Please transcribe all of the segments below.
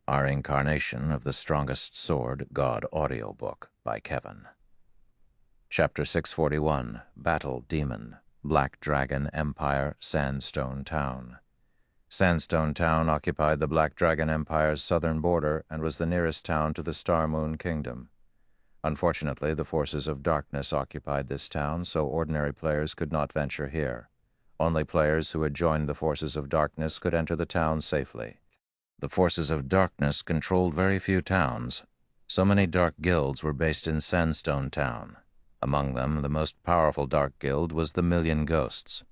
Our Incarnation of the Strongest Sword God Audiobook by Kevin. Chapter 641, Battle Demon, Black Dragon Empire, Sandstone Town. Sandstone Town occupied the Black Dragon Empire's southern border and was the nearest town to the Star Moon Kingdom. Unfortunately, the forces of darkness occupied this town, so ordinary players could not venture here. Only players who had joined the forces of darkness could enter the town safely. The forces of darkness controlled very few towns. So many dark guilds were based in Sandstone Town. Among them, the most powerful dark guild was the Million Ghosts.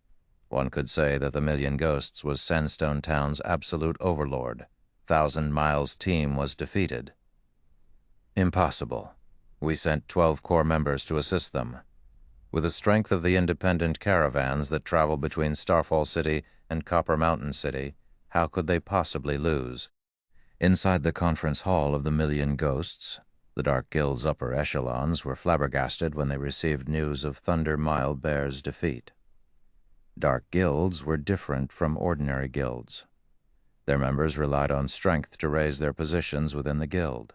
One could say that the Million Ghosts was Sandstone Town's absolute overlord. 1,000 Miles' team was defeated. Impossible. We sent 12 core members to assist them. With the strength of the independent caravans that travel between Starfall City and Copper Mountain City, how could they possibly lose? Inside the conference hall of the Million Ghosts, the Dark Guild's upper echelons were flabbergasted when they received news of Thunder Mile Bear's defeat. Dark Guilds were different from ordinary guilds. Their members relied on strength to raise their positions within the guild.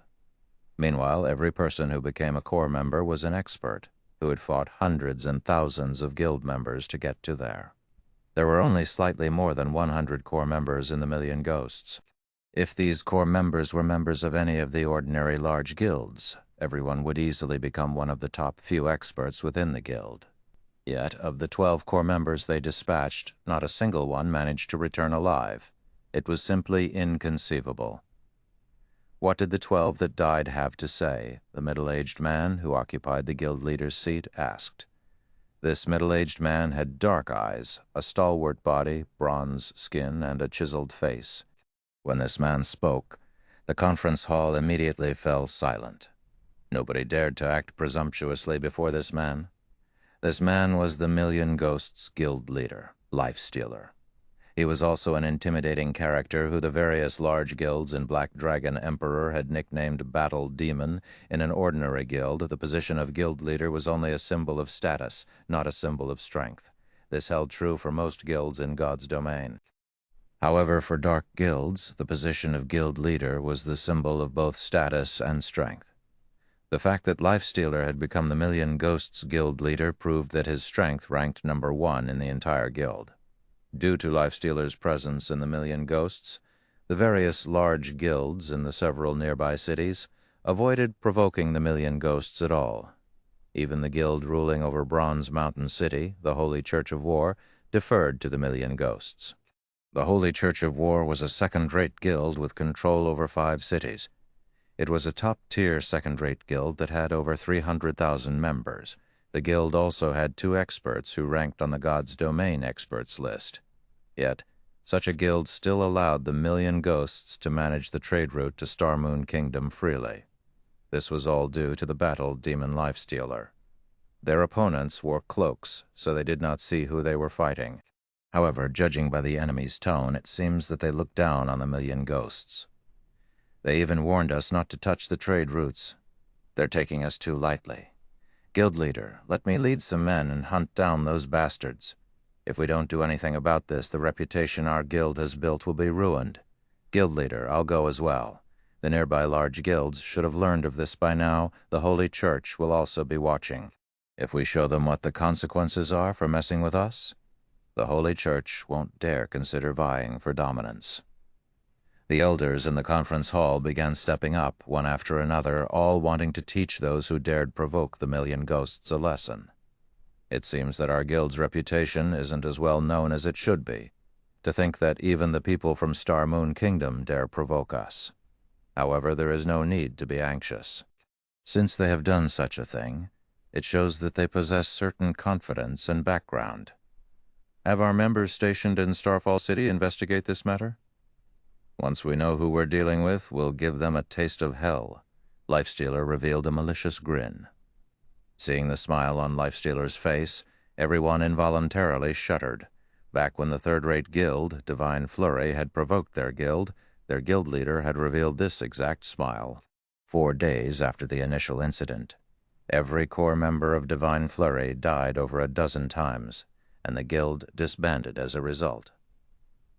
Meanwhile, every person who became a core member was an expert, who had fought hundreds and thousands of guild members to get to there. There were only slightly more than 100 core members in the Million Ghosts. If these core members were members of any of the ordinary large guilds, everyone would easily become one of the top few experts within the guild. Yet, of the 12 core members they dispatched, not a single one managed to return alive. It was simply inconceivable. What did the 12 that died have to say? The middle-aged man who occupied the guild leader's seat asked. This middle-aged man had dark eyes, a stalwart body, bronze skin, and a chiseled face. When this man spoke, the conference hall immediately fell silent. Nobody dared to act presumptuously before this man. This man was the Million Ghosts guild leader, Lifestealer. He was also an intimidating character who the various large guilds in Black Dragon Emperor had nicknamed Battle Demon. In an ordinary guild, the position of guild leader was only a symbol of status, not a symbol of strength. This held true for most guilds in God's domain. However, for dark guilds, the position of guild leader was the symbol of both status and strength. The fact that Lifestealer had become the Million Ghosts guild leader proved that his strength ranked number 1 in the entire guild. Due to Lifestealer's presence in the Million Ghosts, the various large guilds in the several nearby cities avoided provoking the Million Ghosts at all. Even the guild ruling over Bronze Mountain City, the Holy Church of War, deferred to the Million Ghosts. The Holy Church of War was a second-rate guild with control over 5 cities. It was a top-tier second-rate guild that had over 300,000 members. The guild also had 2 experts who ranked on the God's Domain experts list. Yet, such a guild still allowed the Million Ghosts to manage the trade route to Star Moon Kingdom freely. This was all due to the Battle Demon Lifestealer. Their opponents wore cloaks, so they did not see who they were fighting. However, judging by the enemy's tone, it seems that they looked down on the Million Ghosts. They even warned us not to touch the trade routes. They're taking us too lightly. Guild leader, let me lead some men and hunt down those bastards. If we don't do anything about this, the reputation our guild has built will be ruined. Guild leader, I'll go as well. The nearby large guilds should have learned of this by now. The Holy Church will also be watching. If we show them what the consequences are for messing with us, the Holy Church won't dare consider vying for dominance. The elders in the conference hall began stepping up, one after another, all wanting to teach those who dared provoke the Million Ghosts a lesson. It seems that our guild's reputation isn't as well known as it should be. To think that even the people from Star Moon Kingdom dare provoke us. However, there is no need to be anxious. Since they have done such a thing, it shows that they possess certain confidence and background. Have our members stationed in Starfall City investigate this matter? Once we know who we're dealing with, we'll give them a taste of hell. Lifestealer revealed a malicious grin. Seeing the smile on Lifestealer's face, everyone involuntarily shuddered. Back when the third-rate guild, Divine Flurry, had provoked their guild leader had revealed this exact smile 4 days after the initial incident. Every core member of Divine Flurry died over a dozen times, and the guild disbanded as a result.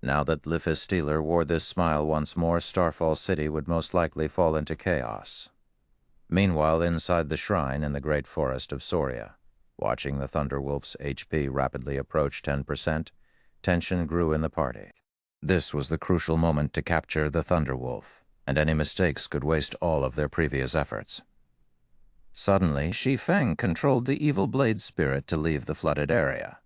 Now that Liffis Steeler wore this smile once more, Starfall City would most likely fall into chaos. Meanwhile, inside the shrine in the great forest of Soria, watching the Thunderwolf's HP rapidly approach 10%, tension grew in the party. This was the crucial moment to capture the Thunderwolf, and any mistakes could waste all of their previous efforts. Suddenly, Shi Feng controlled the evil blade spirit to leave the flooded area.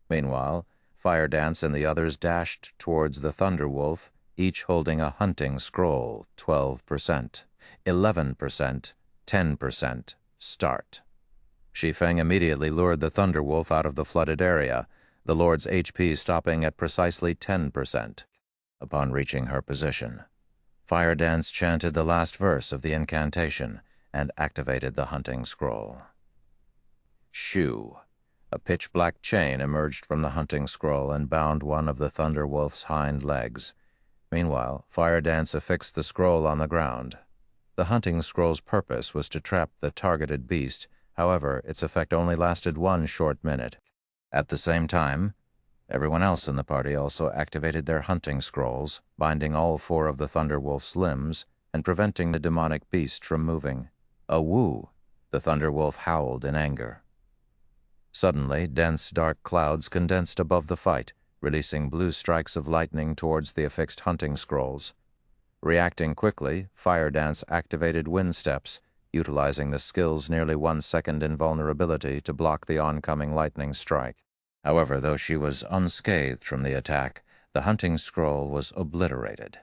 Meanwhile, Fire Dance and the others dashed towards the Thunderwolf, each holding a hunting scroll. 12%, 11%, 10%, start. Shi Feng immediately lured the Thunderwolf out of the flooded area, the Lord's HP stopping at precisely 10%. Upon reaching her position, Fire Dance chanted the last verse of the incantation and activated the hunting scroll. Shoo! A pitch-black chain emerged from the hunting scroll and bound one of the Thunderwolf's hind legs. Meanwhile, Fire Dance affixed the scroll on the ground. The hunting scroll's purpose was to trap the targeted beast. However, its effect only lasted 1 short minute. At the same time, everyone else in the party also activated their hunting scrolls, binding all 4 of the Thunderwolf's limbs and preventing the demonic beast from moving. A woo! The Thunderwolf howled in anger. Suddenly, dense, dark clouds condensed above the fight, releasing blue strikes of lightning towards the affixed hunting scrolls. Reacting quickly, Fire Dance activated wind steps, utilizing the skill's nearly 1-second invulnerability to block the oncoming lightning strike. However, though she was unscathed from the attack, the hunting scroll was obliterated.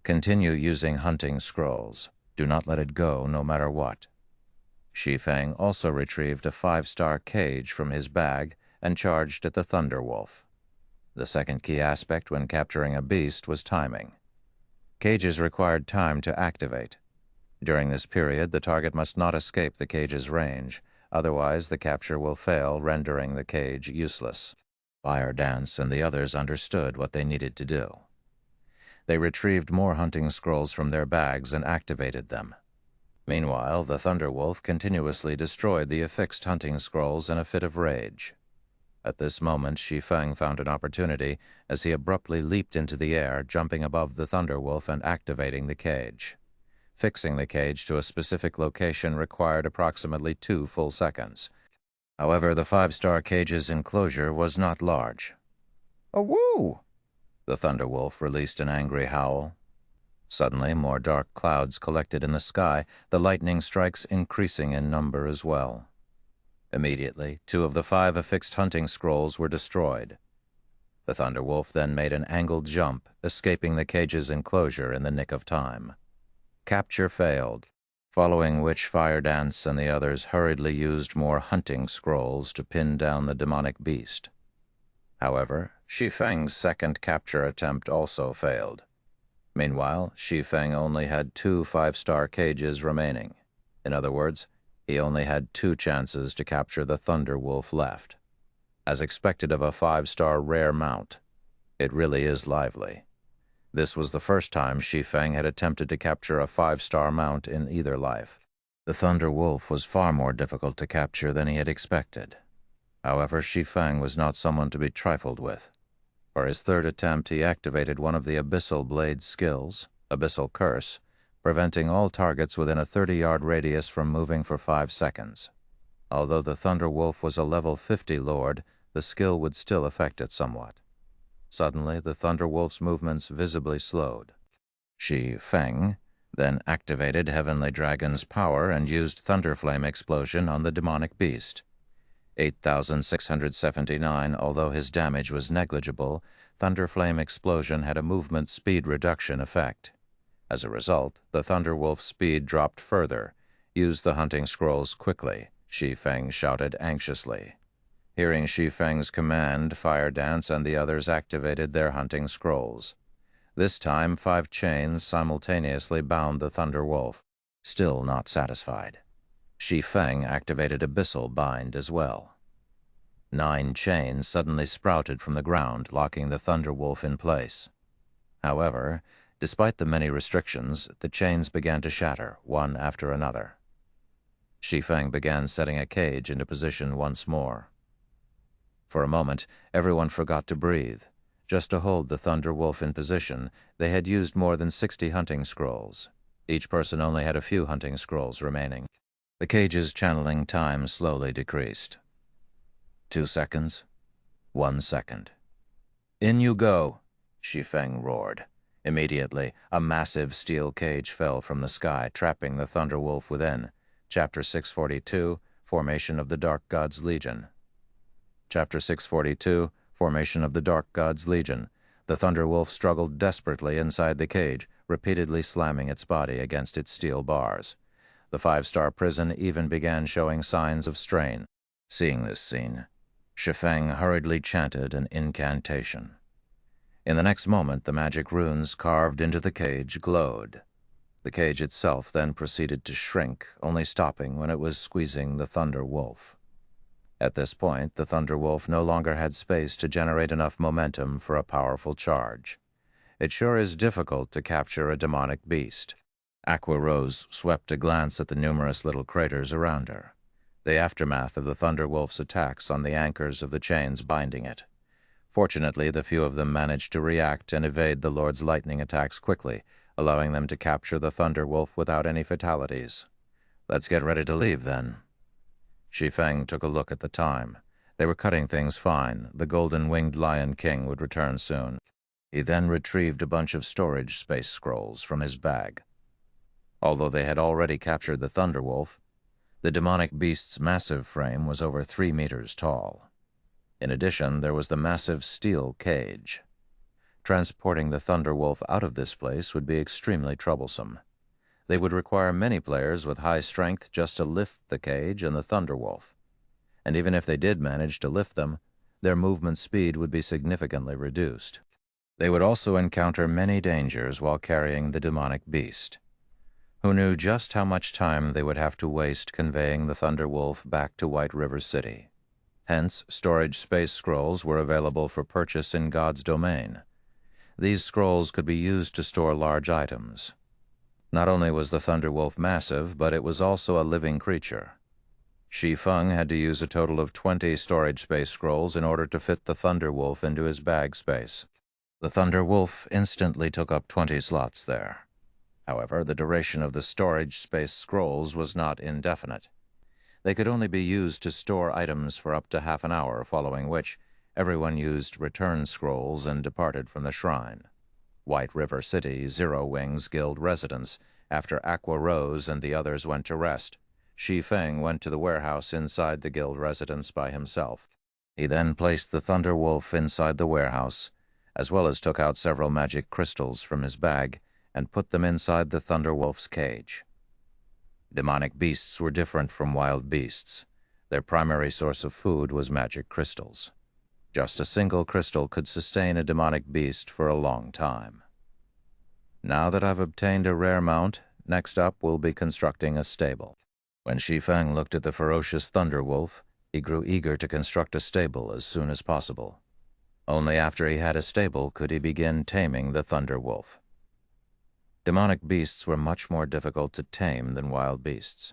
Continue using hunting scrolls. Do not let it go no matter what. Shi Feng also retrieved a 5-star cage from his bag and charged at the Thunderwolf. The second key aspect when capturing a beast was timing. Cages required time to activate. During this period, the target must not escape the cage's range, otherwise the capture will fail, rendering the cage useless. Fire Dance and the others understood what they needed to do. They retrieved more hunting scrolls from their bags and activated them. Meanwhile, the Thunderwolf continuously destroyed the affixed hunting scrolls in a fit of rage. At this moment, Shi Feng found an opportunity as he abruptly leaped into the air, jumping above the Thunderwolf and activating the cage. Fixing the cage to a specific location required approximately 2 full seconds. However, the 5-star cage's enclosure was not large. "A woo!" The Thunderwolf released an angry howl. Suddenly, more dark clouds collected in the sky, the lightning strikes increasing in number as well. Immediately, 2 of the 5 affixed hunting scrolls were destroyed. The Thunderwolf then made an angled jump, escaping the cage's enclosure in the nick of time. Capture failed, following which Fire Dance and the others hurriedly used more hunting scrolls to pin down the demonic beast. However, Shi Feng's second capture attempt also failed. Meanwhile, Shi Feng only had 2 5-star cages remaining. In other words, he only had 2 chances to capture the Thunderwolf left. As expected of a 5-star rare mount, it really is lively. This was the first time Shi Feng had attempted to capture a 5-star mount in either life. The Thunderwolf was far more difficult to capture than he had expected. However, Shi Feng was not someone to be trifled with. For his third attempt, he activated one of the Abyssal Blade's skills, Abyssal Curse, preventing all targets within a 30-yard radius from moving for 5 seconds. Although the Thunderwolf was a level 50 lord, the skill would still affect it somewhat. Suddenly, the Thunderwolf's movements visibly slowed. Shi Feng then activated Heavenly Dragon's power and used Thunderflame Explosion on the demonic beast. 8,679, although his damage was negligible, Thunderflame Explosion had a movement speed reduction effect. As a result, the Thunderwolf's speed dropped further. "Use the hunting scrolls quickly," Shi Feng shouted anxiously. Hearing Shi Feng's command, Fire Dance and the others activated their hunting scrolls. This time, 5 chains simultaneously bound the Thunderwolf. Still not satisfied, Shi Feng activated Abyssal Bind as well. 9 chains suddenly sprouted from the ground, locking the Thunderwolf in place. However, despite the many restrictions, the chains began to shatter, one after another. Shi Feng began setting a cage into position once more. For a moment, everyone forgot to breathe. Just to hold the Thunder Wolf in position, they had used more than 60 hunting scrolls. Each person only had a few hunting scrolls remaining. The cage's channeling time slowly decreased. 2 seconds. 1 second. "In you go," Shi Feng roared. Immediately, a massive steel cage fell from the sky, trapping the Thunder Wolf within. Chapter 642, Formation of the Dark God's Legion. Chapter 642, Formation of the Dark God's Legion. The Thunder Wolf struggled desperately inside the cage, repeatedly slamming its body against its steel bars. The five-star prison even began showing signs of strain. Seeing this scene, Shi Feng hurriedly chanted an incantation. In the next moment, the magic runes carved into the cage glowed. The cage itself then proceeded to shrink, only stopping when it was squeezing the Thunder Wolf. At this point, the Thunder Wolf no longer had space to generate enough momentum for a powerful charge. It sure is difficult to capture a demonic beast. Aqua Rose swept a glance at the numerous little craters around her, the aftermath of the Thunder Wolf's attacks on the anchors of the chains binding it. Fortunately, the few of them managed to react and evade the Lord's lightning attacks quickly, allowing them to capture the Thunder Wolf without any fatalities. "Let's get ready to leave, then." Shi Feng took a look at the time. They were cutting things fine. The golden-winged Lion King would return soon. He then retrieved a bunch of storage space scrolls from his bag. Although they had already captured the Thunder Wolf, the demonic beast's massive frame was over 3 meters tall. In addition, there was the massive steel cage. Transporting the Thunder Wolf out of this place would be extremely troublesome. They would require many players with high strength just to lift the cage and the Thunder Wolf. And even if they did manage to lift them, their movement speed would be significantly reduced. They would also encounter many dangers while carrying the demonic beast. Who knew just how much time they would have to waste conveying the Thunder Wolf back to White River City? Hence, storage space scrolls were available for purchase in God's domain. These scrolls could be used to store large items. Not only was the Thunder Wolf massive, but it was also a living creature. Shi Feng had to use a total of 20 storage space scrolls in order to fit the Thunder Wolf into his bag space. The Thunder Wolf instantly took up 20 slots there. However, the duration of the storage space scrolls was not indefinite. They could only be used to store items for up to half an hour, following which everyone used return scrolls and departed from the shrine. White River City, Zero Wings Guild residence. After Aqua Rose and the others went to rest, Shi Feng went to the warehouse inside the guild residence by himself. He then placed the Thunder Wolf inside the warehouse, as well as took out several magic crystals from his bag and put them inside the Thunder Wolf's cage. Demonic beasts were different from wild beasts. Their primary source of food was magic crystals. Just a single crystal could sustain a demonic beast for a long time. Now that I've obtained a rare mount, next up we'll be constructing a stable. When Shi Feng looked at the ferocious Thunder Wolf, he grew eager to construct a stable as soon as possible. Only after he had a stable could he begin taming the Thunder Wolf. Demonic beasts were much more difficult to tame than wild beasts.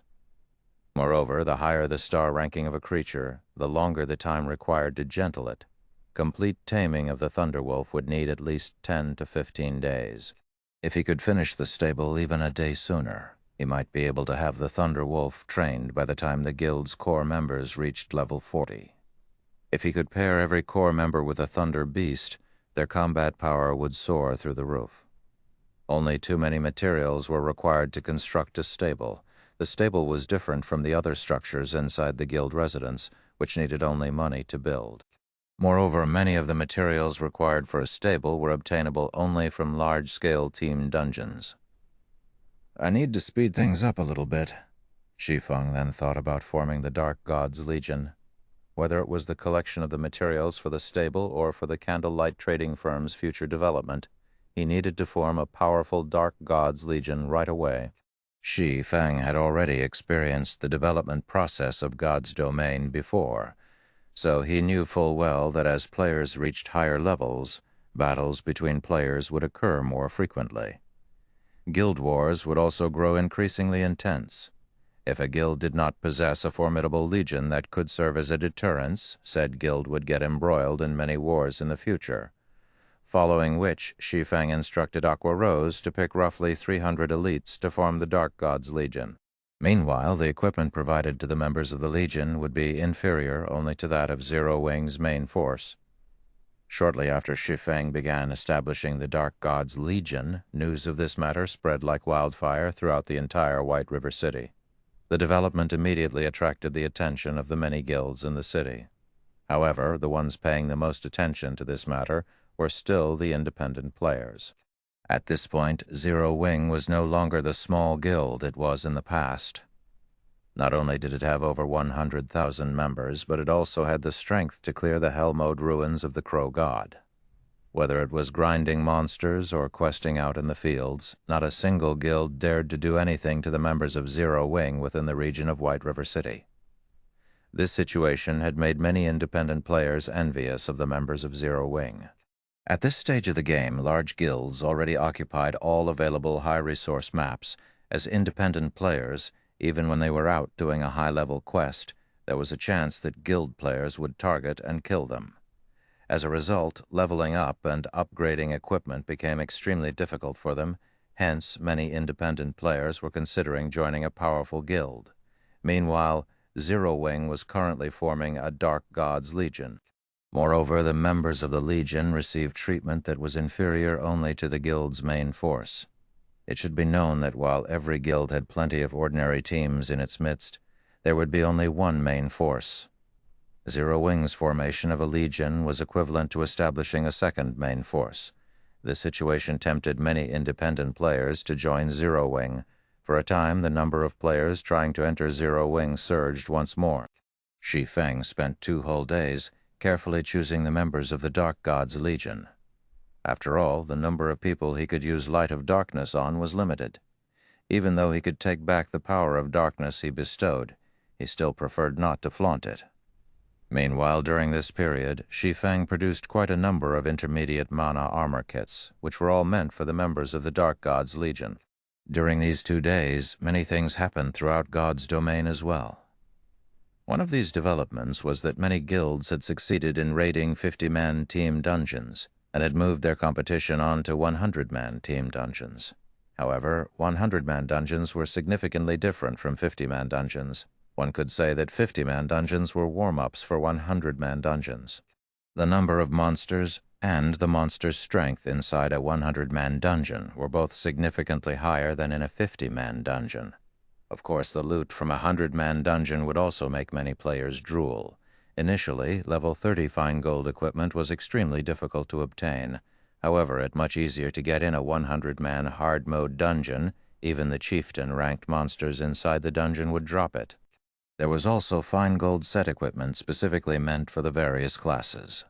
Moreover, the higher the star ranking of a creature, the longer the time required to gentle it. Complete taming of the Thunder Wolf would need at least 10 to 15 days. If he could finish the stable even a day sooner, he might be able to have the Thunder Wolf trained by the time the guild's core members reached level 40. If he could pair every core member with a Thunder Beast, their combat power would soar through the roof. Only too many materials were required to construct a stable. The stable was different from the other structures inside the guild residence, which needed only money to build. Moreover, many of the materials required for a stable were obtainable only from large-scale team dungeons. I need to speed things up a little bit. Shi Feng then thought about forming the Dark God's Legion. Whether it was the collection of the materials for the stable or for the candlelight trading firm's future development, he needed to form a powerful Dark God's Legion right away. Shi Feng had already experienced the development process of God's domain before, so he knew full well that as players reached higher levels, battles between players would occur more frequently. Guild wars would also grow increasingly intense. If a guild did not possess a formidable legion that could serve as a deterrence, said guild would get embroiled in many wars in the future. following which Shi Feng instructed Aqua Rose to pick roughly 300 elites to form the Dark God's Legion. Meanwhile, the equipment provided to the members of the Legion would be inferior only to that of Zero Wing's main force. Shortly after Shi Feng began establishing the Dark God's Legion, news of this matter spread like wildfire throughout the entire White River City. The development immediately attracted the attention of the many guilds in the city. However, the ones paying the most attention to this matter were still the independent players. At this point, Zero Wing was no longer the small guild it was in the past. Not only did it have over 100,000 members, but it also had the strength to clear the hell-mode ruins of the Crow God. Whether it was grinding monsters or questing out in the fields, not a single guild dared to do anything to the members of Zero Wing within the region of White River City. This situation had made many independent players envious of the members of Zero Wing. At this stage of the game, large guilds already occupied all available high-resource maps. As independent players, even when they were out doing a high-level quest, there was a chance that guild players would target and kill them. As a result, leveling up and upgrading equipment became extremely difficult for them. Hence, many independent players were considering joining a powerful guild. Meanwhile, Zero Wing was currently forming a Dark God's Legion. Moreover, the members of the Legion received treatment that was inferior only to the guild's main force. It should be known that while every guild had plenty of ordinary teams in its midst, there would be only one main force. Zero Wing's formation of a legion was equivalent to establishing a second main force. This situation tempted many independent players to join Zero Wing. For a time, the number of players trying to enter Zero Wing surged once more. Shi Feng spent 2 whole days carefully choosing the members of the Dark God's Legion. After all, the number of people he could use Light of Darkness on was limited. Even though he could take back the power of darkness he bestowed, he still preferred not to flaunt it. Meanwhile, during this period, Shi Feng produced quite a number of intermediate mana armor kits, which were all meant for the members of the Dark God's Legion. During these 2 days, many things happened throughout God's domain as well. One of these developments was that many guilds had succeeded in raiding 50-man team dungeons, and had moved their competition on to 100-man team dungeons. However, 100-man dungeons were significantly different from 50-man dungeons. One could say that 50-man dungeons were warm-ups for 100-man dungeons. The number of monsters and the monster's strength inside a 100-man dungeon were both significantly higher than in a 50-man dungeon. Of course, the loot from a 100-man dungeon would also make many players drool. Initially, level 30 fine gold equipment was extremely difficult to obtain. However, it's much easier to get in a 100-man hard-mode dungeon. Even the chieftain-ranked monsters inside the dungeon would drop it. There was also fine gold set equipment specifically meant for the various classes.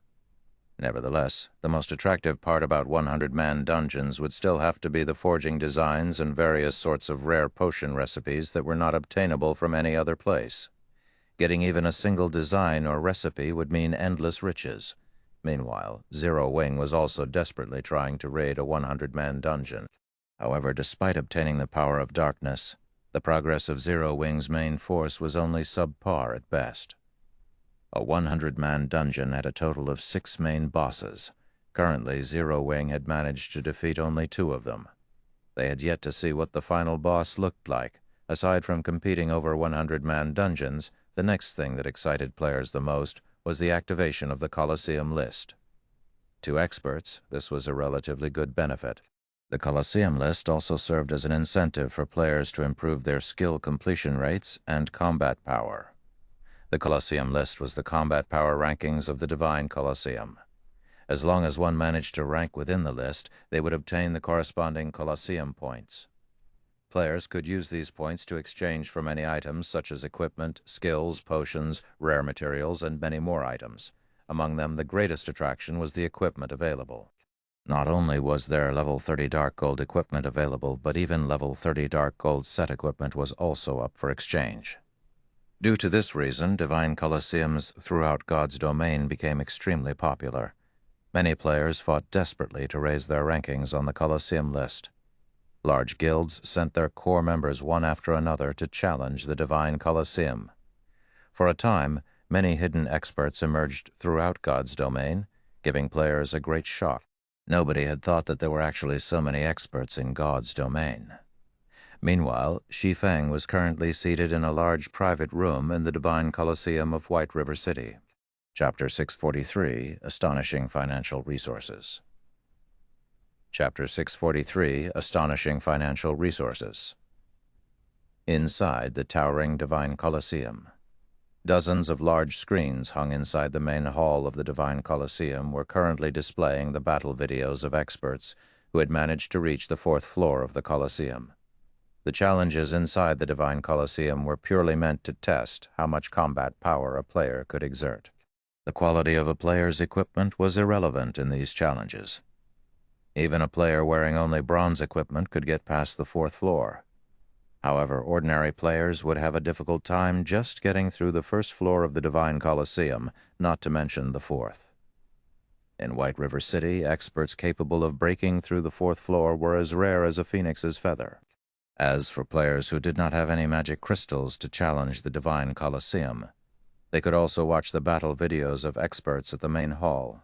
Nevertheless, the most attractive part about 100-man dungeons would still have to be the forging designs and various sorts of rare potion recipes that were not obtainable from any other place. Getting even a single design or recipe would mean endless riches. Meanwhile, Zero Wing was also desperately trying to raid a 100-man dungeon. However, despite obtaining the power of darkness, the progress of Zero Wing's main force was only subpar at best. A 100-man dungeon had a total of 6 main bosses. Currently, Zero Wing had managed to defeat only 2 of them. They had yet to see what the final boss looked like. Aside from competing over 100-man dungeons, the next thing that excited players the most was the activation of the Colosseum list. To experts, this was a relatively good benefit. The Colosseum list also served as an incentive for players to improve their skill completion rates and combat power. The Colosseum list was the combat power rankings of the Divine Colosseum. As long as one managed to rank within the list, they would obtain the corresponding Colosseum points. Players could use these points to exchange for many items such as equipment, skills, potions, rare materials, and many more items. Among them, the greatest attraction was the equipment available. Not only was there level 30 Dark Gold equipment available, but even level 30 Dark Gold set equipment was also up for exchange. Due to this reason, Divine Colosseums throughout God's domain became extremely popular. Many players fought desperately to raise their rankings on the Colosseum list. Large guilds sent their core members one after another to challenge the Divine Colosseum. For a time, many hidden experts emerged throughout God's domain, giving players a great shock. Nobody had thought that there were actually so many experts in God's domain. Meanwhile, Shi Feng was currently seated in a large private room in the Divine Coliseum of White River City. Chapter 643, Astonishing Financial Resources. Chapter 643, Astonishing Financial Resources. Inside the towering Divine Coliseum, dozens of large screens hung inside the main hall of the Divine Coliseum were currently displaying the battle videos of experts who had managed to reach the 4th floor of the Coliseum. The challenges inside the Divine Coliseum were purely meant to test how much combat power a player could exert. The quality of a player's equipment was irrelevant in these challenges. Even a player wearing only bronze equipment could get past the 4th floor. However, ordinary players would have a difficult time just getting through the 1st floor of the Divine Coliseum, not to mention the 4th. In White River City, experts capable of breaking through the 4th floor were as rare as a phoenix's feather. As for players who did not have any magic crystals to challenge the Divine Coliseum, they could also watch the battle videos of experts at the main hall.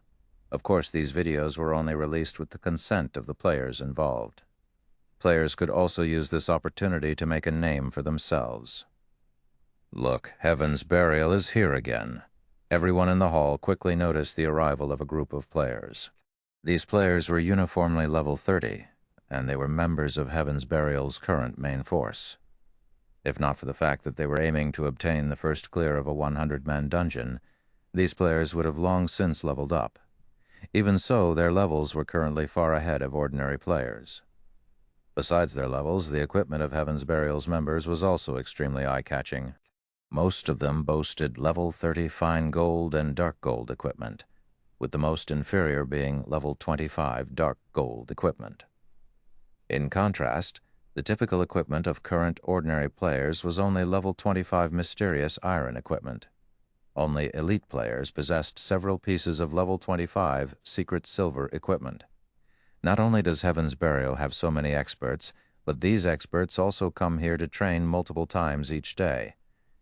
Of course, these videos were only released with the consent of the players involved. Players could also use this opportunity to make a name for themselves. Look, Heaven's Burial is here again. Everyone in the hall quickly noticed the arrival of a group of players. These players were uniformly level 30, and they were members of Heaven's Burial's current main force. If not for the fact that they were aiming to obtain the first clear of a 100-man dungeon, these players would have long since leveled up. Even so, their levels were currently far ahead of ordinary players. Besides their levels, the equipment of Heaven's Burial's members was also extremely eye-catching. Most of them boasted level 30 fine gold and dark gold equipment, with the most inferior being level 25 dark gold equipment. In contrast, the typical equipment of current ordinary players was only level 25 mysterious iron equipment. Only elite players possessed several pieces of level 25 secret silver equipment. Not only does Heaven's Burial have so many experts, but these experts also come here to train multiple times each day.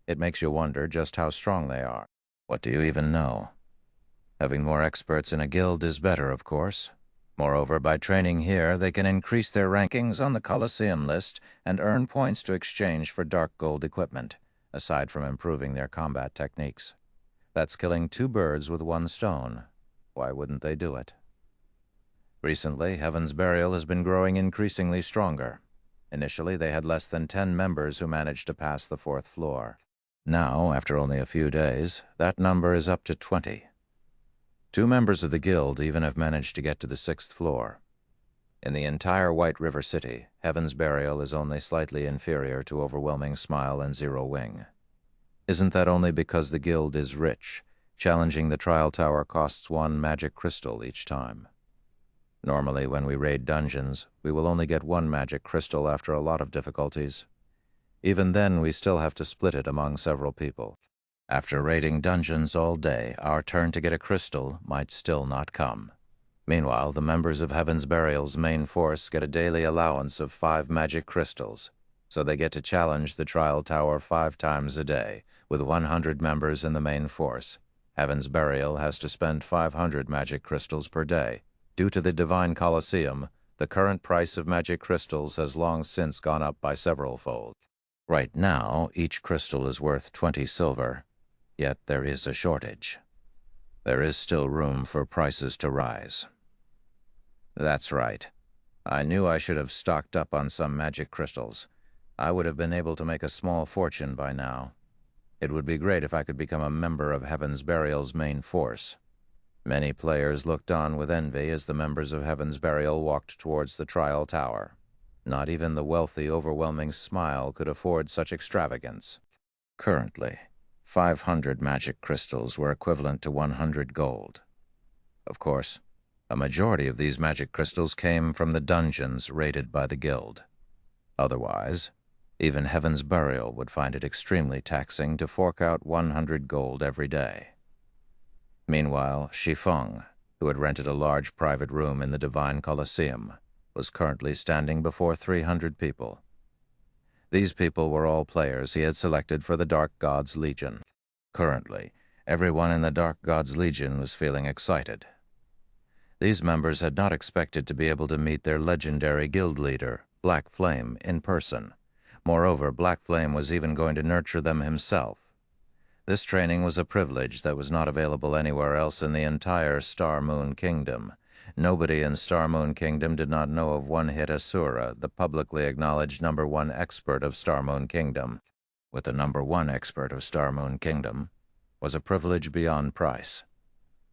It makes you wonder just how strong they are. What do you even know? Having more experts in a guild is better, of course. Moreover, by training here, they can increase their rankings on the Colosseum list and earn points to exchange for dark gold equipment, aside from improving their combat techniques. That's killing 2 birds with 1 stone. Why wouldn't they do it? Recently, Heaven's Burial has been growing increasingly stronger. Initially, they had less than 10 members who managed to pass the 4th floor. Now, after only a few days, that number is up to 20. 2 members of the guild even have managed to get to the 6th floor. In the entire White River City, Heaven's Burial is only slightly inferior to Overwhelming Smile and Zero Wing. Isn't that only because the guild is rich? Challenging the trial tower costs 1 magic crystal each time. Normally, when we raid dungeons, we will only get 1 magic crystal after a lot of difficulties. Even then, we still have to split it among several people. After raiding dungeons all day, our turn to get a crystal might still not come. Meanwhile, the members of Heaven's Burial's main force get a daily allowance of 5 magic crystals, so they get to challenge the trial tower 5 times a day. With 100 members in the main force, Heaven's Burial has to spend 500 magic crystals per day. Due to the Divine Coliseum, the current price of magic crystals has long since gone up by several-fold. Right now, each crystal is worth 20 silver, yet there is a shortage. There is still room for prices to rise. That's right. I knew I should have stocked up on some magic crystals. I would have been able to make a small fortune by now. It would be great if I could become a member of Heaven's Burial's main force. Many players looked on with envy as the members of Heaven's Burial walked towards the trial tower. Not even the wealthy, Overwhelming Smile could afford such extravagance. Currently, 500 magic crystals were equivalent to 100 gold. Of course, a majority of these magic crystals came from the dungeons raided by the guild. Otherwise, even Heaven's Burial would find it extremely taxing to fork out 100 gold every day. Meanwhile, Shi Feng, who had rented a large private room in the Divine Coliseum, was currently standing before 300 people. These people were all players he had selected for the Dark God's Legion. Currently, everyone in the Dark God's Legion was feeling excited. These members had not expected to be able to meet their legendary guild leader, Black Flame, in person. Moreover, Black Flame was even going to nurture them himself. This training was a privilege that was not available anywhere else in the entire Star Moon Kingdom. Nobody in Star Moon Kingdom did not know of One-Hit Asura, the publicly acknowledged #1 expert of Star Moon Kingdom. With the #1 expert of Star Moon Kingdom was a privilege beyond price.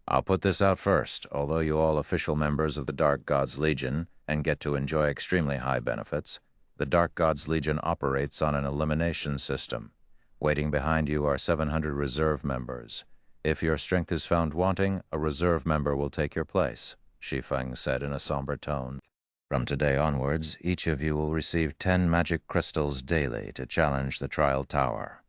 I'll put this out first. Although you all official members of the Dark Gods Legion and get to enjoy extremely high benefits, the Dark Gods Legion operates on an elimination system. Waiting behind you are 700 reserve members. If your strength is found wanting, a reserve member will take your place, Shi Feng said in a somber tone. From today onwards, each of you will receive 10 magic crystals daily to challenge the Trial Tower.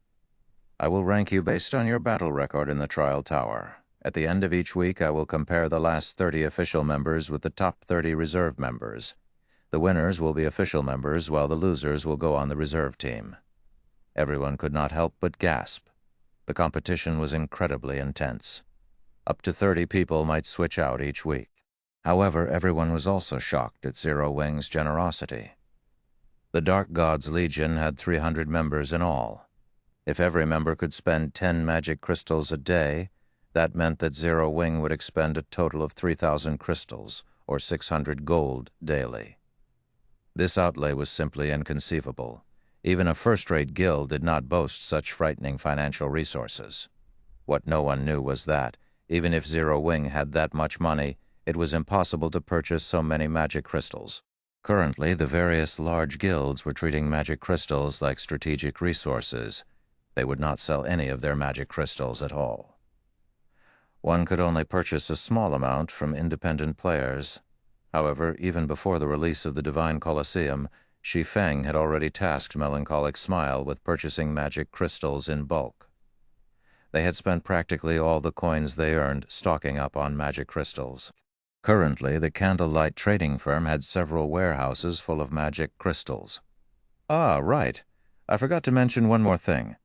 I will rank you based on your battle record in the Trial Tower. At the end of each week, I will compare the last 30 official members with the top 30 reserve members. The winners will be official members, while the losers will go on the reserve team. Everyone could not help but gasp. The competition was incredibly intense. Up to 30 people might switch out each week. However, everyone was also shocked at Zero Wing's generosity. The Dark Gods Legion had 300 members in all. If every member could spend 10 magic crystals a day, that meant that Zero Wing would expend a total of 3,000 crystals, or 600 gold, daily. This outlay was simply inconceivable. Even a first-rate guild did not boast such frightening financial resources. What no one knew was that, even if Zero Wing had that much money, it was impossible to purchase so many magic crystals. Currently, the various large guilds were treating magic crystals like strategic resources. They would not sell any of their magic crystals at all. One could only purchase a small amount from independent players. However, even before the release of the Divine Colosseum, Shi Feng had already tasked Melancholic Smile with purchasing magic crystals in bulk. They had spent practically all the coins they earned stocking up on magic crystals. Currently, the Candlelight Trading Firm had several warehouses full of magic crystals. Ah, right. I forgot to mention one more thing.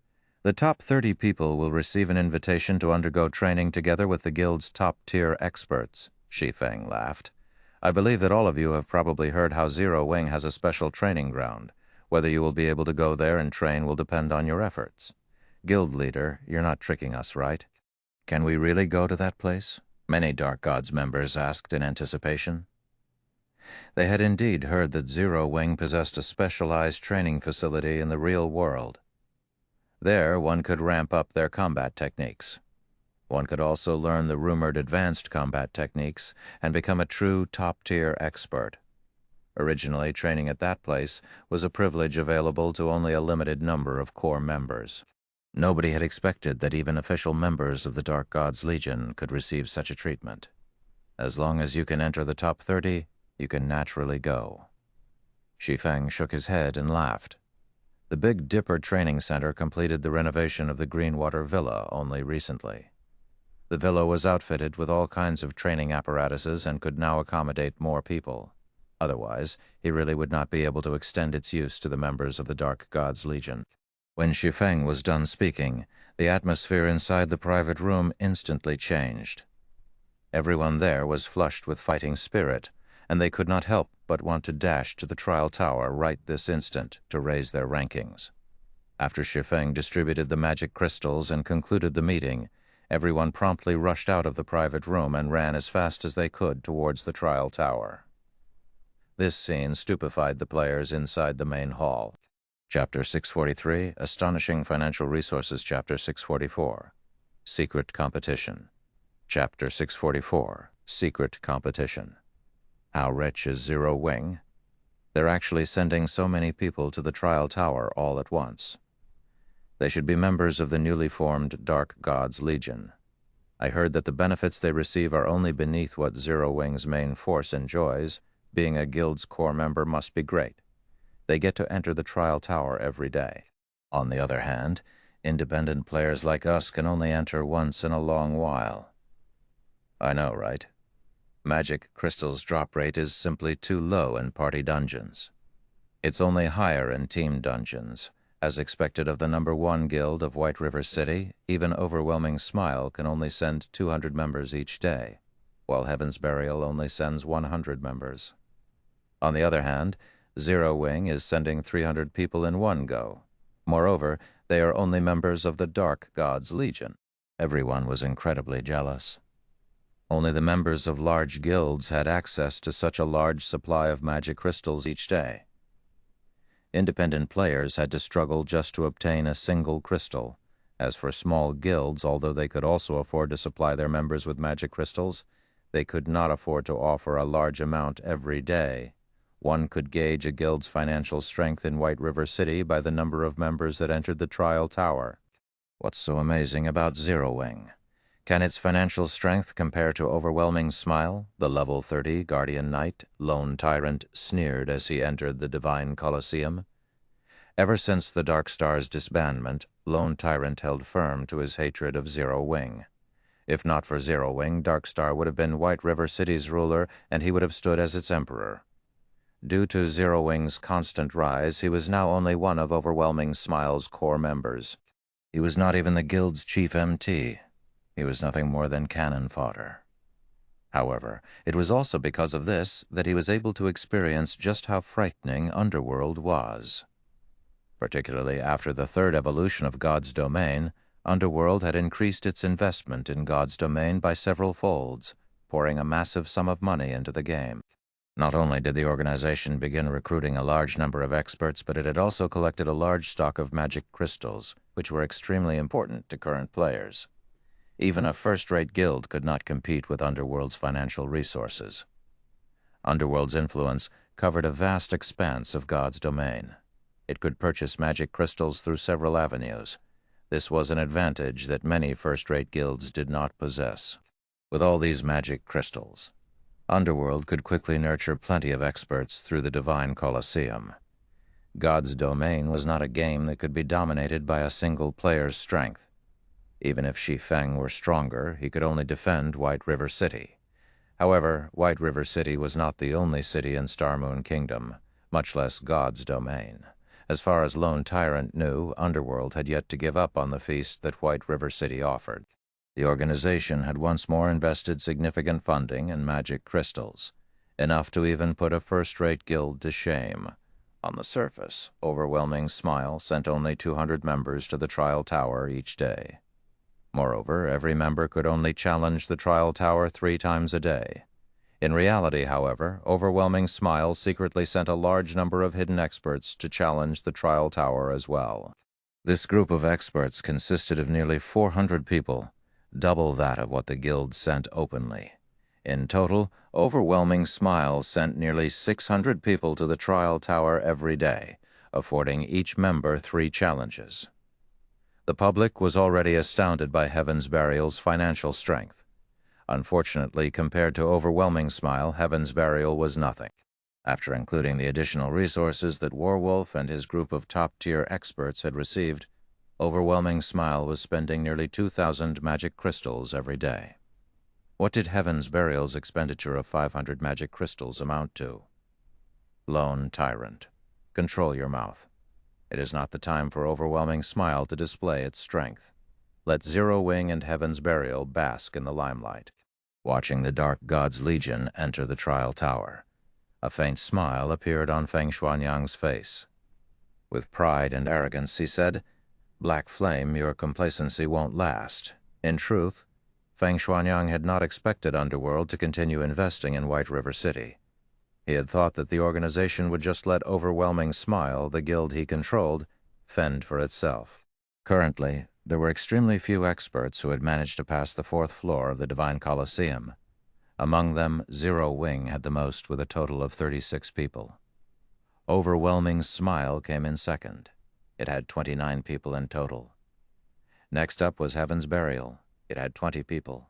The top 30 people will receive an invitation to undergo training together with the guild's top-tier experts, Shi Feng laughed. I believe that all of you have probably heard how Zero Wing has a special training ground. Whether you will be able to go there and train will depend on your efforts. Guild leader, you're not tricking us, right? Can we really go to that place? Many Dark Gods members asked in anticipation. They had indeed heard that Zero Wing possessed a specialized training facility in the real world. There, one could ramp up their combat techniques. One could also learn the rumored advanced combat techniques and become a true top-tier expert. Originally, training at that place was a privilege available to only a limited number of core members. Nobody had expected that even official members of the Dark Gods Legion could receive such a treatment. As long as you can enter the top 30, you can naturally go. Shi Feng shook his head and laughed. The Big Dipper Training Center completed the renovation of the Greenwater Villa only recently. The villa was outfitted with all kinds of training apparatuses and could now accommodate more people. Otherwise, he really would not be able to extend its use to the members of the Dark Gods Legion. When Shi Feng was done speaking, the atmosphere inside the private room instantly changed. Everyone there was flushed with fighting spirit, and they could not help but want to dash to the Trial Tower right this instant to raise their rankings. After Shi Feng distributed the magic crystals and concluded the meeting, everyone promptly rushed out of the private room and ran as fast as they could towards the Trial Tower. This scene stupefied the players inside the main hall. Chapter 643, Astonishing Financial Resources. Chapter 644, Secret Competition. Chapter 644, Secret Competition. How rich is Zero Wing? They're actually sending so many people to the Trial Tower all at once. They should be members of the newly formed Dark Gods Legion. I heard that the benefits they receive are only beneath what Zero Wing's main force enjoys. Being a guild's core member must be great. They get to enter the Trial Tower every day. On the other hand, independent players like us can only enter once in a long while. I know, right? Magic crystals drop rate is simply too low in party dungeons. It's only higher in team dungeons. As expected of the #1 guild of White River City, even Overwhelming Smile can only send 200 members each day. while Heaven's Burial only sends 100 members. On the other hand, Zero Wing is sending 300 people in one go. Moreover, they are only members of the Dark God's Legion. Everyone was incredibly jealous. Only the members of large guilds had access to such a large supply of magic crystals each day. Independent players had to struggle just to obtain a single crystal. As for small guilds, although they could also afford to supply their members with magic crystals, they could not afford to offer a large amount every day. One could gauge a guild's financial strength in White River City by the number of members that entered the trial tower. What's so amazing about Zero Wing? Can its financial strength compare to Overwhelming Smile, the level 30 Guardian Knight, Lone Tyrant, sneered as he entered the Divine Colosseum? Ever since the Dark Star's disbandment, Lone Tyrant held firm to his hatred of Zero Wing. If not for Zero Wing, Dark Star would have been White River City's ruler, and he would have stood as its emperor. Due to Zero Wing's constant rise, he was now only one of Overwhelming Smile's core members. He was not even the guild's chief MT. He was nothing more than cannon fodder. However, it was also because of this that he was able to experience just how frightening Underworld was. Particularly after the third evolution of God's Domain, Underworld had increased its investment in God's Domain by several folds, pouring a massive sum of money into the game. Not only did the organization begin recruiting a large number of experts, but it had also collected a large stock of magic crystals, which were extremely important to current players. Even a first-rate guild could not compete with Underworld's financial resources. Underworld's influence covered a vast expanse of God's Domain. It could purchase magic crystals through several avenues. This was an advantage that many first-rate guilds did not possess. With all these magic crystals, Underworld could quickly nurture plenty of experts through the Divine Colosseum. God's Domain was not a game that could be dominated by a single player's strength. Even if Shi Feng were stronger, he could only defend White River City. However, White River City was not the only city in Star Moon Kingdom, much less God's Domain. As far as Lone Tyrant knew, Underworld had yet to give up on the feast that White River City offered. The organization had once more invested significant funding in magic crystals, enough to even put a first-rate guild to shame. On the surface, Overwhelming Smile sent only 200 members to the trial tower each day. Moreover, every member could only challenge the trial tower 3 times a day. In reality, however, Overwhelming Smile secretly sent a large number of hidden experts to challenge the trial tower as well. This group of experts consisted of nearly 400 people, double that of what the guild sent openly. In total, Overwhelming Smile sent nearly 600 people to the trial tower every day, affording each member 3 challenges. The public was already astounded by Heaven's Burial's financial strength. Unfortunately, compared to Overwhelming Smile, Heaven's Burial was nothing. After including the additional resources that Warwolf and his group of top-tier experts had received, Overwhelming Smile was spending nearly 2,000 magic crystals every day. What did Heaven's Burial's expenditure of 500 magic crystals amount to? Lone Tyrant, control your mouth. It is not the time for Overwhelming Smile to display its strength. Let Zero Wing and Heaven's Burial bask in the limelight. Watching the Dark God's Legion enter the trial tower, a faint smile appeared on Feng Xuanyang's face. With pride and arrogance, he said, "Black Flame, your complacency won't last." In truth, Feng Xuanyang had not expected Underworld to continue investing in White River City. He had thought that the organization would just let Overwhelming Smile, the guild he controlled, fend for itself. Currently, there were extremely few experts who had managed to pass the 4th floor of the Divine Colosseum. Among them, Zero Wing had the most with a total of 36 people. Overwhelming Smile came in second. It had 29 people in total. Next up was Heaven's Burial. It had 20 people.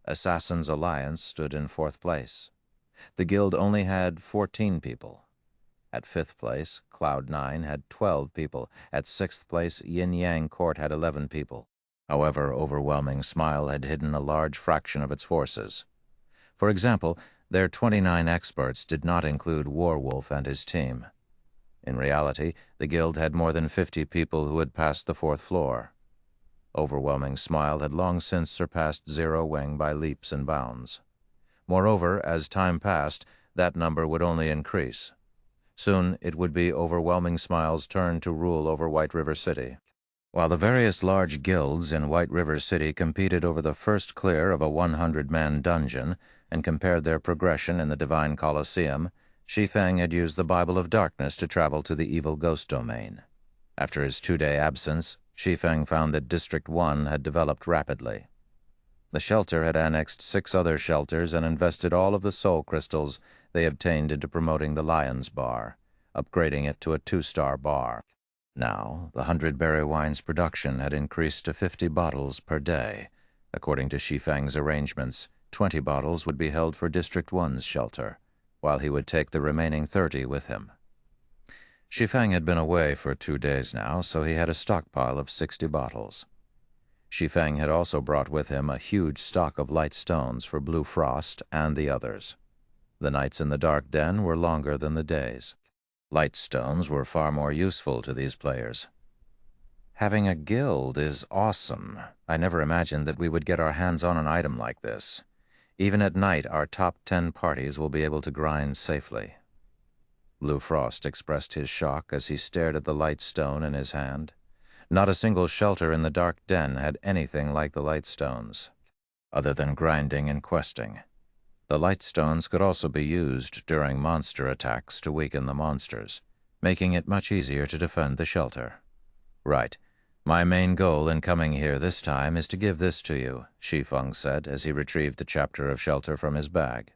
Assassin's Alliance stood in 4th place. The guild only had 14 people. At 5th place, Cloud9 had 12 people. At 6th place, Yin Yang Court had 11 people. However, Overwhelming Smile had hidden a large fraction of its forces. For example, their 29 experts did not include Warwolf and his team. In reality, the guild had more than 50 people who had passed the 4th floor. Overwhelming Smile had long since surpassed Zero Wing by leaps and bounds. Moreover, as time passed, that number would only increase. Soon it would be Overwhelming Smile's turn to rule over White River City. While the various large guilds in White River City competed over the first clear of a 100-man dungeon and compared their progression in the Divine Colosseum, Shi Feng had used the Bible of Darkness to travel to the Evil Ghost domain. After his 2-day absence, Shi Feng found that District 1 had developed rapidly. The shelter had annexed 6 other shelters and invested all of the soul crystals they obtained into promoting the Lion's Bar, upgrading it to a 2-star bar. Now, the 100 Berry Wine's production had increased to 50 bottles per day. According to Shi Feng's arrangements, 20 bottles would be held for District 1's shelter, while he would take the remaining 30 with him. Shi Feng had been away for 2 days now, so he had a stockpile of 60 bottles. Shi Feng had also brought with him a huge stock of light stones for Blue Frost and the others. The nights in the dark den were longer than the days. Light stones were far more useful to these players. Having a guild is awesome. I never imagined that we would get our hands on an item like this. Even at night, our top 10 parties will be able to grind safely. Blue Frost expressed his shock as he stared at the light stone in his hand. Not a single shelter in the dark den had anything like the light stones, other than grinding and questing. The light stones could also be used during monster attacks to weaken the monsters, making it much easier to defend the shelter. Right. My main goal in coming here this time is to give this to you, Shi Feng said as he retrieved the chapter of shelter from his bag.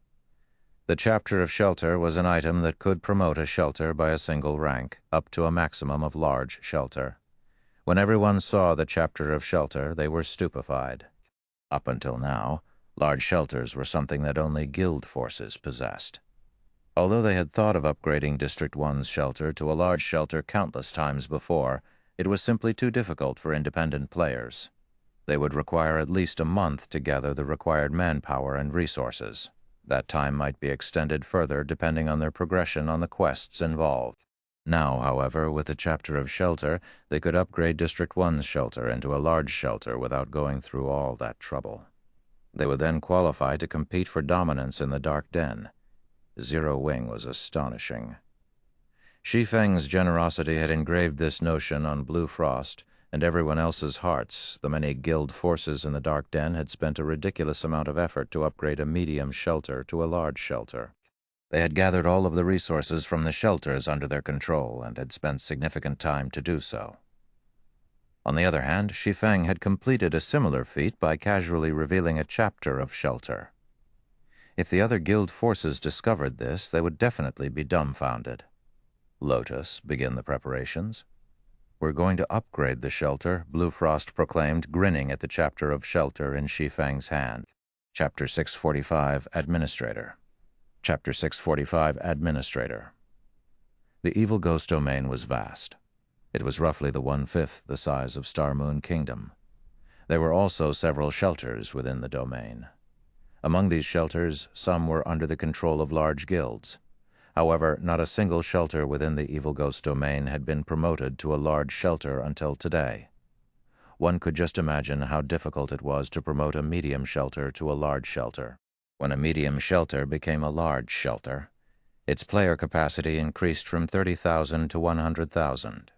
The chapter of shelter was an item that could promote a shelter by a single rank, up to a maximum of large shelter. When everyone saw the chapter of shelter, they were stupefied. Up until now, large shelters were something that only guild forces possessed. Although they had thought of upgrading District 1's shelter to a large shelter countless times before, it was simply too difficult for independent players. They would require at least a month to gather the required manpower and resources. That time might be extended further depending on their progression on the quests involved. Now, however, with the chapter of shelter, they could upgrade District 1's shelter into a large shelter without going through all that trouble. They would then qualify to compete for dominance in the Dark Den. Zero Wing was astonishing. Shi Feng's generosity had engraved this notion on Blue Frost and everyone else's hearts. The many guild forces in the Dark Den had spent a ridiculous amount of effort to upgrade a medium shelter to a large shelter. They had gathered all of the resources from the shelters under their control and had spent significant time to do so. On the other hand, Shi Feng had completed a similar feat by casually revealing a chapter of shelter. If the other guild forces discovered this, they would definitely be dumbfounded. Lotus, begin the preparations. We're going to upgrade the shelter, Blue Frost proclaimed, grinning at the chapter of shelter in Shi Feng's hand. Chapter 645, Administrator. Chapter 645, Administrator. The Evil Ghost domain was vast. It was roughly the 1/5 the size of Star Moon Kingdom. There were also several shelters within the domain. Among these shelters, some were under the control of large guilds. However, not a single shelter within the Evil Ghost domain had been promoted to a large shelter until today. One could just imagine how difficult it was to promote a medium shelter to a large shelter. When a medium shelter became a large shelter, its player capacity increased from 30,000 to 100,000.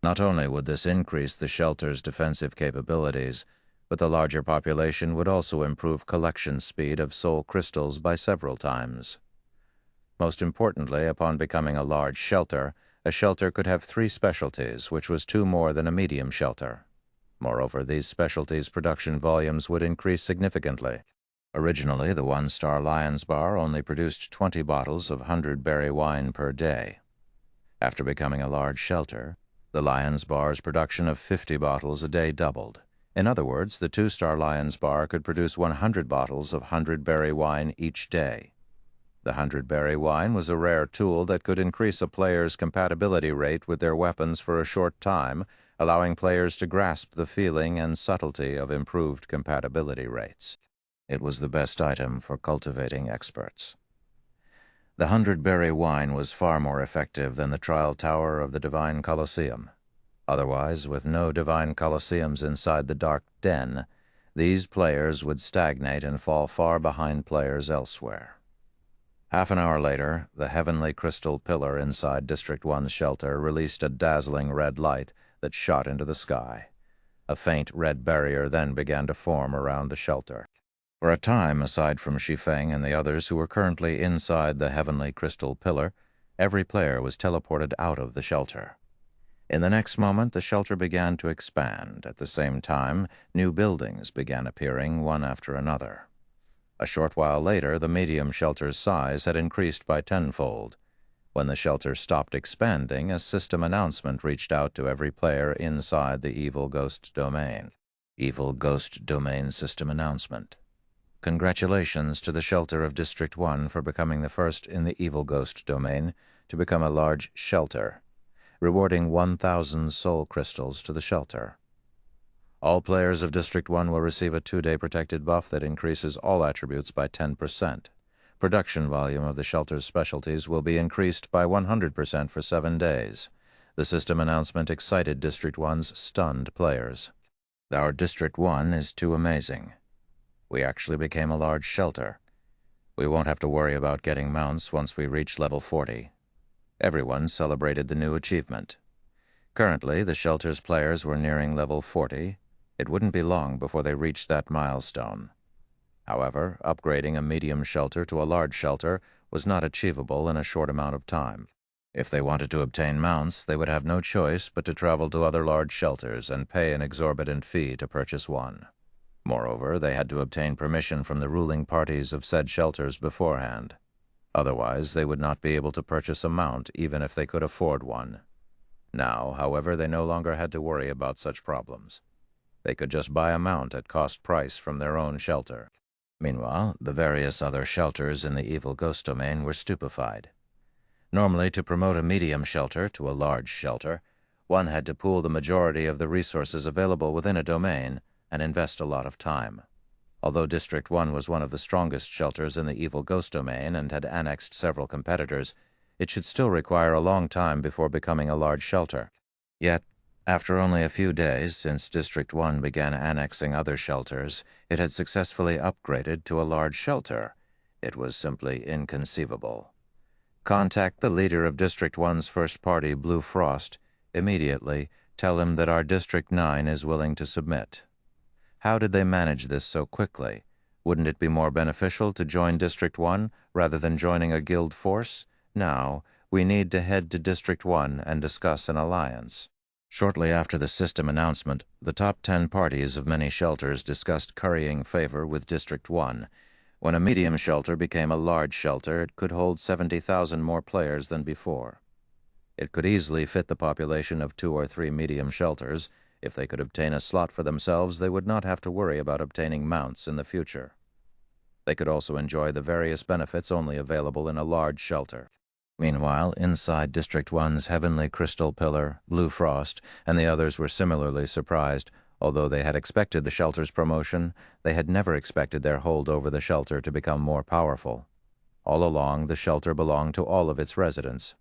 Not only would this increase the shelter's defensive capabilities, but the larger population would also improve collection speed of soul crystals by several times. Most importantly, upon becoming a large shelter, a shelter could have 3 specialties, which was 2 more than a medium shelter. Moreover, these specialties' production volumes would increase significantly. Originally, the 1-star Lion's Bar only produced 20 bottles of 100 Berry Wine per day. After becoming a large shelter, the Lion's Bar's production of 50 bottles a day doubled. In other words, the 2-star Lion's Bar could produce 100 bottles of 100 Berry Wine each day. The 100 Berry Wine was a rare tool that could increase a player's compatibility rate with their weapons for a short time, allowing players to grasp the feeling and subtlety of improved compatibility rates. It was the best item for cultivating experts. The 100 Berry Wine was far more effective than the trial tower of the Divine Colosseum. Otherwise, with no Divine Colosseums inside the Dark Den, these players would stagnate and fall far behind players elsewhere. Half an hour later, the heavenly crystal pillar inside District 1's shelter released a dazzling red light that shot into the sky. A faint red barrier then began to form around the shelter. For a time, aside from Shi Feng and the others who were currently inside the heavenly crystal pillar, every player was teleported out of the shelter. In the next moment, the shelter began to expand. At the same time, new buildings began appearing, one after another. A short while later, the medium shelter's size had increased by tenfold. When the shelter stopped expanding, a system announcement reached out to every player inside the Evil Ghost domain. Evil Ghost Domain System Announcement. Congratulations to the shelter of District 1 for becoming the first in the Evil Ghost domain to become a large shelter, rewarding 1,000 soul crystals to the shelter. All players of District 1 will receive a 2-day protected buff that increases all attributes by 10%. Production volume of the shelter's specialties will be increased by 100% for 7 days. The system announcement excited District 1's stunned players. Our District 1 is too amazing. We actually became a large shelter. We won't have to worry about getting mounts once we reach level 40. Everyone celebrated the new achievement. Currently, the shelter's players were nearing level 40. It wouldn't be long before they reached that milestone. However, upgrading a medium shelter to a large shelter was not achievable in a short amount of time. If they wanted to obtain mounts, they would have no choice but to travel to other large shelters and pay an exorbitant fee to purchase one. Moreover, they had to obtain permission from the ruling parties of said shelters beforehand. Otherwise, they would not be able to purchase a mount even if they could afford one. Now, however, they no longer had to worry about such problems. They could just buy a mount at cost price from their own shelter. Meanwhile, the various other shelters in the Evil Ghost domain were stupefied. Normally, to promote a medium shelter to a large shelter, one had to pool the majority of the resources available within a domain and invest a lot of time. Although District 1 was one of the strongest shelters in the Evil Ghost domain and had annexed several competitors, it should still require a long time before becoming a large shelter. Yet, after only a few days since District 1 began annexing other shelters, it had successfully upgraded to a large shelter. It was simply inconceivable. Contact the leader of District 1's first party, Blue Frost. Immediately, tell him that our District 9 is willing to submit. How did they manage this so quickly? Wouldn't it be more beneficial to join District 1 rather than joining a guild force? Now, we need to head to District 1 and discuss an alliance. Shortly after the system announcement, the top 10 parties of many shelters discussed currying favor with District 1. When a medium shelter became a large shelter, it could hold 70,000 more players than before. It could easily fit the population of 2 or 3 medium shelters. If they could obtain a slot for themselves, they would not have to worry about obtaining mounts in the future. They could also enjoy the various benefits only available in a large shelter. Meanwhile, inside District 1's heavenly crystal pillar, Blue Frost, and the others were similarly surprised. Although they had expected the shelter's promotion, they had never expected their hold over the shelter to become more powerful. All along, the shelter belonged to all of its residents.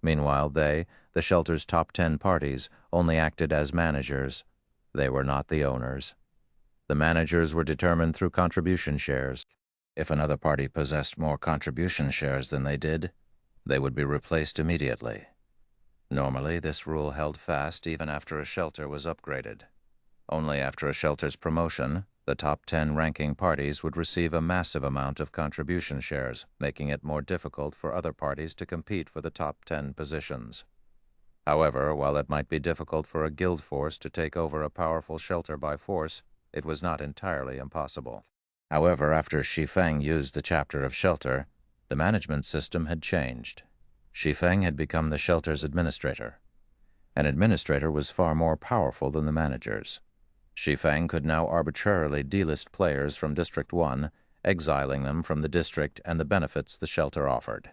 Meanwhile, they, the shelter's top 10 parties, only acted as managers. They were not the owners. The managers were determined through contribution shares. If another party possessed more contribution shares than they did, they would be replaced immediately. Normally, this rule held fast even after a shelter was upgraded. Only after a shelter's promotion, the top 10 ranking parties would receive a massive amount of contribution shares, making it more difficult for other parties to compete for the top 10 positions. However, while it might be difficult for a guild force to take over a powerful shelter by force, it was not entirely impossible. However, after Shi Feng used the chapter of shelter, the management system had changed. Shi Feng had become the shelter's administrator. An administrator was far more powerful than the managers. Shi Feng could now arbitrarily delist players from District 1, exiling them from the district and the benefits the shelter offered.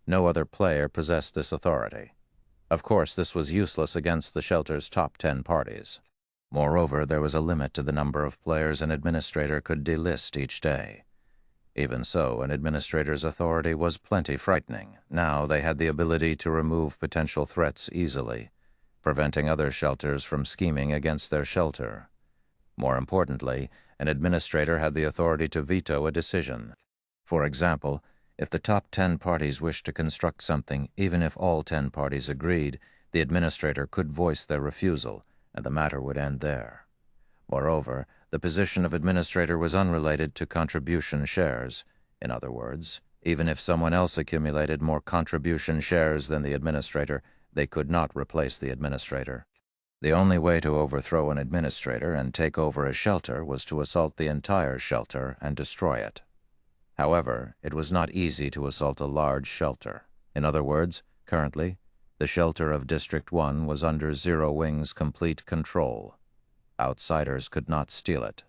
No other player possessed this authority. Of course, this was useless against the shelter's top 10 parties. Moreover, there was a limit to the number of players an administrator could delist each day. Even so, an administrator's authority was plenty frightening. Now they had the ability to remove potential threats easily, preventing other shelters from scheming against their shelter. More importantly, an administrator had the authority to veto a decision. For example, if the top 10 parties wished to construct something, even if all 10 parties agreed, the administrator could voice their refusal, and the matter would end there. Moreover, the position of administrator was unrelated to contribution shares. In other words, even if someone else accumulated more contribution shares than the administrator, they could not replace the administrator. The only way to overthrow an administrator and take over a shelter was to assault the entire shelter and destroy it. However, it was not easy to assault a large shelter. In other words, currently, the shelter of District 1 was under Zero Wing's complete control. Outsiders could not steal it.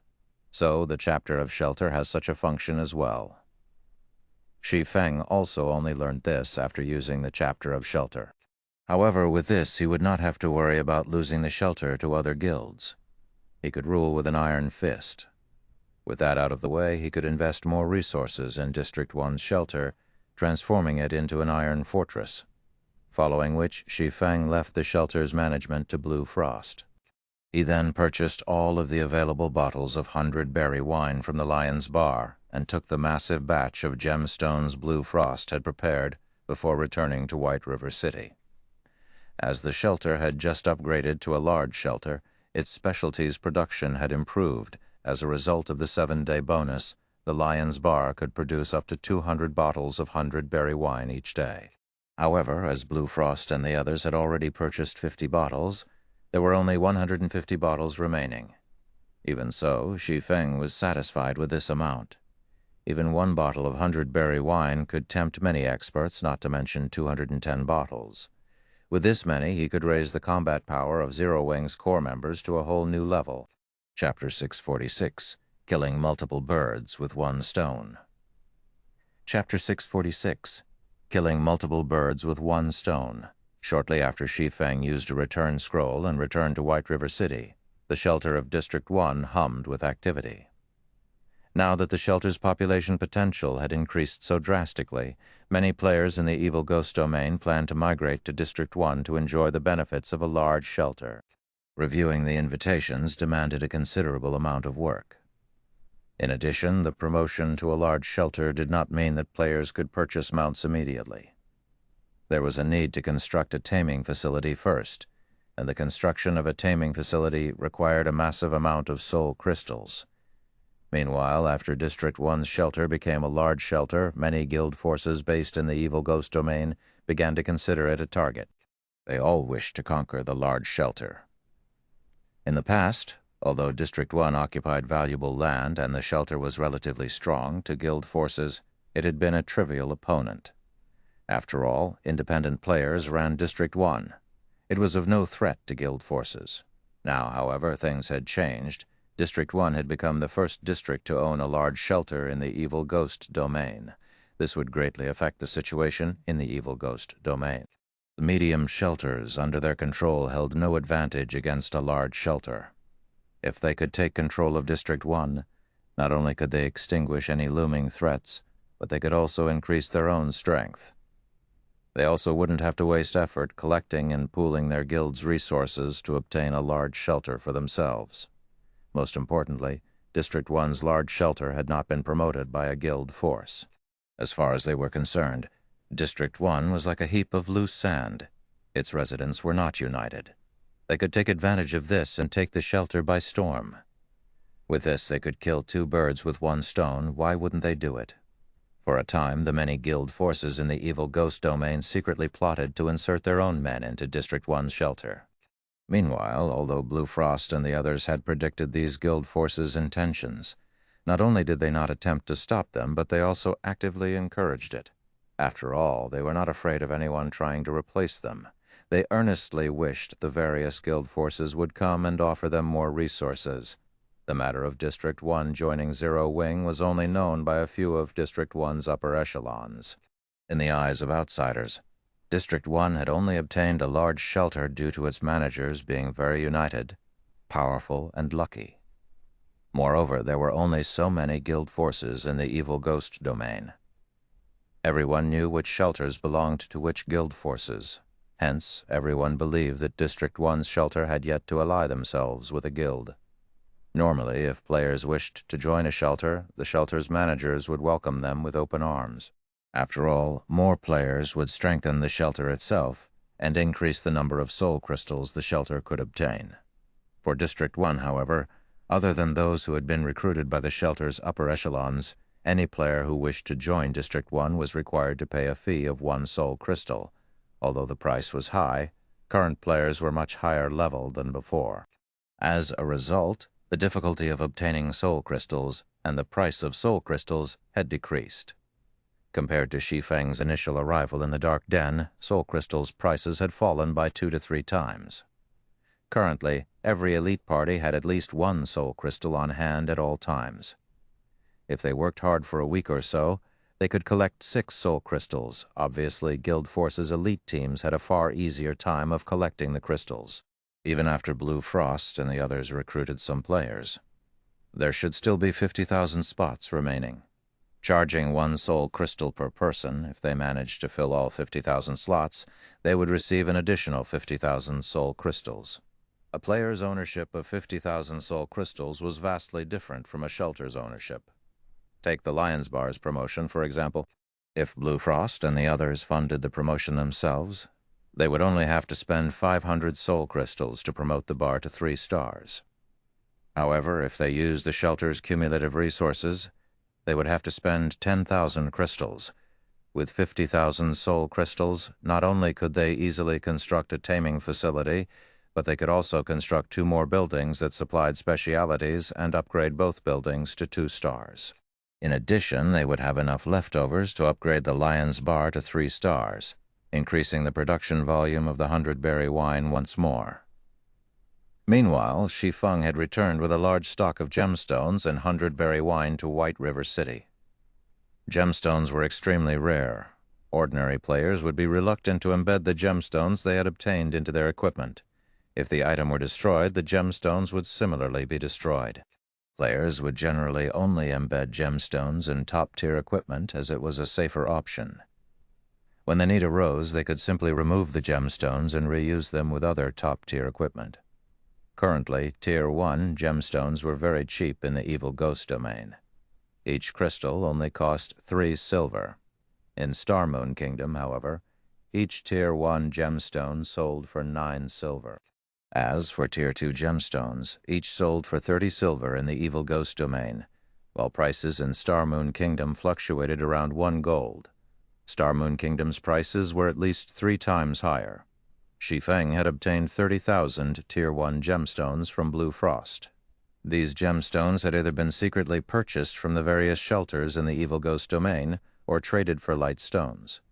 So the chapter of shelter has such a function as well. Shi Feng also only learned this after using the chapter of shelter. However, with this, he would not have to worry about losing the shelter to other guilds. He could rule with an iron fist. With that out of the way, he could invest more resources in District 1's shelter, transforming it into an iron fortress, following which Shi Feng left the shelter's management to Blue Frost. He then purchased all of the available bottles of 100-berry wine from the Lion's Bar and took the massive batch of gemstones Blue Frost had prepared before returning to White River City. As the shelter had just upgraded to a large shelter, its specialties production had improved. As a result of the 7-day bonus, the Lion's Bar could produce up to 200 bottles of 100-berry wine each day. However, as Blue Frost and the others had already purchased 50 bottles, there were only 150 bottles remaining. Even so, Shi Feng was satisfied with this amount. Even one bottle of 100-berry wine could tempt many experts, not to mention 210 bottles. With this many, he could raise the combat power of Zero Wing's core members to a whole new level. Chapter 646, Killing Multiple Birds with One Stone. Chapter 646, Killing Multiple Birds with One Stone. Shortly after Shi Feng used a return scroll and returned to White River City, the shelter of District 1 hummed with activity. Now that the shelter's population potential had increased so drastically, many players in the Evil Ghost domain planned to migrate to District 1 to enjoy the benefits of a large shelter. Reviewing the invitations demanded a considerable amount of work. In addition, the promotion to a large shelter did not mean that players could purchase mounts immediately. There was a need to construct a taming facility first, and the construction of a taming facility required a massive amount of soul crystals. Meanwhile, after District 1's shelter became a large shelter, many guild forces based in the Evil Ghost domain began to consider it a target. They all wished to conquer the large shelter. In the past, although District 1 occupied valuable land and the shelter was relatively strong to guild forces, it had been a trivial opponent. After all, independent players ran District 1. It was of no threat to guild forces. Now, however, things had changed. District 1 had become the first district to own a large shelter in the Evil Ghost domain. This would greatly affect the situation in the Evil Ghost domain. The medium shelters under their control held no advantage against a large shelter. If they could take control of District 1, not only could they extinguish any looming threats, but they could also increase their own strength. They also wouldn't have to waste effort collecting and pooling their guild's resources to obtain a large shelter for themselves. Most importantly, District 1's large shelter had not been promoted by a guild force. As far as they were concerned, District 1 was like a heap of loose sand. Its residents were not united. They could take advantage of this and take the shelter by storm. With this, they could kill 2 birds with 1 stone. Why wouldn't they do it? For a time, the many guild forces in the Evil Ghost domain secretly plotted to insert their own men into District 1's shelter. Meanwhile, although Blue Frost and the others had predicted these guild forces' intentions, not only did they not attempt to stop them, but they also actively encouraged it. After all, they were not afraid of anyone trying to replace them. They earnestly wished the various guild forces would come and offer them more resources. The matter of District 1 joining Zero Wing was only known by a few of District 1's upper echelons. In the eyes of outsiders, District 1 had only obtained a large shelter due to its managers being very united, powerful, and lucky. Moreover, there were only so many guild forces in the Evil Ghost domain. Everyone knew which shelters belonged to which guild forces. Hence, everyone believed that District 1's shelter had yet to ally themselves with a guild. Normally, if players wished to join a shelter, the shelter's managers would welcome them with open arms. After all, more players would strengthen the shelter itself and increase the number of soul crystals the shelter could obtain. For District 1, however, other than those who had been recruited by the shelter's upper echelons, any player who wished to join District 1 was required to pay a fee of 1 soul crystal. Although the price was high, current players were much higher level than before. As a result, the difficulty of obtaining soul crystals and the price of soul crystals had decreased. Compared to Shi Feng's initial arrival in the Dark Den, soul crystals' prices had fallen by 2 to 3 times. Currently, every elite party had at least 1 soul crystal on hand at all times. If they worked hard for a week or so, they could collect 6 soul crystals. Obviously, Guild Force's elite teams had a far easier time of collecting the crystals, even after Blue Frost and the others recruited some players. There should still be 50,000 spots remaining. Charging 1 soul crystal per person, if they managed to fill all 50,000 slots, they would receive an additional 50,000 soul crystals. A player's ownership of 50,000 soul crystals was vastly different from a shelter's ownership. Take the Lions Bar's promotion, for example. If Blue Frost and the others funded the promotion themselves, they would only have to spend 500 soul crystals to promote the bar to 3 stars. However, if they used the shelter's cumulative resources, they would have to spend 10,000 crystals. With 50,000 soul crystals, not only could they easily construct a taming facility, but they could also construct 2 more buildings that supplied specialities and upgrade both buildings to 2 stars. In addition, they would have enough leftovers to upgrade the Lion's Bar to 3 stars, increasing the production volume of the 100-berry wine once more. Meanwhile, Shi Feng had returned with a large stock of gemstones and 100-berry wine to White River City. Gemstones were extremely rare. Ordinary players would be reluctant to embed the gemstones they had obtained into their equipment. If the item were destroyed, the gemstones would similarly be destroyed. Players would generally only embed gemstones in top-tier equipment as it was a safer option. When the need arose, they could simply remove the gemstones and reuse them with other top-tier equipment. Currently, Tier 1 gemstones were very cheap in the Evil Ghost domain. Each crystal only cost 3 silver. In Star Moon Kingdom, however, each Tier 1 gemstone sold for 9 silver. As for Tier 2 gemstones, each sold for 30 silver in the Evil Ghost domain, while prices in Star Moon Kingdom fluctuated around 1 gold. Star Moon Kingdom's prices were at least 3 times higher. Shi Feng had obtained 30,000 Tier 1 gemstones from Blue Frost. These gemstones had either been secretly purchased from the various shelters in the Evil Ghost domain or traded for light stones.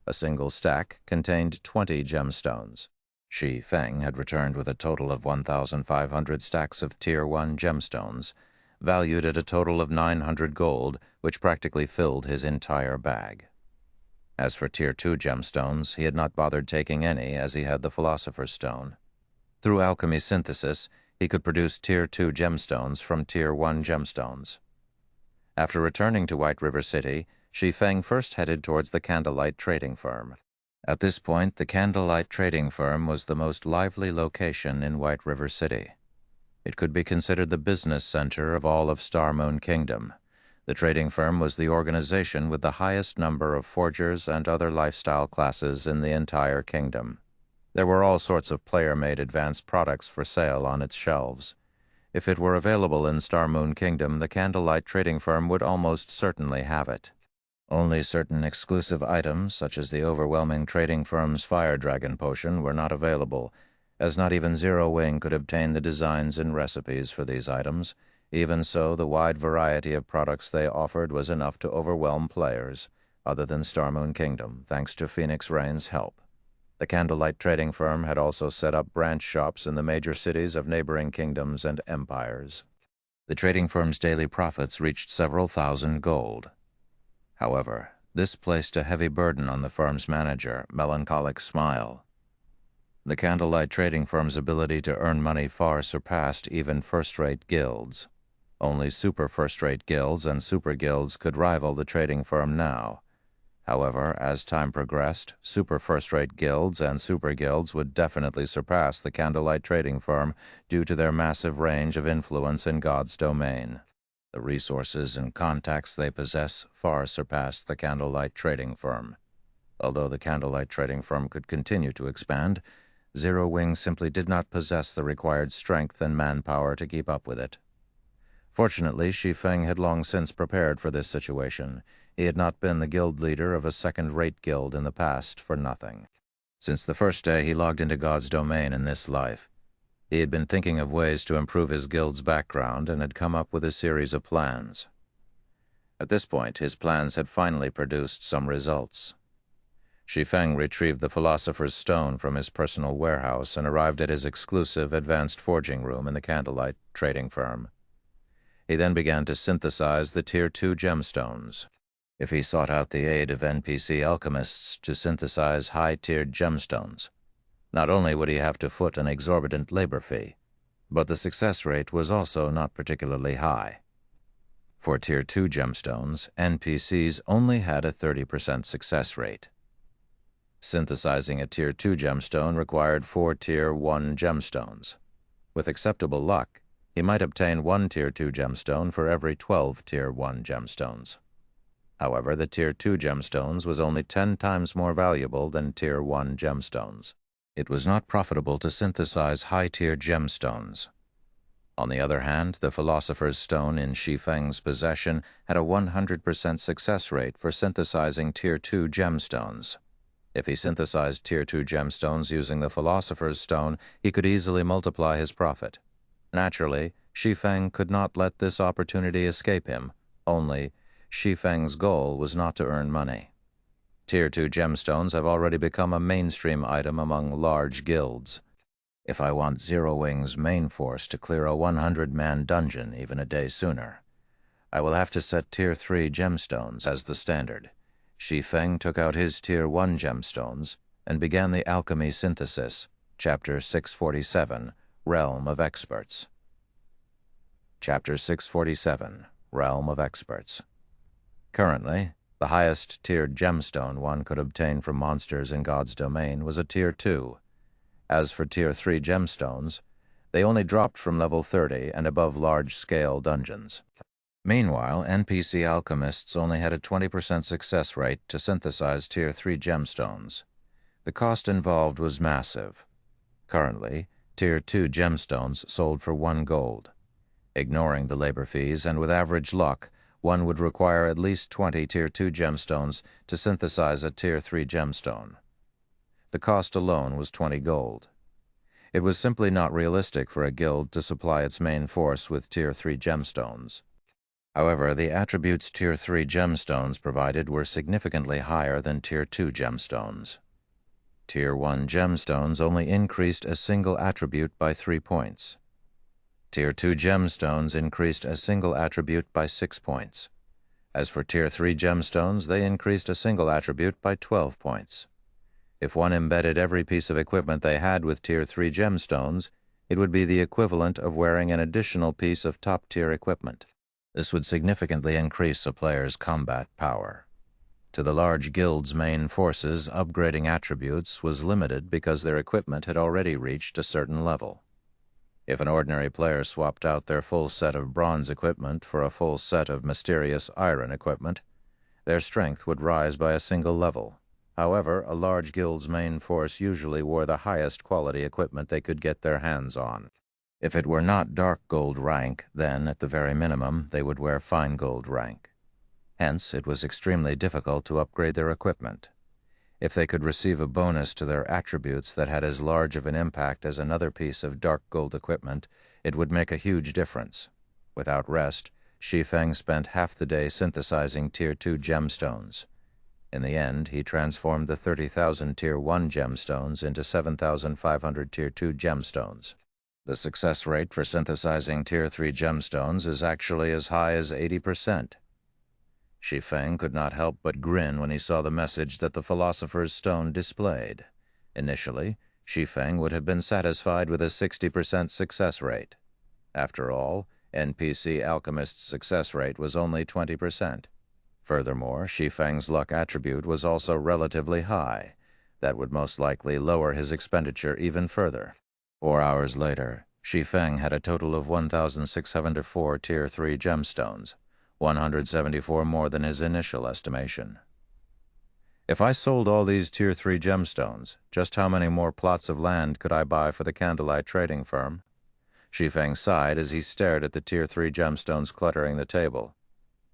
A single stack contained 20 gemstones. Shi Feng had returned with a total of 1,500 stacks of Tier 1 gemstones, valued at a total of 900 gold, which practically filled his entire bag. As for Tier 2 gemstones, he had not bothered taking any, as he had the Philosopher's Stone. Through alchemy synthesis, he could produce Tier 2 gemstones from Tier 1 gemstones. After returning to White River City, Shi Feng first headed towards the Candlelight Trading Firm. At this point, the Candlelight Trading Firm was the most lively location in White River City. It could be considered the business center of all of Star Moon Kingdom. The trading firm was the organization with the highest number of forgers and other lifestyle classes in the entire kingdom. There were all sorts of player-made advanced products for sale on its shelves. If it were available in Star Moon Kingdom, the Candlelight Trading Firm would almost certainly have it. Only certain exclusive items, such as the overwhelming trading firm's Fire Dragon Potion, were not available, as not even Zero Wing could obtain the designs and recipes for these items. Even so, the wide variety of products they offered was enough to overwhelm players, other than Star Moon Kingdom, thanks to Phoenix Rain's help. The Candlelight Trading Firm had also set up branch shops in the major cities of neighboring kingdoms and empires. The trading firm's daily profits reached several thousand gold. However, this placed a heavy burden on the firm's manager, Melancholic Smile. The Candlelight Trading Firm's ability to earn money far surpassed even first-rate guilds. Only super first-rate guilds and super guilds could rival the trading firm now. However, as time progressed, super first-rate guilds and super guilds would definitely surpass the candlelight trading firm due to their massive range of influence in God's domain. The resources and contacts they possess far surpass the candlelight trading firm. Although the candlelight trading firm could continue to expand, Zero Wing simply did not possess the required strength and manpower to keep up with it. Fortunately, Shi Feng had long since prepared for this situation. He had not been the guild leader of a second-rate guild in the past for nothing. Since the first day he logged into God's domain in this life, he had been thinking of ways to improve his guild's background and had come up with a series of plans. At this point, his plans had finally produced some results. Shi Feng retrieved the Philosopher's Stone from his personal warehouse and arrived at his exclusive advanced forging room in the candlelight trading firm. He then began to synthesize the Tier 2 gemstones. If he sought out the aid of NPC alchemists to synthesize high-tiered gemstones, not only would he have to foot an exorbitant labor fee, but the success rate was also not particularly high. For Tier 2 gemstones, NPCs only had a 30% success rate. Synthesizing a Tier 2 gemstone required 4 Tier 1 gemstones. With acceptable luck, he might obtain 1 Tier 2 gemstone for every 12 Tier 1 gemstones. However, the Tier 2 gemstones was only 10 times more valuable than Tier 1 gemstones. It was not profitable to synthesize high-tier gemstones. On the other hand, the Philosopher's Stone in Shi Feng's possession had a 100% success rate for synthesizing Tier 2 gemstones. If he synthesized Tier 2 gemstones using the Philosopher's Stone, he could easily multiply his profit. Naturally, Shi Feng could not let this opportunity escape him, only Shi Feng's goal was not to earn money. Tier 2 gemstones have already become a mainstream item among large guilds. If I want Zero Wing's main force to clear a 100-man dungeon even a day sooner, I will have to set Tier 3 gemstones as the standard. Shi Feng took out his Tier 1 gemstones and began the alchemy synthesis, Chapter 647, Realm of Experts. Chapter 647, Realm of Experts. Currently, the highest tiered gemstone one could obtain from monsters in God's domain was a Tier 2. As for Tier 3 gemstones, they only dropped from level 30 and above large-scale dungeons. Meanwhile, NPC alchemists only had a 20% success rate to synthesize Tier 3 gemstones. The cost involved was massive. Currently, Tier 2 gemstones sold for 1 gold. Ignoring the labor fees and with average luck, one would require at least 20 Tier 2 gemstones to synthesize a Tier 3 gemstone. The cost alone was 20 gold. It was simply not realistic for a guild to supply its main force with Tier 3 gemstones. However, the attributes Tier 3 gemstones provided were significantly higher than Tier 2 gemstones. Tier 1 gemstones only increased a single attribute by 3 points. Tier 2 gemstones increased a single attribute by 6 points. As for Tier 3 gemstones, they increased a single attribute by 12 points. If one embedded every piece of equipment they had with Tier 3 gemstones, it would be the equivalent of wearing an additional piece of top-tier equipment. This would significantly increase a player's combat power. To the large guild's main forces, upgrading attributes was limited because their equipment had already reached a certain level. If an ordinary player swapped out their full set of bronze equipment for a full set of mysterious iron equipment, their strength would rise by a single level. However, a large guild's main force usually wore the highest quality equipment they could get their hands on. If it were not dark gold rank, then, at the very minimum, they would wear fine gold rank. Hence, it was extremely difficult to upgrade their equipment. If they could receive a bonus to their attributes that had as large of an impact as another piece of dark gold equipment, it would make a huge difference. Without rest, Shi Feng spent half the day synthesizing Tier 2 gemstones. In the end, he transformed the 30,000 Tier 1 gemstones into 7,500 Tier 2 gemstones. The success rate for synthesizing Tier 3 gemstones is actually as high as 80%. Shi Feng could not help but grin when he saw the message that the Philosopher's Stone displayed. Initially, Shi Feng would have been satisfied with a 60% success rate. After all, NPC alchemists' success rate was only 20%. Furthermore, Shi Feng's luck attribute was also relatively high. That would most likely lower his expenditure even further. 4 hours later, Shi Feng had a total of 1,604 Tier 3 gemstones, 174 more than his initial estimation. If I sold all these Tier 3 gemstones, just how many more plots of land could I buy for the candlelight trading firm? Shi Feng sighed as he stared at the Tier 3 gemstones cluttering the table.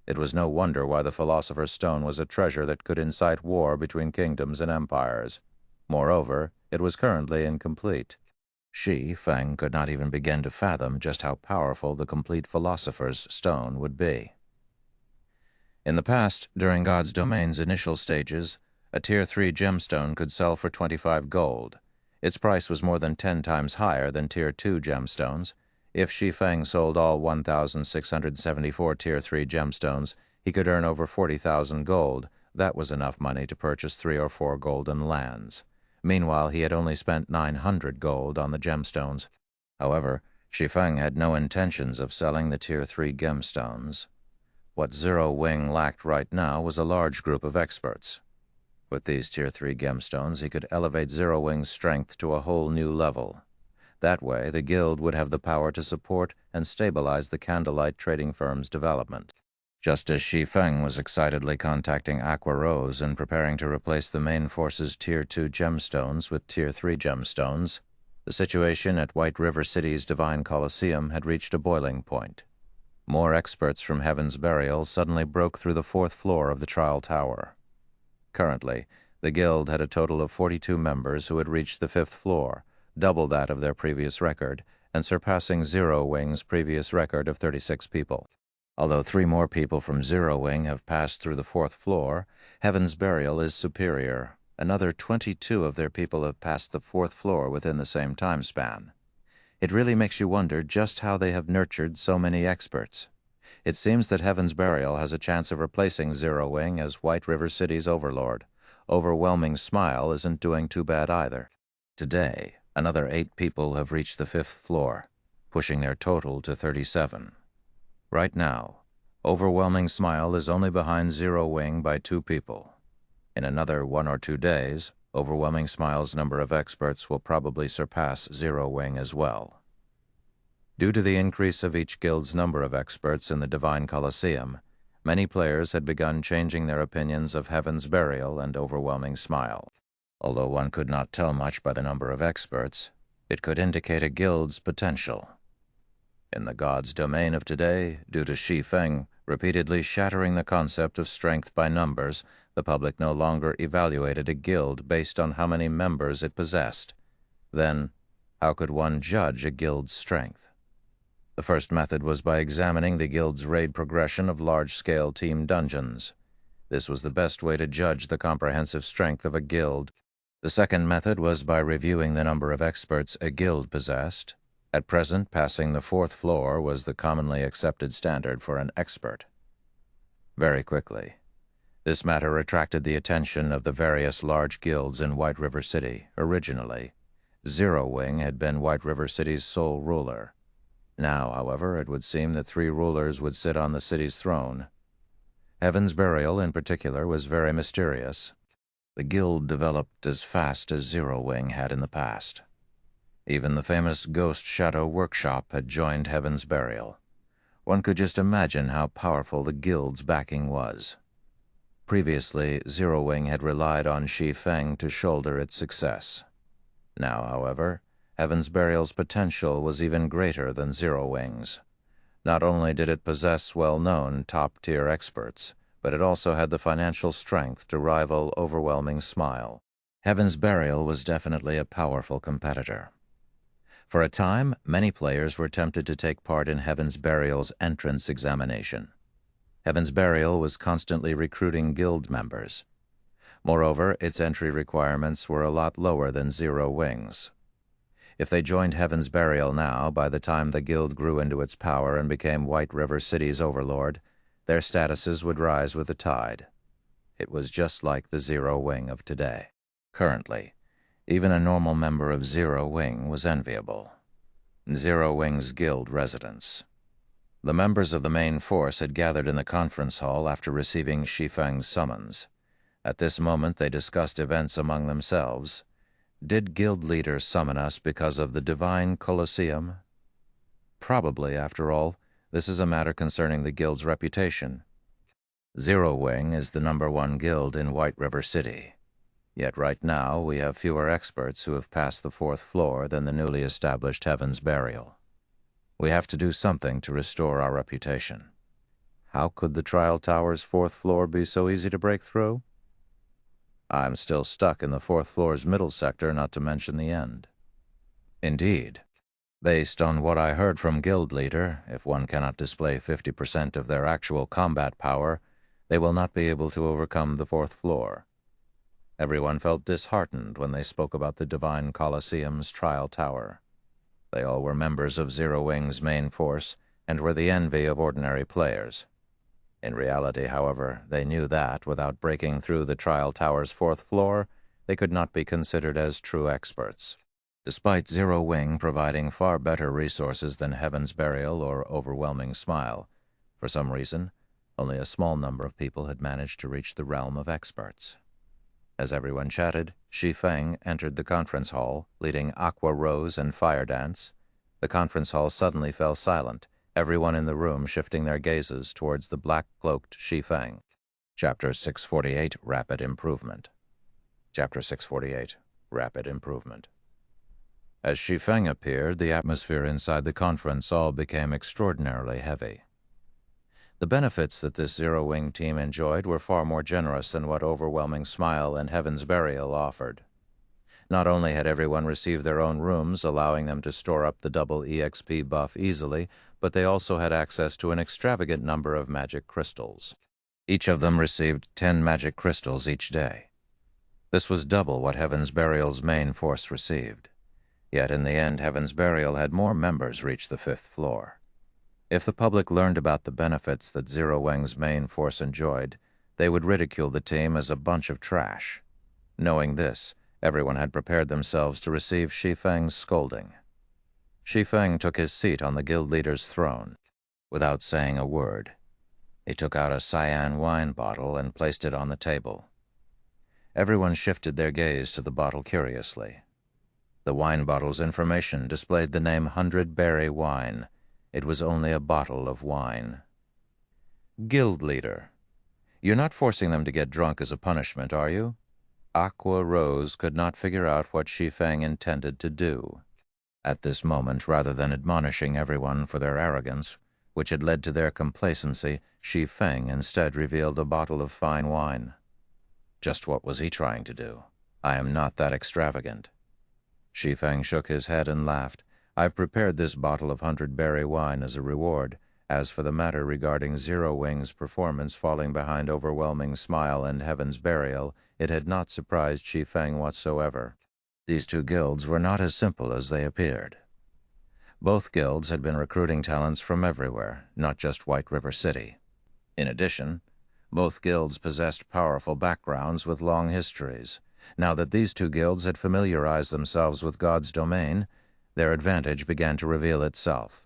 It was no wonder why the Philosopher's Stone was a treasure that could incite war between kingdoms and empires. Moreover, it was currently incomplete. Shi Feng could not even begin to fathom just how powerful the complete Philosopher's Stone would be. In the past, during God's Domain's initial stages, a Tier 3 gemstone could sell for 25 gold. Its price was more than 10 times higher than Tier 2 gemstones. If Shi Feng sold all 1,674 Tier 3 gemstones, he could earn over 40,000 gold. That was enough money to purchase 3 or 4 golden lands. Meanwhile, he had only spent 900 gold on the gemstones. However, Shi Feng had no intentions of selling the Tier 3 gemstones. What Zero Wing lacked right now was a large group of experts. With these Tier 3 gemstones, he could elevate Zero Wing's strength to a whole new level. That way, the guild would have the power to support and stabilize the candlelight trading firm's development. Just as Shi Feng was excitedly contacting Aqua Rose and preparing to replace the main force's Tier 2 gemstones with Tier 3 gemstones, the situation at White River City's Divine Coliseum had reached a boiling point. More experts from Heaven's Burial suddenly broke through the 4th floor of the trial tower. Currently, the guild had a total of 42 members who had reached the 5th floor, double that of their previous record, and surpassing Zero Wing's previous record of 36 people. Although 3 more people from Zero Wing have passed through the 4th floor, Heaven's Burial is superior. Another 22 of their people have passed the 4th floor within the same time span. It really makes you wonder just how they have nurtured so many experts. It seems that Heaven's Burial has a chance of replacing Zero Wing as White River City's overlord. Overwhelming Smile isn't doing too bad either. Today, another 8 people have reached the 5th floor, pushing their total to 37. Right now, Overwhelming Smile is only behind Zero Wing by 2 people. In another 1 or 2 days, Overwhelming Smile's number of experts will probably surpass Zero Wing as well. Due to the increase of each guild's number of experts in the Divine Coliseum, many players had begun changing their opinions of Heaven's Burial and Overwhelming Smile. Although one could not tell much by the number of experts, it could indicate a guild's potential. In the God's Domain of today, due to Shi Feng repeatedly shattering the concept of strength by numbers, the public no longer evaluated a guild based on how many members it possessed. Then, how could one judge a guild's strength? The first method was by examining the guild's raid progression of large-scale team dungeons. This was the best way to judge the comprehensive strength of a guild. The second method was by reviewing the number of experts a guild possessed. At present, passing the 4th floor was the commonly accepted standard for an expert. Very quickly, this matter attracted the attention of the various large guilds in White River City. Originally, Zero Wing had been White River City's sole ruler. Now, however, it would seem that 3 rulers would sit on the city's throne. Heaven's Burial, in particular, was very mysterious. The guild developed as fast as Zero Wing had in the past. Even the famous Ghost Shadow Workshop had joined Heaven's Burial. One could just imagine how powerful the guild's backing was. Previously, Zero Wing had relied on Shi Feng to shoulder its success. Now, however, Heaven's Burial's potential was even greater than Zero Wing's. Not only did it possess well-known top-tier experts, but it also had the financial strength to rival Overwhelming Smile. Heaven's Burial was definitely a powerful competitor. For a time, many players were tempted to take part in Heaven's Burial's entrance examination. Heaven's Burial was constantly recruiting guild members. Moreover, its entry requirements were a lot lower than Zero Wing's. If they joined Heaven's Burial now, by the time the guild grew into its power and became White River City's overlord, their statuses would rise with the tide. It was just like the Zero Wing of today. Currently, even a normal member of Zero Wing was enviable. Zero Wing's guild residence. The members of the main force had gathered in the conference hall after receiving Shi Feng's summons. At this moment they discussed events among themselves. Did guild leaders summon us because of the divine Colosseum? Probably, after all, this is a matter concerning the guild's reputation. Zero Wing is the #1 guild in White River City. Yet right now we have fewer experts who have passed the 4th floor than the newly established Heaven's Burial. We have to do something to restore our reputation. How could the Trial Tower's 4th floor be so easy to break through? I'm still stuck in the 4th floor's middle sector, not to mention the end. Indeed. Based on what I heard from guild leader, if one cannot display 50% of their actual combat power, they will not be able to overcome the 4th floor. Everyone felt disheartened when they spoke about the Divine Colosseum's Trial Tower. They all were members of Zero Wing's main force and were the envy of ordinary players. In reality, however, they knew that, without breaking through the Trial Tower's 4th floor, they could not be considered as true experts. Despite Zero Wing providing far better resources than Heaven's Burial or Overwhelming Smile, for some reason, only a small number of people had managed to reach the realm of experts. As everyone chatted, Shi Feng entered the conference hall, leading Aqua Rose and Fire Dance. The conference hall suddenly fell silent, everyone in the room shifting their gazes towards the black-cloaked Shi Feng. Chapter 648, Rapid Improvement. Chapter 648, Rapid Improvement. As Shi Feng appeared, the atmosphere inside the conference hall became extraordinarily heavy. The benefits that this Zero Wing team enjoyed were far more generous than what Overwhelming Smile and Heaven's Burial offered. Not only had everyone received their own rooms, allowing them to store up the double EXP buff easily, but they also had access to an extravagant number of magic crystals. Each of them received 10 magic crystals each day. This was double what Heaven's Burial's main force received. Yet in the end, Heaven's Burial had more members reach the 5th floor. If the public learned about the benefits that Zero Wing's main force enjoyed, they would ridicule the team as a bunch of trash. Knowing this, everyone had prepared themselves to receive Shi Feng's scolding. Shi Feng took his seat on the guild leader's throne. Without saying a word, he took out a cyan wine bottle and placed it on the table. Everyone shifted their gaze to the bottle curiously. The wine bottle's information displayed the name 100 Berry Wine. It was only a bottle of wine. Guild leader. You're not forcing them to get drunk as a punishment, are you? Aqua Rose could not figure out what Shi Feng intended to do. At this moment, rather than admonishing everyone for their arrogance, which had led to their complacency, Shi Feng instead revealed a bottle of fine wine. Just what was he trying to do? I am not that extravagant. Shi Feng shook his head and laughed. I've prepared this bottle of 100 Berry Wine as a reward. As for the matter regarding Zero Wing's performance falling behind Overwhelming Smile and Heaven's Burial, it had not surprised Shi Feng whatsoever. These two guilds were not as simple as they appeared. Both guilds had been recruiting talents from everywhere, not just White River City. In addition, both guilds possessed powerful backgrounds with long histories. Now that these two guilds had familiarized themselves with God's domain, their advantage began to reveal itself.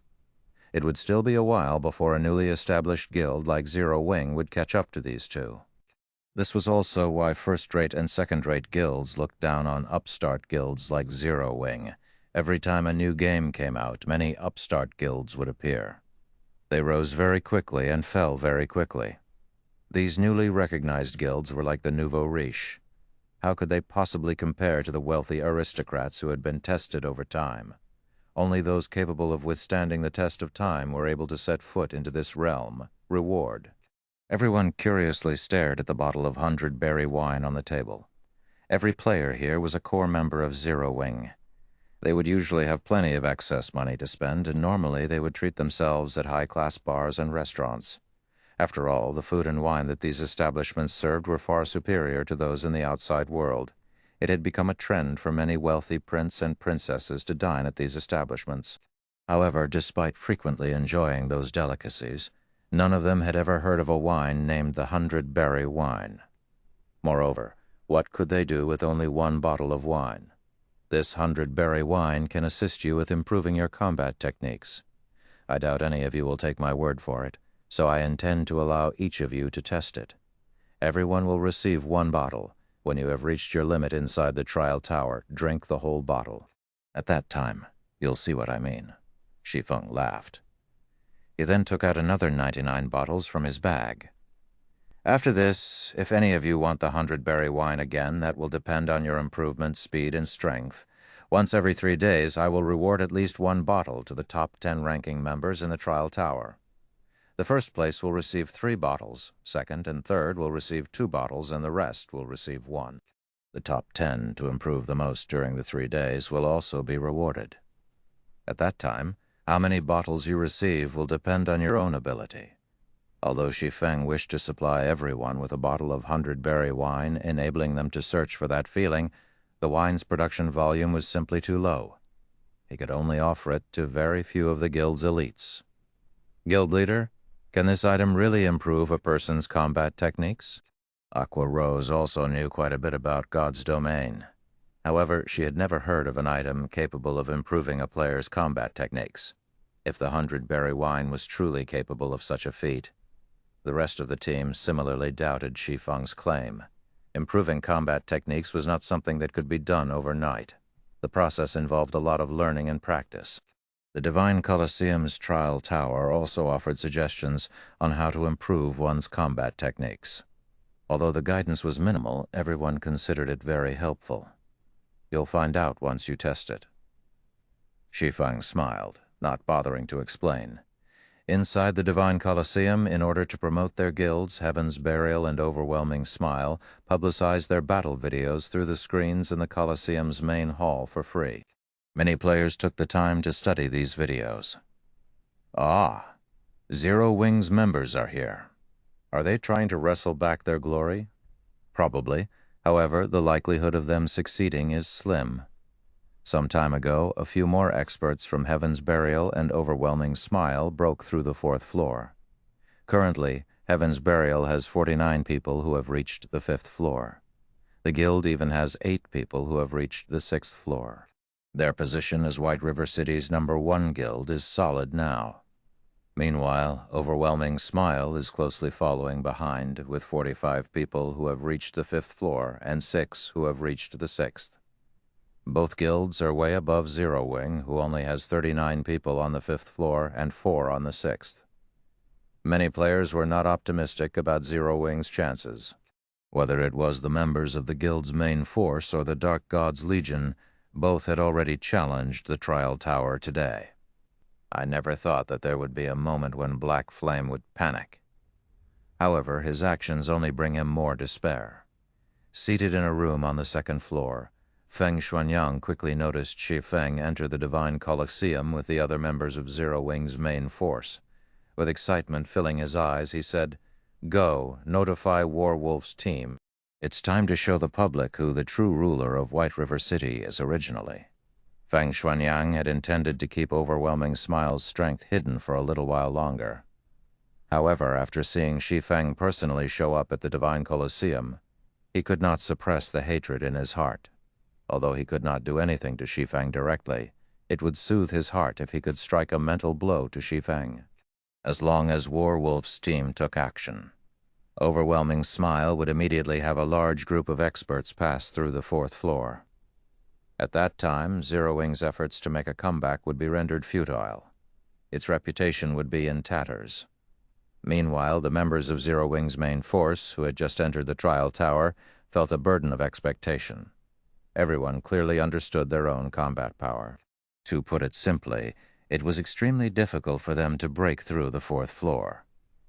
It would still be a while before a newly established guild like Zero Wing would catch up to these two. This was also why first-rate and second-rate guilds looked down on upstart guilds like Zero Wing. Every time a new game came out, many upstart guilds would appear. They rose very quickly and fell very quickly. These newly recognized guilds were like the nouveau riche. How could they possibly compare to the wealthy aristocrats who had been tested over time? Only those capable of withstanding the test of time were able to set foot into this realm. Reward. Everyone curiously stared at the bottle of 100 Berry Wine on the table. Every player here was a core member of Zero Wing. They would usually have plenty of excess money to spend, and normally they would treat themselves at high-class bars and restaurants. After all, the food and wine that these establishments served were far superior to those in the outside world. It had become a trend for many wealthy princes and princesses to dine at these establishments. However, despite frequently enjoying those delicacies, none of them had ever heard of a wine named the 100 Berry Wine. Moreover, what could they do with only one bottle of wine? This 100 Berry Wine can assist you with improving your combat techniques. I doubt any of you will take my word for it, so I intend to allow each of you to test it. Everyone will receive 1 bottle. When you have reached your limit inside the trial tower, drink the whole bottle. At that time, you'll see what I mean." Shi Feng laughed. He then took out another 99 bottles from his bag. "After this, if any of you want the 100-berry wine again, that will depend on your improvement, speed, and strength. Once every 3 days, I will reward at least 1 bottle to the top 10 ranking members in the trial tower. The first place will receive 3 bottles, second and third will receive 2 bottles, and the rest will receive 1. The top 10 to improve the most during the 3 days will also be rewarded. At that time, how many bottles you receive will depend on your own ability." Although Shi Feng wished to supply everyone with a bottle of 100-berry wine, enabling them to search for that feeling, the wine's production volume was simply too low. He could only offer it to very few of the guild's elites. "Guild leader, can this item really improve a person's combat techniques?" Aqua Rose also knew quite a bit about God's domain. However, she had never heard of an item capable of improving a player's combat techniques. If the 100-berry wine was truly capable of such a feat, the rest of the team similarly doubted Shi Feng's claim. Improving combat techniques was not something that could be done overnight. The process involved a lot of learning and practice. The Divine Colosseum's trial tower also offered suggestions on how to improve one's combat techniques. Although the guidance was minimal, everyone considered it very helpful. "You'll find out once you test it." Shi Feng smiled, not bothering to explain. Inside the Divine Colosseum, in order to promote their guilds, Heaven's Burial and Overwhelming Smile publicized their battle videos through the screens in the Colosseum's main hall for free. Many players took the time to study these videos. "Ah, Zero Wing's members are here. Are they trying to wrestle back their glory?" Probably. However, the likelihood of them succeeding is slim. Some time ago, a few more experts from Heaven's Burial and Overwhelming Smile broke through the 4th floor. Currently, Heaven's Burial has 49 people who have reached the 5th floor. The guild even has 8 people who have reached the 6th floor. Their position as White River City's #1 guild is solid now. Meanwhile, Overwhelming Smile is closely following behind, with 45 people who have reached the 5th floor and 6 who have reached the 6th. Both guilds are way above Zero Wing, who only has 39 people on the 5th floor and 4 on the 6th. Many players were not optimistic about Zero Wing's chances. Whether it was the members of the guild's main force or the Dark God's Legion, both had already challenged the trial tower today. I never thought that there would be a moment when Black Flame would panic. However, his actions only bring him more despair. Seated in a room on the 2nd floor, Feng Xuanyang quickly noticed Shi Feng enter the Divine Colosseum with the other members of Zero Wing's main force. With excitement filling his eyes, he said, "Go, notify Warwolf's team. It's time to show the public who the true ruler of White River City is originally." Feng Xuanyang had intended to keep Overwhelming Smile's strength hidden for a little while longer. However, after seeing Shi Feng personally show up at the Divine Colosseum, he could not suppress the hatred in his heart. Although he could not do anything to Shi Feng directly, it would soothe his heart if he could strike a mental blow to Shi Feng. As long as Warwolf's team took action, Overwhelming Smile would immediately have a large group of experts pass through the 4th floor. At that time, Zero Wing's efforts to make a comeback would be rendered futile. Its reputation would be in tatters. Meanwhile, the members of Zero Wing's main force, who had just entered the trial tower, felt a burden of expectation. Everyone clearly understood their own combat power. To put it simply, it was extremely difficult for them to break through the 4th floor.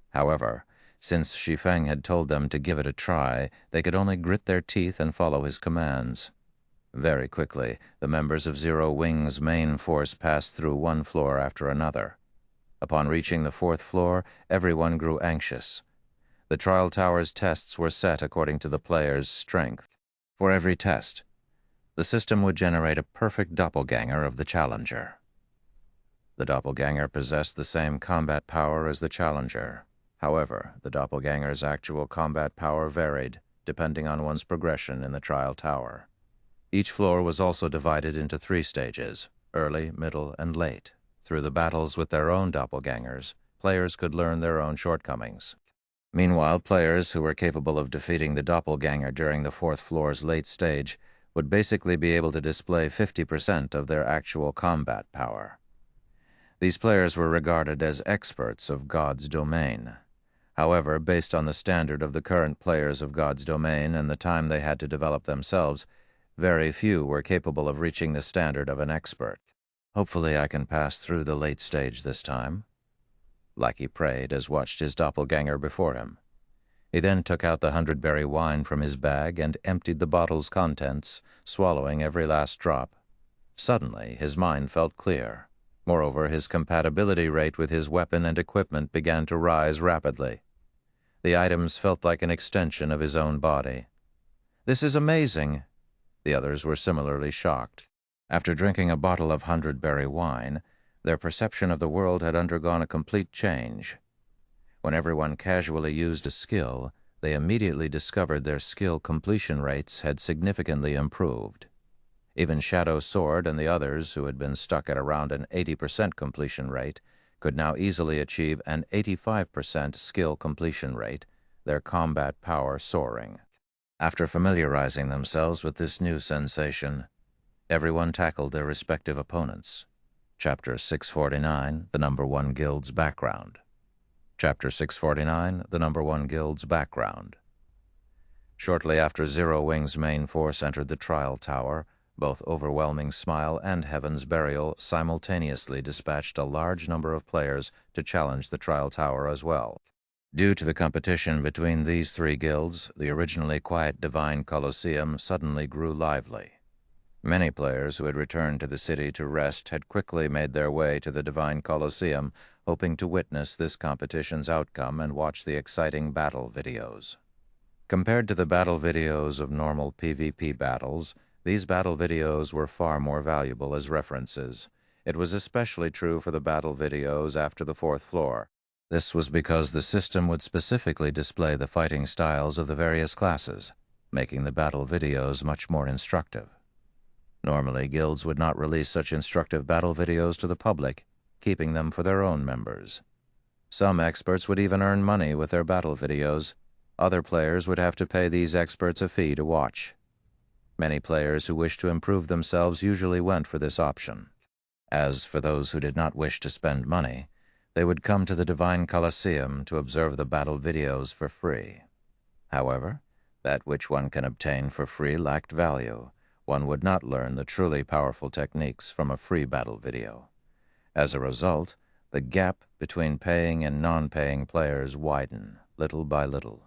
However, since Shi Feng had told them to give it a try, they could only grit their teeth and follow his commands. Very quickly, the members of Zero Wing's main force passed through one floor after another. Upon reaching the 4th floor, everyone grew anxious. The trial tower's tests were set according to the player's strength. For every test, the system would generate a perfect doppelganger of the challenger. The doppelganger possessed the same combat power as the challenger. However, the doppelganger's actual combat power varied, depending on one's progression in the trial tower. Each floor was also divided into 3 stages, early, middle, and late. Through the battles with their own doppelgangers, players could learn their own shortcomings. Meanwhile, players who were capable of defeating the doppelganger during the fourth floor's late stage would basically be able to display 50% of their actual combat power. These players were regarded as experts of God's domain. However, based on the standard of the current players of God's domain and the time they had to develop themselves, very few were capable of reaching the standard of an expert. Hopefully I can pass through the late stage this time. Lackey prayed as watched his doppelganger before him. He then took out the 100-berry wine from his bag and emptied the bottle's contents, swallowing every last drop. Suddenly, his mind felt clear. Moreover, his compatibility rate with his weapon and equipment began to rise rapidly. The items felt like an extension of his own body. "This is amazing!" The others were similarly shocked. After drinking a bottle of 100-berry wine, their perception of the world had undergone a complete change. When everyone casually used a skill, they immediately discovered their skill completion rates had significantly improved. Even Shadow Sword and the others, who had been stuck at around an 80% completion rate, could now easily achieve an 85% skill completion rate, their combat power soaring. After familiarizing themselves with this new sensation, everyone tackled their respective opponents. Chapter 649, the Number 1 Guild's Background. Chapter 649, the Number 1 Guild's Background. Shortly after Zero Wing's main force entered the trial tower, both Overwhelming Smile and Heaven's Burial simultaneously dispatched a large number of players to challenge the trial tower as well. Due to the competition between these three guilds, the originally quiet Divine Colosseum suddenly grew lively. Many players who had returned to the city to rest had quickly made their way to the Divine Colosseum, hoping to witness this competition's outcome and watch the exciting battle videos. Compared to the battle videos of normal PvP battles, these battle videos were far more valuable as references. It was especially true for the battle videos after the fourth floor. This was because the system would specifically display the fighting styles of the various classes, making the battle videos much more instructive. Normally, guilds would not release such instructive battle videos to the public, keeping them for their own members. Some experts would even earn money with their battle videos. Other players would have to pay these experts a fee to watch. Many players who wished to improve themselves usually went for this option. As for those who did not wish to spend money, they would come to the Divine Colosseum to observe the battle videos for free. However, that which one can obtain for free lacked value. One would not learn the truly powerful techniques from a free battle video. As a result, the gap between paying and non-paying players widened, little by little.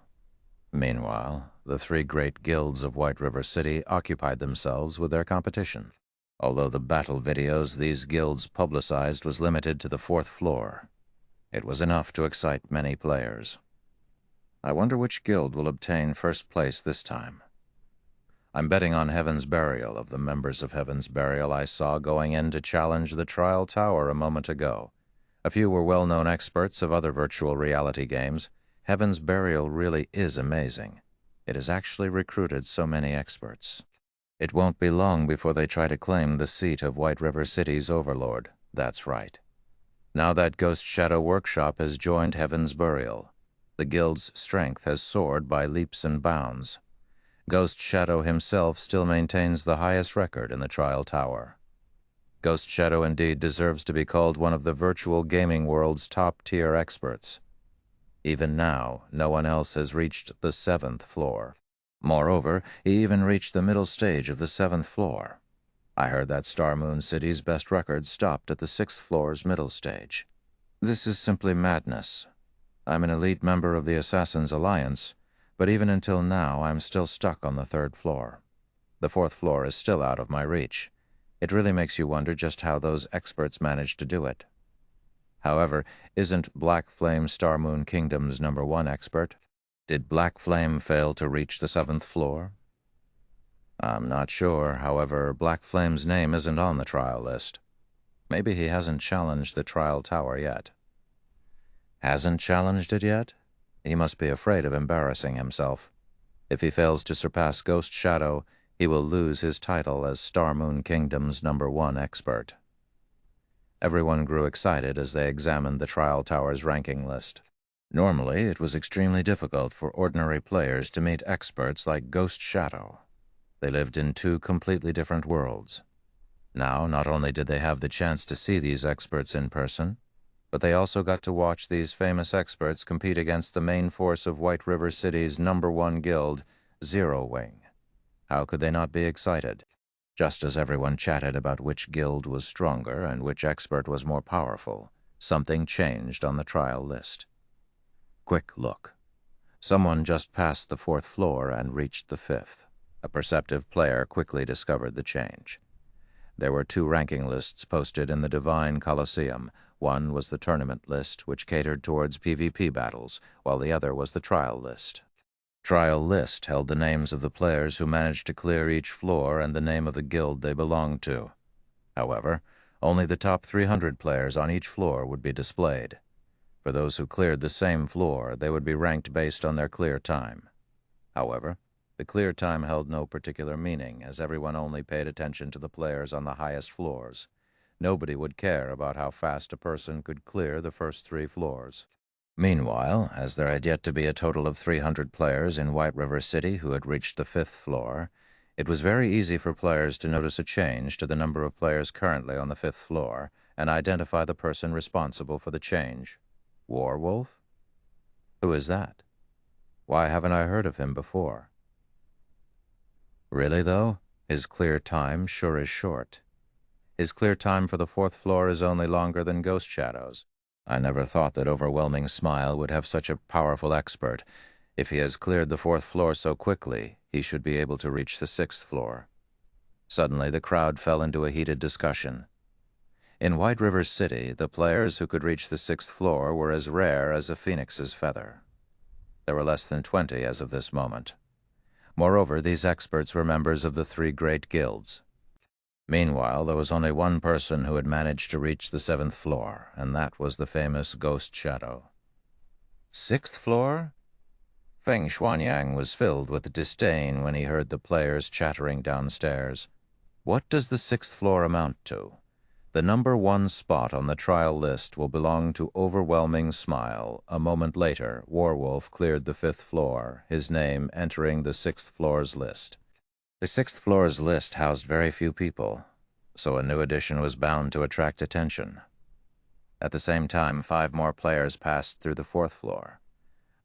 Meanwhile, the three great guilds of White River City occupied themselves with their competition. Although the battle videos these guilds publicized was limited to the fourth floor, it was enough to excite many players. I wonder which guild will obtain first place this time. I'm betting on Heaven's Burial of the members of Heaven's Burial I saw going in to challenge the Trial Tower a moment ago. A few were well-known experts of other virtual reality games. Heaven's Burial really is amazing. It has actually recruited so many experts. It won't be long before they try to claim the seat of White River City's overlord. That's right. Now that Ghost Shadow Workshop has joined Heaven's Burial, the guild's strength has soared by leaps and bounds. Ghost Shadow himself still maintains the highest record in the Trial Tower. Ghost Shadow indeed deserves to be called one of the virtual gaming world's top-tier experts. Even now, no one else has reached the 7th floor. Moreover, he even reached the middle stage of the 7th floor. I heard that Star Moon City's best record stopped at the 6th floor's middle stage. This is simply madness. I'm an elite member of the Assassin's Alliance, but even until now I'm still stuck on the 3rd floor. The 4th floor is still out of my reach. It really makes you wonder just how those experts managed to do it. However, isn't Black Flame Star Moon Kingdom's number 1 expert? Did Black Flame fail to reach the 7th floor? I'm not sure. However, Black Flame's name isn't on the trial list. Maybe he hasn't challenged the trial tower yet. Hasn't challenged it yet? He must be afraid of embarrassing himself. If he fails to surpass Ghost Shadow, he will lose his title as Star Moon Kingdom's number 1 expert. Everyone grew excited as they examined the trial tower's ranking list. Normally, it was extremely difficult for ordinary players to meet experts like Ghost Shadow. They lived in two completely different worlds. Now, not only did they have the chance to see these experts in person, but they also got to watch these famous experts compete against the main force of White River City's #1 guild, Zero Wing. How could they not be excited? Just as everyone chatted about which guild was stronger and which expert was more powerful, something changed on the trial list. Quick look. Someone just passed the 4th floor and reached the 5th. A perceptive player quickly discovered the change. There were 2 ranking lists posted in the Divine Colosseum. One was the tournament list, which catered towards PvP battles, while the other was the trial list. Trial list held the names of the players who managed to clear each floor and the name of the guild they belonged to. However, only the top 300 players on each floor would be displayed. For those who cleared the same floor, they would be ranked based on their clear time. However, the clear time held no particular meaning, as everyone only paid attention to the players on the highest floors. Nobody would care about how fast a person could clear the first 3 floors. Meanwhile, as there had yet to be a total of 300 players in White River City who had reached the 5th floor, it was very easy for players to notice a change to the number of players currently on the 5th floor and identify the person responsible for the change. Warwolf? Who is that? Why haven't I heard of him before? Really, though, his clear time sure is short. His clear time for the 4th floor is only longer than Ghost Shadow's. I never thought that Overwhelming Smile would have such a powerful expert. If he has cleared the 4th floor so quickly, he should be able to reach the 6th floor. Suddenly, the crowd fell into a heated discussion. In White River City, the players who could reach the 6th floor were as rare as a phoenix's feather. There were less than 20 as of this moment. Moreover, these experts were members of the 3 great guilds. Meanwhile, there was only one person who had managed to reach the 7th floor, and that was the famous Ghost Shadow. 6th floor? Feng Shuanyang was filled with disdain when he heard the players chattering downstairs. What does the 6th floor amount to? The #1 spot on the trial list will belong to Overwhelming Smile. A moment later, Warwolf cleared the 5th floor, his name entering the 6th floor's list. The 6th floor's list housed very few people, so a new addition was bound to attract attention. At the same time, 5 more players passed through the 4th floor.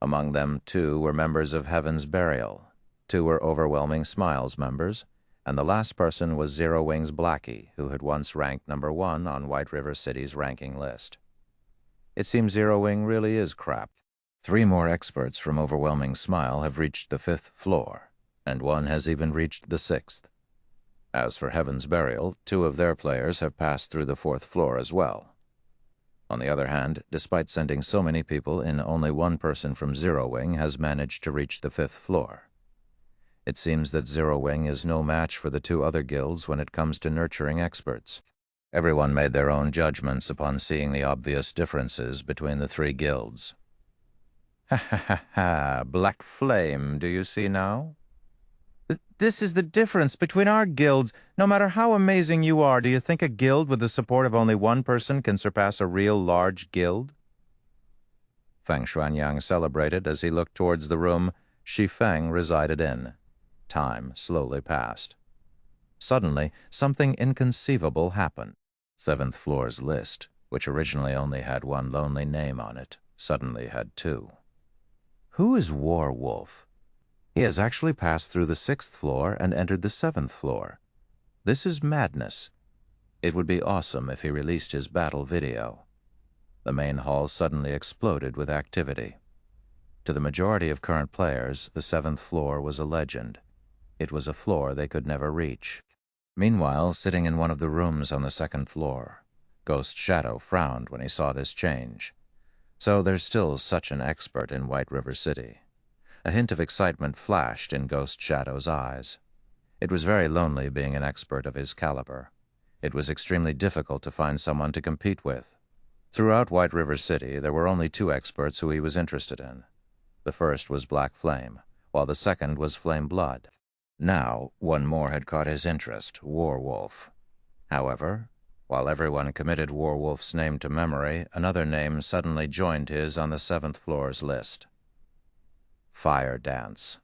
Among them, 2 were members of Heaven's Burial, 2 were Overwhelming Smiles members, and the last person was Zero Wing's Blackie, who had once ranked #1 on White River City's ranking list. It seems Zero Wing really is crap. 3 more experts from Overwhelming Smile have reached the 5th floor, and 1 has even reached the 6th. As for Heaven's Burial, 2 of their players have passed through the 4th floor as well. On the other hand, despite sending so many people in, only 1 person from Zero Wing has managed to reach the 5th floor. It seems that Zero Wing is no match for the 2 other guilds when it comes to nurturing experts. Everyone made their own judgments upon seeing the obvious differences between the 3 guilds. Ha ha ha ha, Black Flame, do you see now? This is the difference between our guilds. No matter how amazing you are, do you think a guild with the support of only 1 person can surpass a real large guild? Feng Shuanyang celebrated as he looked towards the room Shi Feng resided in. Time slowly passed. Suddenly, something inconceivable happened. 7th floor's list, which originally only had 1 lonely name on it, suddenly had 2. Who is Warwolf? He has actually passed through the 6th floor and entered the 7th floor. This is madness. It would be awesome if he released his battle video. The main hall suddenly exploded with activity. To the majority of current players, the 7th floor was a legend. It was a floor they could never reach. Meanwhile, sitting in one of the rooms on the 2nd floor, Ghost Shadow frowned when he saw this change. So there's still such an expert in White River City. A hint of excitement flashed in Ghost Shadow's eyes. It was very lonely being an expert of his caliber. It was extremely difficult to find someone to compete with. Throughout White River City, there were only 2 experts who he was interested in. The first was Black Flame, while the second was Flame Blood. Now, 1 more had caught his interest, Warwolf. However, While everyone committed Warwolf's name to memory, another name suddenly joined his on the 7th floor's list. Fire Dance.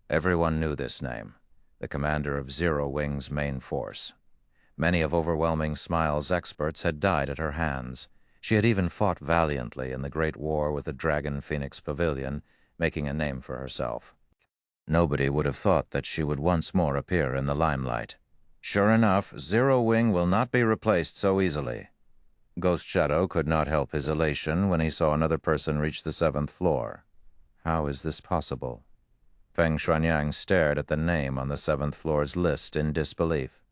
Everyone knew this name, the commander of Zero Wing's main force. Many of Overwhelming Smile's experts had died at her hands. She had even fought valiantly in the Great War with the Dragon Phoenix Pavilion, making a name for herself. Nobody would have thought that she would once more appear in the limelight. Sure enough, Zero Wing will not be replaced so easily. Ghost Shadow could not help his elation when he saw another person reach the 7th floor. How is this possible? Feng Shuanyang stared at the name on the 7th floor's list in disbelief.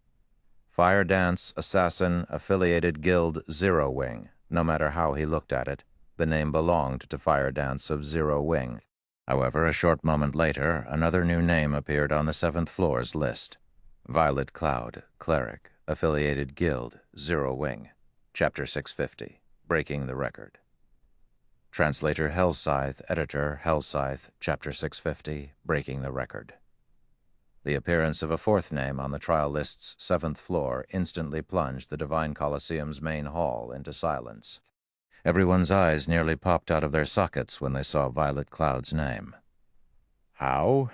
Fire Dance, Assassin, Affiliated Guild, Zero Wing. No matter how he looked at it, the name belonged to Fire Dance of Zero Wing. However, a short moment later, another new name appeared on the 7th floor's list. Violet Cloud, Cleric, Affiliated Guild, Zero Wing. Chapter 650, Breaking the Record. Translator Hellscythe, Editor Hellscythe, Chapter 650, Breaking the Record. The appearance of a fourth name on the trial list's 7th floor instantly plunged the Divine Colosseum's main hall into silence. Everyone's eyes nearly popped out of their sockets when they saw Violet Cloud's name. How?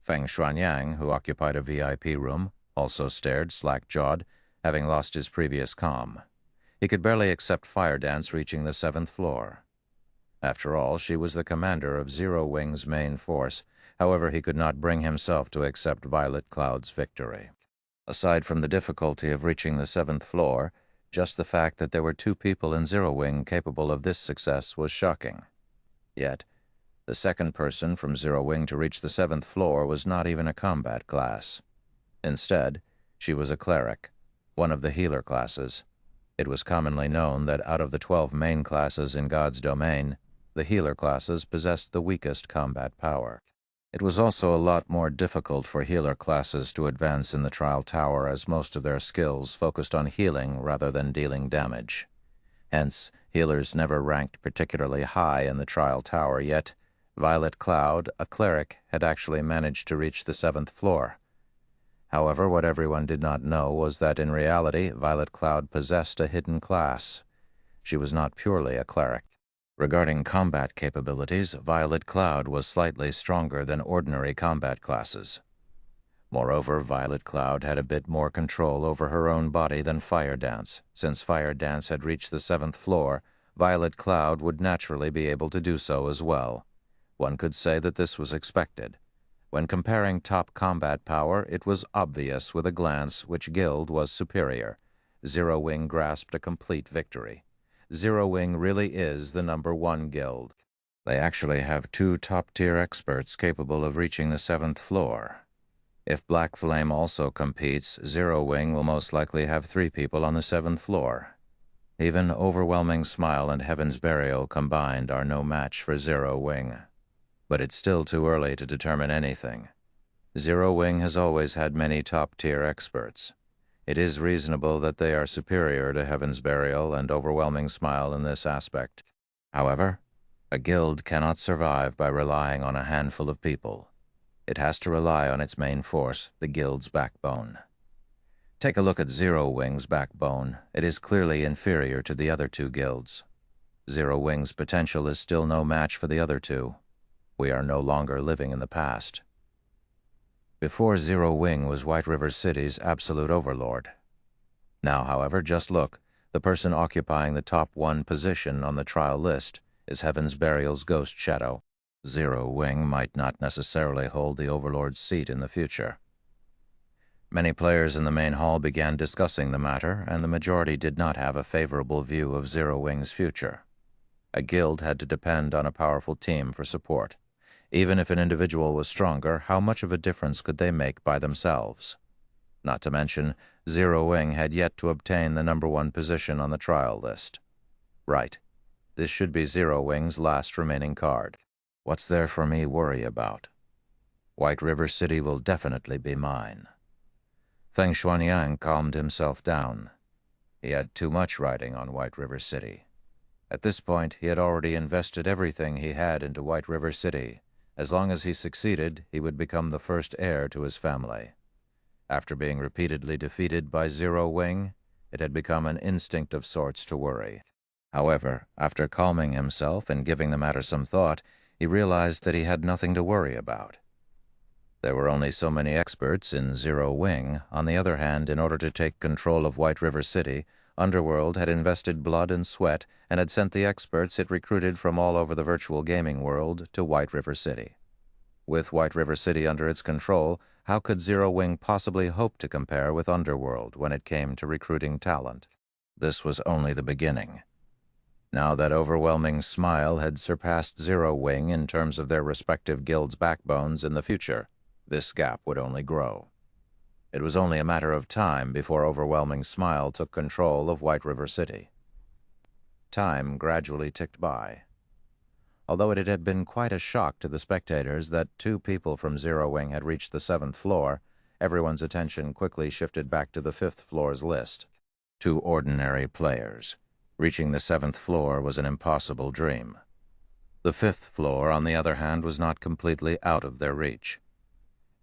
Feng Shuanyang, who occupied a VIP room, also stared slack-jawed, having lost his previous calm. He could barely accept Fire Dance reaching the 7th floor. After all, she was the commander of Zero Wing's main force. However, he could not bring himself to accept Violet Cloud's victory. Aside from the difficulty of reaching the 7th floor, just the fact that there were 2 people in Zero Wing capable of this success was shocking. Yet, the second person from Zero Wing to reach the 7th floor was not even a combat class. Instead, she was a cleric, one of the healer classes. It was commonly known that out of the 12 main classes in God's domain, the healer classes possessed the weakest combat power. It was also a lot more difficult for healer classes to advance in the trial tower, as most of their skills focused on healing rather than dealing damage. Hence, healers never ranked particularly high in the trial tower, yet Violet Cloud, a cleric, had actually managed to reach the 7th floor. However, what everyone did not know was that in reality, Violet Cloud possessed a hidden class. She was not purely a cleric. Regarding combat capabilities, Violet Cloud was slightly stronger than ordinary combat classes. Moreover, Violet Cloud had a bit more control over her own body than Fire Dance. Since Fire Dance had reached the 7th floor, Violet Cloud would naturally be able to do so as well. One could say that this was expected. When comparing top combat power, it was obvious with a glance which guild was superior. Zero Wing grasped a complete victory. Zero Wing really is the #1 guild. They actually have 2 top-tier experts capable of reaching the 7th floor. If Black Flame also competes, Zero Wing will most likely have 3 people on the 7th floor. Even Overwhelming Smile and Heaven's Burial combined are no match for Zero Wing. But it's still too early to determine anything. Zero Wing has always had many top-tier experts. It is reasonable that they are superior to Heaven's Burial and Overwhelming Smile in this aspect. However, a guild cannot survive by relying on a handful of people. It has to rely on its main force, the guild's backbone. Take a look at Zero Wing's backbone. It is clearly inferior to the other 2 guilds. Zero Wing's potential is still no match for the other 2. We are no longer living in the past. Before Zero Wing was White River City's absolute overlord. Now, however, just look. The person occupying the top 1 position on the trial list is Heaven's Burial's Ghost Shadow. Zero Wing might not necessarily hold the overlord's seat in the future. Many players in the main hall began discussing the matter, and the majority did not have a favorable view of Zero Wing's future. A guild had to depend on a powerful team for support. Even if an individual was stronger, how much of a difference could they make by themselves? Not to mention, Zero Wing had yet to obtain the #1 position on the trial list. Right. This should be Zero Wing's last remaining card. What's there for me worry about? White River City will definitely be mine. Feng Shuanyang calmed himself down. He had too much riding on White River City. At this point, he had already invested everything he had into White River City. As long as he succeeded, he would become the first heir to his family. After being repeatedly defeated by Zero Wing, It had become an instinct of sorts to worry. However, after calming himself and giving the matter some thought, he realized that he had nothing to worry about. There were only so many experts in Zero Wing. On the other hand, in order to take control of White River City, Underworld had invested blood and sweat and had sent the experts it recruited from all over the virtual gaming world to White River City. With White River City under its control, how could Zero Wing possibly hope to compare with Underworld when it came to recruiting talent? This was only the beginning. Now that overwhelming Smile had surpassed Zero Wing in terms of their respective guilds' backbones in the future, this gap would only grow. It was only a matter of time before overwhelming Smile took control of White River City. Time gradually ticked by. Although it had been quite a shock to the spectators that 2 people from Zero Wing had reached the 7th floor, everyone's attention quickly shifted back to the 5th floor's list. 2 ordinary players. Reaching the 7th floor was an impossible dream. The 5th floor, on the other hand, was not completely out of their reach.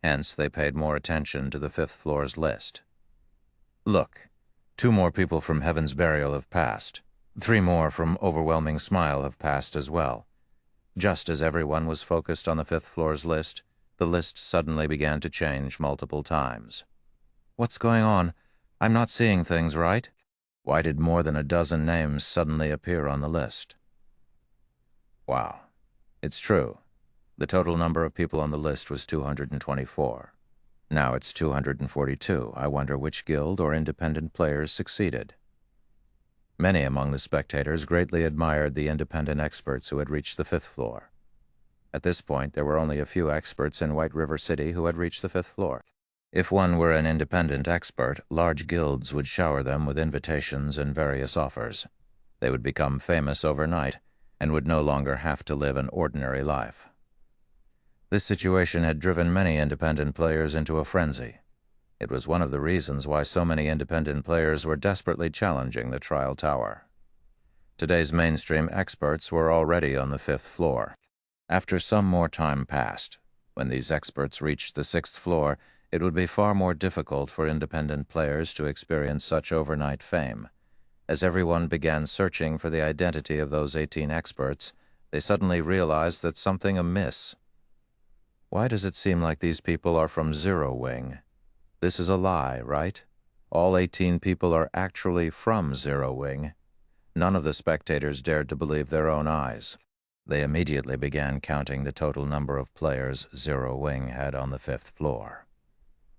Hence, they paid more attention to the 5th floor's list. Look, 2 more people from Heaven's Burial have passed. 3 more from Overwhelming Smile have passed as well. Just as everyone was focused on the 5th floor's list, the list suddenly began to change multiple times. What's going on? I'm not seeing things right. Why did more than a dozen names suddenly appear on the list? Wow. It's true. The total number of people on the list was 224. Now it's 242. I wonder which guild or independent players succeeded. Many among the spectators greatly admired the independent experts who had reached the 5th floor. At this point, there were only a few experts in White River City who had reached the 5th floor. If one were an independent expert, large guilds would shower them with invitations and various offers. They would become famous overnight and would no longer have to live an ordinary life. This situation had driven many independent players into a frenzy. It was one of the reasons why so many independent players were desperately challenging the trial tower. Today's mainstream experts were already on the 5th floor. After some more time passed, when these experts reached the 6th floor, it would be far more difficult for independent players to experience such overnight fame. As everyone began searching for the identity of those 18 experts, they suddenly realized that something amiss. Why does it seem like these people are from Zero Wing? This is a lie, right? All 18 people are actually from Zero Wing. None of the spectators dared to believe their own eyes. They immediately began counting the total number of players Zero Wing had on the 5th floor.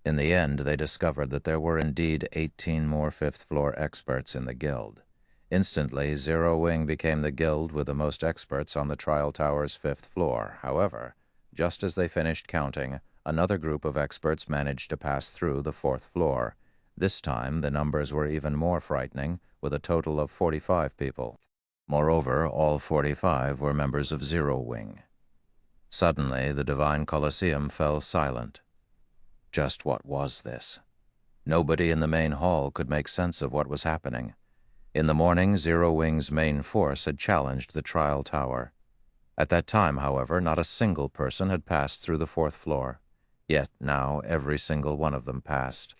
In the end, they discovered that there were indeed 18 more 5th floor experts in the guild. Instantly, Zero Wing became the guild with the most experts on the trial tower's 5th floor. However, just as they finished counting, another group of experts managed to pass through the 4th floor. This time, the numbers were even more frightening, with a total of 45 people. Moreover, all 45 were members of Zero Wing. Suddenly, the Divine Colosseum fell silent. Just what was this? Nobody in the main hall could make sense of what was happening. In the morning, Zero Wing's main force had challenged the trial tower. At that time, however, not a single person had passed through the 4th floor. Yet now every single one of them passed.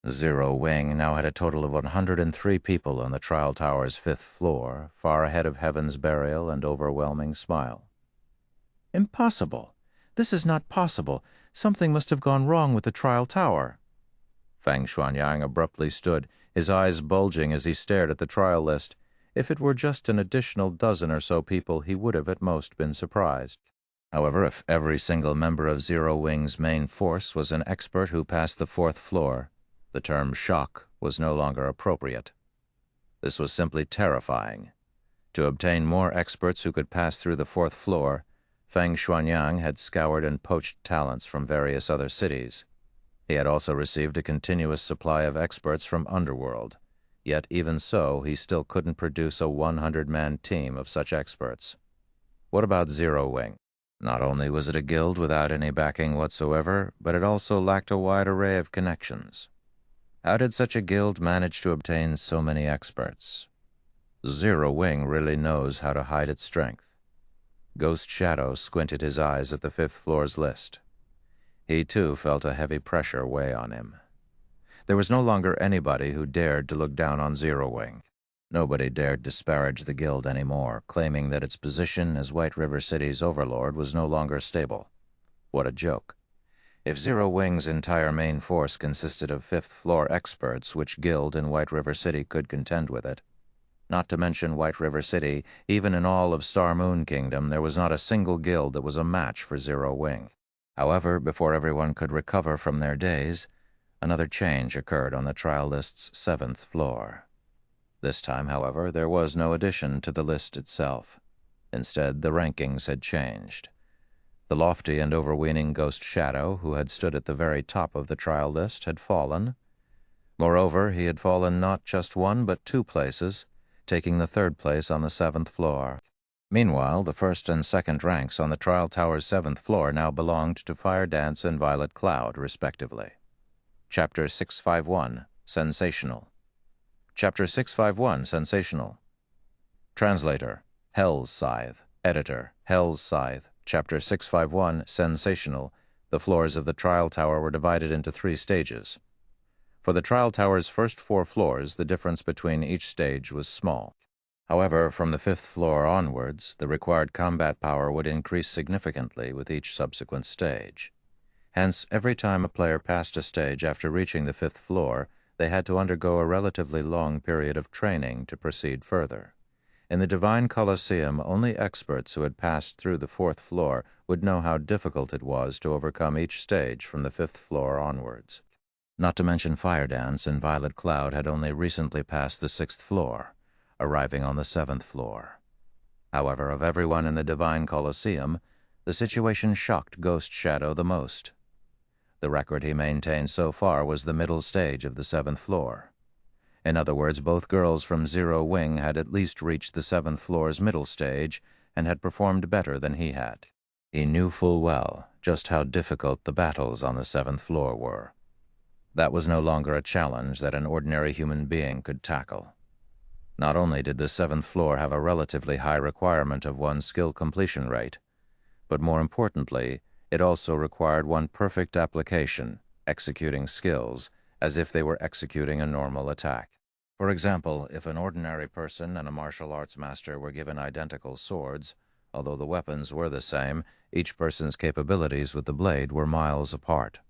Zero Wing now had a total of 103 people on the trial tower's 5th floor, far ahead of Heaven's Burial and Overwhelming Smile. Impossible! This is not possible. Something must have gone wrong with the trial tower. Feng Xuanyang abruptly stood, his eyes bulging as he stared at the trial list. If it were just an additional dozen or so people, he would have at most been surprised. However, if every single member of Zero Wing's main force was an expert who passed the 4th floor, the term shock was no longer appropriate. This was simply terrifying. To obtain more experts who could pass through the 4th floor, Feng Xuanyang had scoured and poached talents from various other cities. He had also received a continuous supply of experts from Underworld. Yet even so, he still couldn't produce a 100-man team of such experts. What about Zero Wing? Not only was it a guild without any backing whatsoever, but it also lacked a wide array of connections. How did such a guild manage to obtain so many experts? Zero Wing really knows how to hide its strength. Ghost Shadow squinted his eyes at the 5th floor's list. He too felt a heavy pressure weigh on him. There was no longer anybody who dared to look down on Zero Wing. Nobody dared disparage the guild anymore, claiming that its position as White River City's overlord was no longer stable. What a joke. If Zero Wing's entire main force consisted of fifth-floor experts, which guild in White River City could contend with it? Not to mention White River City, even in all of Star Moon Kingdom, there was not a single guild that was a match for Zero Wing. However, before everyone could recover from their daze, another change occurred on the trial list's 7th floor. This time, however, there was no addition to the list itself. Instead, the rankings had changed. The lofty and overweening Ghost Shadow, who had stood at the very top of the trial list, had fallen. Moreover, he had fallen not just one but 2 places, taking the 3rd place on the 7th floor. Meanwhile, the 1st and 2nd ranks on the trial tower's 7th floor now belonged to Fire Dance and Violet Cloud, respectively. Chapter 651, Sensational. Chapter 651, Sensational. Translator, Hell's Scythe. Editor, Hell's Scythe. Chapter 651, Sensational. The floors of the trial tower were divided into 3 stages. For the trial tower's first 4 floors, the difference between each stage was small. However, from the 5th floor onwards, the required combat power would increase significantly with each subsequent stage. Hence, every time a player passed a stage after reaching the 5th floor, they had to undergo a relatively long period of training to proceed further. In the Divine Colosseum, only experts who had passed through the 4th floor would know how difficult it was to overcome each stage from the 5th floor onwards. Not to mention Fire Dance and Violet Cloud had only recently passed the 6th floor, arriving on the 7th floor. However, of everyone in the Divine Colosseum, the situation shocked Ghost Shadow the most. The record he maintained so far was the middle stage of the 7th floor. In other words, both girls from Zero Wing had at least reached the 7th floor's middle stage and had performed better than he had. He knew full well just how difficult the battles on the 7th floor were. That was no longer a challenge that an ordinary human being could tackle. Not only did the 7th floor have a relatively high requirement of one's skill completion rate, but more importantly, it also required one perfect application, executing skills, as if they were executing a normal attack. For example, if an ordinary person and a martial arts master were given identical swords, although the weapons were the same, each person's capabilities with the blade were miles apart.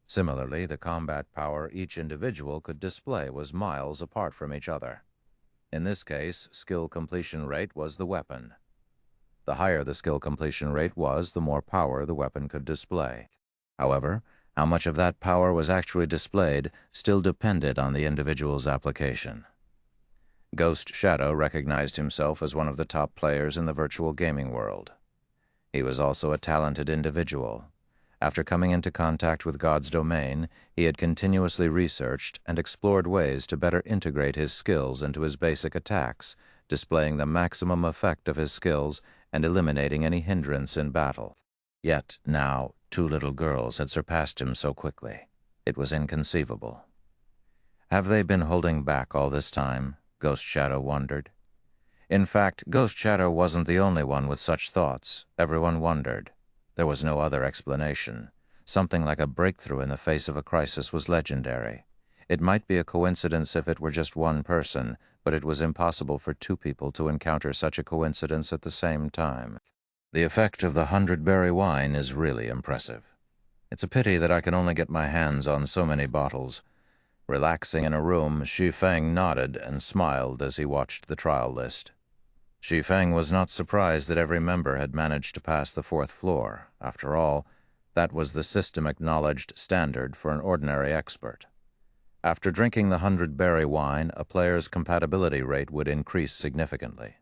Similarly, the combat power each individual could display was miles apart from each other. In this case, skill completion rate was the weapon. The higher the skill completion rate was, the more power the weapon could display. However, how much of that power was actually displayed still depended on the individual's application. Ghost Shadow recognized himself as one of the top players in the virtual gaming world. He was also a talented individual. After coming into contact with God's domain, he had continuously researched and explored ways to better integrate his skills into his basic attacks, displaying the maximum effect of his skills and eliminating any hindrance in battle. Yet now, 2 little girls had surpassed him so quickly. It was inconceivable. Have they been holding back all this time? Ghost Shadow wondered. In fact, Ghost Shadow wasn't the only one with such thoughts. Everyone wondered. There was no other explanation. Something like a breakthrough in the face of a crisis was legendary. It might be a coincidence if it were just one person, but it was impossible for 2 people to encounter such a coincidence at the same time. The effect of the 100-berry wine is really impressive. It's a pity that I can only get my hands on so many bottles. Relaxing in a room, Shi Feng nodded and smiled as he watched the trial list. Shi Feng was not surprised that every member had managed to pass the 4th floor. After all, that was the system-acknowledged standard for an ordinary expert. After drinking the 100-berry wine, a player's compatibility rate would increase significantly.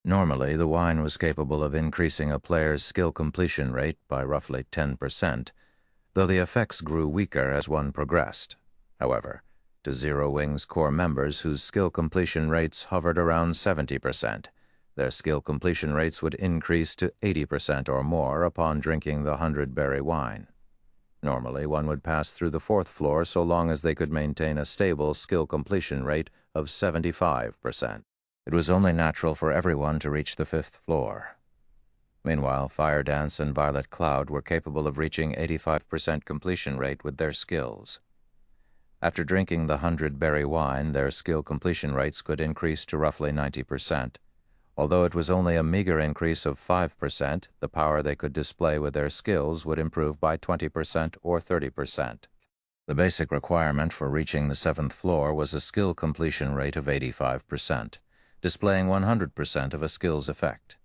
Normally, the wine was capable of increasing a player's skill completion rate by roughly 10%, though the effects grew weaker as one progressed. However, to Zero Wing's core members whose skill completion rates hovered around 70%, their skill completion rates would increase to 80% or more upon drinking the 100-berry wine. Normally, one would pass through the 4th floor so long as they could maintain a stable skill completion rate of 75%. It was only natural for everyone to reach the 5th floor. Meanwhile, Fire Dance and Violet Cloud were capable of reaching 85% completion rate with their skills. After drinking the 100-berry wine, their skill completion rates could increase to roughly 90%. Although it was only a meager increase of 5%, the power they could display with their skills would improve by 20% or 30%. The basic requirement for reaching the 7th floor was a skill completion rate of 85%, displaying 100% of a skill's effect.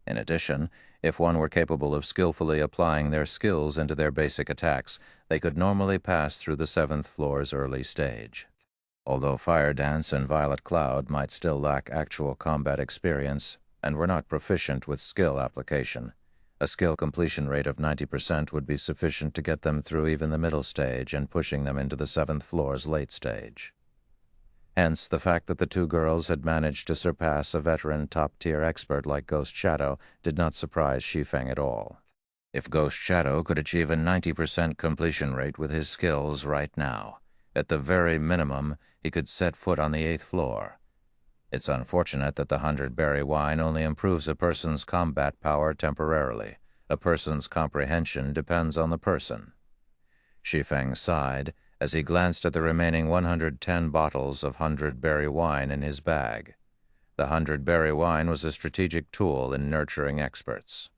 In addition, if one were capable of skillfully applying their skills into their basic attacks, they could normally pass through the 7th floor's early stage. Although Fire Dance and Violet Cloud might still lack actual combat experience and were not proficient with skill application, a skill completion rate of 90% would be sufficient to get them through even the middle stage and pushing them into the 7th floor's late stage. Hence, the fact that the two girls had managed to surpass a veteran top-tier expert like Ghost Shadow did not surprise Shi Feng at all. If Ghost Shadow could achieve a 90% completion rate with his skills right now, at the very minimum, he could set foot on the 8th floor. It's unfortunate that the 100-berry wine only improves a person's combat power temporarily. A person's comprehension depends on the person. Shi Feng sighed as he glanced at the remaining 110 bottles of 100-berry wine in his bag. The 100-berry wine was a strategic tool in nurturing experts.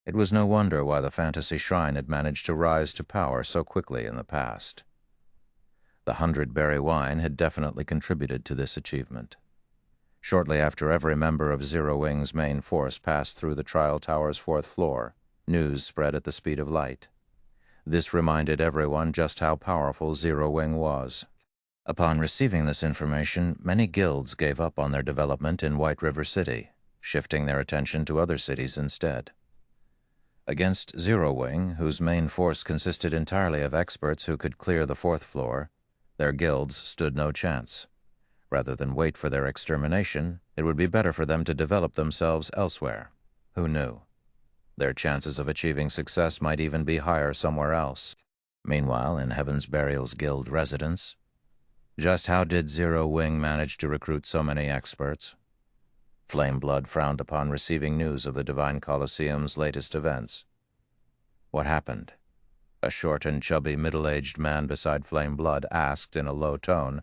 It was no wonder why the fantasy shrine had managed to rise to power so quickly in the past. The 100-berry wine had definitely contributed to this achievement. Shortly after every member of Zero Wing's main force passed through the trial tower's 4th floor, news spread at the speed of light. This reminded everyone just how powerful Zero Wing was. Upon receiving this information, many guilds gave up on their development in White River City, shifting their attention to other cities instead. Against Zero Wing, whose main force consisted entirely of experts who could clear the 4th floor, their guilds stood no chance. Rather than wait for their extermination, it would be better for them to develop themselves elsewhere. Who knew? Their chances of achieving success might even be higher somewhere else. Meanwhile, in Heaven's Burial's guild residence, just how did Zero Wing manage to recruit so many experts? Flameblood frowned upon receiving news of the Divine Colosseum's latest events. What happened? A short and chubby middle-aged man beside Flameblood asked in a low tone.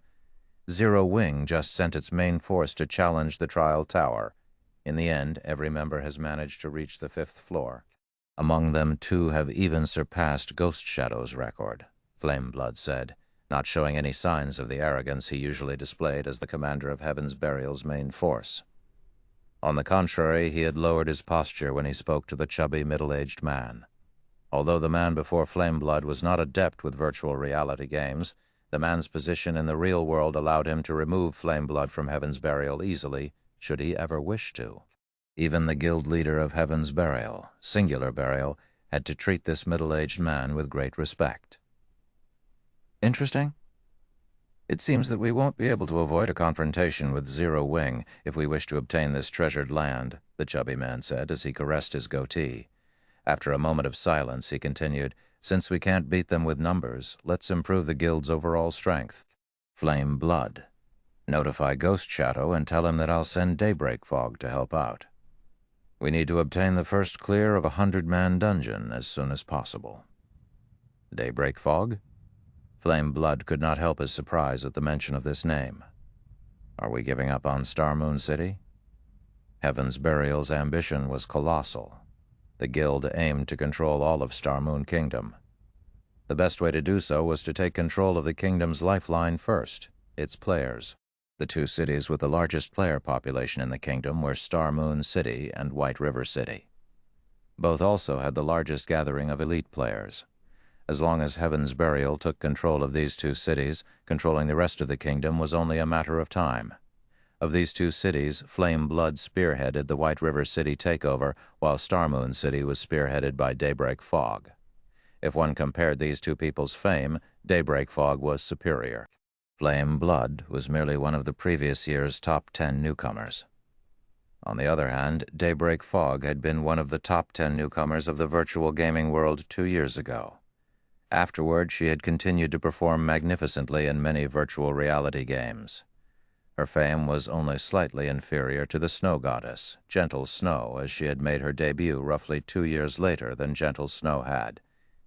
Zero Wing just sent its main force to challenge the trial tower. In the end, every member has managed to reach the 5th floor. Among them, 2 have even surpassed Ghost Shadow's record, Flameblood said, not showing any signs of the arrogance he usually displayed as the commander of Heaven's Burial's main force. On the contrary, he had lowered his posture when he spoke to the chubby middle-aged man. Although the man before Flameblood was not adept with virtual reality games, the man's position in the real world allowed him to remove Flameblood from Heaven's Burial easily, should he ever wish to. Even the guild leader of Heaven's Burial, Singular Burial, had to treat this middle-aged man with great respect. Interesting. It seems that we won't be able to avoid a confrontation with Zero Wing if we wish to obtain this treasured land, the chubby man said as he caressed his goatee. After a moment of silence, he continued, Since we can't beat them with numbers, let's improve the guild's overall strength. Flame Blood. Notify Ghost Shadow and tell him that I'll send Daybreak Fog to help out. We need to obtain the first clear of a 100-man dungeon as soon as possible. Daybreak Fog? Flame Blood could not help his surprise at the mention of this name. Are we giving up on Star Moon City? Heaven's Burial's ambition was colossal. The guild aimed to control all of Star Moon Kingdom. The best way to do so was to take control of the kingdom's lifeline first, its players. The 2 cities with the largest player population in the kingdom were Star Moon City and White River City. Both also had the largest gathering of elite players. As long as Heaven's Burial took control of these 2 cities, controlling the rest of the kingdom was only a matter of time. Of these 2 cities, Flame Blood spearheaded the White River City takeover, while Star Moon City was spearheaded by Daybreak Fog. If one compared these 2 people's fame, Daybreak Fog was superior. Flame Blood was merely one of the previous year's top 10 newcomers. On the other hand, Daybreak Fog had been one of the top 10 newcomers of the virtual gaming world 2 years ago. Afterward, she had continued to perform magnificently in many virtual reality games. Her fame was only slightly inferior to the Snow Goddess, Gentle Snow, as she had made her debut roughly 2 years later than Gentle Snow had.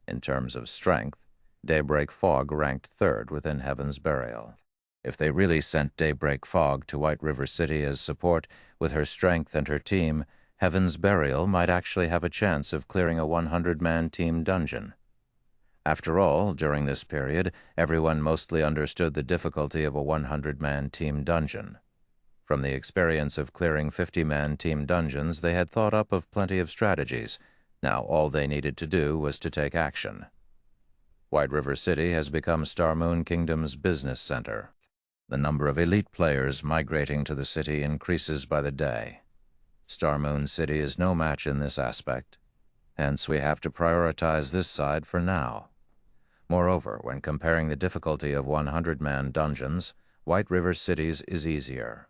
In terms of strength, Daybreak Fog ranked third within Heaven's Burial. If they really sent Daybreak Fog to White River City as support, with her strength and her team, Heaven's Burial might actually have a chance of clearing a 100-man team dungeon. After all, during this period, everyone mostly understood the difficulty of a 100-man team dungeon. From the experience of clearing 50-man team dungeons, they had thought up of plenty of strategies. Now all they needed to do was to take action. White River City has become Star Moon Kingdom's business center. The number of elite players migrating to the city increases by the day. Star Moon City is no match in this aspect. Hence, we have to prioritize this side for now. Moreover, when comparing the difficulty of 100-man dungeons, White River City's is easier.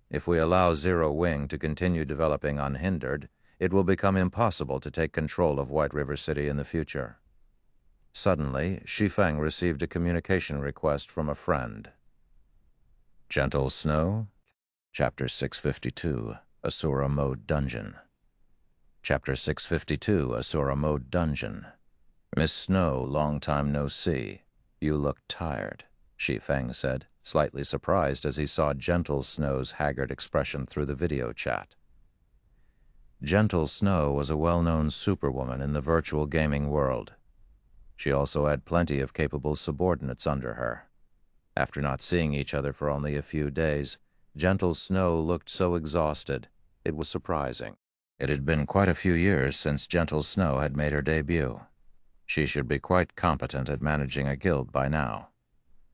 If we allow Zero Wing to continue developing unhindered, it will become impossible to take control of White River City in the future. Suddenly, Shi Feng received a communication request from a friend. Gentle Snow? Chapter 652, Asura Mode Dungeon. Chapter 652, Asura Mode Dungeon. Miss Snow, long time no see. You look tired, Shi Feng said, slightly surprised as he saw Gentle Snow's haggard expression through the video chat. Gentle Snow was a well-known superwoman in the virtual gaming world. She also had plenty of capable subordinates under her. After not seeing each other for only a few days, Gentle Snow looked so exhausted, it was surprising. It had been quite a few years since Gentle Snow had made her debut. She should be quite competent at managing a guild by now.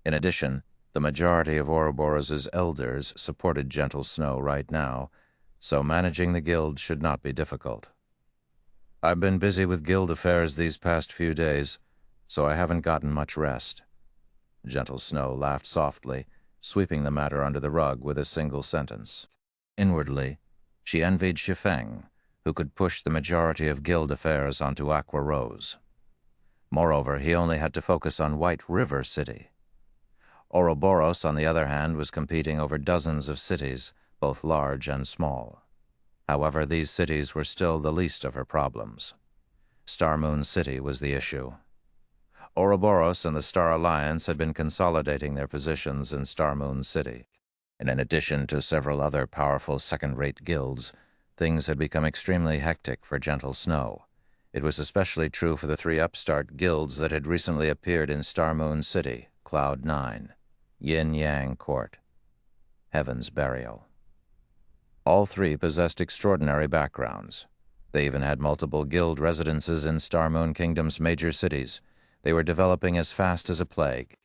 In addition, the majority of Ouroboros' elders supported Gentle Snow right now, so managing the guild should not be difficult. I've been busy with guild affairs these past few days, so I haven't gotten much rest. Gentle Snow laughed softly, sweeping the matter under the rug with a single sentence. Inwardly, she envied Shi Feng, who could push the majority of guild affairs onto Aqua Rose. Moreover, he only had to focus on White River City. Ouroboros, on the other hand, was competing over dozens of cities, both large and small. However, these cities were still the least of her problems. Star Moon City was the issue. Ouroboros and the Star Alliance had been consolidating their positions in Star Moon City. And in addition to several other powerful second-rate guilds, things had become extremely hectic for Gentle Snow. It was especially true for the three upstart guilds that had recently appeared in Star Moon City, Cloud 9, Yin Yang Court, Heaven's Burial. All three possessed extraordinary backgrounds. They even had multiple guild residences in Star Moon Kingdom's major cities. They were developing as fast as a plague.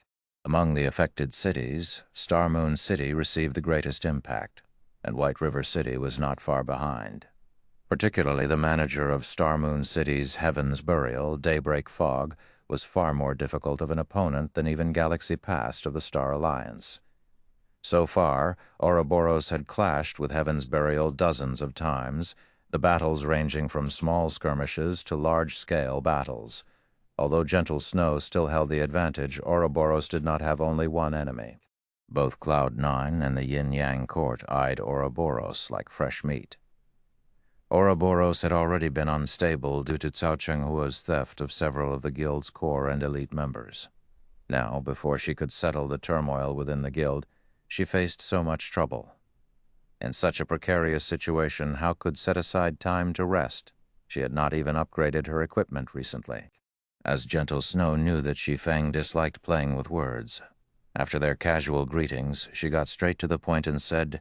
Among the affected cities, Star Moon City received the greatest impact, and White River City was not far behind. Particularly the manager of Star Moon City's Heaven's Burial, Daybreak Fog, was far more difficult of an opponent than even Galaxy Past of the Star Alliance. So far, Ouroboros had clashed with Heaven's Burial dozens of times, the battles ranging from small skirmishes to large-scale battles. Although Gentle Snow still held the advantage, Ouroboros did not have only one enemy. Both Cloud 9 and the Yin Yang Court eyed Ouroboros like fresh meat. Ouroboros had already been unstable due to Cao Chenghua's theft of several of the guild's core and elite members. Now, before she could settle the turmoil within the guild, she faced so much trouble. In such a precarious situation, how could set aside time to rest? She had not even upgraded her equipment recently. As Gentle Snow knew that Shi Feng disliked playing with words. After their casual greetings, she got straight to the point and said,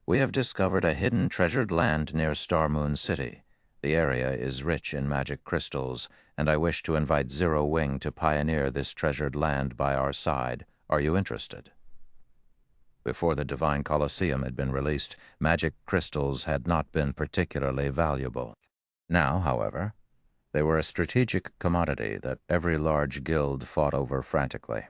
"We have discovered a hidden treasured land near Star Moon City. The area is rich in magic crystals, and I wish to invite Zero Wing to pioneer this treasured land by our side. Are you interested?" Before the Divine Colosseum had been released, magic crystals had not been particularly valuable. Now, however, they were a strategic commodity that every large guild fought over frantically.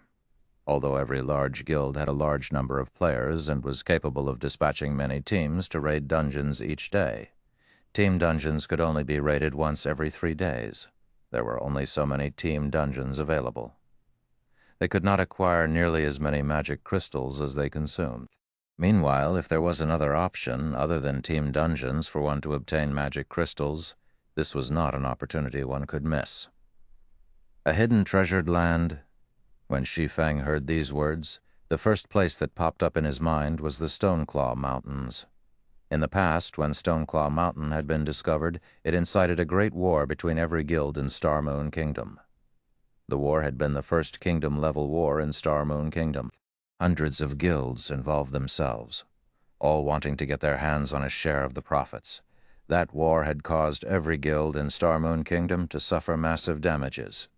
Although every large guild had a large number of players and was capable of dispatching many teams to raid dungeons each day, team dungeons could only be raided once every 3 days. There were only so many team dungeons available. They could not acquire nearly as many magic crystals as they consumed. Meanwhile, if there was another option other than team dungeons for one to obtain magic crystals, this was not an opportunity one could miss. A hidden treasured land. When Shi Feng heard these words, the first place that popped up in his mind was the Stoneclaw Mountains. In the past, when Stoneclaw Mountain had been discovered, it incited a great war between every guild in Star Moon Kingdom. The war had been the first kingdom-level war in Star Moon Kingdom. Hundreds of guilds involved themselves, all wanting to get their hands on a share of the profits. That war had caused every guild in Star Moon Kingdom to suffer massive damages.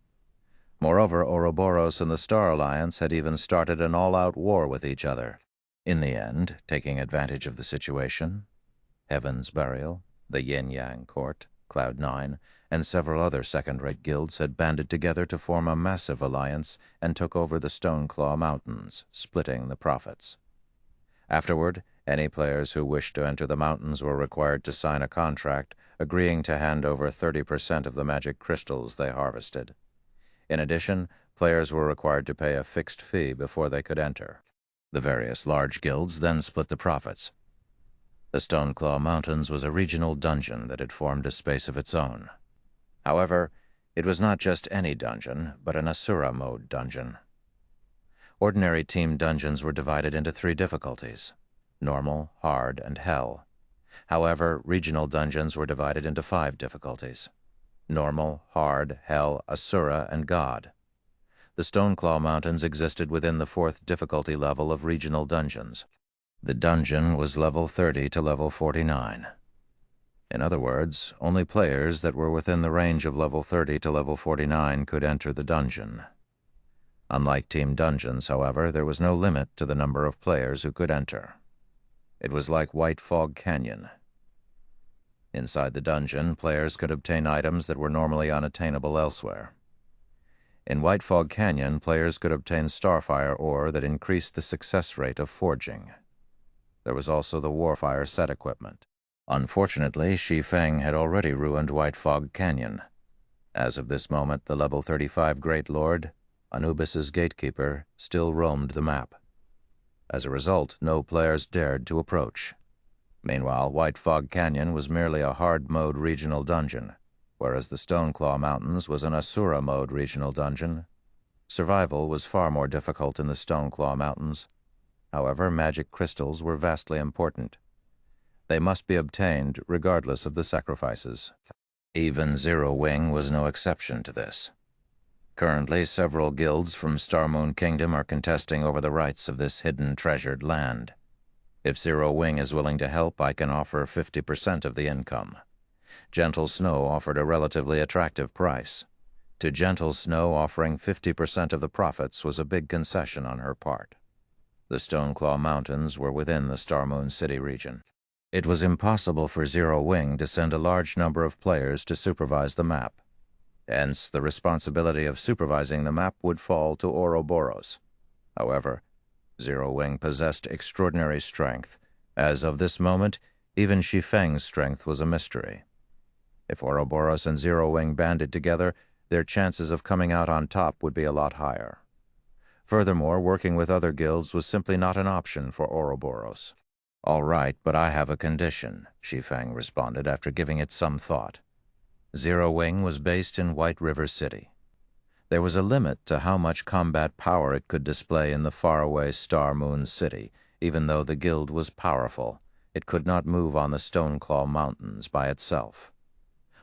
Moreover, Ouroboros and the Star Alliance had even started an all-out war with each other. In the end, taking advantage of the situation, Heaven's Burial, the Yin-Yang Court, Cloud9, and several other second-rate guilds had banded together to form a massive alliance and took over the Stoneclaw Mountains, splitting the profits. Afterward, any players who wished to enter the mountains were required to sign a contract agreeing to hand over 30% of the magic crystals they harvested. In addition, players were required to pay a fixed fee before they could enter. The various large guilds then split the profits. The Stoneclaw Mountains was a regional dungeon that had formed a space of its own. However, it was not just any dungeon, but an Asura mode dungeon. Ordinary team dungeons were divided into 3 difficulties: normal, hard, and hell. However, regional dungeons were divided into 5 difficulties: normal, hard, hell, Asura, and God. The Stoneclaw Mountains existed within the 4th difficulty level of regional dungeons. The dungeon was level 30 to level 49. In other words, only players that were within the range of level 30 to level 49 could enter the dungeon. Unlike team dungeons, however, there was no limit to the number of players who could enter. It was like White Fog Canyon. Inside the dungeon, players could obtain items that were normally unattainable elsewhere. In White Fog Canyon, players could obtain starfire ore that increased the success rate of forging. There was also the Warfire set equipment. Unfortunately, Shi Feng had already ruined White Fog Canyon. As of this moment, the level 35 Great Lord, Anubis's gatekeeper, still roamed the map. As a result, no players dared to approach. Meanwhile, White Fog Canyon was merely a hard-mode regional dungeon, whereas the Stoneclaw Mountains was an Asura mode regional dungeon. Survival was far more difficult in the Stoneclaw Mountains. However, magic crystals were vastly important. They must be obtained regardless of the sacrifices. Even Zero Wing was no exception to this. Currently, several guilds from Star Moon Kingdom are contesting over the rights of this hidden treasured land. If Zero Wing is willing to help, I can offer 50% of the income. Gentle Snow offered a relatively attractive price. To Gentle Snow, offering 50% of the profits was a big concession on her part. The Stoneclaw Mountains were within the Star Moon City region. It was impossible for Zero Wing to send a large number of players to supervise the map. Hence, the responsibility of supervising the map would fall to Ouroboros. However, Zero Wing possessed extraordinary strength. As of this moment, even Shi Feng's strength was a mystery. If Ouroboros and Zero Wing banded together, their chances of coming out on top would be a lot higher. Furthermore, working with other guilds was simply not an option for Ouroboros. "All right, but I have a condition," Shi Feng responded after giving it some thought. Zero Wing was based in White River City. There was a limit to how much combat power it could display in the faraway Star Moon City. Even though the guild was powerful, it could not move on the Stoneclaw Mountains by itself.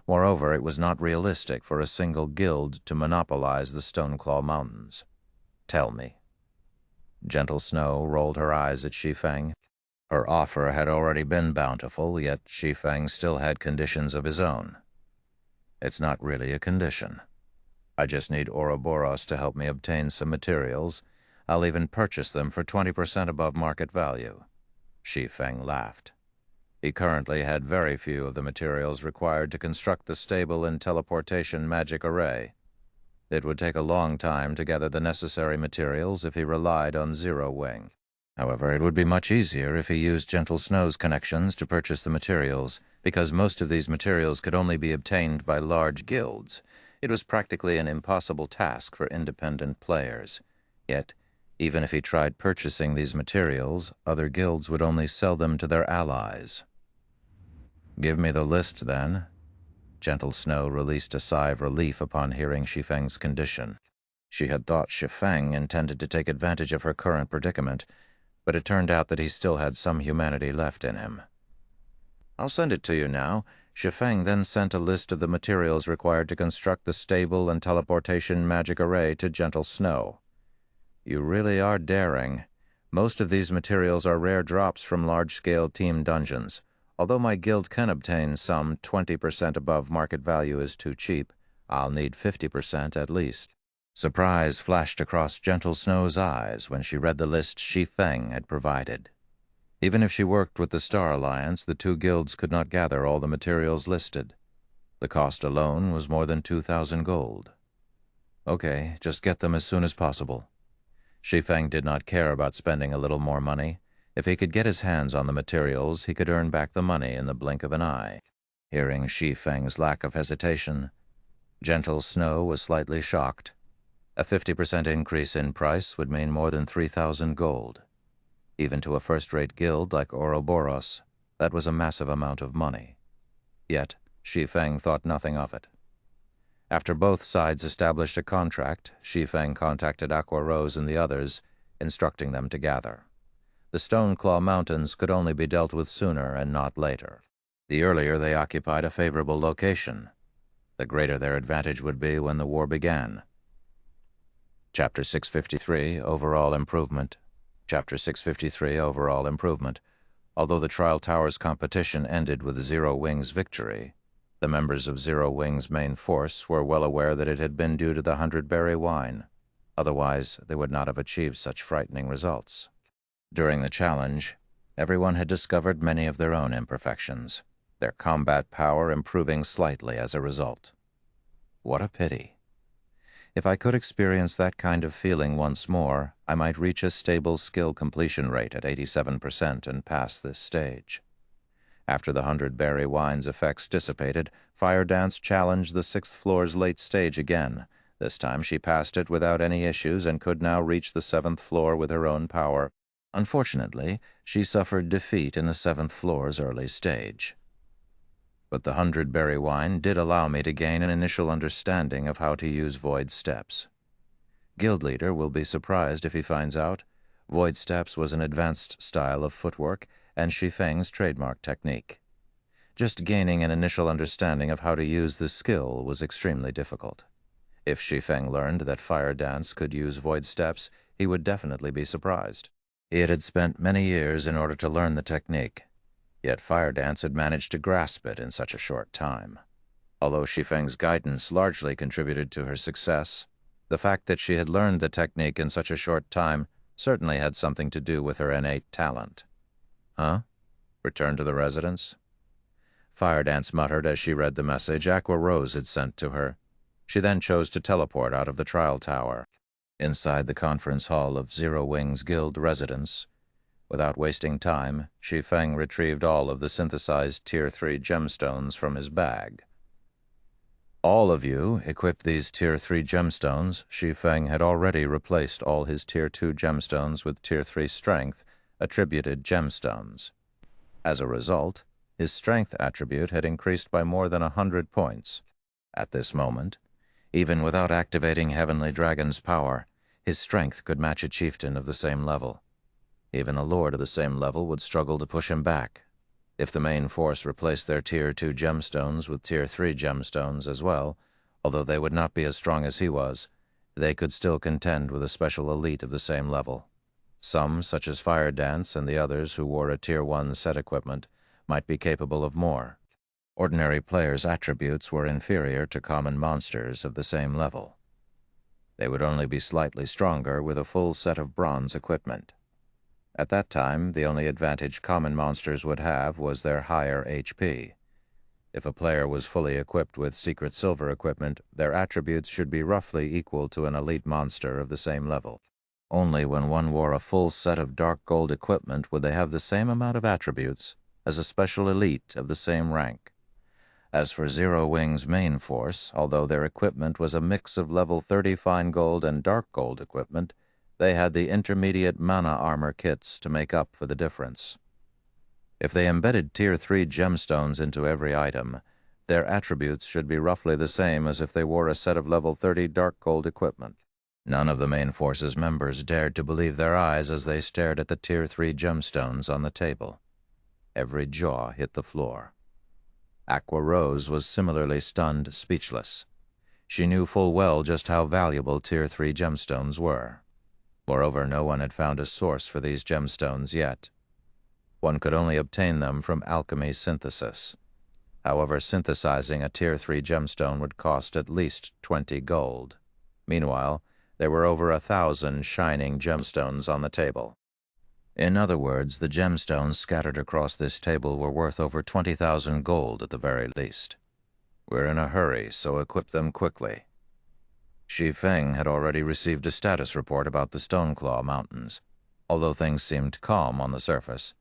Moreover, it was not realistic for a single guild to monopolize the Stoneclaw Mountains. "Tell me." Gentle Snow rolled her eyes at Shi Feng. Her offer had already been bountiful, yet Shi Feng still had conditions of his own. "It's not really a condition. I just need Ouroboros to help me obtain some materials. I'll even purchase them for 20% above market value." Shi Feng laughed. He currently had very few of the materials required to construct the stable and teleportation magic array. It would take a long time to gather the necessary materials if he relied on Zero Wing. However, it would be much easier if he used Gentle Snow's connections to purchase the materials, because most of these materials could only be obtained by large guilds. It was practically an impossible task for independent players. Yet, even if he tried purchasing these materials, other guilds would only sell them to their allies. "Give me the list, then." Gentle Snow released a sigh of relief upon hearing Shi Feng's condition. She had thought Shi Feng intended to take advantage of her current predicament, but it turned out that he still had some humanity left in him. "I'll send it to you now." Shi Feng then sent a list of the materials required to construct the stable and teleportation magic array to Gentle Snow. "You really are daring. Most of these materials are rare drops from large-scale team dungeons. Although my guild can obtain some 20% above market value is too cheap, I'll need 50% at least." Surprise flashed across Gentle Snow's eyes when she read the list Shi Feng had provided. Even if she worked with the Star Alliance, the two guilds could not gather all the materials listed. The cost alone was more than 2,000 gold. Okay, just get them as soon as possible. Shi Feng did not care about spending a little more money. If he could get his hands on the materials, he could earn back the money in the blink of an eye. Hearing Shi Feng's lack of hesitation, Gentle Snow was slightly shocked. A 50% increase in price would mean more than 3,000 gold. Even to a first-rate guild like Ouroboros, that was a massive amount of money. Yet, Shi Feng thought nothing of it. After both sides established a contract, Shi Feng contacted Aqua Rose and the others, instructing them to gather. The Stoneclaw Mountains could only be dealt with sooner and not later. The earlier they occupied a favorable location, the greater their advantage would be when the war began. Chapter 653, Overall Improvement. Chapter 653, Overall Improvement. Although the Trial Tower's competition ended with Zero Wing's victory, the members of Zero Wing's main force were well aware that it had been due to the 100-berry wine. Otherwise, they would not have achieved such frightening results. During the challenge, everyone had discovered many of their own imperfections, their combat power improving slightly as a result. What a pity. If I could experience that kind of feeling once more, I might reach a stable skill completion rate at 87% and pass this stage. After the 100-berry wine's effects dissipated, Fire Dance challenged the 6th floor's late stage again. This time she passed it without any issues and could now reach the 7th floor with her own power. Unfortunately, she suffered defeat in the 7th floor's early stage. But the 100-berry wine did allow me to gain an initial understanding of how to use void steps. Guild leader will be surprised if he finds out. Void steps was an advanced style of footwork and Shi Feng's trademark technique. Just gaining an initial understanding of how to use the skill was extremely difficult. If Shi Feng learned that Fire Dance could use void steps, he would definitely be surprised. He had spent many years in order to learn the technique. Yet Fire Dance had managed to grasp it in such a short time. Although Shi Feng's guidance largely contributed to her success, the fact that she had learned the technique in such a short time certainly had something to do with her innate talent. "Huh? Return to the residence?" Fire Dance muttered as she read the message Aqua Rose had sent to her. She then chose to teleport out of the trial tower. Inside the conference hall of Zero Wing's guild residence, without wasting time, Shi Feng retrieved all of the synthesized Tier 3 gemstones from his bag. All of you equip these Tier 3 gemstones. Shi Feng had already replaced all his Tier 2 gemstones with Tier 3 strength attributed gemstones. As a result, his strength attribute had increased by more than 100 points. At this moment, even without activating Heavenly Dragon's power, his strength could match a chieftain of the same level. Even a lord of the same level would struggle to push him back. If the main force replaced their Tier 2 gemstones with Tier 3 gemstones as well, although they would not be as strong as he was, they could still contend with a special elite of the same level. Some, such as Fire Dance and the others who wore a Tier 1 set equipment, might be capable of more. Ordinary players' attributes were inferior to common monsters of the same level. They would only be slightly stronger with a full set of bronze equipment. At that time, the only advantage common monsters would have was their higher HP. If a player was fully equipped with secret silver equipment, their attributes should be roughly equal to an elite monster of the same level. Only when one wore a full set of dark gold equipment would they have the same amount of attributes as a special elite of the same rank. As for Zero Wing's main force, although their equipment was a mix of level 30 fine gold and dark gold equipment, they had the intermediate mana armor kits to make up for the difference. If they embedded Tier 3 gemstones into every item, Their attributes should be roughly the same as if they wore a set of level 30 dark gold equipment. None of the main force's members dared to believe their eyes as they stared at the Tier 3 gemstones on the table. Every jaw hit the floor. Aqua Rose was similarly stunned, speechless. She knew full well just how valuable Tier 3 gemstones were. Moreover, no one had found a source for these gemstones yet. One could only obtain them from alchemy synthesis. However, synthesizing a Tier 3 gemstone would cost at least 20 gold. Meanwhile, there were over 1,000 shining gemstones on the table. In other words, the gemstones scattered across this table were worth over 20,000 gold at the very least. We're in a hurry, so equip them quickly. Shi Feng had already received a status report about the Stoneclaw Mountains, although things seemed calm on the surface,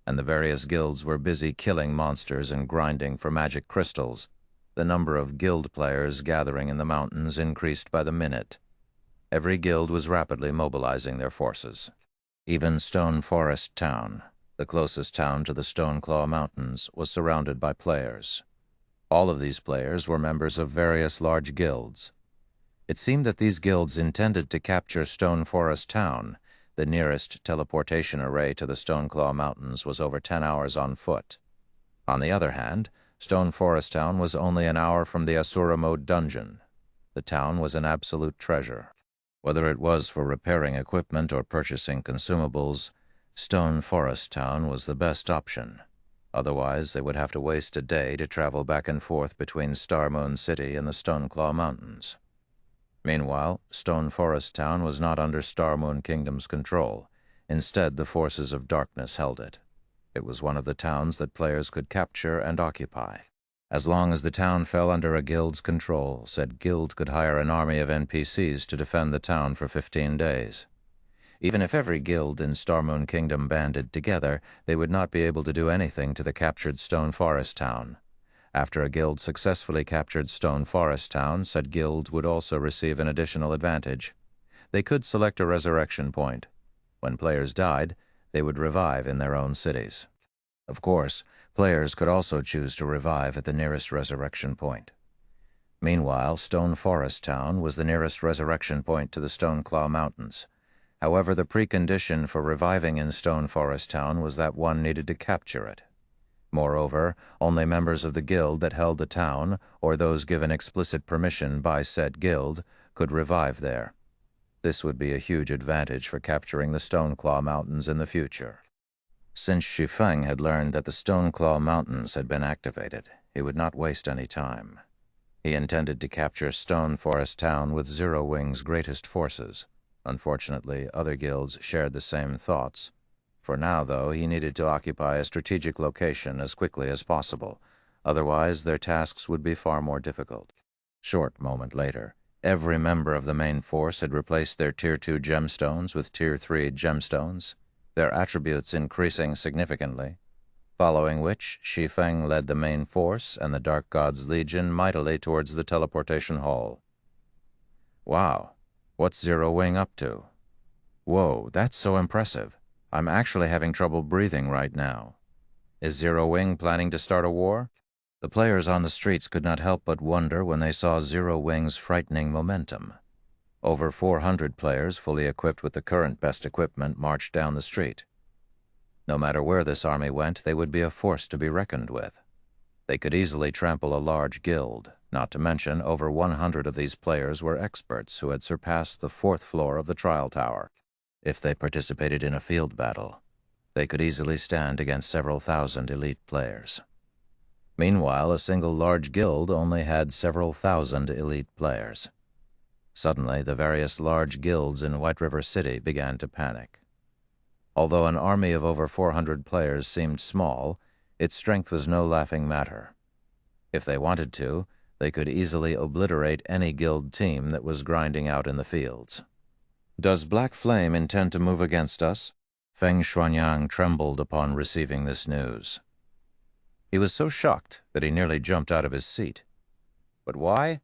and the various guilds were busy killing monsters and grinding for magic crystals. The number of guild players gathering in the mountains increased by the minute. Every guild was rapidly mobilizing their forces. Even Stone Forest Town, the closest town to the Stoneclaw Mountains, was surrounded by players. All of these players were members of various large guilds. It seemed that these guilds intended to capture Stone Forest Town. The nearest teleportation array to the Stoneclaw Mountains was over 10 hours on foot. On the other hand, Stone Forest Town was only an hour from the Asura Mode dungeon. The town was an absolute treasure. Whether it was for repairing equipment or purchasing consumables, Stone Forest Town was the best option. Otherwise, they would have to waste a day to travel back and forth between Star Moon City and the Stoneclaw Mountains. Meanwhile, Stone Forest Town was not under Star Moon Kingdom's control. Instead, the forces of darkness held it. It was one of the towns that players could capture and occupy. As long as the town fell under a guild's control, said guild could hire an army of NPCs to defend the town for 15 days. Even if every guild in Star Moon Kingdom banded together, they would not be able to do anything to the captured Stone Forest Town. After a guild successfully captured Stone Forest Town, said guild would also receive an additional advantage. They could select a resurrection point. When players died, they would revive in their own cities. Of course, players could also choose to revive at the nearest resurrection point. Meanwhile, Stone Forest Town was the nearest resurrection point to the Stoneclaw Mountains. However, the precondition for reviving in Stone Forest Town was that one needed to capture it. Moreover, only members of the guild that held the town, or those given explicit permission by said guild, could revive there. This would be a huge advantage for capturing the Stoneclaw Mountains in the future. Since Shi Feng had learned that the Stoneclaw Mountains had been activated, he would not waste any time. He intended to capture Stone Forest Town with Zero Wing's greatest forces. Unfortunately, other guilds shared the same thoughts. For now, though, he needed to occupy a strategic location as quickly as possible. Otherwise, their tasks would be far more difficult. Short moment later, every member of the main force had replaced their Tier 2 gemstones with Tier 3 gemstones, their attributes increasing significantly, following which Shi Feng led the main force and the Dark God's Legion mightily towards the teleportation hall. Wow, what's Zero Wing up to? Whoa, that's so impressive. I'm actually having trouble breathing right now. Is Zero Wing planning to start a war? The players on the streets could not help but wonder when they saw Zero Wing's frightening momentum. Over 400 players, fully equipped with the current best equipment, marched down the street. No matter where this army went, they would be a force to be reckoned with. They could easily trample a large guild, not to mention over 100 of these players were experts who had surpassed the 4th floor of the trial tower. If they participated in a field battle, they could easily stand against several thousand elite players. Meanwhile, a single large guild only had several thousand elite players. Suddenly, the various large guilds in White River City began to panic. Although an army of over 400 players seemed small, its strength was no laughing matter. If they wanted to, they could easily obliterate any guild team that was grinding out in the fields. Does Black Flame intend to move against us? Feng Xuanyang trembled upon receiving this news. He was so shocked that he nearly jumped out of his seat. But why?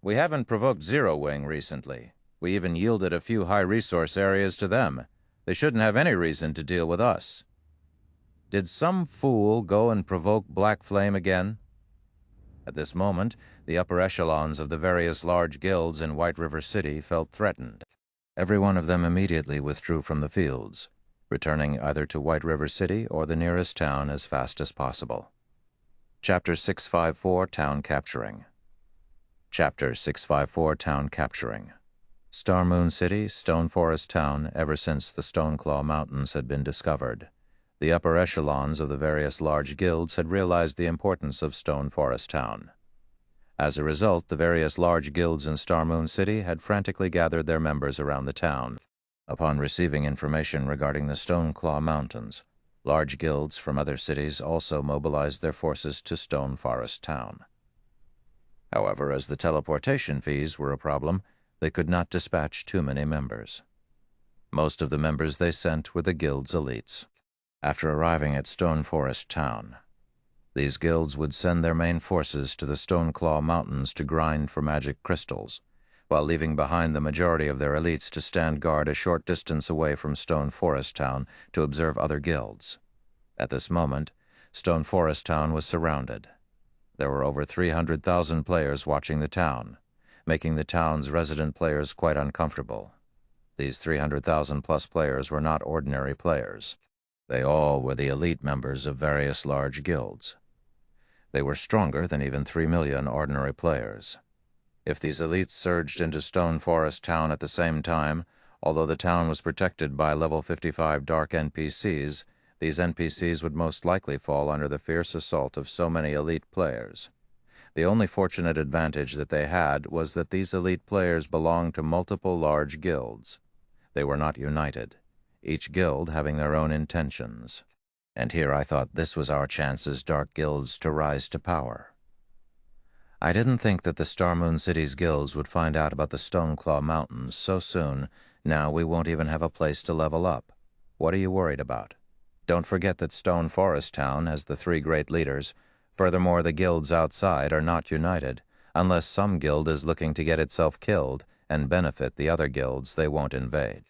We haven't provoked Zero Wing recently. We even yielded a few high-resource areas to them. They shouldn't have any reason to deal with us. Did some fool go and provoke Black Flame again? At this moment, the upper echelons of the various large guilds in White River City felt threatened. Every one of them immediately withdrew from the fields, returning either to White River City or the nearest town as fast as possible. Chapter 654, Town Capturing. Chapter 654, Town Capturing. Star Moon City, Stone Forest Town, ever since the Stoneclaw Mountains had been discovered. The upper echelons of the various large guilds had realized the importance of Stone Forest Town. As a result, the various large guilds in Star Moon City had frantically gathered their members around the town. Upon receiving information regarding the Stoneclaw Mountains, large guilds from other cities also mobilized their forces to Stone Forest Town. However, as the teleportation fees were a problem, they could not dispatch too many members. Most of the members they sent were the guild's elites. After arriving at Stone Forest Town, these guilds would send their main forces to the Stoneclaw Mountains to grind for magic crystals, while leaving behind the majority of their elites to stand guard a short distance away from Stone Forest Town to observe other guilds. At this moment, Stone Forest Town was surrounded. There were over 300,000 players watching the town, making the town's resident players quite uncomfortable. These 300,000-plus players were not ordinary players. They all were the elite members of various large guilds. They were stronger than even 3 million ordinary players. If these elites surged into Stone Forest Town at the same time, although the town was protected by level 55 dark NPCs, these NPCs would most likely fall under the fierce assault of so many elite players. The only fortunate advantage that they had was that these elite players belonged to multiple large guilds. They were not united, each guild having their own intentions. And here I thought this was our chance as dark guilds to rise to power. I didn't think that the Star Moon City's guilds would find out about the Stoneclaw Mountains so soon. Now we won't even have a place to level up. What are you worried about? Don't forget that Stone Forest Town has the 3 great leaders. Furthermore, the guilds outside are not united, unless some guild is looking to get itself killed and benefit the other guilds they won't invade.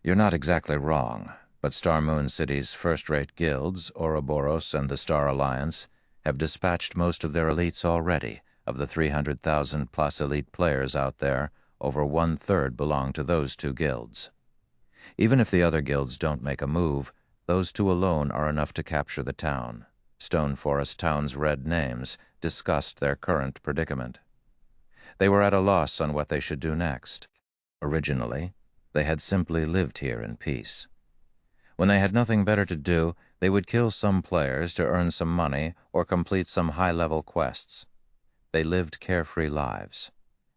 You're not exactly wrong, but Star Moon City's first-rate guilds, Ouroboros and the Star Alliance, have dispatched most of their elites already. Of the 300,000-plus elite players out there, over 1/3 belong to those 2 guilds. Even if the other guilds don't make a move, those 2 alone are enough to capture the town. Stone Forest Town's red names discussed their current predicament. They were at a loss on what they should do next. Originally, they had simply lived here in peace. When they had nothing better to do, they would kill some players to earn some money or complete some high-level quests. They lived carefree lives.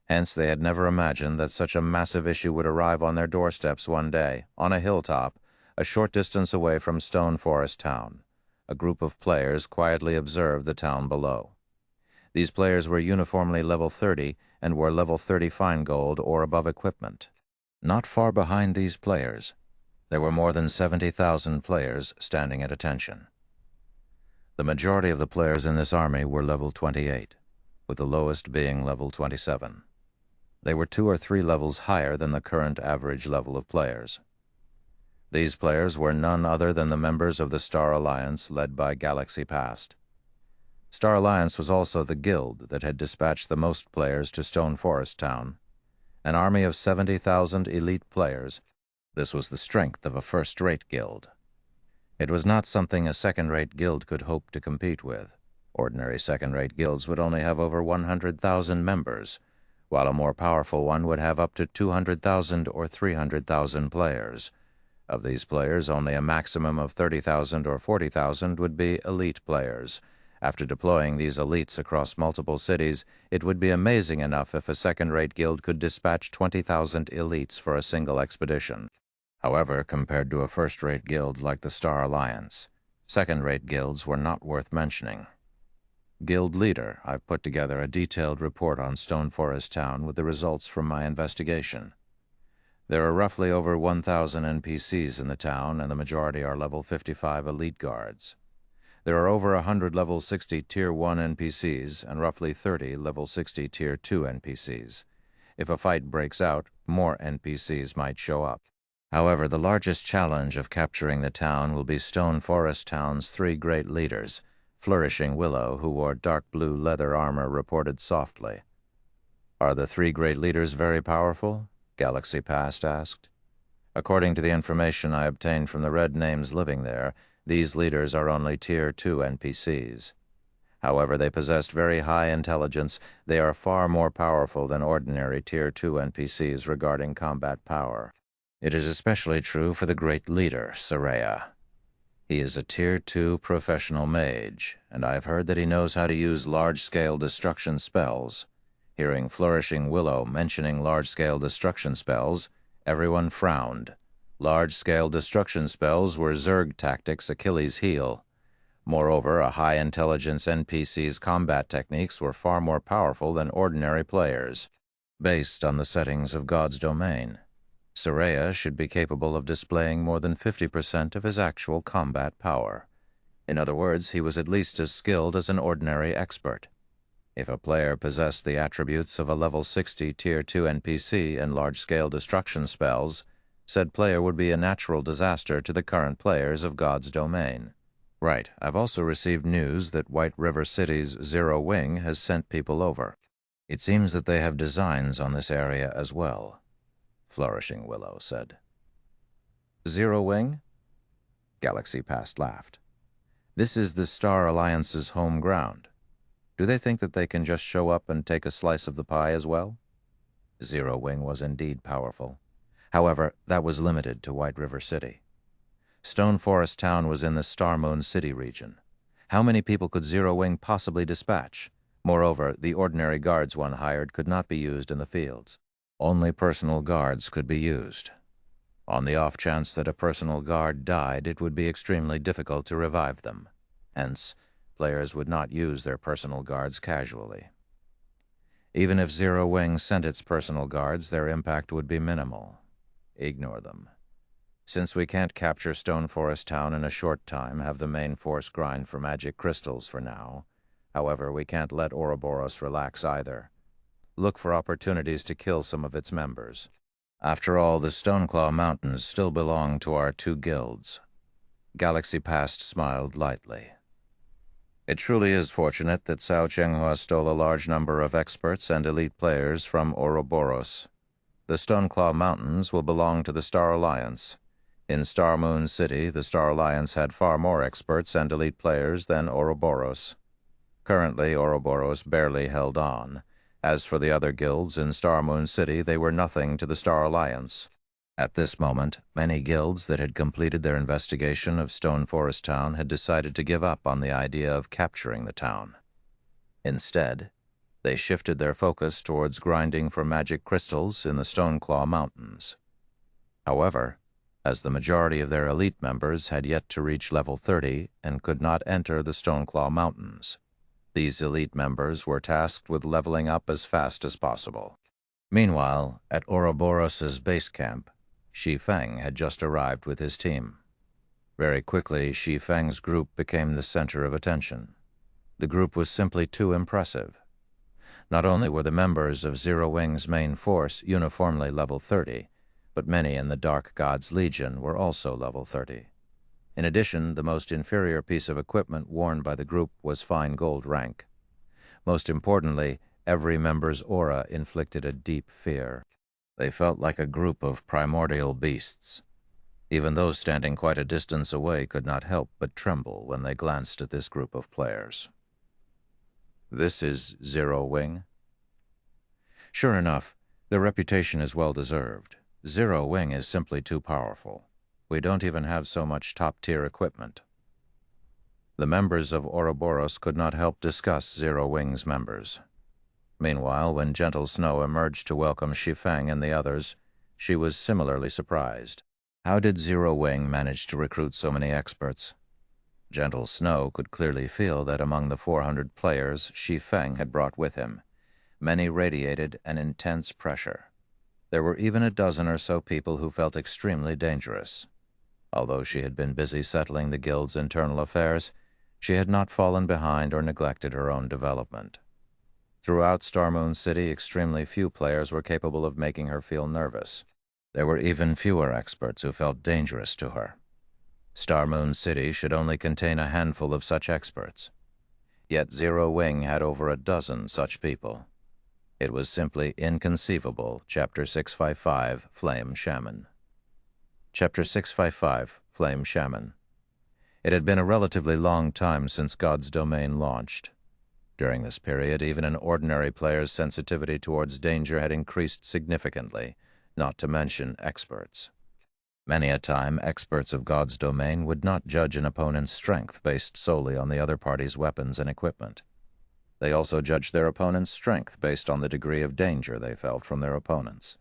Hence, they had never imagined that such a massive issue would arrive on their doorsteps one day, on a hilltop, a short distance away from Stone Forest Town. A group of players quietly observed the town below. These players were uniformly level 30 and wore level 30 fine gold or above equipment. Not far behind these players, there were more than 70,000 players standing at attention. The majority of the players in this army were level 28, with the lowest being level 27. They were 2 or 3 levels higher than the current average level of players. These players were none other than the members of the Star Alliance led by Galaxy Past. Star Alliance was also the guild that had dispatched the most players to Stone Forest Town. An army of 70,000 elite players. This was the strength of a first-rate guild. It was not something a second-rate guild could hope to compete with. Ordinary second-rate guilds would only have over 100,000 members, while a more powerful one would have up to 200,000 or 300,000 players. Of these players, only a maximum of 30,000 or 40,000 would be elite players. After deploying these elites across multiple cities, it would be amazing enough if a second-rate guild could dispatch 20,000 elites for a single expedition. However, compared to a first-rate guild like the Star Alliance, second-rate guilds were not worth mentioning. Guild Leader, I've put together a detailed report on Stone Forest Town with the results from my investigation. There are roughly over 1,000 NPCs in the town, and the majority are level 55 elite guards. There are over 100 level 60 Tier 1 NPCs and roughly 30 level 60 Tier 2 NPCs. If a fight breaks out, more NPCs might show up. However, the largest challenge of capturing the town will be Stone Forest Town's 3 great leaders, Flourishing Willow, who wore dark blue leather armor, reported softly. "Are the three great leaders very powerful?" Galaxy Past asked. "According to the information I obtained from the red names living there, these leaders are only Tier 2 NPCs. However, they possessed very high intelligence. They are far more powerful than ordinary Tier 2 NPCs regarding combat power. It is especially true for the great leader, Soraya. He is a Tier 2 professional mage, and I have heard that he knows how to use large-scale destruction spells." Hearing Flourishing Willow mentioning large-scale destruction spells, everyone frowned. Large-scale destruction spells were Zerg tactics' Achilles' heel. Moreover, a high-intelligence NPC's combat techniques were far more powerful than ordinary players. Based on the settings of God's domain, Soraya should be capable of displaying more than 50% of his actual combat power. In other words, he was at least as skilled as an ordinary expert. If a player possessed the attributes of a level 60 Tier 2 NPC and large-scale destruction spells, said player would be a natural disaster to the current players of God's domain. Right, I've also received news that White River City's Zero Wing has sent people over. It seems that they have designs on this area as well, Flourishing Willow said. Zero Wing? Galaxy Past laughed. This is the Star Alliance's home ground. Do they think that they can just show up and take a slice of the pie as well? Zero Wing was indeed powerful. However, that was limited to White River City. Stone Forest Town was in the Star Moon City region. How many people could Zero Wing possibly dispatch? Moreover, the ordinary guards one hired could not be used in the fields. Only personal guards could be used. On the off chance that a personal guard died, it would be extremely difficult to revive them. Hence, players would not use their personal guards casually. Even if Zero Wing sent its personal guards, their impact would be minimal. Ignore them. Since we can't capture Stone Forest Town in a short time, have the main force grind for magic crystals for now. However, we can't let Ouroboros relax either. Look for opportunities to kill some of its members. After all, the Stoneclaw Mountains still belong to our two guilds. Galaxy Past smiled lightly. It truly is fortunate that Cao Chenghua stole a large number of experts and elite players from Ouroboros. The Stoneclaw Mountains will belong to the Star Alliance. In Star Moon City, the Star Alliance had far more experts and elite players than Ouroboros. Currently, Ouroboros barely held on. As for the other guilds in Star Moon City, they were nothing to the Star Alliance. At this moment, many guilds that had completed their investigation of Stone Forest Town had decided to give up on the idea of capturing the town. Instead, they shifted their focus towards grinding for magic crystals in the Stoneclaw Mountains. However, as the majority of their elite members had yet to reach level 30 and could not enter the Stoneclaw Mountains, these elite members were tasked with leveling up as fast as possible. Meanwhile, at Ouroboros's base camp, Shi Feng had just arrived with his team. Very quickly, Shi Feng's group became the center of attention. The group was simply too impressive. Not only were the members of Zero Wing's main force uniformly level 30, but many in the Dark God's Legion were also level 30. In addition, the most inferior piece of equipment worn by the group was fine gold rank. Most importantly, every member's aura inflicted a deep fear. They felt like a group of primordial beasts. Even those standing quite a distance away could not help but tremble when they glanced at this group of players. This is Zero Wing? Sure enough, their reputation is well deserved. Zero Wing is simply too powerful. We don't even have so much top-tier equipment. The members of Ouroboros could not help discuss Zero Wing's members. Meanwhile, when Gentle Snow emerged to welcome Shi Feng and the others, she was similarly surprised. How did Zero Wing manage to recruit so many experts? Gentle Snow could clearly feel that among the 400 players Shi Feng had brought with him, many radiated an intense pressure. There were even a dozen or so people who felt extremely dangerous. Although she had been busy settling the guild's internal affairs, she had not fallen behind or neglected her own development. Throughout Star Moon City, extremely few players were capable of making her feel nervous. There were even fewer experts who felt dangerous to her. Star Moon City should only contain a handful of such experts. Yet Zero Wing had over a dozen such people. It was simply inconceivable. Chapter 655, Flame Shaman. Chapter 655, Flame Shaman. It had been a relatively long time since God's domain launched. During this period, even an ordinary player's sensitivity towards danger had increased significantly, not to mention experts. Many a time, experts of God's domain would not judge an opponent's strength based solely on the other party's weapons and equipment. They also judged their opponent's strength based on the degree of danger they felt from their opponents.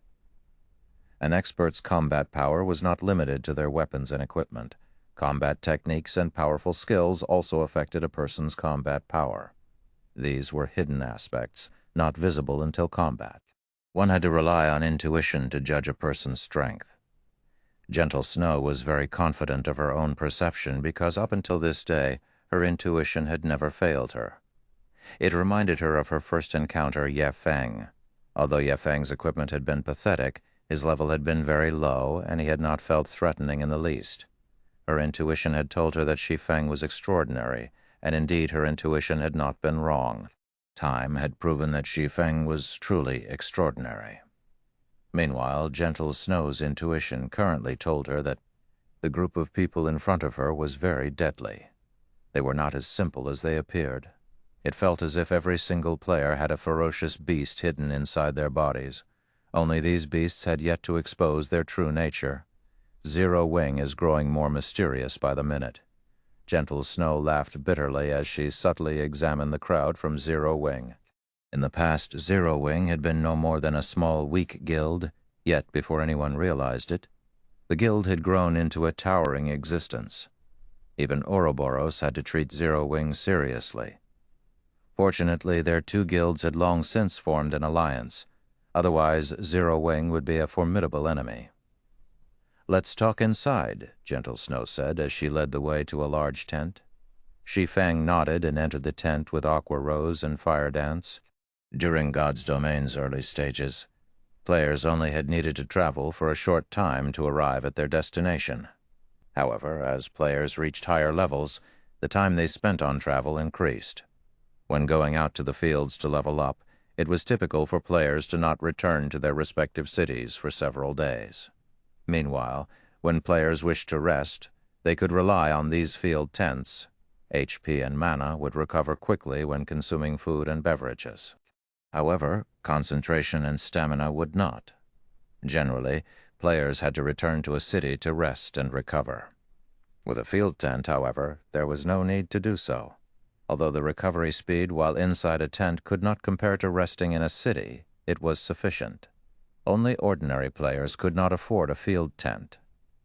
An expert's combat power was not limited to their weapons and equipment. Combat techniques and powerful skills also affected a person's combat power. These were hidden aspects, not visible until combat. One had to rely on intuition to judge a person's strength. Gentle Snow was very confident of her own perception because up until this day, her intuition had never failed her. It reminded her of her first encounter Shi Feng. Although Shi Feng's equipment had been pathetic, his level had been very low, and he had not felt threatening in the least. Her intuition had told her that Shi Feng was extraordinary, and indeed her intuition had not been wrong. Time had proven that Shi Feng was truly extraordinary. Meanwhile, Gentle Snow's intuition currently told her that the group of people in front of her was very deadly. They were not as simple as they appeared. It felt as if every single player had a ferocious beast hidden inside their bodies. Only these beasts had yet to expose their true nature. Zero Wing is growing more mysterious by the minute. Gentle Snow laughed bitterly as she subtly examined the crowd from Zero Wing. In the past, Zero Wing had been no more than a small, weak guild, yet before anyone realized it, the guild had grown into a towering existence. Even Ouroboros had to treat Zero Wing seriously. Fortunately, their two guilds had long since formed an alliance. Otherwise, Zero Wing would be a formidable enemy. "Let's talk inside," Gentle Snow said as she led the way to a large tent. Shi Feng nodded and entered the tent with Aqua Rose and Fire Dance. During God's Domain's early stages, players only had needed to travel for a short time to arrive at their destination. However, as players reached higher levels, the time they spent on travel increased. When going out to the fields to level up, it was typical for players to not return to their respective cities for several days. Meanwhile, when players wished to rest, they could rely on these field tents. HP and mana would recover quickly when consuming food and beverages. However, concentration and stamina would not. Generally, players had to return to a city to rest and recover. With a field tent, however, there was no need to do so. Although the recovery speed while inside a tent could not compare to resting in a city, it was sufficient. Only ordinary players could not afford a field tent.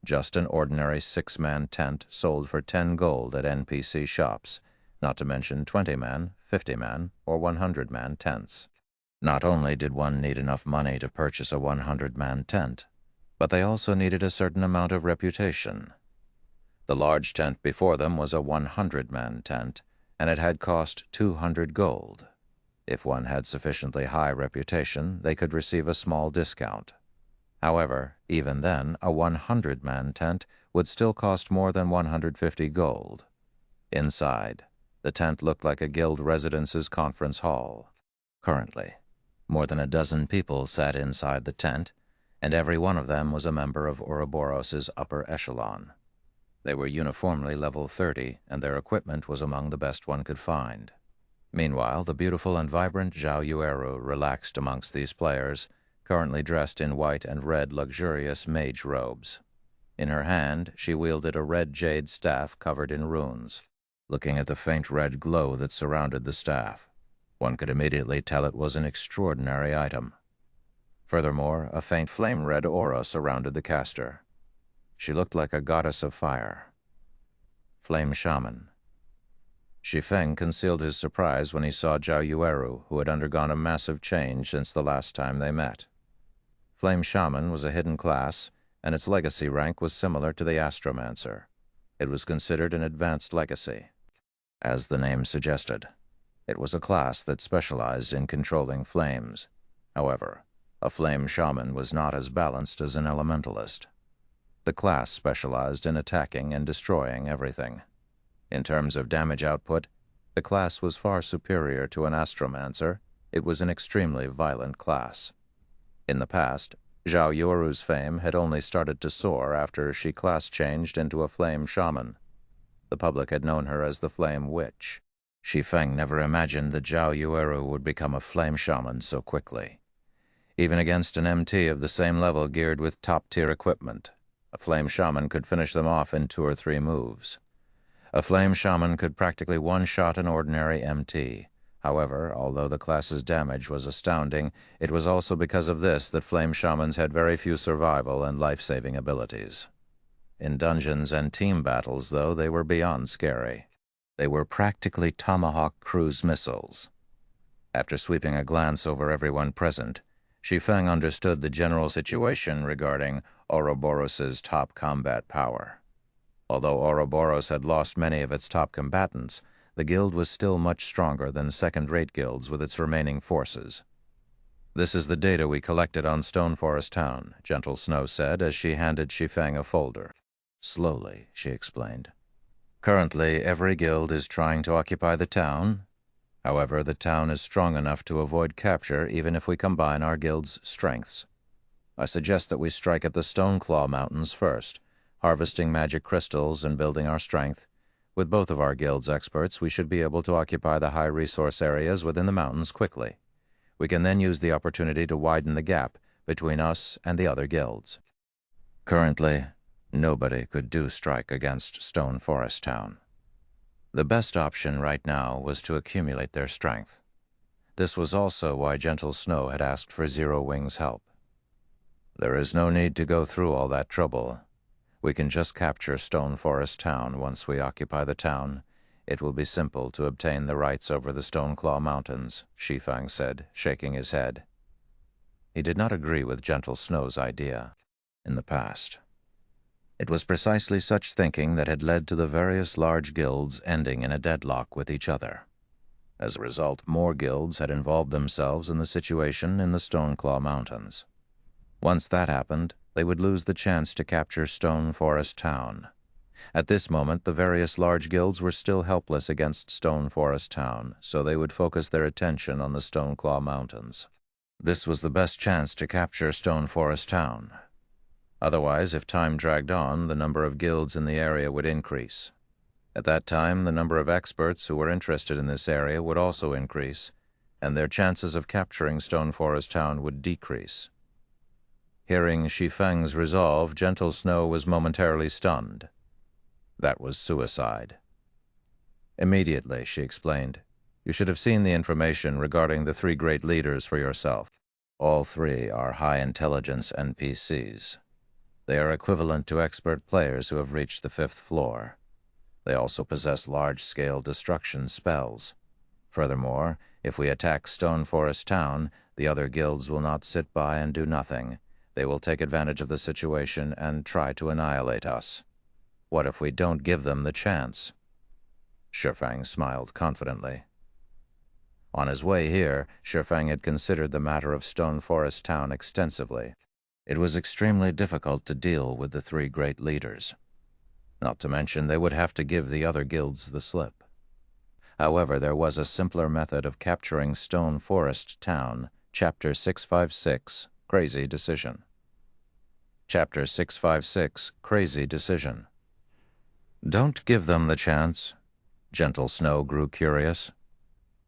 Just an ordinary 6-man tent sold for 10 gold at NPC shops, not to mention 20-man, 50-man, or 100-man tents. Not only did one need enough money to purchase a 100-man tent, but they also needed a certain amount of reputation. The large tent before them was a 100-man tent, and it had cost 200 gold. If one had sufficiently high reputation, they could receive a small discount. However, even then, a 100-man tent would still cost more than 150 gold. Inside, the tent looked like a guild residence's conference hall. Currently, more than a dozen people sat inside the tent, and every one of them was a member of Ouroboros's upper echelon. They were uniformly level 30, and their equipment was among the best one could find. Meanwhile, the beautiful and vibrant Zhao Yueru relaxed amongst these players, currently dressed in white and red luxurious mage robes. In her hand, she wielded a red jade staff covered in runes. Looking at the faint red glow that surrounded the staff, one could immediately tell it was an extraordinary item. Furthermore, a faint flame-red aura surrounded the caster. She looked like a goddess of fire. Flame Shaman. Shi Feng concealed his surprise when he saw Zhao Yueru, who had undergone a massive change since the last time they met. Flame Shaman was a hidden class, and its legacy rank was similar to the Astromancer. It was considered an advanced legacy. As the name suggested, it was a class that specialized in controlling flames. However, a Flame Shaman was not as balanced as an elementalist. The class specialized in attacking and destroying everything. In terms of damage output, The class was far superior to an astromancer. It was an extremely violent class. In the past, Zhao Yoru's fame had only started to soar after she class changed into a flame shaman. The public had known her as the Flame Witch. Shi Feng never imagined that Zhao Yoru would become a flame shaman so quickly. Even against an MT of the same level geared with top-tier equipment, a flame shaman could finish them off in 2 or 3 moves. A flame shaman could practically one-shot an ordinary MT. However, although the class's damage was astounding, it was also because of this that flame shamans had very few survival and life-saving abilities. In dungeons and team battles, though, they were beyond scary. They were practically Tomahawk cruise missiles. After sweeping a glance over everyone present, Shi Feng understood the general situation regarding Ouroboros's top combat power. Although Ouroboros had lost many of its top combatants, the guild was still much stronger than second-rate guilds with its remaining forces. "This is the data we collected on Stone Forest Town," Gentle Snow said as she handed Shi Feng a folder. Slowly, she explained. "Currently, every guild is trying to occupy the town. However, the town is strong enough to avoid capture even if we combine our guild's strengths. I suggest that we strike at the Stoneclaw Mountains first, harvesting magic crystals and building our strength. With both of our guild's experts, we should be able to occupy the high-resource areas within the mountains quickly. We can then use the opportunity to widen the gap between us and the other guilds." Currently, nobody could do strike against Stone Forest Town. The best option right now was to accumulate their strength. This was also why Gentle Snow had asked for Zero Wing's help. "There is no need to go through all that trouble. We can just capture Stone Forest Town. Once we occupy the town, it will be simple to obtain the rights over the Stoneclaw Mountains," Shi Feng said, shaking his head. He did not agree with Gentle Snow's idea in the past. It was precisely such thinking that had led to the various large guilds ending in a deadlock with each other. As a result, more guilds had involved themselves in the situation in the Stoneclaw Mountains. Once that happened, they would lose the chance to capture Stone Forest Town. At this moment, the various large guilds were still helpless against Stone Forest Town, so they would focus their attention on the Stoneclaw Mountains. This was the best chance to capture Stone Forest Town. Otherwise, if time dragged on, the number of guilds in the area would increase. At that time, the number of experts who were interested in this area would also increase, and their chances of capturing Stone Forest Town would decrease. Hearing Shi Feng's resolve, Gentle Snow was momentarily stunned. That was suicide. "Immediately," she explained. "You should have seen the information regarding the 3 great leaders for yourself. All 3 are high-intelligence NPCs. They are equivalent to expert players who have reached the 5th floor. They also possess large-scale destruction spells. Furthermore, if we attack Stone Forest Town, the other guilds will not sit by and do nothing. They will take advantage of the situation and try to annihilate us. What if we don't give them the chance?" Shi Feng smiled confidently. On his way here, Shi Feng had considered the matter of Stone Forest Town extensively. It was extremely difficult to deal with the 3 great leaders. Not to mention, they would have to give the other guilds the slip. However, there was a simpler method of capturing Stone Forest Town. Chapter 656, Crazy Decision. Chapter 656, Crazy Decision. "Don't give them the chance." Gentle Snow grew curious.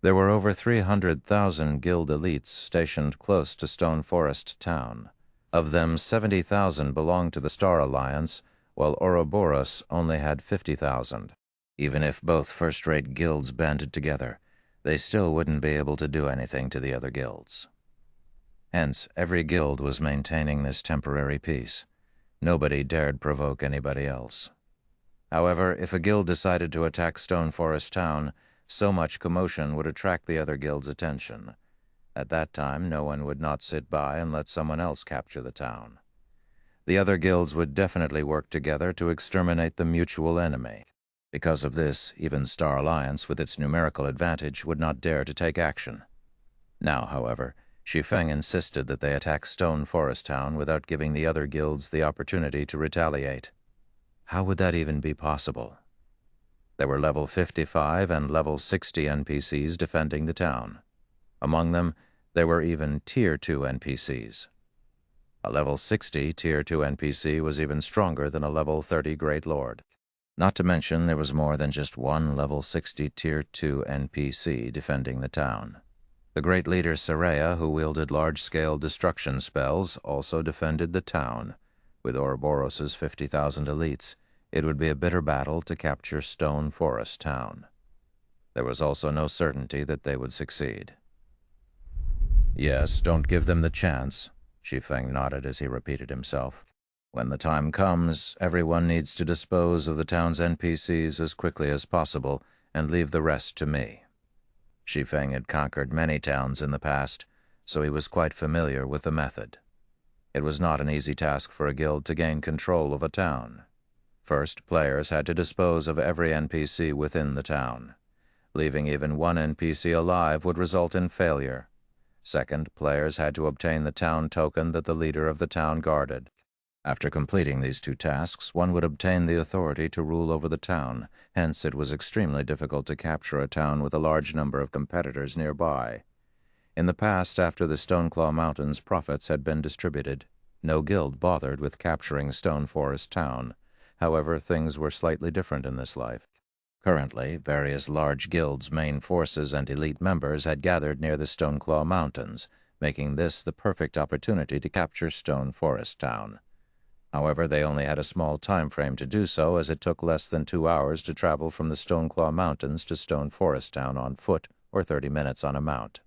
There were over 300,000 guild elites stationed close to Stone Forest Town. Of them, 70,000 belonged to the Star Alliance, while Ouroboros only had 50,000. Even if both first-rate guilds banded together, they still wouldn't be able to do anything to the other guilds. Hence, every guild was maintaining this temporary peace. Nobody dared provoke anybody else. However, if a guild decided to attack Stone Forest Town, so much commotion would attract the other guild's attention. At that time, no one would not sit by and let someone else capture the town. The other guilds would definitely work together to exterminate the mutual enemy. Because of this, even Star Alliance, with its numerical advantage, would not dare to take action. Now, however, Shi Feng insisted that they attack Stone Forest Town without giving the other guilds the opportunity to retaliate. How would that even be possible? There were level 55 and level 60 NPCs defending the town. Among them, there were even Tier 2 NPCs. A level 60 Tier 2 NPC was even stronger than a level 30 Great Lord. Not to mention, there was more than just one level 60 Tier 2 NPC defending the town. The great leader Saraya, who wielded large-scale destruction spells, also defended the town. With Ouroboros's 50,000 elites, it would be a bitter battle to capture Stone Forest Town. There was also no certainty that they would succeed. "Yes, don't give them the chance," Shi Feng nodded as he repeated himself. "When the time comes, everyone needs to dispose of the town's NPCs as quickly as possible and leave the rest to me." Shi Feng had conquered many towns in the past, so he was quite familiar with the method. It was not an easy task for a guild to gain control of a town. First, players had to dispose of every NPC within the town. Leaving even one NPC alive would result in failure. Second, players had to obtain the town token that the leader of the town guarded. After completing these two tasks, one would obtain the authority to rule over the town. Hence, it was extremely difficult to capture a town with a large number of competitors nearby. In the past, after the Stoneclaw Mountains profits had been distributed, no guild bothered with capturing Stone Forest Town. However, things were slightly different in this life. Currently, various large guilds' main forces and elite members had gathered near the Stoneclaw Mountains, making this the perfect opportunity to capture Stone Forest Town. However, they only had a small time frame to do so, as it took less than 2 hours to travel from the Stoneclaw Mountains to Stone Forest Town on foot, or 30 minutes on a mount.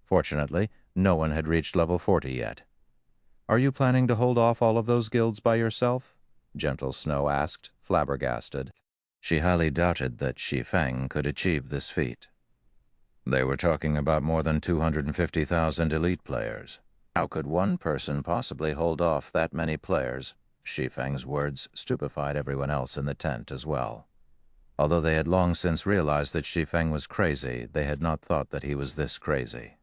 Fortunately, no one had reached level 40 yet. "Are you planning to hold off all of those guilds by yourself?" Gentle Snow asked, flabbergasted. She highly doubted that Shi Feng could achieve this feat. They were talking about more than 250,000 elite players. How could one person possibly hold off that many players? Shi Feng's words stupefied everyone else in the tent as well. Although they had long since realized that Shi Feng was crazy, they had not thought that he was this crazy.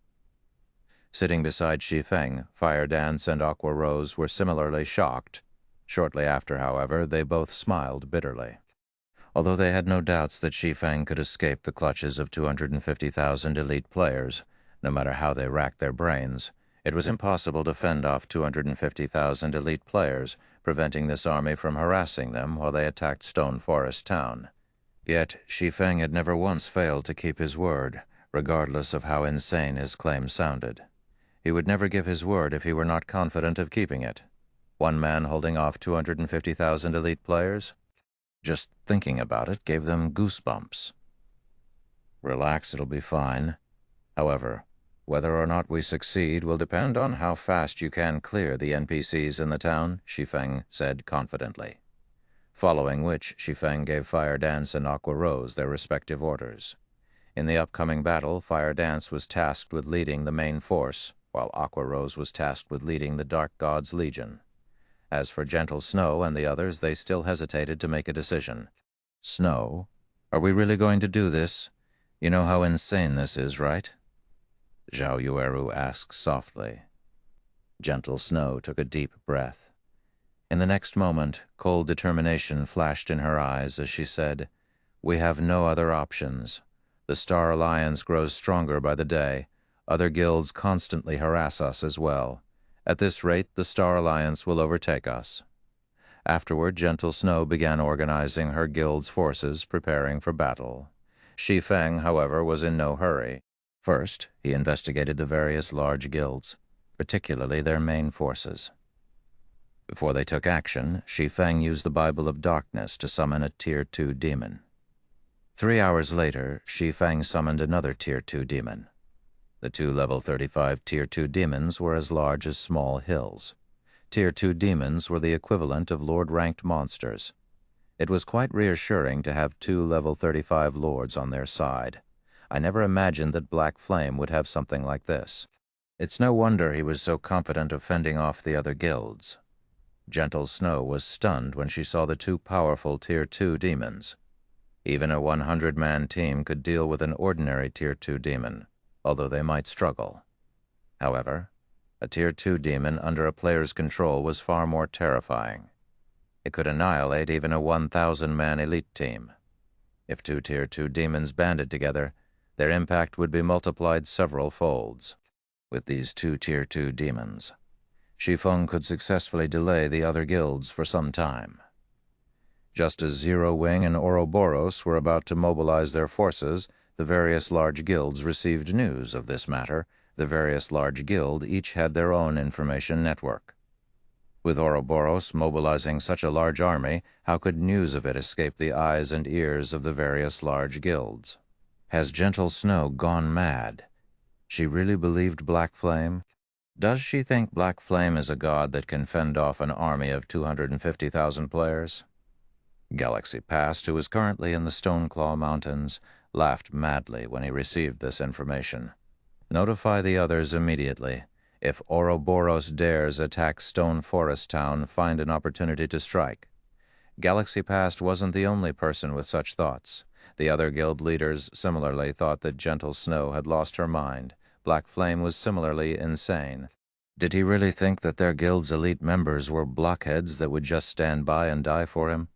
Sitting beside Shi Feng, Fire Dance and Aqua Rose were similarly shocked. Shortly after, however, they both smiled bitterly. Although they had no doubts that Shi Feng could escape the clutches of 250,000 elite players, no matter how they racked their brains, it was impossible to fend off 250,000 elite players, preventing this army from harassing them while they attacked Stone Forest Town. Yet Shi Feng had never once failed to keep his word, regardless of how insane his claim sounded. He would never give his word if he were not confident of keeping it. One man holding off 250,000 elite players? Just thinking about it gave them goosebumps. "Relax, it'll be fine. However, whether or not we succeed will depend on how fast you can clear the NPCs in the town," Shi Feng said confidently. Following which, Shi Feng gave Fire Dance and Aqua Rose their respective orders. In the upcoming battle, Fire Dance was tasked with leading the main force, while Aqua Rose was tasked with leading the Dark God's Legion. As for Gentle Snow and the others, they still hesitated to make a decision. "Snow, are we really going to do this? You know how insane this is, right?" Zhao Yueru asked softly. Gentle Snow took a deep breath. In the next moment, cold determination flashed in her eyes as she said, "We have no other options. The Star Alliance grows stronger by the day. Other guilds constantly harass us as well. At this rate, the Star Alliance will overtake us." Afterward, Gentle Snow began organizing her guild's forces, preparing for battle. Shi Feng, however, was in no hurry. First, he investigated the various large guilds, particularly their main forces. Before they took action, Shi Feng used the Bible of Darkness to summon a Tier 2 demon. 3 hours later, Shi Feng summoned another Tier 2 demon. The two level 35 Tier 2 demons were as large as small hills. Tier 2 demons were the equivalent of Lord-ranked monsters. It was quite reassuring to have 2 level 35 lords on their side. I never imagined that Black Flame would have something like this. It's no wonder he was so confident of fending off the other guilds. Gentle Snow was stunned when she saw the 2 powerful Tier 2 demons. Even a 100-man team could deal with an ordinary Tier 2 demon, although they might struggle. However, a Tier 2 demon under a player's control was far more terrifying. It could annihilate even a 1,000-man elite team. If two Tier 2 demons banded together, their impact would be multiplied several folds. With these two Tier 2 demons, Shi Feng could successfully delay the other guilds for some time. Just as Zero Wing and Ouroboros were about to mobilize their forces, the various large guilds received news of this matter. The various large guild each had their own information network. With Ouroboros mobilizing such a large army, how could news of it escape the eyes and ears of the various large guilds? Has Gentle Snow gone mad? She really believed Black Flame? Does she think Black Flame is a god that can fend off an army of 250,000 players? Galaxy Past, who is currently in the Stoneclaw Mountains, laughed madly when he received this information. Notify the others immediately. If Ouroboros dares attack Stone Forest Town, find an opportunity to strike. Galaxy Past wasn't the only person with such thoughts. The other guild leaders similarly thought that Gentle Snow had lost her mind. Black Flame was similarly insane. Did he really think that their guild's elite members were blockheads that would just stand by and die for him?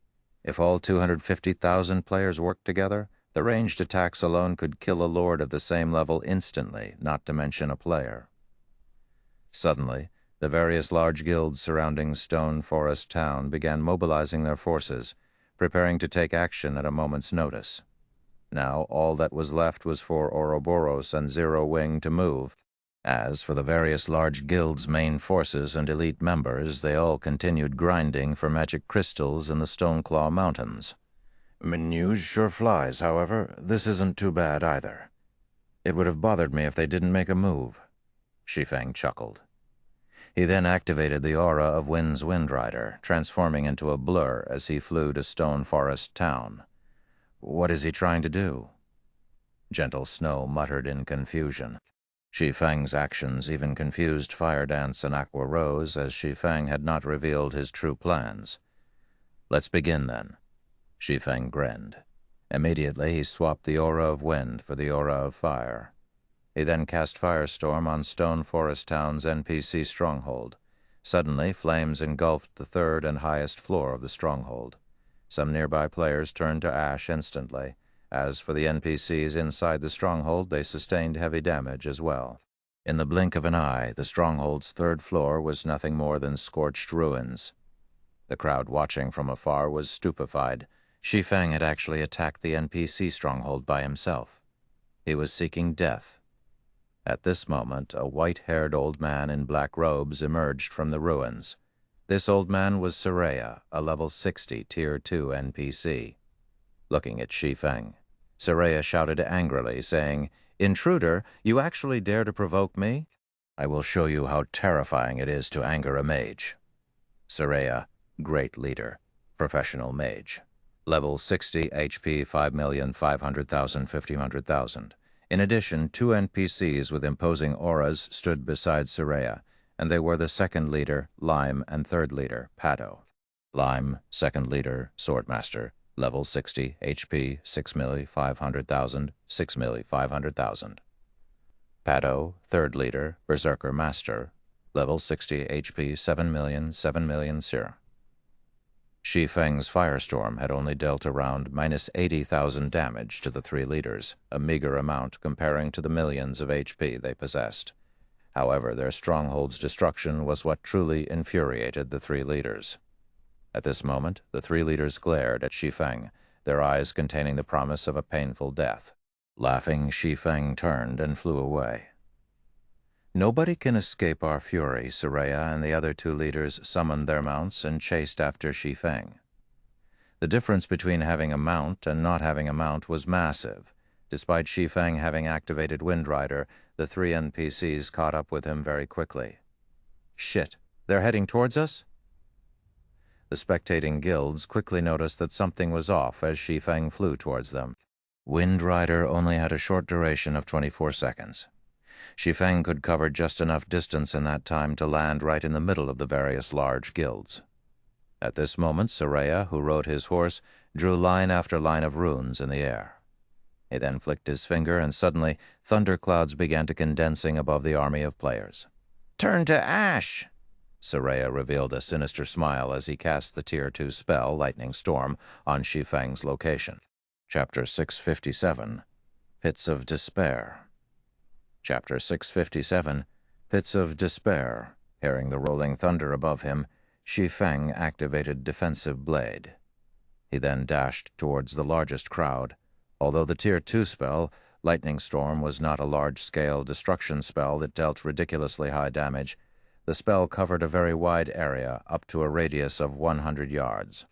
If all 250,000 players worked together, the ranged attacks alone could kill a lord of the same level instantly, not to mention a player. Suddenly, the various large guilds surrounding Stone Forest Town began mobilizing their forces, preparing to take action at a moment's notice. Now all that was left was for Ouroboros and Zero Wing to move. As for the various large guilds' main forces and elite members, they all continued grinding for magic crystals in the Stoneclaw Mountains. News sure flies, however. This isn't too bad either. It would have bothered me if they didn't make a move. Shi Feng chuckled. He then activated the aura of Wind's Windrider, transforming into a blur as he flew to Stone Forest Town. What is he trying to do? Gentle Snow muttered in confusion. Shi Feng's actions even confused Fire Dance and Aqua Rose, as Shi Feng had not revealed his true plans. Let's begin then. Shi Feng grinned. Immediately he swapped the aura of wind for the aura of fire. He then cast Firestorm on Stone Forest Town's NPC stronghold. Suddenly, flames engulfed the third and highest floor of the stronghold. Some nearby players turned to ash instantly. As for the NPCs inside the stronghold, they sustained heavy damage as well. In the blink of an eye, the stronghold's third floor was nothing more than scorched ruins. The crowd watching from afar was stupefied. Shi Feng had actually attacked the NPC stronghold by himself. He was seeking death. At this moment, a white-haired old man in black robes emerged from the ruins. This old man was Soraya, a level 60 Tier 2 NPC. Looking at Shi Feng, Soraya shouted angrily, saying, "Intruder, you actually dare to provoke me? I will show you how terrifying it is to anger a mage." Soraya, great leader, professional mage. Level 60 HP 5,500,000 1,500,000. In addition, 2 NPCs with imposing auras stood beside Soraya, and they were the second leader, Lime, and third leader, Pado. Lime, second leader, Swordmaster, level 60 HP 6,500,000 6,500,000. Pado, third leader, Berserker Master, level 60 HP 7,000,000 7,000,000 Sir. Shi Feng's Firestorm had only dealt around minus 80,000 damage to the 3 leaders, a meager amount comparing to the millions of HP they possessed. However, their stronghold's destruction was what truly infuriated the 3 leaders. At this moment, the 3 leaders glared at Shi Feng, their eyes containing the promise of a painful death. Laughing, Shi Feng turned and flew away. Nobody can escape our fury. Soraya and the other 2 leaders summoned their mounts and chased after Shi Feng. The difference between having a mount and not having a mount was massive. Despite Shi Feng having activated Windrider, the 3 NPCs caught up with him very quickly. Shit, they're heading towards us? The spectating guilds quickly noticed that something was off as Shi Feng flew towards them. Windrider only had a short duration of 24 seconds. Shi Feng could cover just enough distance in that time to land right in the middle of the various large guilds. At this moment, Soraya, who rode his horse, drew line after line of runes in the air. He then flicked his finger, and suddenly thunderclouds began to condensing above the army of players. "Turn to ash!" Soraya revealed a sinister smile as he cast the Tier 2 spell, Lightning Storm, on Shi Feng's location. Chapter 657, Pits of Despair. Chapter 657, Pits of Despair. Hearing the rolling thunder above him, Shi Feng activated Defensive Blade. He then dashed towards the largest crowd. Although the Tier 2 spell, Lightning Storm, was not a large-scale destruction spell that dealt ridiculously high damage, the spell covered a very wide area up to a radius of 100 yards.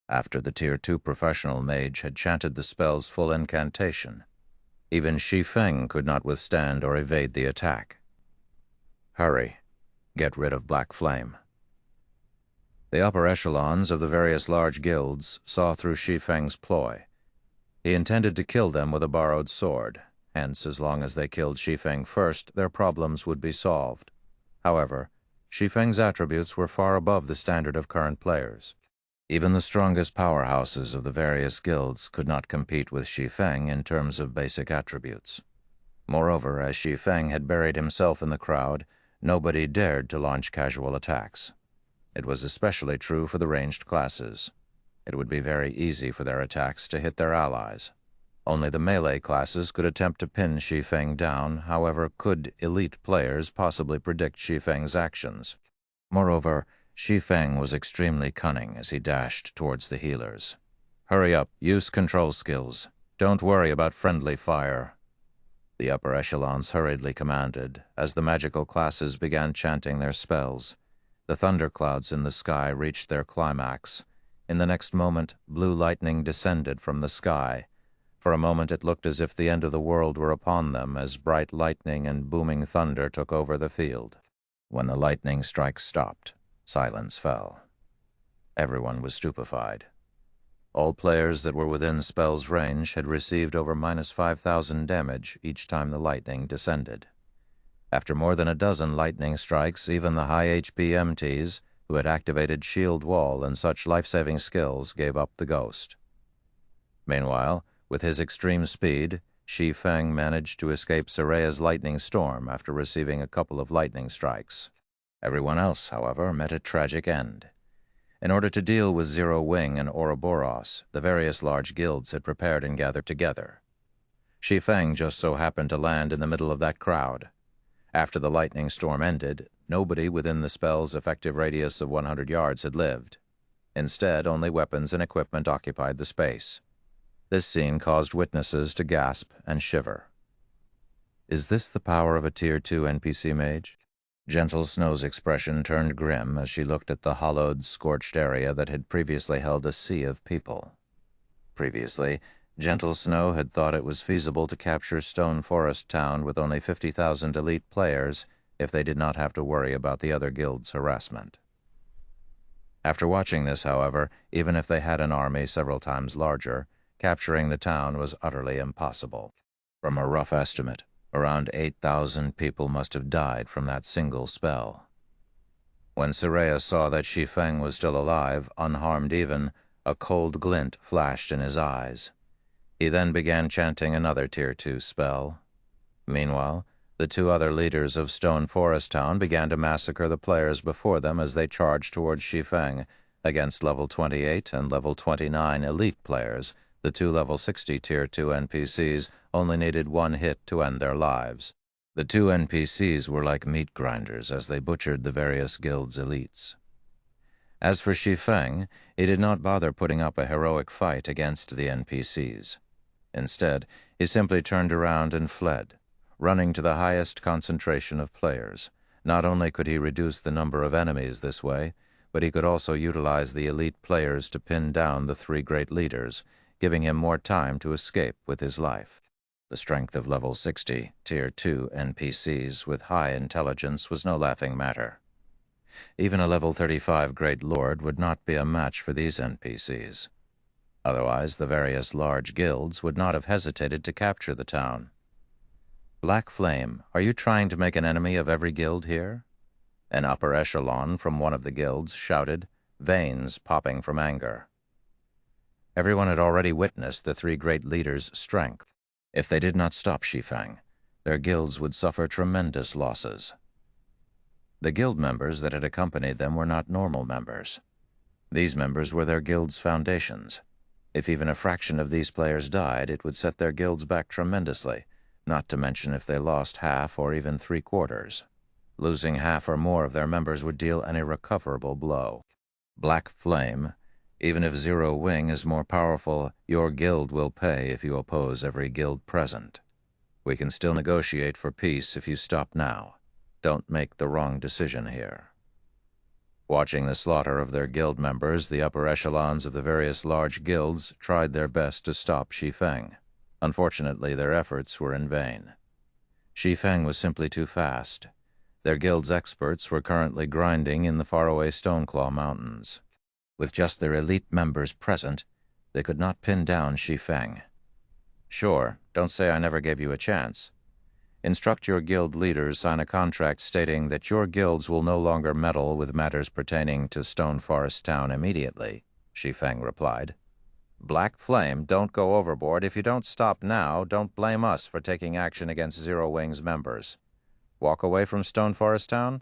After the Tier 2 professional mage had chanted the spell's full incantation, even Shi Feng could not withstand or evade the attack. Hurry. Get rid of Black Flame. The upper echelons of the various large guilds saw through Shi Feng's ploy. He intended to kill them with a borrowed sword, hence as long as they killed Shi Feng first, their problems would be solved. However, Shi Feng's attributes were far above the standard of current players. Even the strongest powerhouses of the various guilds could not compete with Shi Feng in terms of basic attributes. Moreover, as Shi Feng had buried himself in the crowd, nobody dared to launch casual attacks. It was especially true for the ranged classes. It would be very easy for their attacks to hit their allies. Only the melee classes could attempt to pin Shi Feng down, however could elite players possibly predict Shi Feng's actions. Moreover, Shi Feng was extremely cunning as he dashed towards the healers. Hurry up, use control skills. Don't worry about friendly fire. The upper echelons hurriedly commanded, as the magical classes began chanting their spells. The thunderclouds in the sky reached their climax. In the next moment, blue lightning descended from the sky. For a moment it looked as if the end of the world were upon them, as bright lightning and booming thunder took over the field. When the lightning strikes stopped, silence fell. Everyone was stupefied. All players that were within spell's range had received over -5,000 damage each time the lightning descended. After more than a dozen lightning strikes, even the high HP MTs, who had activated Shield Wall and such life-saving skills, gave up the ghost. Meanwhile, with his extreme speed, Shi Feng managed to escape Soraya's lightning storm after receiving a couple of lightning strikes. Everyone else, however, met a tragic end. In order to deal with Zero Wing and Ouroboros, the various large guilds had prepared and gathered together. Shi Feng just so happened to land in the middle of that crowd. After the lightning storm ended, nobody within the spell's effective radius of 100 yards had lived. Instead, only weapons and equipment occupied the space. This scene caused witnesses to gasp and shiver. Is this the power of a Tier 2 NPC mage? Gentle Snow's expression turned grim as she looked at the hollowed, scorched area that had previously held a sea of people. Previously, Gentle Snow had thought it was feasible to capture Stone Forest Town with only 50,000 elite players if they did not have to worry about the other guilds' harassment. After watching this, however, even if they had an army several times larger, capturing the town was utterly impossible. From a rough estimate, around 8,000 people must have died from that single spell. When Soraya saw that Shi Feng was still alive, unharmed even, a cold glint flashed in his eyes. He then began chanting another Tier 2 spell. Meanwhile, the two other leaders of Stone Forest Town began to massacre the players before them as they charged towards Shi Feng. Against level 28 and level 29 elite players, the two level 60 Tier 2 NPCs only needed one hit to end their lives. The two NPCs were like meat grinders as they butchered the various guilds' elites. As for Shi Feng, he did not bother putting up a heroic fight against the NPCs. Instead, he simply turned around and fled, running to the highest concentration of players. Not only could he reduce the number of enemies this way, but he could also utilize the elite players to pin down the three great leaders, giving him more time to escape with his life. The strength of level 60, Tier 2 NPCs with high intelligence was no laughing matter. Even a level 35 Great Lord would not be a match for these NPCs. Otherwise, the various large guilds would not have hesitated to capture the town. Black Flame, are you trying to make an enemy of every guild here? An upper echelon from one of the guilds shouted, veins popping from anger. Everyone had already witnessed the three great leaders' strength. If they did not stop Shi Feng, their guilds would suffer tremendous losses. The guild members that had accompanied them were not normal members. These members were their guild's foundations. If even a fraction of these players died, it would set their guilds back tremendously, not to mention if they lost half or even 3/4. Losing half or more of their members would deal an irrecoverable blow. Black Flame. Even if Zero Wing is more powerful, your guild will pay if you oppose every guild present. We can still negotiate for peace if you stop now. Don't make the wrong decision here. Watching the slaughter of their guild members, the upper echelons of the various large guilds tried their best to stop Shi Feng. Unfortunately, their efforts were in vain. Shi Feng was simply too fast. Their guild's experts were currently grinding in the faraway Stoneclaw Mountains. With just their elite members present, they could not pin down Shi Feng. Sure, don't say I never gave you a chance. Instruct your guild leaders sign a contract stating that your guilds will no longer meddle with matters pertaining to Stone Forest Town immediately, Shi Feng replied. Black Flame, don't go overboard. If you don't stop now, don't blame us for taking action against Zero Wing's members. Walk away from Stone Forest Town?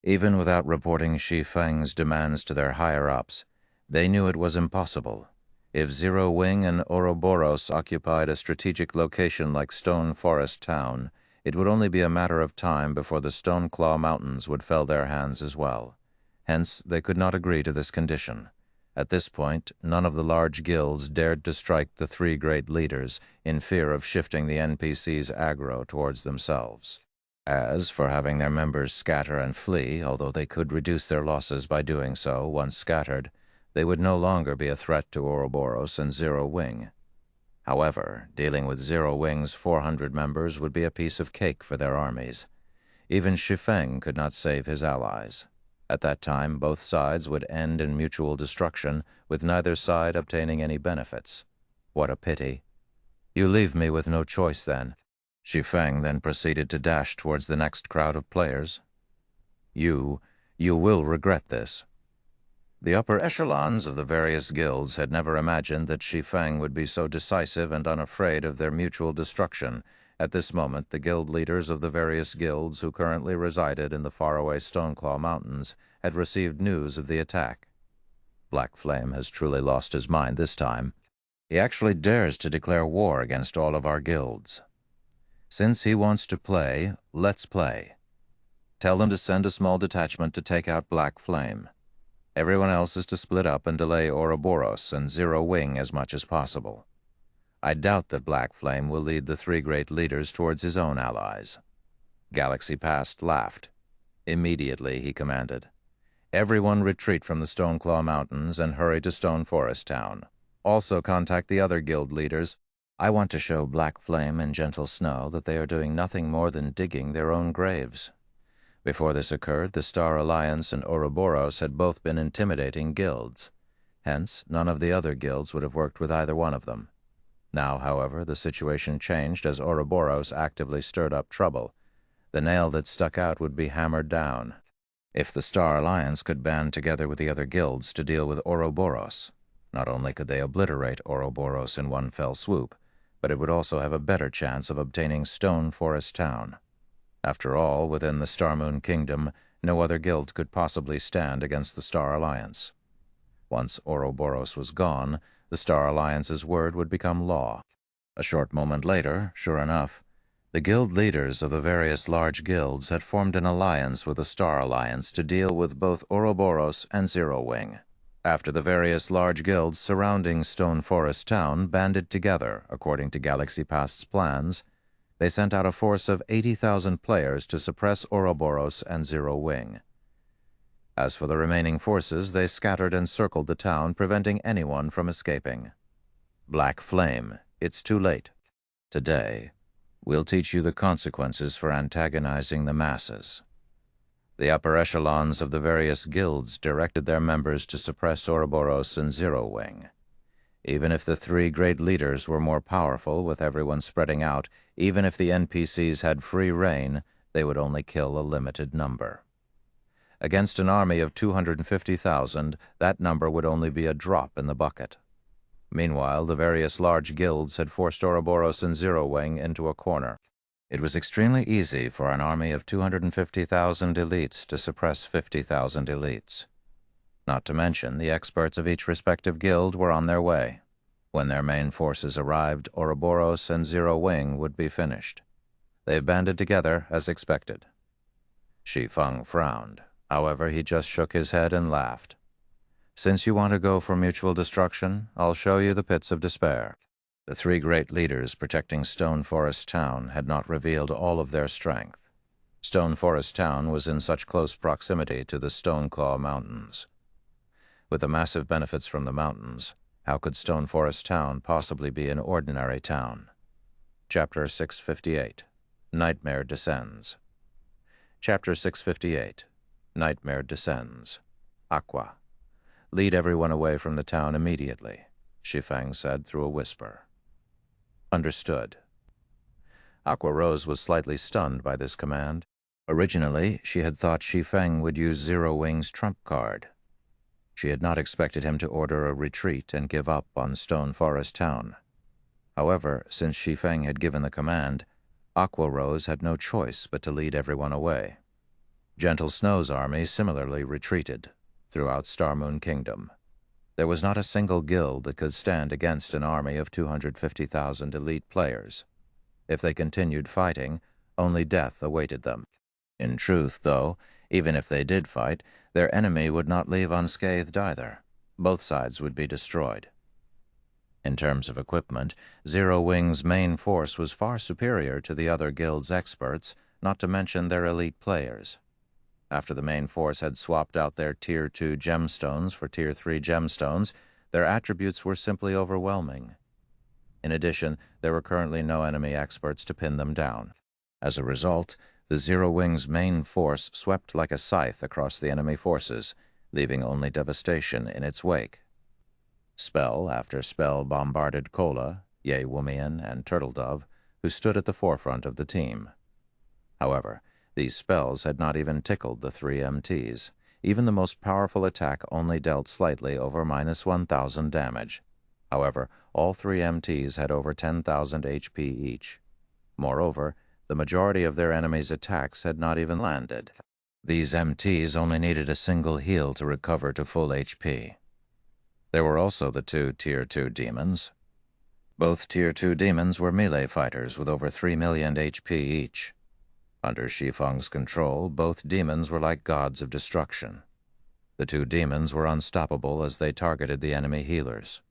Even without reporting Shi Feng's demands to their higher-ups, they knew it was impossible. If Zero Wing and Ouroboros occupied a strategic location like Stone Forest Town, it would only be a matter of time before the Stoneclaw Mountains would fell their hands as well. Hence, they could not agree to this condition. At this point, none of the large guilds dared to strike the three great leaders in fear of shifting the NPC's aggro towards themselves. As for having their members scatter and flee, although they could reduce their losses by doing so once scattered, they would no longer be a threat to Ouroboros and Zero Wing. However, dealing with Zero Wing's 400 members would be a piece of cake for their armies. Even Shi Feng could not save his allies. At that time, both sides would end in mutual destruction, with neither side obtaining any benefits. What a pity. You leave me with no choice, then. Shi Feng then proceeded to dash towards the next crowd of players. You will regret this. The upper echelons of the various guilds had never imagined that Shi Feng would be so decisive and unafraid of their mutual destruction. At this moment, the guild leaders of the various guilds who currently resided in the faraway Stoneclaw Mountains had received news of the attack. Black Flame has truly lost his mind this time. He actually dares to declare war against all of our guilds. Since he wants to play, let's play. Tell them to send a small detachment to take out Black Flame. Everyone else is to split up and delay Ouroboros and Zero Wing as much as possible. I doubt that Black Flame will lead the three great leaders towards his own allies. Galaxy Past laughed. Immediately, he commanded. Everyone retreat from the Stoneclaw Mountains and hurry to Stone Forest Town. Also contact the other guild leaders. I want to show Black Flame and Gentle Snow that they are doing nothing more than digging their own graves. Before this occurred, the Star Alliance and Ouroboros had both been intimidating guilds. Hence, none of the other guilds would have worked with either one of them. Now, however, the situation changed as Ouroboros actively stirred up trouble. The nail that stuck out would be hammered down. If the Star Alliance could band together with the other guilds to deal with Ouroboros, not only could they obliterate Ouroboros in one fell swoop, but it would also have a better chance of obtaining Stone Forest Town. After all, within the Starmoon Kingdom, no other guild could possibly stand against the Star Alliance. Once Ouroboros was gone, the Star Alliance's word would become law. A short moment later, sure enough, the guild leaders of the various large guilds had formed an alliance with the Star Alliance to deal with both Ouroboros and Zero Wing. After the various large guilds surrounding Stone Forest Town banded together, according to Galaxy Past's plans, they sent out a force of 80,000 players to suppress Ouroboros and Zero Wing. As for the remaining forces, they scattered and circled the town, preventing anyone from escaping. Black Flame, it's too late. Today, we'll teach you the consequences for antagonizing the masses. The upper echelons of the various guilds directed their members to suppress Ouroboros and Zero Wing. Even if the three great leaders were more powerful, with everyone spreading out, even if the NPCs had free reign, they would only kill a limited number. Against an army of 250,000, that number would only be a drop in the bucket. Meanwhile, the various large guilds had forced Ouroboros and Zero Wing into a corner. It was extremely easy for an army of 250,000 elites to suppress 50,000 elites. Not to mention, the experts of each respective guild were on their way. When their main forces arrived, Ouroboros and Zero Wing would be finished. They banded together as expected. Shi Feng frowned. However, he just shook his head and laughed. Since you want to go for mutual destruction, I'll show you the pits of despair. The three great leaders protecting Stone Forest Town had not revealed all of their strength. Stone Forest Town was in such close proximity to the Stoneclaw Mountains. With the massive benefits from the mountains, how could Stone Forest Town possibly be an ordinary town? Chapter 658. Nightmare Descends. Chapter 658. Nightmare Descends. Aqua. Lead everyone away from the town immediately, Shi Feng said through a whisper. Understood. Aqua Rose was slightly stunned by this command. Originally, she had thought Shi Feng would use Zero Wing's trump card. She had not expected him to order a retreat and give up on Stone Forest Town. However, since Shi Feng had given the command, Aqua Rose had no choice but to lead everyone away. Gentle Snow's army similarly retreated throughout Starmoon Kingdom. There was not a single guild that could stand against an army of 250,000 elite players. If they continued fighting, only death awaited them. In truth, though, even if they did fight, their enemy would not leave unscathed either. Both sides would be destroyed. In terms of equipment, Zero Wing's main force was far superior to the other guild's experts, not to mention their elite players. After the main force had swapped out their Tier 2 gemstones for Tier 3 gemstones, their attributes were simply overwhelming. In addition, there were currently no enemy experts to pin them down. As a result, the Zero Wing's main force swept like a scythe across the enemy forces, leaving only devastation in its wake. Spell after spell bombarded Kola, Ye-Wumian, and Turtledove, who stood at the forefront of the team. However, these spells had not even tickled the three MTs. Even the most powerful attack only dealt slightly over -1,000 damage. However, all three MTs had over 10,000 HP each. Moreover, the majority of their enemies' attacks had not even landed. These MTs only needed a single heal to recover to full HP. There were also the two Tier 2 demons. Both Tier 2 demons were melee fighters with over 3 million HP each. Under Shi Feng's control, both demons were like gods of destruction. The two demons were unstoppable as they targeted the enemy healers.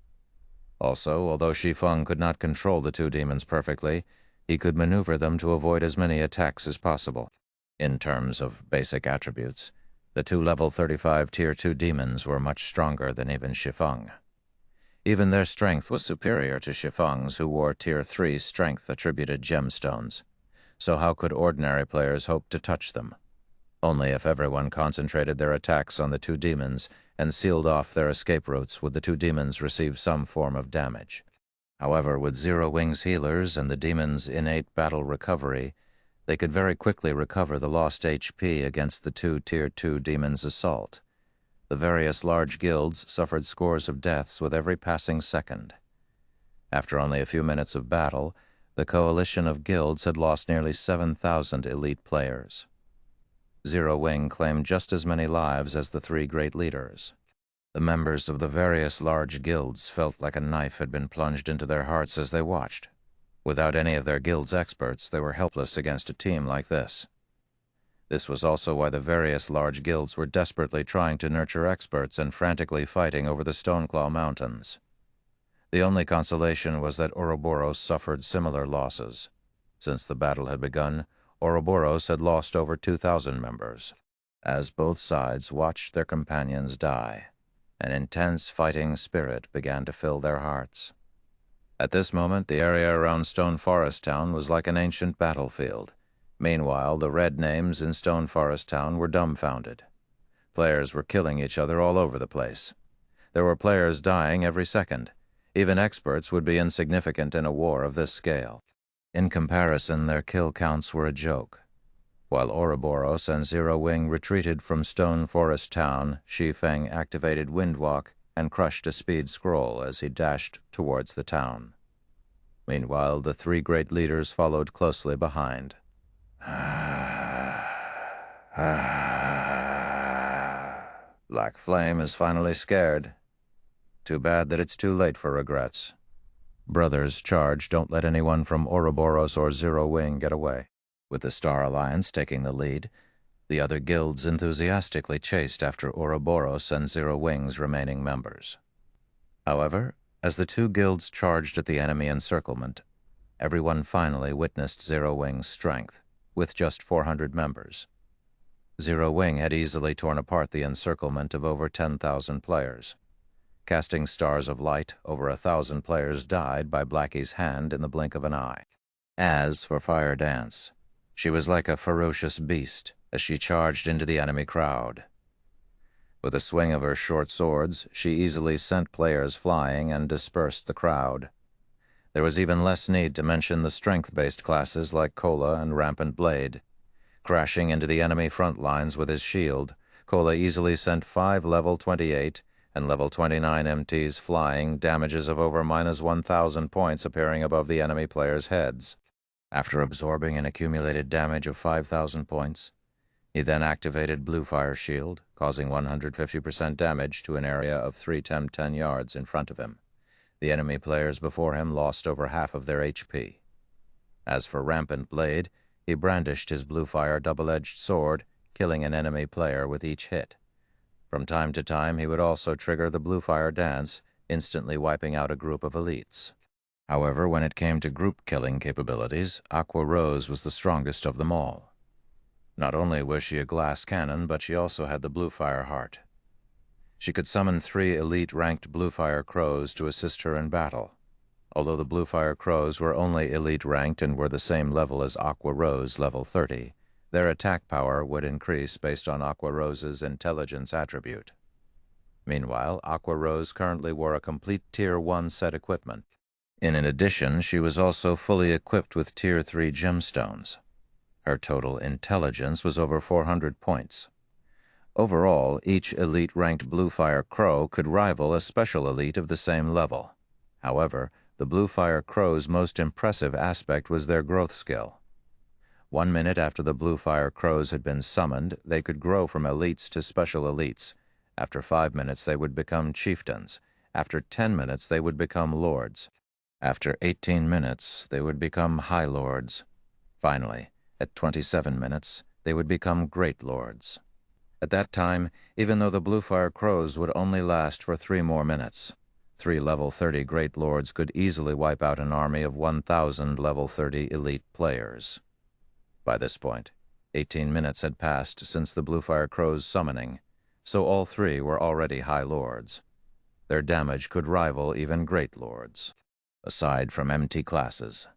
Also, although Shi Feng could not control the two demons perfectly, he could maneuver them to avoid as many attacks as possible. In terms of basic attributes, the two level 35 Tier 2 demons were much stronger than even Shi Feng. Even their strength was superior to Shi Feng's, who wore Tier 3 strength-attributed gemstones. So how could ordinary players hope to touch them? Only if everyone concentrated their attacks on the two demons and sealed off their escape routes would the two demons receive some form of damage. However, with Zero Wing's healers and the demons' innate battle recovery, they could very quickly recover the lost HP against the two Tier 2 demons' assault. The various large guilds suffered scores of deaths with every passing second. After only a few minutes of battle, the coalition of guilds had lost nearly 7,000 elite players. Zero Wing claimed just as many lives as the three great leaders. The members of the various large guilds felt like a knife had been plunged into their hearts as they watched. Without any of their guild's experts, they were helpless against a team like this. This was also why the various large guilds were desperately trying to nurture experts and frantically fighting over the Stoneclaw Mountains. The only consolation was that Ouroboros suffered similar losses. Since the battle had begun, Ouroboros had lost over 2,000 members. As both sides watched their companions die, an intense fighting spirit began to fill their hearts. At this moment, the area around Stone Forest Town was like an ancient battlefield. Meanwhile, the red names in Stone Forest Town were dumbfounded. Players were killing each other all over the place. There were players dying every second. Even experts would be insignificant in a war of this scale. In comparison, their kill counts were a joke. While Ouroboros and Zero Wing retreated from Stone Forest Town, Shi Feng activated Windwalk and crushed a speed scroll as he dashed towards the town. Meanwhile, the three great leaders followed closely behind. Black Flame is finally scared. Too bad that it's too late for regrets. Brothers, charge, don't let anyone from Ouroboros or Zero Wing get away. With the Star Alliance taking the lead, the other guilds enthusiastically chased after Ouroboros and Zero Wing's remaining members. However, as the two guilds charged at the enemy encirclement, everyone finally witnessed Zero Wing's strength, with just 400 members. Zero Wing had easily torn apart the encirclement of over 10,000 players. Casting stars of light, over 1,000 players died by Blackie's hand in the blink of an eye. As for Fire Dance, she was like a ferocious beast as she charged into the enemy crowd. With a swing of her short swords, she easily sent players flying and dispersed the crowd. There was even less need to mention the strength-based classes like Kola and Rampant Blade. Crashing into the enemy front lines with his shield, Kola easily sent 5 level 28 and level 29 MTs flying, damages of over -1,000 points appearing above the enemy players' heads. After absorbing an accumulated damage of 5,000 points, he then activated Blue Fire Shield, causing 150% damage to an area of 310 yards in front of him. The enemy players before him lost over half of their HP. As for Rampant Blade, he brandished his Blue Fire double-edged sword, killing an enemy player with each hit. From time to time, he would also trigger the Blue Fire Dance, instantly wiping out a group of elites. However, when it came to group-killing capabilities, Aqua Rose was the strongest of them all. Not only was she a glass cannon, but she also had the Blue Fire Heart. She could summon 3 elite-ranked Blue Fire Crows to assist her in battle. Although the Blue Fire Crows were only elite-ranked and were the same level as Aqua Rose, level 30, their attack power would increase based on Aqua Rose's intelligence attribute. Meanwhile, Aqua Rose currently wore a complete Tier 1 set equipment. In addition, she was also fully equipped with Tier 3 gemstones. Her total intelligence was over 400 points. Overall, each elite-ranked Blue Fire Crow could rival a special elite of the same level. However, the Blue Fire Crow's most impressive aspect was their growth skill. 1 minute after the Blue Fire Crows had been summoned, they could grow from elites to special elites. After 5 minutes, they would become chieftains. After 10 minutes, they would become lords. After 18 minutes, they would become high lords. Finally, at 27 minutes, they would become great lords. At that time, even though the Blue Fire Crows would only last for 3 more minutes, 3 level 30 great lords could easily wipe out an army of 1,000 level 30 elite players. By this point, 18 minutes had passed since the Blue Fire Crow's summoning, so all 3 were already high lords. Their damage could rival even great lords. Aside from MT classes,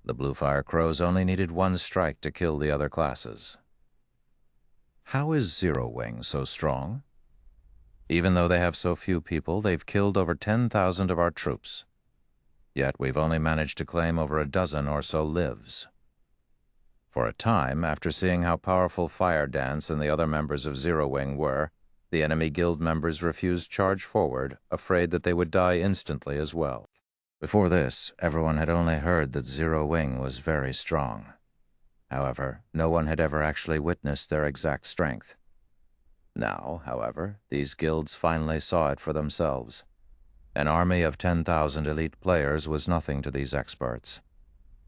the Blue Fire Crows only needed 1 strike to kill the other classes. How is Zero Wing so strong? Even though they have so few people, they've killed over 10,000 of our troops. Yet we've only managed to claim over a dozen or so lives. For a time, after seeing how powerful Fire Dance and the other members of Zero Wing were, the enemy guild members refused charge forward, afraid that they would die instantly as well. Before this, everyone had only heard that Zero Wing was very strong. However, no one had ever actually witnessed their exact strength. Now, however, these guilds finally saw it for themselves. An army of 10,000 elite players was nothing to these experts.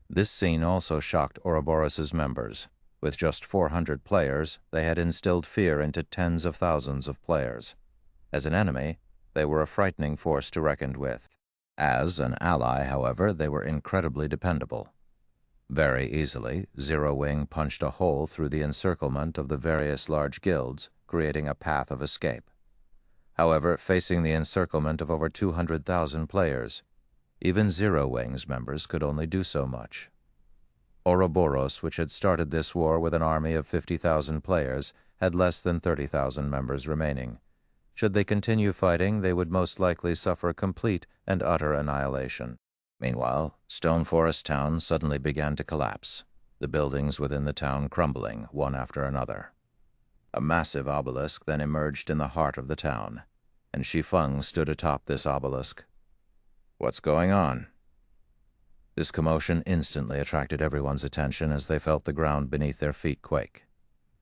This scene also shocked Ouroboros's members. With just 400 players, they had instilled fear into tens of thousands of players. As an enemy, they were a frightening force to reckon with. As an ally, however, they were incredibly dependable. Very easily, Zero Wing punched a hole through the encirclement of the various large guilds, creating a path of escape. However, facing the encirclement of over 200,000 players, even Zero Wing's members could only do so much. Ouroboros, which had started this war with an army of 50,000 players, had less than 30,000 members remaining. Should they continue fighting, they would most likely suffer complete and utter annihilation. Meanwhile, Stone Forest Town suddenly began to collapse, the buildings within the town crumbling one after another. A massive obelisk then emerged in the heart of the town, and Shi Feng stood atop this obelisk. "What's going on?" This commotion instantly attracted everyone's attention as they felt the ground beneath their feet quake.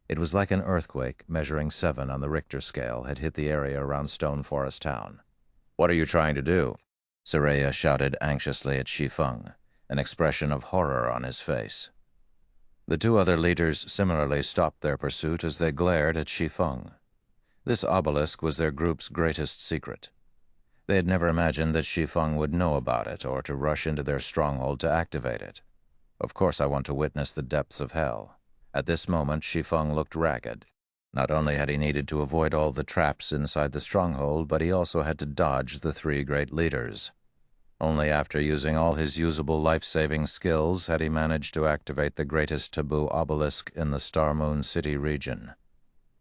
It was like an earthquake measuring 7 on the Richter scale had hit the area around Stone Forest Town. "What are you trying to do?" Soraya shouted anxiously at Shi Feng, an expression of horror on his face. The two other leaders similarly stopped their pursuit as they glared at Shi Feng. This obelisk was their group's greatest secret. They had never imagined that Shi Feng would know about it or to rush into their stronghold to activate it. Of course I want to witness the depths of hell. At this moment, Shi Feng looked ragged. Not only had he needed to avoid all the traps inside the stronghold, but he also had to dodge the three great leaders. Only after using all his usable life-saving skills had he managed to activate the greatest taboo obelisk in the Star Moon City region.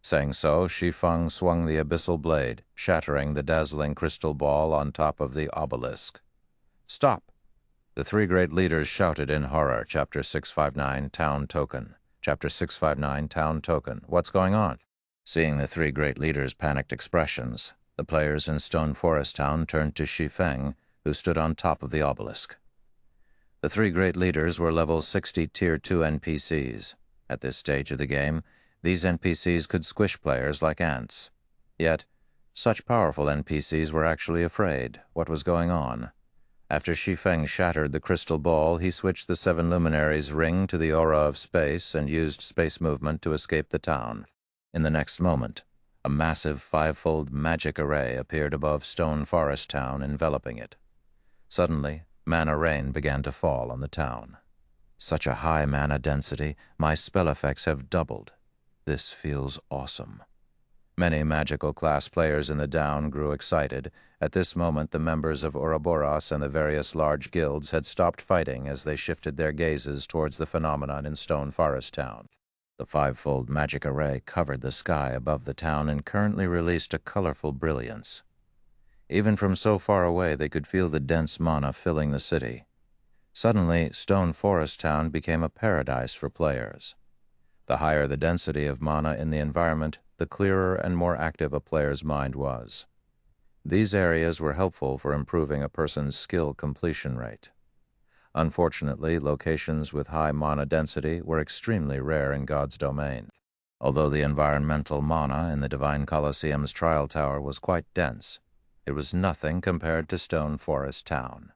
Saying so, Shi Feng swung the abyssal blade, shattering the dazzling crystal ball on top of the obelisk. "Stop!" The three great leaders shouted in horror. Chapter 659, Town Token. Chapter 659, Town Token. What's going on? Seeing the three great leaders' panicked expressions, the players in Stone Forest Town turned to Shi Feng, who stood on top of the obelisk. The three great leaders were level 60 Tier 2 NPCs. At this stage of the game, these NPCs could squish players like ants. Yet, such powerful NPCs were actually afraid. What was going on? After Shi Feng shattered the crystal ball, he switched the Seven Luminaries' ring to the aura of space and used space movement to escape the town. In the next moment, a massive five-fold magic array appeared above Stone Forest Town, enveloping it. Suddenly, mana rain began to fall on the town. Such a high mana density, my spell effects have doubled. This feels awesome. Many magical class players in the Down grew excited. At this moment, the members of Ouroboros and the various large guilds had stopped fighting as they shifted their gazes towards the phenomenon in Stone Forest Town. The five-fold magic array covered the sky above the town and currently released a colorful brilliance. Even from so far away, they could feel the dense mana filling the city. Suddenly, Stone Forest Town became a paradise for players. The higher the density of mana in the environment, the clearer and more active a player's mind was. These areas were helpful for improving a person's skill completion rate. Unfortunately, locations with high mana density were extremely rare in God's domain. Although the environmental mana in the Divine Colosseum's Trial Tower was quite dense, it was nothing compared to Stone Forest Town.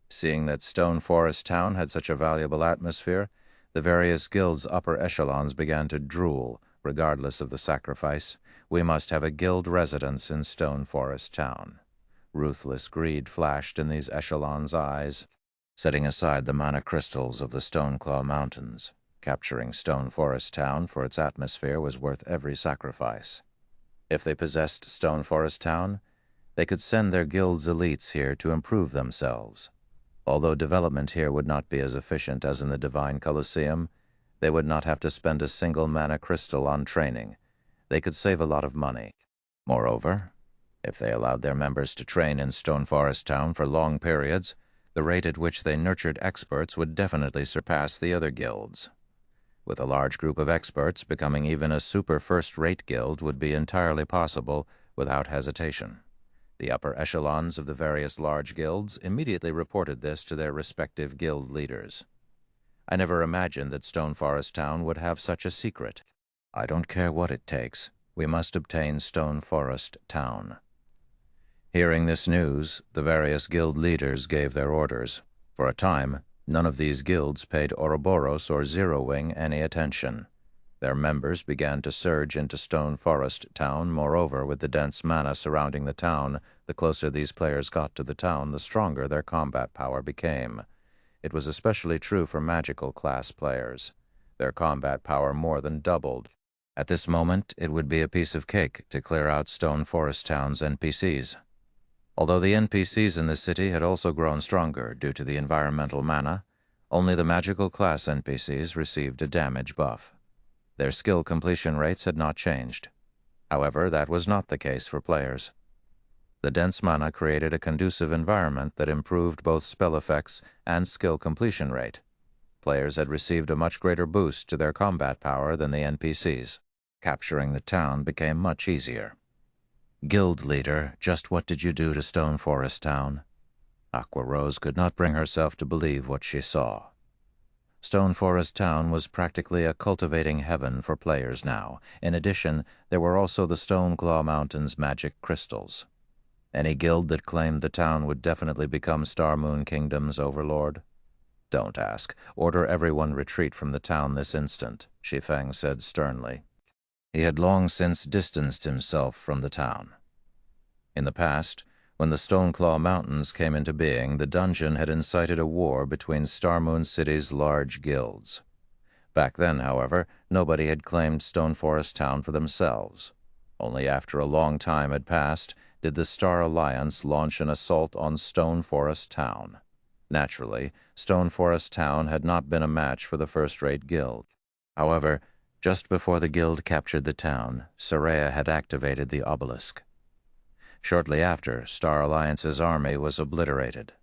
Seeing that Stone Forest Town had such a valuable atmosphere, the various guilds' upper echelons began to drool, regardless of the sacrifice. We must have a guild residence in Stone Forest Town. Ruthless greed flashed in these echelons' eyes. Setting aside the mana crystals of the Stoneclaw Mountains, capturing Stone Forest Town for its atmosphere was worth every sacrifice. If they possessed Stone Forest Town, they could send their guild's elites here to improve themselves. Although development here would not be as efficient as in the Divine Colosseum, they would not have to spend a single mana crystal on training. They could save a lot of money. Moreover, if they allowed their members to train in Stone Forest Town for long periods, the rate at which they nurtured experts would definitely surpass the other guilds. With a large group of experts, becoming even a super first-rate guild would be entirely possible without hesitation. The upper echelons of the various large guilds immediately reported this to their respective guild leaders. I never imagined that Stone Forest Town would have such a secret. I don't care what it takes. We must obtain Stone Forest Town. Hearing this news, the various guild leaders gave their orders. For a time, none of these guilds paid Ouroboros or Zero Wing any attention. Their members began to surge into Stone Forest Town. Moreover, with the dense mana surrounding the town, the closer these players got to the town, the stronger their combat power became. It was especially true for magical class players. Their combat power more than doubled. At this moment, it would be a piece of cake to clear out Stone Forest Town's NPCs. Although the NPCs in the city had also grown stronger due to the environmental mana, only the magical class NPCs received a damage buff. Their skill completion rates had not changed. However, that was not the case for players. The dense mana created a conducive environment that improved both spell effects and skill completion rate. Players had received a much greater boost to their combat power than the NPCs. Capturing the town became much easier. Guild leader, just what did you do to Stone Forest Town? Aqua Rose could not bring herself to believe what she saw. Stone Forest Town was practically a cultivating heaven for players now. In addition, there were also the Stoneclaw Mountains magic crystals. Any guild that claimed the town would definitely become Star Moon Kingdom's overlord? Don't ask. Order everyone retreat from the town this instant, Shi Feng said sternly. He had long since distanced himself from the town. In the past, when the Stoneclaw Mountains came into being, the dungeon had incited a war between Star Moon City's large guilds. Back then, however, nobody had claimed Stone Forest Town for themselves. Only after a long time had passed did the Star Alliance launch an assault on Stone Forest Town. Naturally, Stone Forest Town had not been a match for the first-rate guild. However, just before the guild captured the town, Soraya had activated the obelisk. Shortly after, Star Alliance's army was obliterated.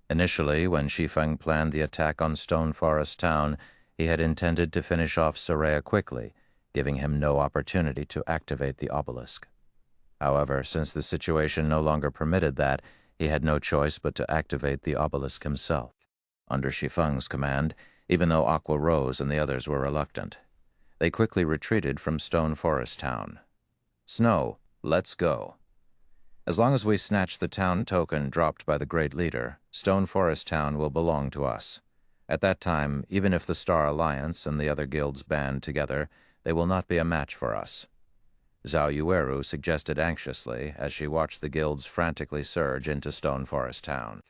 Initially, when Shi Feng planned the attack on Stone Forest Town, he had intended to finish off Soraya quickly, giving him no opportunity to activate the obelisk. However, since the situation no longer permitted that, he had no choice but to activate the obelisk himself. Under Shi Feng's command, even though Aqua Rose and the others were reluctant, they quickly retreated from Stone Forest Town. Snow, let's go. As long as we snatch the town token dropped by the Great Leader, Stone Forest Town will belong to us. At that time, even if the Star Alliance and the other guilds band together, they will not be a match for us. Zhao Yueru suggested anxiously as she watched the guilds frantically surge into Stone Forest Town.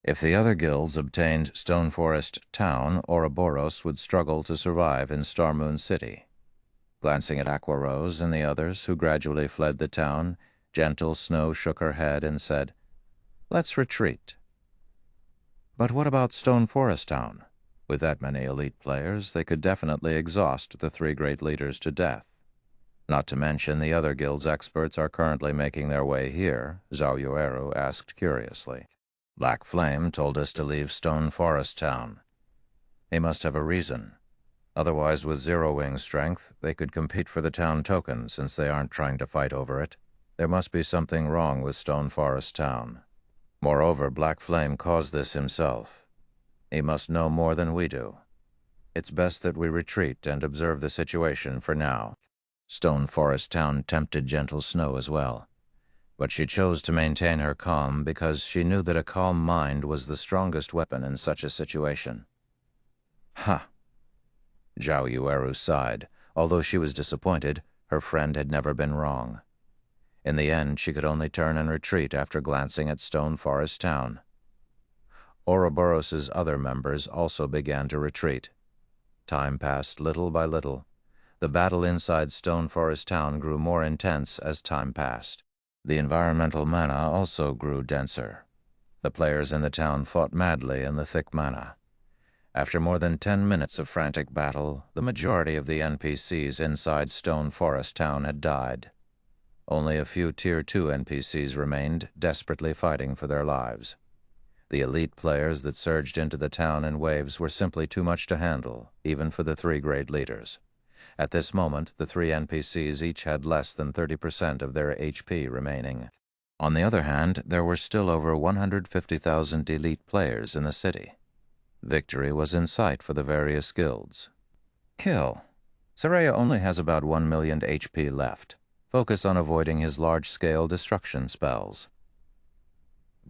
If the other guilds obtained Stone Forest Town, Ouroboros would struggle to survive in Star Moon City. Glancing at Aqua Rose and the others, who gradually fled the town, Gentle Snow shook her head and said, "Let's retreat." But what about Stone Forest Town? With that many elite players, they could definitely exhaust the three great leaders to death. Not to mention the other guild's experts are currently making their way here, Zhao Yueru asked curiously. Black Flame told us to leave Stone Forest Town. He must have a reason. Otherwise, with Zero Wing's strength, they could compete for the town token since they aren't trying to fight over it. There must be something wrong with Stone Forest Town. Moreover, Black Flame caused this himself. He must know more than we do. It's best that we retreat and observe the situation for now. Stone Forest Town tempted Gentle Snow as well, but she chose to maintain her calm because she knew that a calm mind was the strongest weapon in such a situation. Ha! Zhao Yueru sighed. Although she was disappointed, her friend had never been wrong. In the end, she could only turn and retreat after glancing at Stone Forest Town. Ouroboros's other members also began to retreat. Time passed little by little. The battle inside Stone Forest Town grew more intense as time passed. The environmental mana also grew denser. The players in the town fought madly in the thick mana. After more than 10 minutes of frantic battle, the majority of the NPCs inside Stone Forest Town had died. Only a few Tier 2 NPCs remained, desperately fighting for their lives. The elite players that surged into the town in waves were simply too much to handle, even for the three great leaders. At this moment, the three NPCs each had less than 30% of their HP remaining. On the other hand, there were still over 150,000 elite players in the city. Victory was in sight for the various guilds. Kill. Soraya only has about 1 million HP left. Focus on avoiding his large-scale destruction spells.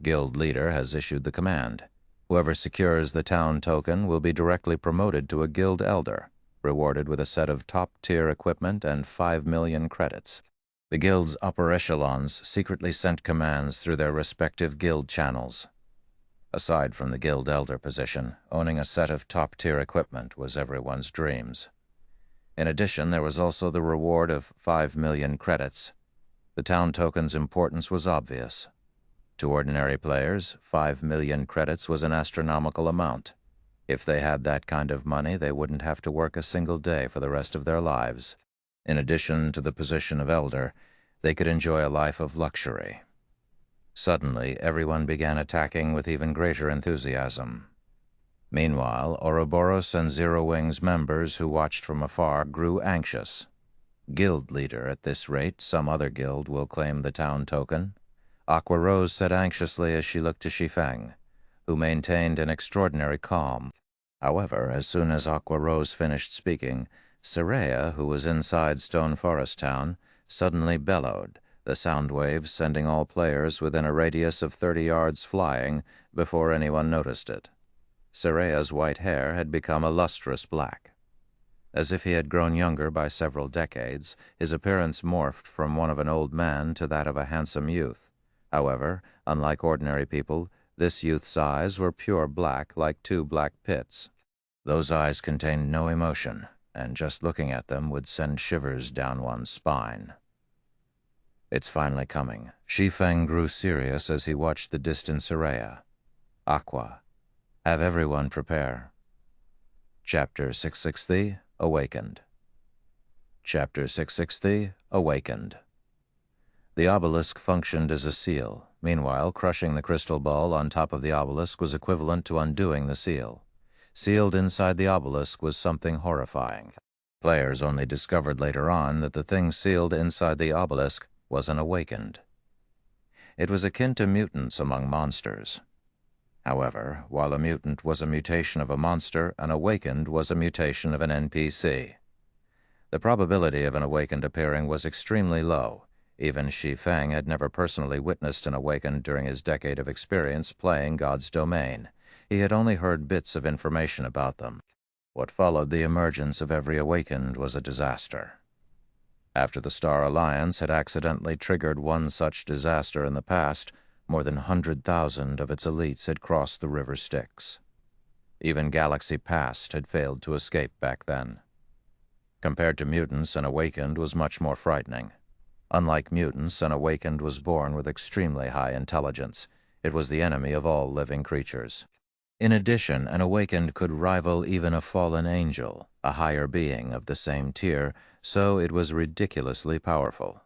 Guild leader has issued the command. Whoever secures the town token will be directly promoted to a guild elder, rewarded with a set of top-tier equipment and 5 million credits. The guild's upper echelons secretly sent commands through their respective guild channels. Aside from the guild elder position, owning a set of top-tier equipment was everyone's dreams. In addition, there was also the reward of 5 million credits. The town token's importance was obvious. To ordinary players, 5 million credits was an astronomical amount. If they had that kind of money, they wouldn't have to work a single day for the rest of their lives. In addition to the position of elder, they could enjoy a life of luxury. Suddenly, everyone began attacking with even greater enthusiasm. Meanwhile, Ouroboros and Zero Wing's members who watched from afar grew anxious. Guild leader, at this rate, some other guild will claim the town token. Aqua Rose said anxiously as she looked to Shi Feng, who maintained an extraordinary calm. However, as soon as Aqua Rose finished speaking, Soraya, who was inside Stone Forest Town, suddenly bellowed, the sound waves sending all players within a radius of 30 yards flying before anyone noticed it. Soraya's white hair had become a lustrous black. As if he had grown younger by several decades, his appearance morphed from one of an old man to that of a handsome youth. However, unlike ordinary people, this youth's eyes were pure black like two black pits. Those eyes contained no emotion, and just looking at them would send shivers down one's spine. "It's finally coming." Shi Feng grew serious as he watched the distant Soraya. "Aqua, have everyone prepare." Chapter 660, Awakened. Chapter 660, Awakened. The obelisk functioned as a seal. Meanwhile, crushing the crystal ball on top of the obelisk was equivalent to undoing the seal. Sealed inside the obelisk was something horrifying. Players only discovered later on that the thing sealed inside the obelisk was an awakened. It was akin to mutants among monsters. However, while a mutant was a mutation of a monster, an awakened was a mutation of an NPC. The probability of an awakened appearing was extremely low. Even Shi Feng had never personally witnessed an awakened during his decade of experience playing God's domain. He had only heard bits of information about them. What followed the emergence of every awakened was a disaster. After the Star Alliance had accidentally triggered one such disaster in the past, more than 100,000 of its elites had crossed the River Styx. Even Galaxy Past had failed to escape back then. Compared to mutants, an awakened was much more frightening. Unlike mutants, an awakened was born with extremely high intelligence. It was the enemy of all living creatures. In addition, an awakened could rival even a fallen angel, a higher being of the same tier, so it was ridiculously powerful.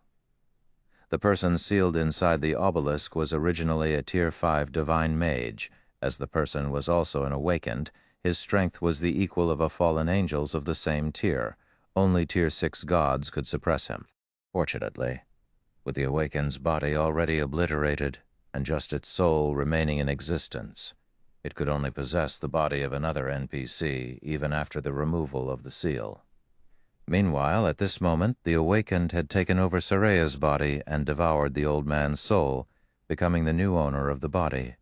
The person sealed inside the obelisk was originally a Tier 5 divine mage. As the person was also an awakened, his strength was the equal of a fallen angel's of the same tier. Only Tier 6 gods could suppress him. Fortunately, with the awakened's body already obliterated and just its soul remaining in existence, it could only possess the body of another NPC even after the removal of the seal. Meanwhile, at this moment, the awakened had taken over Soraya's body and devoured the old man's soul, becoming the new owner of the body.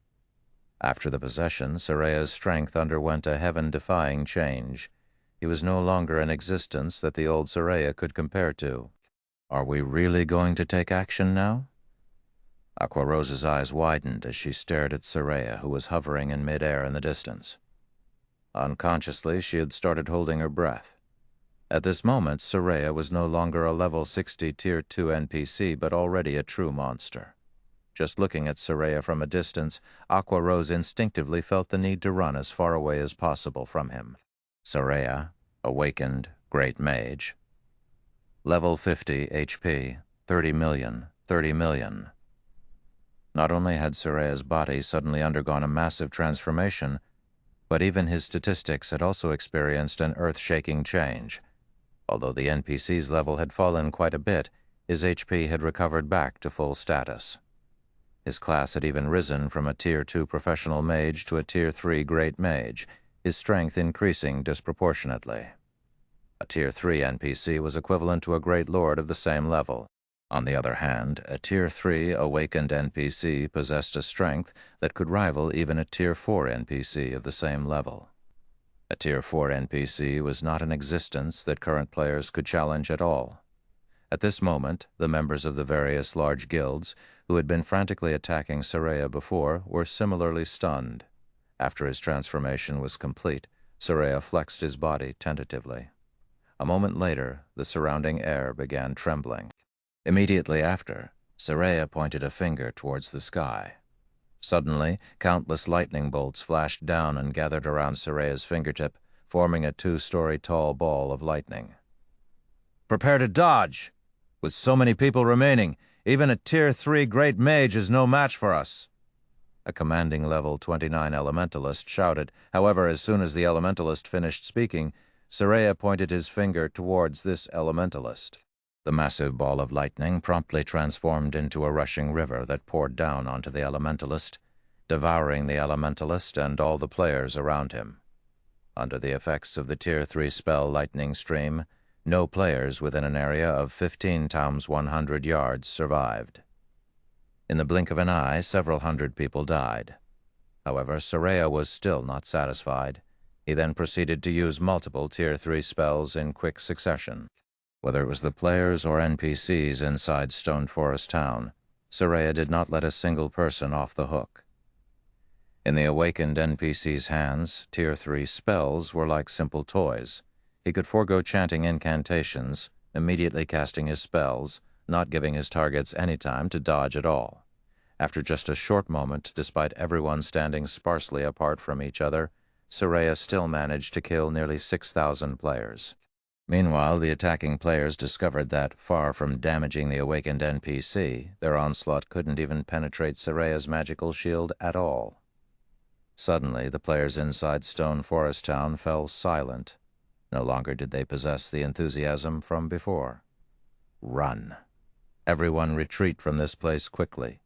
After the possession, Soraya's strength underwent a heaven-defying change. He was no longer an existence that the old Soraya could compare to. "Are we really going to take action now?" Aqua Rose's eyes widened as she stared at Soraya, who was hovering in midair in the distance. Unconsciously, she had started holding her breath. At this moment, Soraya was no longer a level 60 Tier 2 NPC, but already a true monster. Just looking at Soraya from a distance, Aqua Rose instinctively felt the need to run as far away as possible from him. Soraya, awakened, great mage. Level 50 HP, 30 million, 30 million. Not only had Soraya's body suddenly undergone a massive transformation, but even his statistics had also experienced an earth-shaking change. Although the NPC's level had fallen quite a bit, his HP had recovered back to full status. His class had even risen from a Tier 2 professional mage to a Tier 3 great mage, his strength increasing disproportionately. A Tier 3 NPC was equivalent to a great lord of the same level. On the other hand, a Tier 3 awakened NPC possessed a strength that could rival even a Tier 4 NPC of the same level. A Tier 4 NPC was not an existence that current players could challenge at all. At this moment, the members of the various large guilds, who had been frantically attacking Soraya before, were similarly stunned. After his transformation was complete, Soraya flexed his body tentatively. A moment later, the surrounding air began trembling. Immediately after, Soraya pointed a finger towards the sky. Suddenly, countless lightning bolts flashed down and gathered around Soraya's fingertip, forming a 2-story tall ball of lightning. "Prepare to dodge! With so many people remaining, even a Tier 3 great mage is no match for us," a commanding level 29 elementalist shouted. However, as soon as the elementalist finished speaking, Soraya pointed his finger towards this elementalist. The massive ball of lightning promptly transformed into a rushing river that poured down onto the elementalist, devouring the elementalist and all the players around him. Under the effects of the Tier 3 spell lightning stream, No players within an area of 15 times 100 yards survived. In the blink of an eye, several hundred people died. However, Soraya was still not satisfied. He then proceeded to use multiple Tier 3 spells in quick succession. Whether it was the players or NPCs inside Stone Forest Town, Soraya did not let a single person off the hook. In the awakened NPC's hands, Tier 3 spells were like simple toys. He could forego chanting incantations, immediately casting his spells, not giving his targets any time to dodge at all. After just a short moment, despite everyone standing sparsely apart from each other, Soraya still managed to kill nearly 6,000 players. Meanwhile, the attacking players discovered that, far from damaging the awakened NPC, their onslaught couldn't even penetrate Soraya's magical shield at all. Suddenly, the players inside Stone Forest Town fell silent. No longer did they possess the enthusiasm from before. Run. Everyone retreat from this place quickly.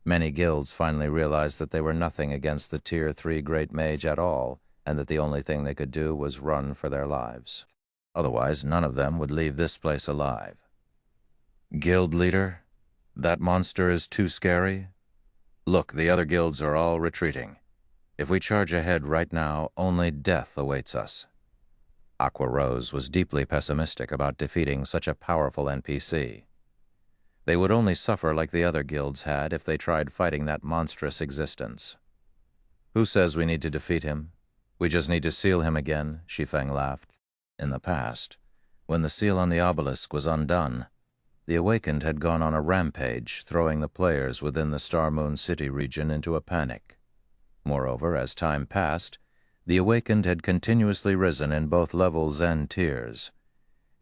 Many guilds finally realized that they were nothing against the Tier 3 Great Mage at all, and that the only thing they could do was run for their lives. Otherwise, none of them would leave this place alive. Guild leader, that monster is too scary. Look, the other guilds are all retreating. If we charge ahead right now, only death awaits us. Aqua Rose was deeply pessimistic about defeating such a powerful NPC. They would only suffer like the other guilds had if they tried fighting that monstrous existence. Who says we need to defeat him? We just need to seal him again, Shi Feng laughed. In the past, when the seal on the obelisk was undone, the Awakened had gone on a rampage, throwing the players within the Star Moon City region into a panic. Moreover, as time passed, the Awakened had continuously risen in both levels and tiers.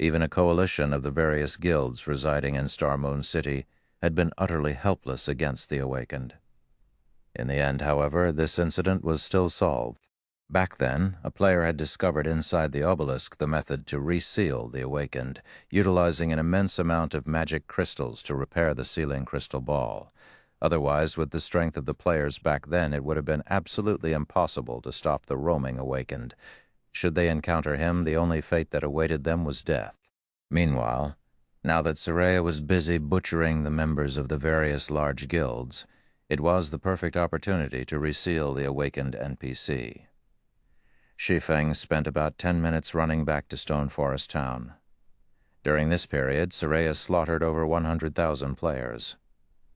Even a coalition of the various guilds residing in Star Moon City had been utterly helpless against the Awakened. In the end, however, this incident was still solved. Back then, a player had discovered inside the obelisk the method to reseal the Awakened, utilizing an immense amount of magic crystals to repair the sealing crystal ball. Otherwise, with the strength of the players back then, it would have been absolutely impossible to stop the roaming Awakened. Should they encounter him, the only fate that awaited them was death. Meanwhile, now that Soraya was busy butchering the members of the various large guilds, it was the perfect opportunity to reseal the Awakened NPC. Shi Feng spent about 10 minutes running back to Stone Forest Town. During this period, Soraya slaughtered over 100,000 players.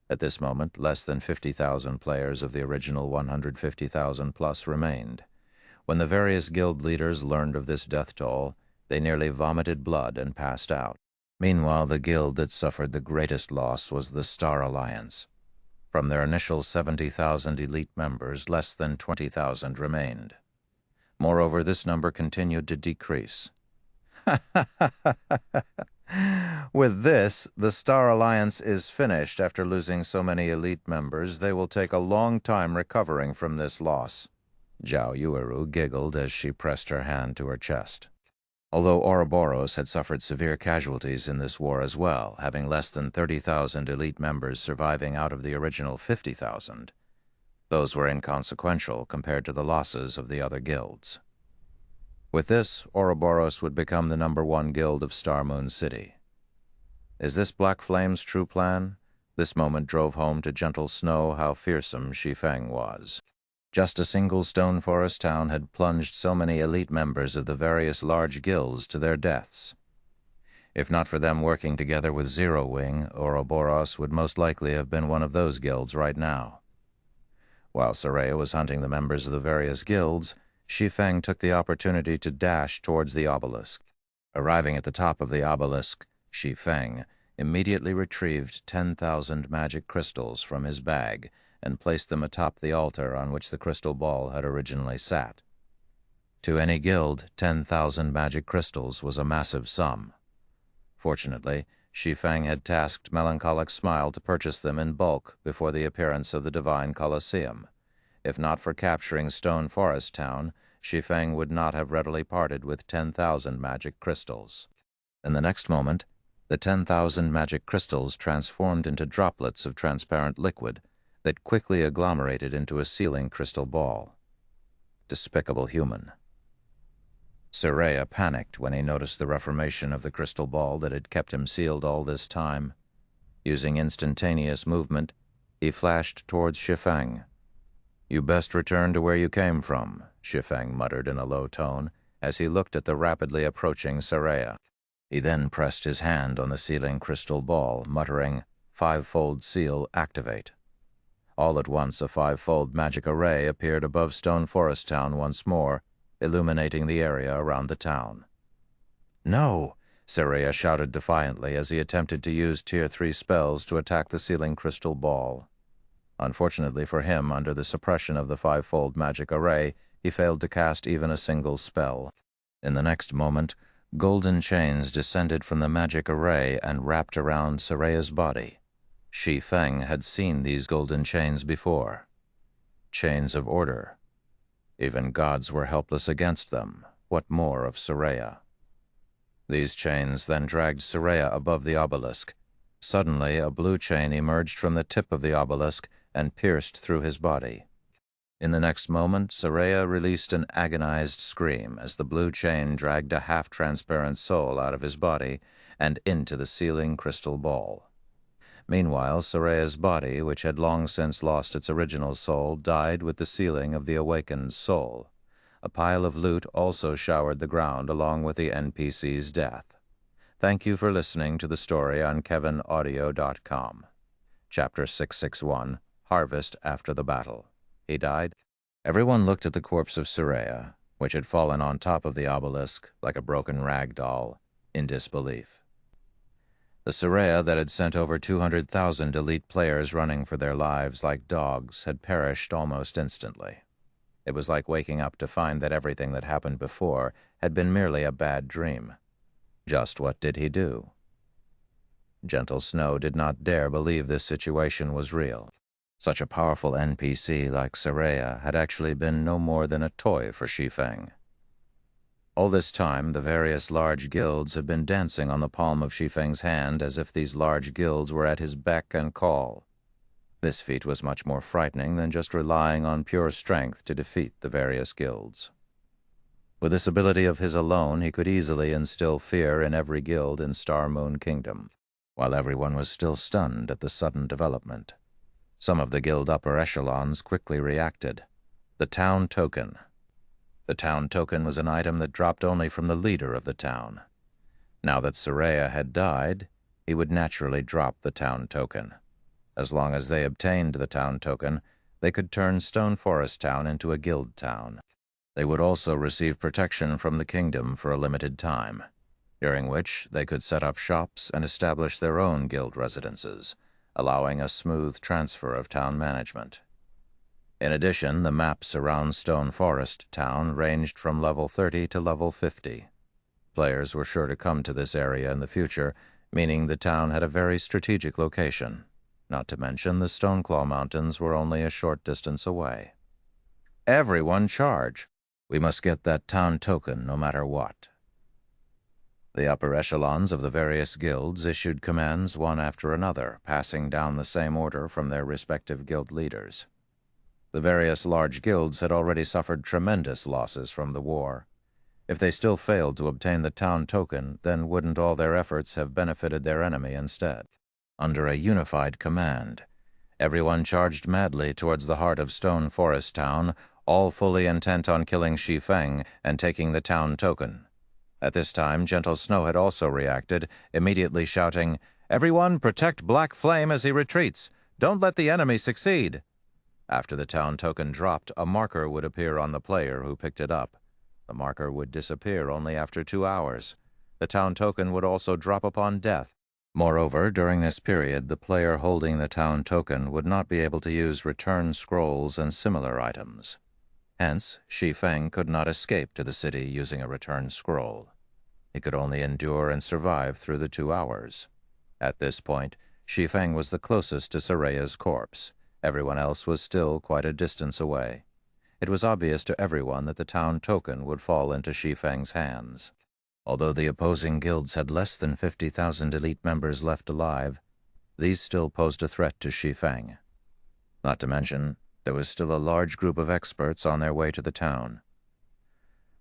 At this moment, less than 50,000 players of the original 150,000 plus remained. When the various guild leaders learned of this death toll, they nearly vomited blood and passed out. Meanwhile, the guild that suffered the greatest loss was the Star Alliance. From their initial 70,000 elite members, less than 20,000 remained. Moreover, this number continued to decrease. With this, the Star Alliance is finished. After losing so many elite members, they will take a long time recovering from this loss. Zhao Yueru giggled as she pressed her hand to her chest. Although Ouroboros had suffered severe casualties in this war as well, having less than 30,000 elite members surviving out of the original 50,000, those were inconsequential compared to the losses of the other guilds. With this, Ouroboros would become the #1 guild of Star Moon City. Is this Black Flame's true plan? This moment drove home to gentle Snow how fearsome Shi Feng was. Just a single Stone Forest town had plunged so many elite members of the various large guilds to their deaths. If not for them working together with Zero Wing, Ouroboros would most likely have been one of those guilds right now. While Soraya was hunting the members of the various guilds, Shi Feng took the opportunity to dash towards the obelisk. Arriving at the top of the obelisk, Shi Feng immediately retrieved 10,000 magic crystals from his bag and placed them atop the altar on which the crystal ball had originally sat. To any guild, 10,000 magic crystals was a massive sum. Fortunately, Shi Feng had tasked Melancholic Smile to purchase them in bulk before the appearance of the Divine Colosseum. If not for capturing Stone Forest Town, Shi Feng would not have readily parted with 10,000 magic crystals. In the next moment, the 10,000 magic crystals transformed into droplets of transparent liquid that quickly agglomerated into a sealing crystal ball. Despicable human. Saraya panicked when he noticed the reformation of the crystal ball that had kept him sealed all this time. Using instantaneous movement, he flashed towards Shi Feng. "You best return to where you came from," Shi Feng muttered in a low tone as he looked at the rapidly approaching Saraya. He then pressed his hand on the sealing crystal ball, muttering, "Five-fold seal activate." All at once, a five-fold magic array appeared above Stone Forest Town once more, illuminating the area around the town. "No!" Saraya shouted defiantly as he attempted to use Tier 3 spells to attack the sealing crystal ball. Unfortunately for him, under the suppression of the five-fold magic array, he failed to cast even a single spell. In the next moment, golden chains descended from the magic array and wrapped around Saraya's body. Shi Feng had seen these golden chains before. Chains of order. Even gods were helpless against them. What more of Saraya? These chains then dragged Saraya above the obelisk. Suddenly, a blue chain emerged from the tip of the obelisk and pierced through his body. In the next moment, Saraya released an agonized scream as the blue chain dragged a half-transparent soul out of his body and into the sealing crystal ball. Meanwhile, Saraya's body, which had long since lost its original soul, died with the sealing of the awakened soul. A pile of loot also showered the ground along with the NPC's death. Thank you for listening to the story on KevinAudio.com. Chapter 661, Harvest After the Battle. He died. Everyone looked at the corpse of Saraya, which had fallen on top of the obelisk like a broken rag doll, in disbelief. The Saraya that had sent over 200,000 elite players running for their lives like dogs had perished almost instantly. It was like waking up to find that everything that happened before had been merely a bad dream. Just what did he do? Gentle Snow did not dare believe this situation was real. Such a powerful NPC like Saraya had actually been no more than a toy for Shi Feng. All this time, the various large guilds had been dancing on the palm of Shi Feng's hand as if these large guilds were at his beck and call. This feat was much more frightening than just relying on pure strength to defeat the various guilds. With this ability of his alone, he could easily instill fear in every guild in Star Moon Kingdom, while everyone was still stunned at the sudden development. Some of the guild upper echelons quickly reacted. The town token. The town token was an item that dropped only from the leader of the town. Now that Saraya had died, he would naturally drop the town token. As long as they obtained the town token, they could turn Stone Forest Town into a guild town. They would also receive protection from the kingdom for a limited time, during which they could set up shops and establish their own guild residences, allowing a smooth transfer of town management. In addition, the maps around Stone Forest Town ranged from level 30 to level 50. Players were sure to come to this area in the future, meaning the town had a very strategic location. Not to mention, the Stoneclaw Mountains were only a short distance away. Everyone charge! We must get that town token no matter what. The upper echelons of the various guilds issued commands one after another, passing down the same order from their respective guild leaders. The various large guilds had already suffered tremendous losses from the war. If they still failed to obtain the town token, then wouldn't all their efforts have benefited their enemy instead? Under a unified command, everyone charged madly towards the heart of Stone Forest Town, all fully intent on killing Shi Feng and taking the town token. At this time, Gentle Snow had also reacted, immediately shouting, "Everyone protect Black Flame as he retreats! Don't let the enemy succeed!" After the town token dropped, a marker would appear on the player who picked it up. The marker would disappear only after 2 hours. The town token would also drop upon death. Moreover, during this period, the player holding the town token would not be able to use return scrolls and similar items. Hence, Shi Feng could not escape to the city using a return scroll. He could only endure and survive through the 2 hours. At this point, Shi Feng was the closest to Saraya's corpse. Everyone else was still quite a distance away. It was obvious to everyone that the town token would fall into Shi Feng's hands. Although the opposing guilds had less than 50,000 elite members left alive, these still posed a threat to Shi Feng. Not to mention, there was still a large group of experts on their way to the town.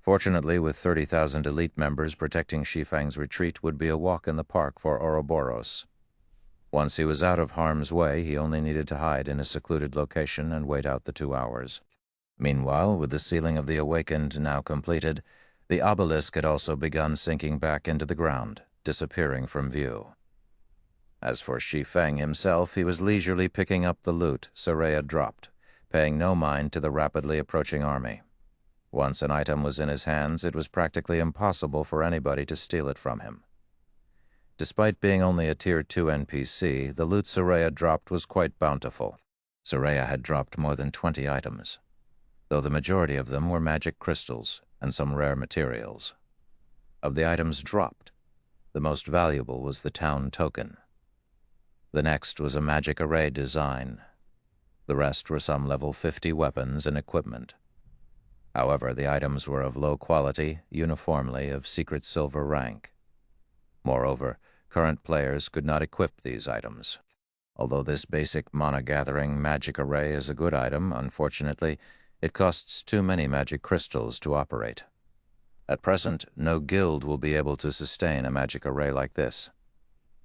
Fortunately, with 30,000 elite members, protecting Shi Feng's retreat would be a walk in the park for Ouroboros. Once he was out of harm's way, he only needed to hide in a secluded location and wait out the 2 hours. Meanwhile, with the sealing of the Awakened now completed, the obelisk had also begun sinking back into the ground, disappearing from view. As for Shi Feng himself, he was leisurely picking up the loot Soraya dropped, paying no mind to the rapidly approaching army. Once an item was in his hands, it was practically impossible for anybody to steal it from him. Despite being only a Tier 2 NPC, the loot Soraya dropped was quite bountiful. Soraya had dropped more than 20 items, though the majority of them were magic crystals and some rare materials. Of the items dropped, the most valuable was the town token. The next was a magic array design. The rest were some level 50 weapons and equipment. However, the items were of low quality, uniformly of secret silver rank. Moreover, current players could not equip these items. Although this basic mana-gathering magic array is a good item, unfortunately, it costs too many magic crystals to operate. At present, no guild will be able to sustain a magic array like this.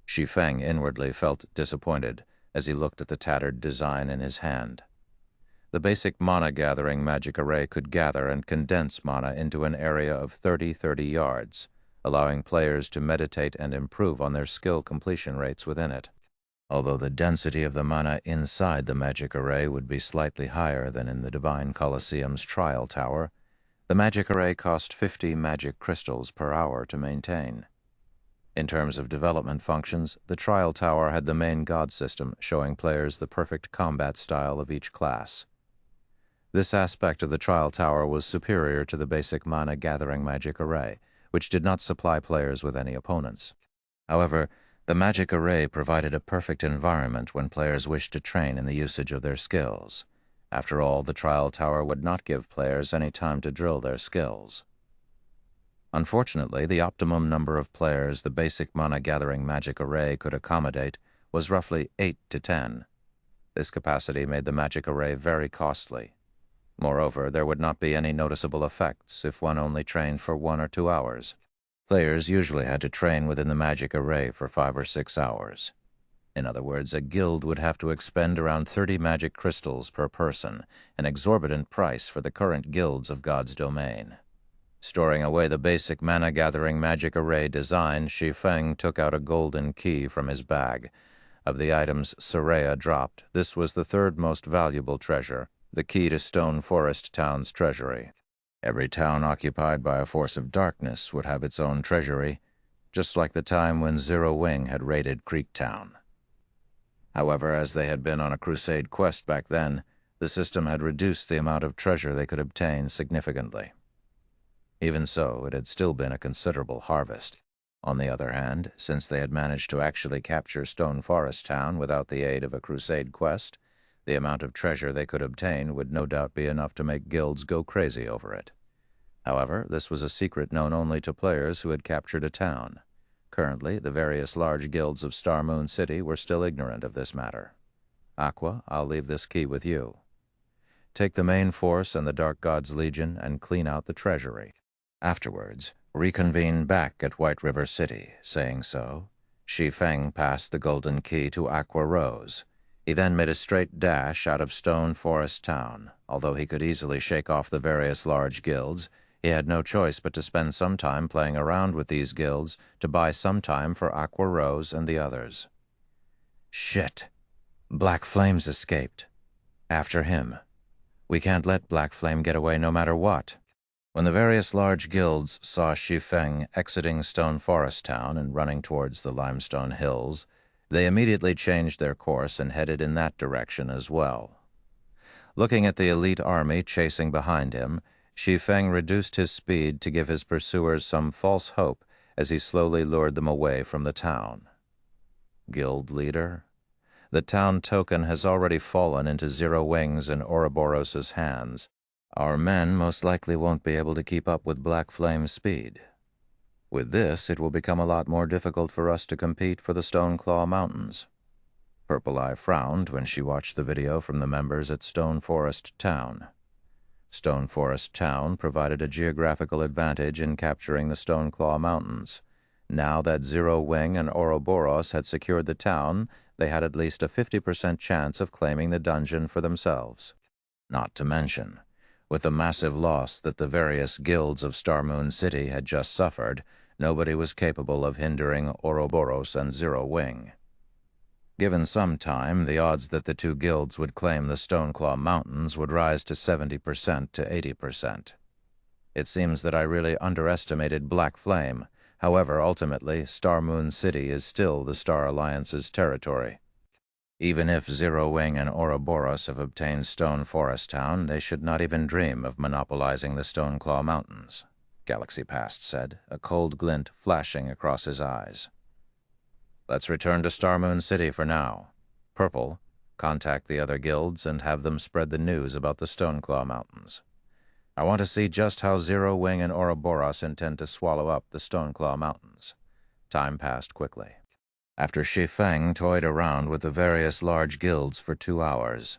Shi Feng inwardly felt disappointed as he looked at the tattered design in his hand. The basic mana-gathering magic array could gather and condense mana into an area of 30 yards, allowing players to meditate and improve on their skill completion rates within it. Although the density of the mana inside the magic array would be slightly higher than in the Divine Colosseum's trial tower, the magic array cost 50 magic crystals per hour to maintain. In terms of development functions, the trial tower had the main god system, showing players the perfect combat style of each class. This aspect of the trial tower was superior to the basic mana-gathering magic array, which did not supply players with any opponents. However, the magic array provided a perfect environment when players wished to train in the usage of their skills. After all, the trial tower would not give players any time to drill their skills. Unfortunately, the optimum number of players the basic mana-gathering magic array could accommodate was roughly 8 to 10. This capacity made the magic array very costly. Moreover, there would not be any noticeable effects if one only trained for 1 or 2 hours. Players usually had to train within the magic array for 5 or 6 hours. In other words, a guild would have to expend around 30 magic crystals per person, an exorbitant price for the current guilds of God's domain. Storing away the basic mana-gathering magic array design, Shi Feng took out a golden key from his bag. Of the items Soraya dropped, this was the third most valuable treasure, the key to Stone Forest Town's treasury. Every town occupied by a force of darkness would have its own treasury, just like the time when Zero Wing had raided Creek Town. However, as they had been on a crusade quest back then, the system had reduced the amount of treasure they could obtain significantly. Even so, it had still been a considerable harvest. On the other hand, since they had managed to actually capture Stone Forest Town without the aid of a crusade quest, the amount of treasure they could obtain would no doubt be enough to make guilds go crazy over it. However, this was a secret known only to players who had captured a town. Currently, the various large guilds of Star Moon City were still ignorant of this matter. Aqua, I'll leave this key with you. Take the main force and the Dark God's Legion and clean out the treasury. Afterwards, reconvene back at White River City. Saying so, Shi Feng passed the golden key to Aqua Rose. He then made a straight dash out of Stone Forest Town. Although he could easily shake off the various large guilds, he had no choice but to spend some time playing around with these guilds to buy some time for Aqua Rose and the others. Shit! Black Flame's escaped. After him. We can't let Black Flame get away no matter what. When the various large guilds saw Shi Feng exiting Stone Forest Town and running towards the Limestone Hills, they immediately changed their course and headed in that direction as well. Looking at the elite army chasing behind him, Shi Feng reduced his speed to give his pursuers some false hope as he slowly lured them away from the town. Guild leader? The town token has already fallen into Zero Wing's and Ouroboros' hands. Our men most likely won't be able to keep up with Black Flame's speed. With this, it will become a lot more difficult for us to compete for the Stoneclaw Mountains. Purple Eye frowned when she watched the video from the members at Stone Forest Town. Stone Forest Town provided a geographical advantage in capturing the Stoneclaw Mountains. Now that Zero Wing and Ouroboros had secured the town, they had at least a 50% chance of claiming the dungeon for themselves. Not to mention, with the massive loss that the various guilds of Star Moon City had just suffered, nobody was capable of hindering Ouroboros and Zero Wing. Given some time, the odds that the two guilds would claim the Stoneclaw Mountains would rise to 70% to 80%. It seems that I really underestimated Black Flame. However, ultimately, Star Moon City is still the Star Alliance's territory. Even if Zero Wing and Ouroboros have obtained Stone Forest Town, they should not even dream of monopolizing the Stoneclaw Mountains, Galaxy Past said, a cold glint flashing across his eyes. Let's return to Star Moon City for now. Purple, contact the other guilds and have them spread the news about the Stoneclaw Mountains. I want to see just how Zero Wing and Ouroboros intend to swallow up the Stoneclaw Mountains. Time passed quickly. After Shi Feng toyed around with the various large guilds for 2 hours,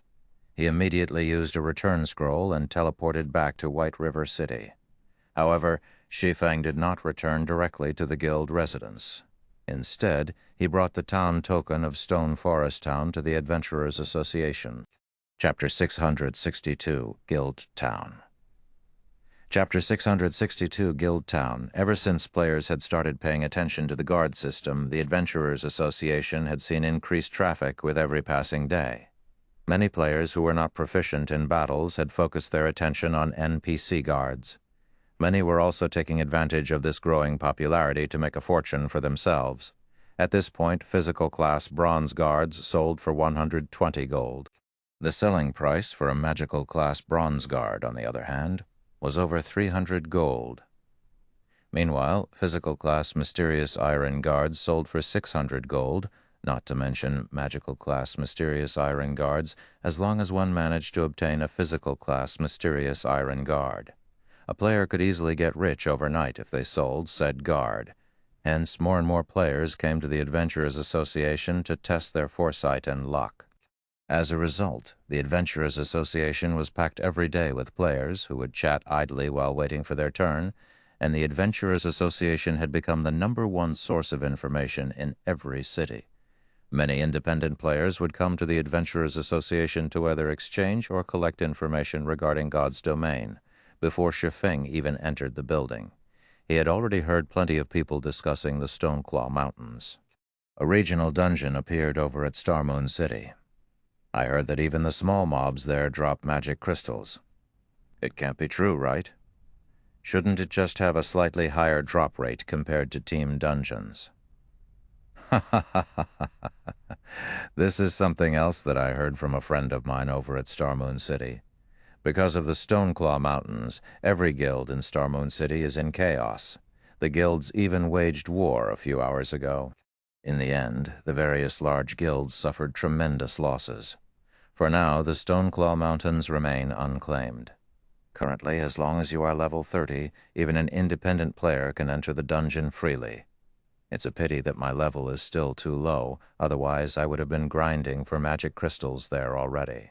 he immediately used a return scroll and teleported back to White River City. However, Shi Feng did not return directly to the guild residence. Instead, he brought the town token of Stone Forest Town to the Adventurers Association. Chapter 662, Guild Town. Chapter 662, Guild Town. Ever since players had started paying attention to the guard system, the Adventurers Association had seen increased traffic with every passing day. Many players who were not proficient in battles had focused their attention on NPC guards. Many were also taking advantage of this growing popularity to make a fortune for themselves. At this point, physical class bronze guards sold for 120 gold. The selling price for a magical class bronze guard, on the other hand, was over 300 gold. Meanwhile, physical class mysterious iron guards sold for 600 gold, not to mention magical class mysterious iron guards, as long as one managed to obtain a physical class mysterious iron guard. A player could easily get rich overnight if they sold said guard. Hence, more and more players came to the Adventurers Association to test their foresight and luck. As a result, the Adventurers Association was packed every day with players who would chat idly while waiting for their turn, and the Adventurers Association had become the #1 source of information in every city. Many independent players would come to the Adventurers Association to either exchange or collect information regarding God's domain. Before Shi Feng even entered the building, he had already heard plenty of people discussing the Stoneclaw Mountains. A regional dungeon appeared over at Star Moon City. I heard that even the small mobs there drop magic crystals. It can't be true, right? Shouldn't it just have a slightly higher drop rate compared to team dungeons? Ha ha ha ha ha. This is something else that I heard from a friend of mine over at Star Moon City. Because of the Stoneclaw Mountains, every guild in Star Moon City is in chaos. The guilds even waged war a few hours ago. In the end, the various large guilds suffered tremendous losses. For now, the Stoneclaw Mountains remain unclaimed. Currently, as long as you are level 30, even an independent player can enter the dungeon freely. It's a pity that my level is still too low, otherwise I would have been grinding for magic crystals there already.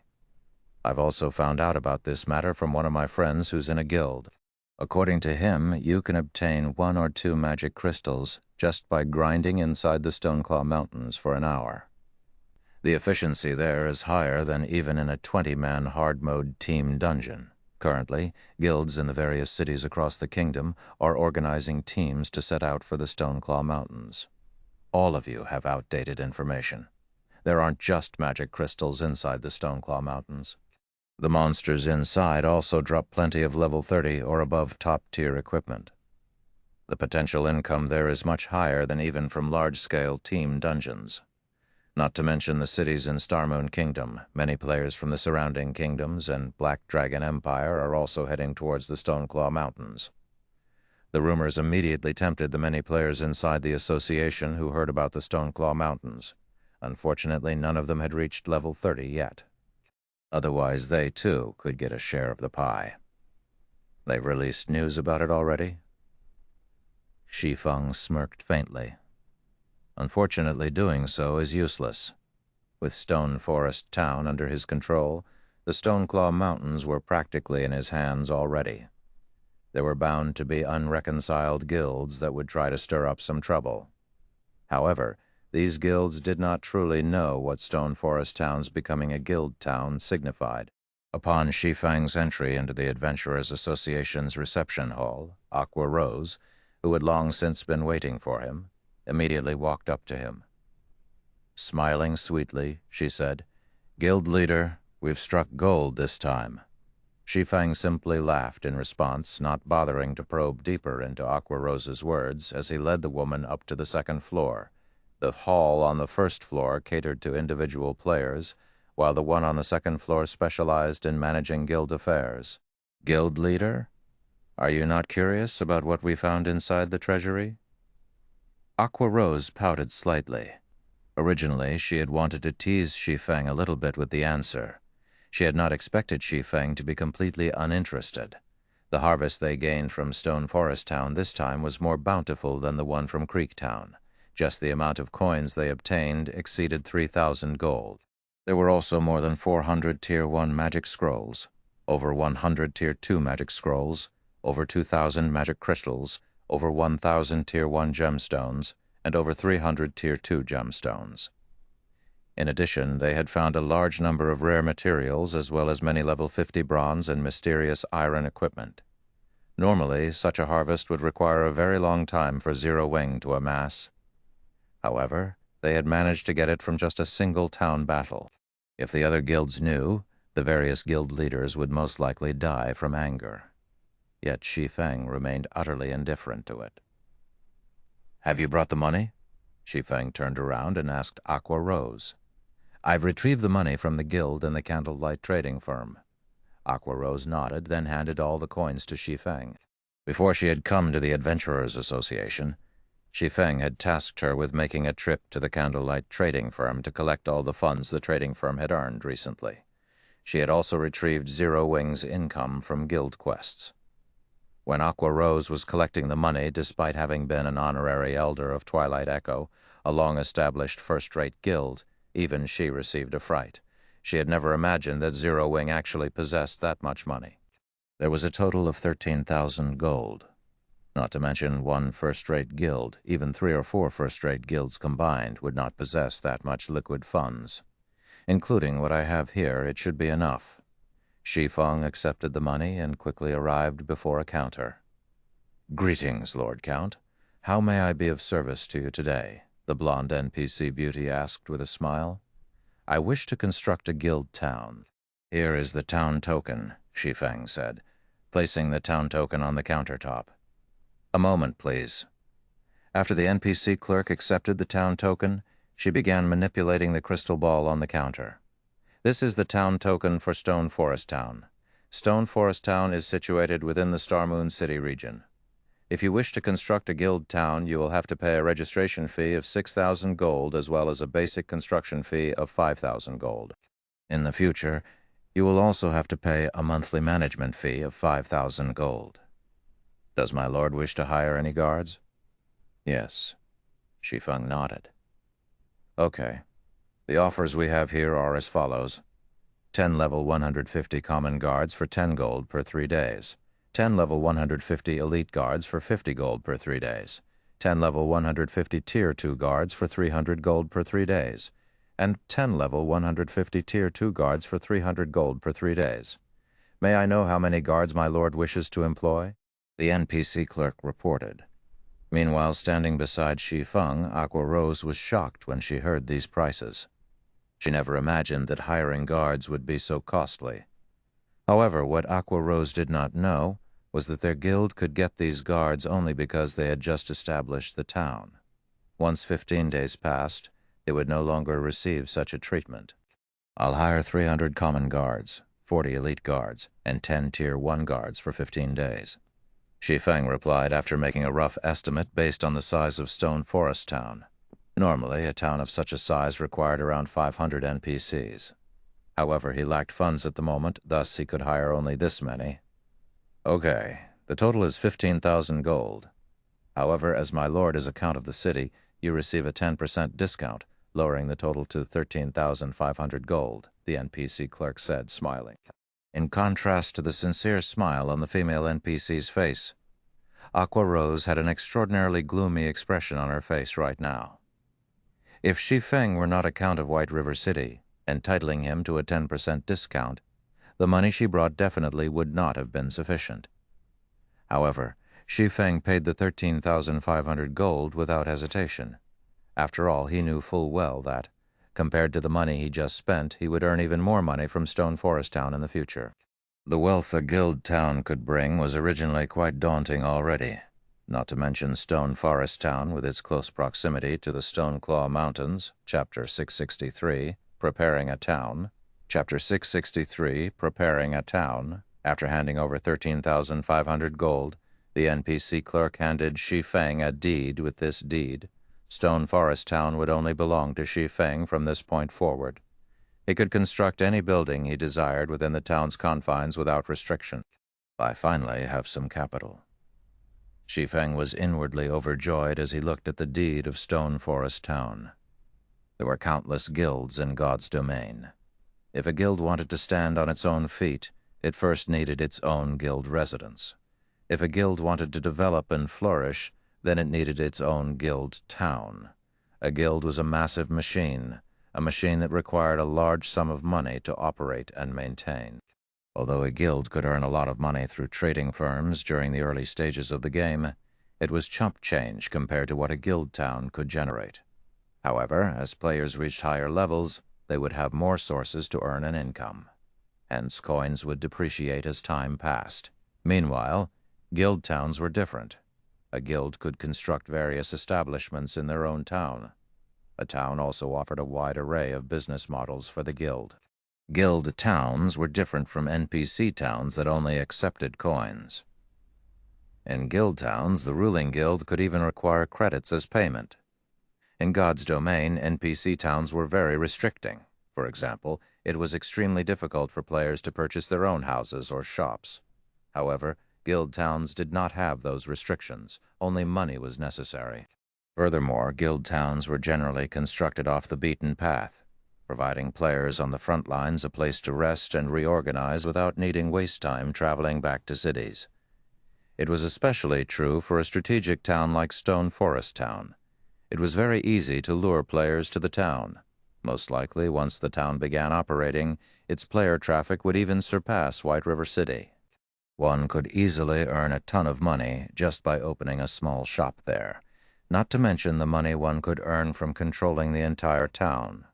I've also found out about this matter from one of my friends who's in a guild. According to him, you can obtain 1 or 2 magic crystals just by grinding inside the Stoneclaw Mountains for an hour. The efficiency there is higher than even in a 20-man hard-mode team dungeon. Currently, guilds in the various cities across the kingdom are organizing teams to set out for the Stoneclaw Mountains. All of you have outdated information. There aren't just magic crystals inside the Stoneclaw Mountains. The monsters inside also drop plenty of level 30 or above top-tier equipment. The potential income there is much higher than even from large-scale team dungeons. Not to mention the cities in Starmoon Kingdom. Many players from the surrounding kingdoms and Black Dragon Empire are also heading towards the Stoneclaw Mountains. The rumors immediately tempted the many players inside the association who heard about the Stoneclaw Mountains. Unfortunately, none of them had reached level 30 yet. Otherwise, they, too, could get a share of the pie. They've released news about it already? Shi Feng smirked faintly. Unfortunately, doing so is useless. With Stone Forest Town under his control, The Stoneclaw Mountains were practically in his hands already. There were bound to be unreconciled guilds that would try to stir up some trouble. However, these guilds did not truly know what Stone Forest Town's becoming a guild town signified. Upon Shi Feng's entry into the Adventurers Association's reception hall, Aqua Rose, who had long since been waiting for him, immediately walked up to him. Smiling sweetly, she said, "Guild leader, we've struck gold this time." Shi Feng simply laughed in response, not bothering to probe deeper into Aqua Rose's words as he led the woman up to the second floor. The hall on the first floor catered to individual players, while the one on the second floor specialized in managing guild affairs. "Guild leader, are you not curious about what we found inside the treasury?" Aqua Rose pouted slightly. Originally, she had wanted to tease Shi Feng a little bit with the answer. She had not expected Shi Feng to be completely uninterested. The harvest they gained from Stone Forest Town this time was more bountiful than the one from Creek Town. Just the amount of coins they obtained exceeded 3,000 gold. There were also more than 400 Tier 1 magic scrolls, over 100 Tier 2 magic scrolls, over 2,000 magic crystals, over 1,000 Tier 1 gemstones, and over 300 Tier 2 gemstones. In addition, they had found a large number of rare materials as well as many level 50 bronze and mysterious iron equipment. Normally, such a harvest would require a very long time for Zero Wing to amass. However, they had managed to get it from just a single town battle. If the other guilds knew, the various guild leaders would most likely die from anger. Yet Shi Feng remained utterly indifferent to it. "Have you brought the money?" Shi Feng turned around and asked Aqua Rose. "I've retrieved the money from the guild and the candlelight trading firm." Aqua Rose nodded, then handed all the coins to Shi Feng. Before she had come to the Adventurers Association, Shi Feng had tasked her with making a trip to the candlelight trading firm to collect all the funds the trading firm had earned recently. She had also retrieved Zero Wing's income from guild quests. When Aqua Rose was collecting the money, despite having been an honorary elder of Twilight Echo, a long-established first-rate guild, even she received a fright. She had never imagined that Zero Wing actually possessed that much money. There was a total of 13,000 gold. Not to mention one first-rate guild, even 3 or 4 first-rate guilds combined would not possess that much liquid funds. Including what I have here, it should be enough. Shi Feng accepted the money and quickly arrived before a counter. "Greetings, Lord Count. How may I be of service to you today?" the blonde NPC beauty asked with a smile. "I wish to construct a guild town." "Here is the town token," Shi Feng said, placing the town token on the countertop. "A moment, please." After the NPC clerk accepted the town token, she began manipulating the crystal ball on the counter. "This is the town token for Stone Forest Town. Stone Forest Town is situated within the Star Moon City region. If you wish to construct a guild town, you will have to pay a registration fee of 6,000 gold as well as a basic construction fee of 5,000 gold. In the future, you will also have to pay a monthly management fee of 5,000 gold. Does my lord wish to hire any guards?" "Yes." Shi Feng nodded. "Okay. The offers we have here are as follows. 10 level 150 common guards for 10 gold per 3 days. 10 level 150 elite guards for 50 gold per 3 days. 10 level 150 Tier 2 guards for 300 gold per 3 days. And 10 level 150 Tier 2 guards for 300 gold per 3 days. May I know how many guards my lord wishes to employ?" The NPC clerk reported. Meanwhile, standing beside Shi Feng, Aqua Rose was shocked when she heard these prices. She never imagined that hiring guards would be so costly. However, what Aqua Rose did not know was that their guild could get these guards only because they had just established the town. Once 15 days passed, they would no longer receive such a treatment. "I'll hire 300 common guards, 40 elite guards, and 10 Tier 1 guards for 15 days. Shi Feng replied after making a rough estimate based on the size of Stone Forest Town. Normally, a town of such a size required around 500 NPCs. However, he lacked funds at the moment, thus he could hire only this many. "Okay, the total is 15,000 gold. However, as my lord is a count of the city, you receive a 10% discount, lowering the total to 13,500 gold, the NPC clerk said, smiling. In contrast to the sincere smile on the female NPC's face, Aqua Rose had an extraordinarily gloomy expression on her face right now. If Shi Feng were not a Count of White River City, entitling him to a 10% discount, the money she brought definitely would not have been sufficient. However, Shi Feng paid the 13,500 gold without hesitation. After all, he knew full well that, compared to the money he just spent, he would earn even more money from Stone Forest Town in the future. The wealth a guild town could bring was originally quite daunting already, not to mention Stone Forest Town with its close proximity to the Stone Claw Mountains, Chapter 663, Preparing a Town. Chapter 663, Preparing a Town. After handing over 13,500 gold, the NPC clerk handed Shi Feng a deed. With this deed, Stone Forest Town would only belong to Shi Feng from this point forward. He could construct any building he desired within the town's confines without restriction. I finally have some capital. Shi Feng was inwardly overjoyed as he looked at the deed of Stone Forest Town. There were countless guilds in God's domain. If a guild wanted to stand on its own feet, it first needed its own guild residence. If a guild wanted to develop and flourish, then it needed its own guild town. A guild was a massive machine, a machine that required a large sum of money to operate and maintain. Although a guild could earn a lot of money through trading firms during the early stages of the game, it was chump change compared to what a guild town could generate. However, as players reached higher levels, they would have more sources to earn an income. Hence, coins would depreciate as time passed. Meanwhile, guild towns were different. A guild could construct various establishments in their own town. A town also offered a wide array of business models for the guild. Guild towns were different from NPC towns that only accepted coins. In guild towns, the ruling guild could even require credits as payment. In God's domain, NPC towns were very restricting. For example, it was extremely difficult for players to purchase their own houses or shops. However, guild towns did not have those restrictions. Only money was necessary. Furthermore, guild towns were generally constructed off the beaten path, providing players on the front lines a place to rest and reorganize without needing waste time traveling back to cities. It was especially true for a strategic town like Stone Forest Town. It was very easy to lure players to the town. Most likely, once the town began operating, its player traffic would even surpass White River City. One could easily earn a ton of money just by opening a small shop there, not to mention the money one could earn from controlling the entire town.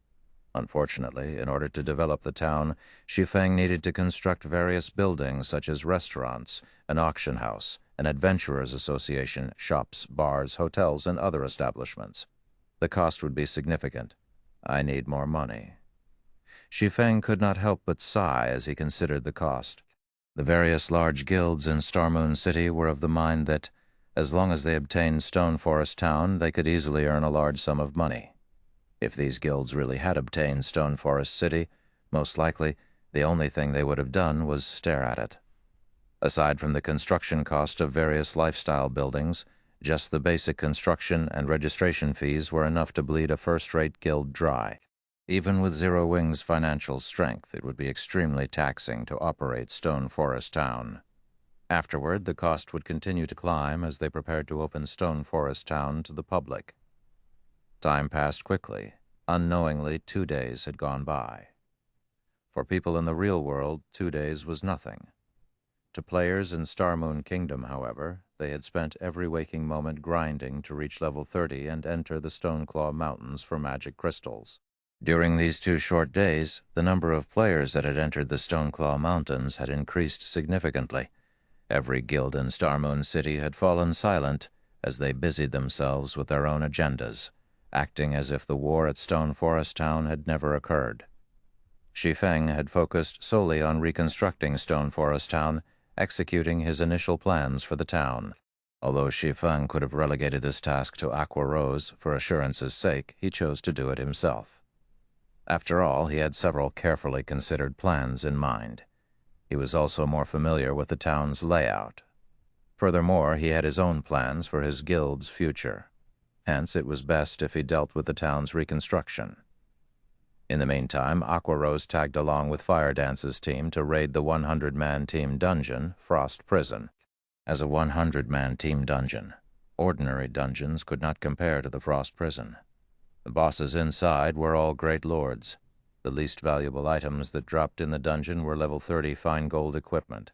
Unfortunately, in order to develop the town, Shi Feng needed to construct various buildings such as restaurants, an auction house, an adventurers association, shops, bars, hotels, and other establishments. The cost would be significant. I need more money. Shi Feng could not help but sigh as he considered the cost. The various large guilds in Starmoon City were of the mind that, as long as they obtained Stone Forest Town, they could easily earn a large sum of money. If these guilds really had obtained Stone Forest City, most likely the only thing they would have done was stare at it. Aside from the construction cost of various lifestyle buildings, just the basic construction and registration fees were enough to bleed a first-rate guild dry. Even with Zero Wing's financial strength, it would be extremely taxing to operate Stone Forest Town. Afterward, the cost would continue to climb as they prepared to open Stone Forest Town to the public. Time passed quickly. Unknowingly, 2 days had gone by. For people in the real world, 2 days was nothing. To players in Starmoon Kingdom, however, they had spent every waking moment grinding to reach level 30 and enter the Stoneclaw Mountains for magic crystals. During these 2 short days, the number of players that had entered the Stoneclaw Mountains had increased significantly. Every guild in Starmoon City had fallen silent as they busied themselves with their own agendas, acting as if the war at Stone Forest Town had never occurred. Shi Feng had focused solely on reconstructing Stone Forest Town, executing his initial plans for the town. Although Shi Feng could have relegated this task to Aqua Rose for assurance's sake, he chose to do it himself. After all, he had several carefully considered plans in mind. He was also more familiar with the town's layout. Furthermore, he had his own plans for his guild's future. Hence, it was best if he dealt with the town's reconstruction. In the meantime, Aqua Rose tagged along with Fire Dance's team to raid the 100-man team dungeon, Frost Prison. As a 100-man team dungeon, ordinary dungeons could not compare to the Frost Prison. The bosses inside were all great lords. The least valuable items that dropped in the dungeon were level 30 fine gold equipment.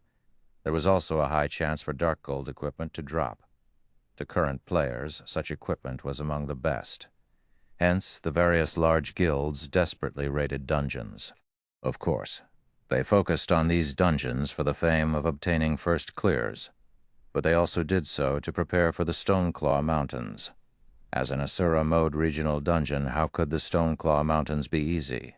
There was also a high chance for dark gold equipment to drop. To current players, such equipment was among the best. Hence, the various large guilds desperately raided dungeons. Of course, they focused on these dungeons for the fame of obtaining first clears, but they also did so to prepare for the Stoneclaw Mountains. As an Asura mode regional dungeon, how could the Stoneclaw Mountains be easy?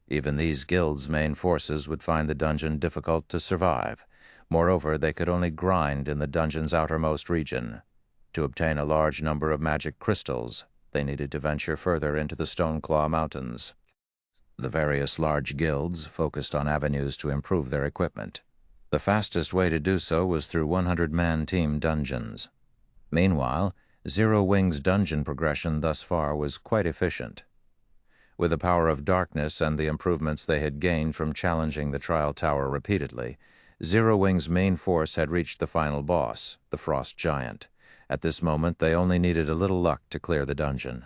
Even these guilds' main forces would find the dungeon difficult to survive. Moreover, they could only grind in the dungeon's outermost region. To obtain a large number of magic crystals, they needed to venture further into the Stoneclaw Mountains. The various large guilds focused on avenues to improve their equipment. The fastest way to do so was through 100-man team dungeons. Meanwhile, Zero Wing's dungeon progression thus far was quite efficient. With the power of darkness and the improvements they had gained from challenging the Trial Tower repeatedly, Zero Wing's main force had reached the final boss, the Frost Giant. At this moment, they only needed a little luck to clear the dungeon.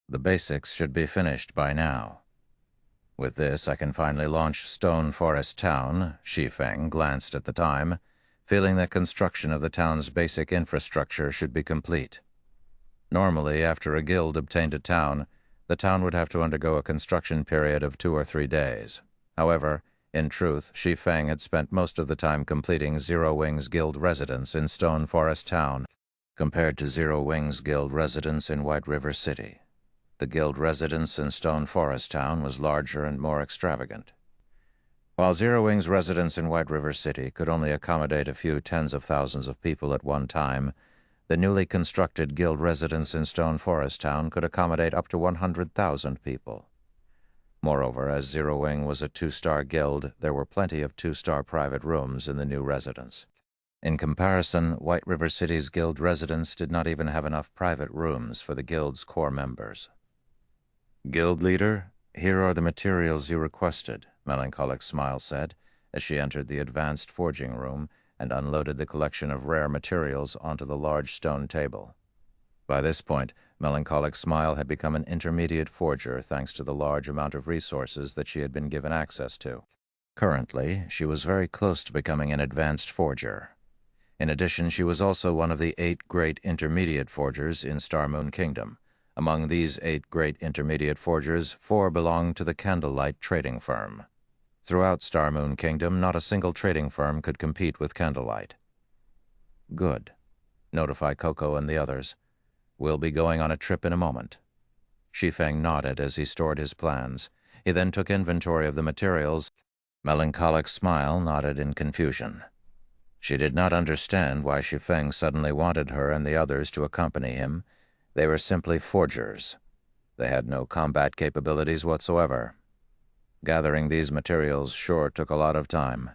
The basics should be finished by now. With this, I can finally launch Stone Forest Town, Shi Feng glanced at the time, feeling that construction of the town's basic infrastructure should be complete. Normally, after a guild obtained a town, the town would have to undergo a construction period of 2 or 3 days. However, in truth, Shi Feng had spent most of the time completing Zero Wing's guild residence in Stone Forest Town, compared to Zero Wing's guild residence in White River City. The guild residence in Stone Forest Town was larger and more extravagant. While Zero Wing's residence in White River City could only accommodate a few tens of thousands of people at one time, the newly constructed guild residence in Stone Forest Town could accommodate up to 100,000 people. Moreover, as Zero Wing was a 2-star guild, there were plenty of 2-star private rooms in the new residence. In comparison, White River City's guild residence did not even have enough private rooms for the guild's core members. "Guild leader, here are the materials you requested," Melancholic Smile said, as she entered the advanced forging room and unloaded the collection of rare materials onto the large stone table. By this point, Melancholic Smile had become an intermediate forger thanks to the large amount of resources that she had been given access to. Currently, she was very close to becoming an advanced forger. In addition, she was also one of the 8 great intermediate forgers in Star Moon Kingdom. Among these 8 great intermediate forgers, 4 belonged to the Candlelight trading firm. Throughout Star Moon Kingdom, not a single trading firm could compete with Candlelight. "Good. Notify Coco and the others. We'll be going on a trip in a moment." Shi Feng nodded as he stored his plans. He then took inventory of the materials. Melancholic Smile nodded in confusion. She did not understand why Shi Feng suddenly wanted her and the others to accompany him. They were simply forgers. They had no combat capabilities whatsoever. Gathering these materials sure took a lot of time.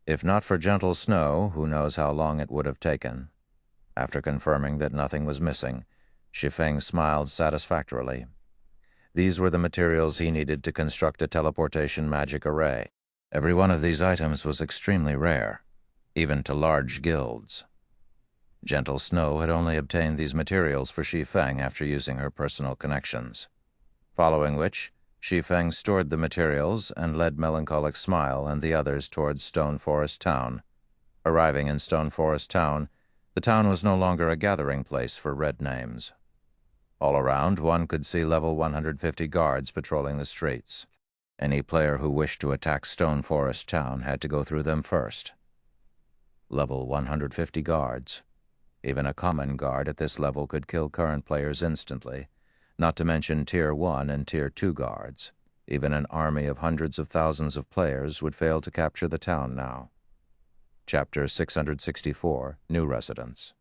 If not for gentle snow, who knows how long it would have taken. After confirming that nothing was missing, Shi Feng smiled satisfactorily. These were the materials he needed to construct a teleportation magic array. Every one of these items was extremely rare, even to large guilds. Gentle Snow had only obtained these materials for Shi Feng after using her personal connections. Following which, Shi Feng stored the materials and led Melancholic Smile and the others towards Stone Forest Town. Arriving in Stone Forest Town, the town was no longer a gathering place for red names. All around, one could see level 150 guards patrolling the streets. Any player who wished to attack Stone Forest Town had to go through them first. Level 150 guards. Even a common guard at this level could kill current players instantly, not to mention Tier 1 and Tier 2 guards. Even an army of hundreds of thousands of players would fail to capture the town now. Chapter 664, New Residence.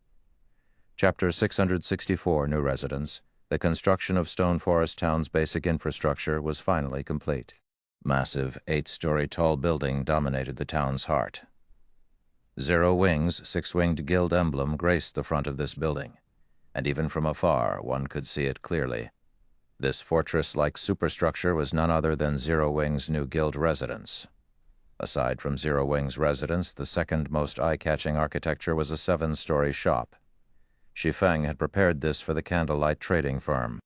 Chapter 664, New Residence. The construction of Stone Forest Town's basic infrastructure was finally complete. Massive 8-story tall building dominated the town's heart. Zero Wing's 6-winged guild emblem graced the front of this building. and even from afar one could see it clearly. This fortress-like superstructure was none other than Zero Wing's new guild residence. Aside from Zero Wing's residence, the second most eye-catching architecture was a 7-story shop. Shi Feng had prepared this for the candlelight trading firm.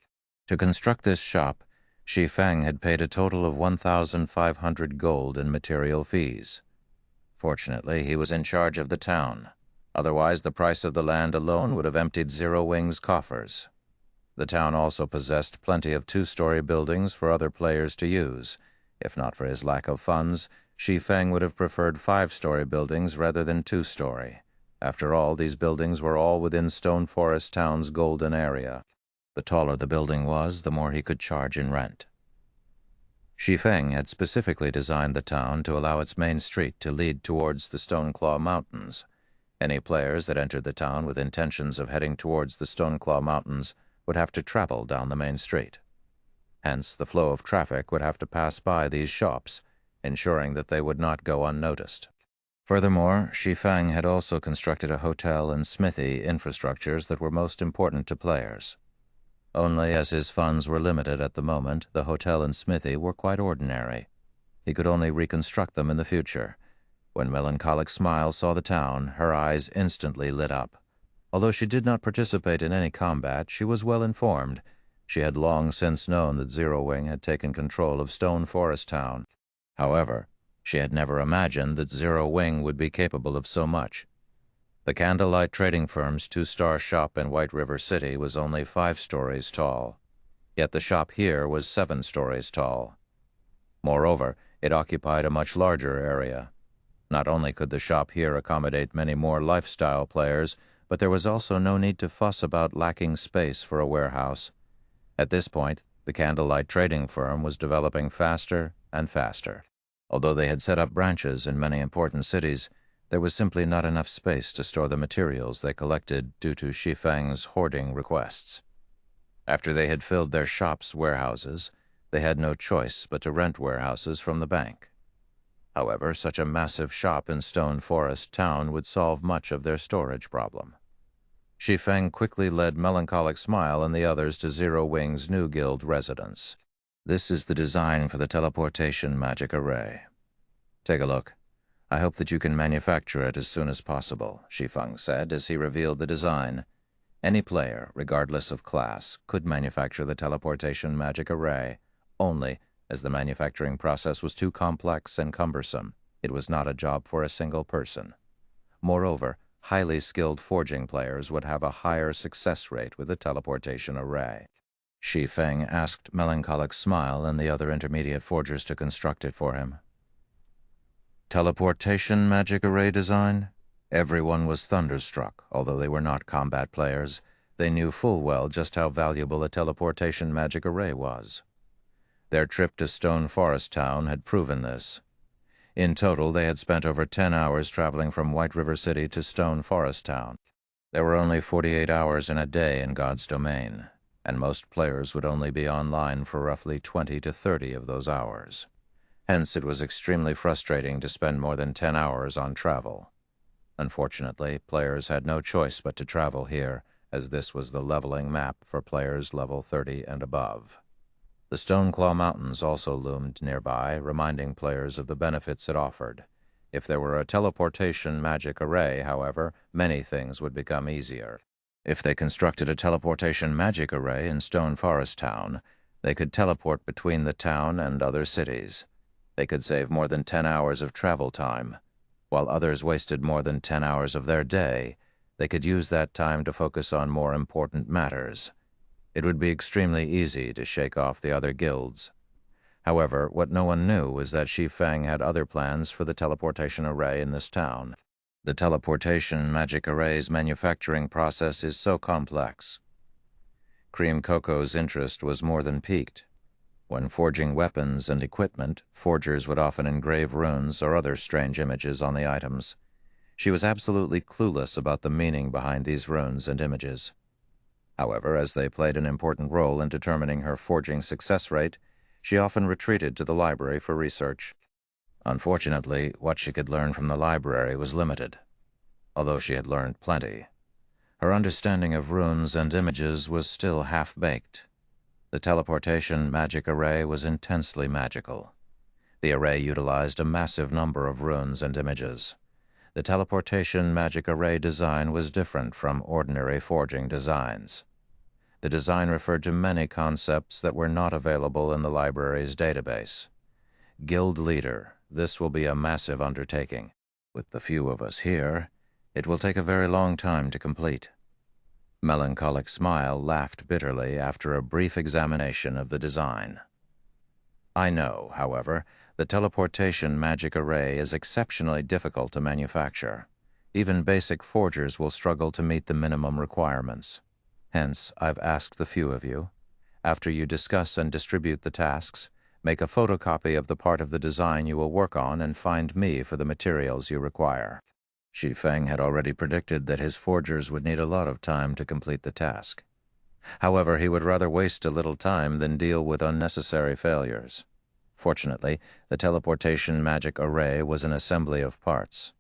To construct this shop, Shi Feng had paid a total of 1,500 gold in material fees. Fortunately, he was in charge of the town. Otherwise, the price of the land alone would have emptied Zero Wing's coffers. The town also possessed plenty of 2-story buildings for other players to use. If not for his lack of funds, Shi Feng would have preferred 5-story buildings rather than 2-story. After all, these buildings were all within Stone Forest Town's golden area. The taller the building was, the more he could charge in rent. Shi Feng had specifically designed the town to allow its main street to lead towards the Stoneclaw Mountains. Any players that entered the town with intentions of heading towards the Stoneclaw Mountains would have to travel down the main street. Hence, the flow of traffic would have to pass by these shops, ensuring that they would not go unnoticed. Furthermore, Shi Feng had also constructed a hotel and smithy infrastructures that were most important to players. Only as his funds were limited at the moment, the hotel and smithy were quite ordinary. He could only reconstruct them in the future. When Melancholic Smile saw the town, her eyes instantly lit up. Although she did not participate in any combat, she was well informed. She had long since known that Zero Wing had taken control of Stone Forest Town. However, she had never imagined that Zero Wing would be capable of so much. The Candlelight Trading Firm's 2-star shop in White River City was only 5 stories tall, yet the shop here was 7 stories tall. Moreover, it occupied a much larger area. Not only could the shop here accommodate many more lifestyle players, but there was also no need to fuss about lacking space for a warehouse. At this point, the Candlelight Trading Firm was developing faster and faster. Although they had set up branches in many important cities, there was simply not enough space to store the materials they collected due to Shi Feng's hoarding requests. After they had filled their shop's warehouses, they had no choice but to rent warehouses from the bank. However, such a massive shop in Stone Forest Town would solve much of their storage problem. Shi Feng quickly led Melancholic Smile and the others to Zero Wing's new guild residence. This is the design for the teleportation magic array. Take a look. I hope that you can manufacture it as soon as possible, Shi Feng said as he revealed the design. Any player, regardless of class, could manufacture the teleportation magic array. Only, as the manufacturing process was too complex and cumbersome, it was not a job for a single person. Moreover, highly skilled forging players would have a higher success rate with the teleportation array. Shi Feng asked Melancholic Smile and the other intermediate forgers to construct it for him. Teleportation magic array design? Everyone was thunderstruck, although they were not combat players. They knew full well just how valuable a teleportation magic array was. Their trip to Stone Forest Town had proven this. In total, they had spent over 10 hours traveling from White River City to Stone Forest Town. There were only 48 hours in a day in God's domain, and most players would only be online for roughly 20 to 30 of those hours. Hence, it was extremely frustrating to spend more than 10 hours on travel. Unfortunately, players had no choice but to travel here, as this was the leveling map for players level 30 and above. The Stoneclaw Mountains also loomed nearby, reminding players of the benefits it offered. If there were a teleportation magic array, however, many things would become easier. If they constructed a teleportation magic array in Stone Forest Town, they could teleport between the town and other cities. They could save more than 10 hours of travel time. While others wasted more than 10 hours of their day, they could use that time to focus on more important matters. It would be extremely easy to shake off the other guilds. However, what no one knew was that Shi Feng had other plans for the teleportation array in this town. The teleportation magic array's manufacturing process is so complex. Cream Coco's interest was more than piqued. When forging weapons and equipment, forgers would often engrave runes or other strange images on the items. She was absolutely clueless about the meaning behind these runes and images. However, as they played an important role in determining her forging success rate, she often retreated to the library for research. Unfortunately, what she could learn from the library was limited, although she had learned plenty. Her understanding of runes and images was still half-baked. The teleportation magic array was intensely magical. The array utilized a massive number of runes and images. The teleportation magic array design was different from ordinary forging designs. The design referred to many concepts that were not available in the library's database. Guild leader, this will be a massive undertaking. With the few of us here, it will take a very long time to complete. Melancholic Smile laughed bitterly after a brief examination of the design. I know, however, the teleportation magic array is exceptionally difficult to manufacture. Even basic forgers will struggle to meet the minimum requirements. Hence, I've asked the few of you, after you discuss and distribute the tasks, make a photocopy of the part of the design you will work on and find me for the materials you require. Shi Feng had already predicted that his forgers would need a lot of time to complete the task. However, he would rather waste a little time than deal with unnecessary failures. Fortunately, the teleportation magic array was an assembly of parts.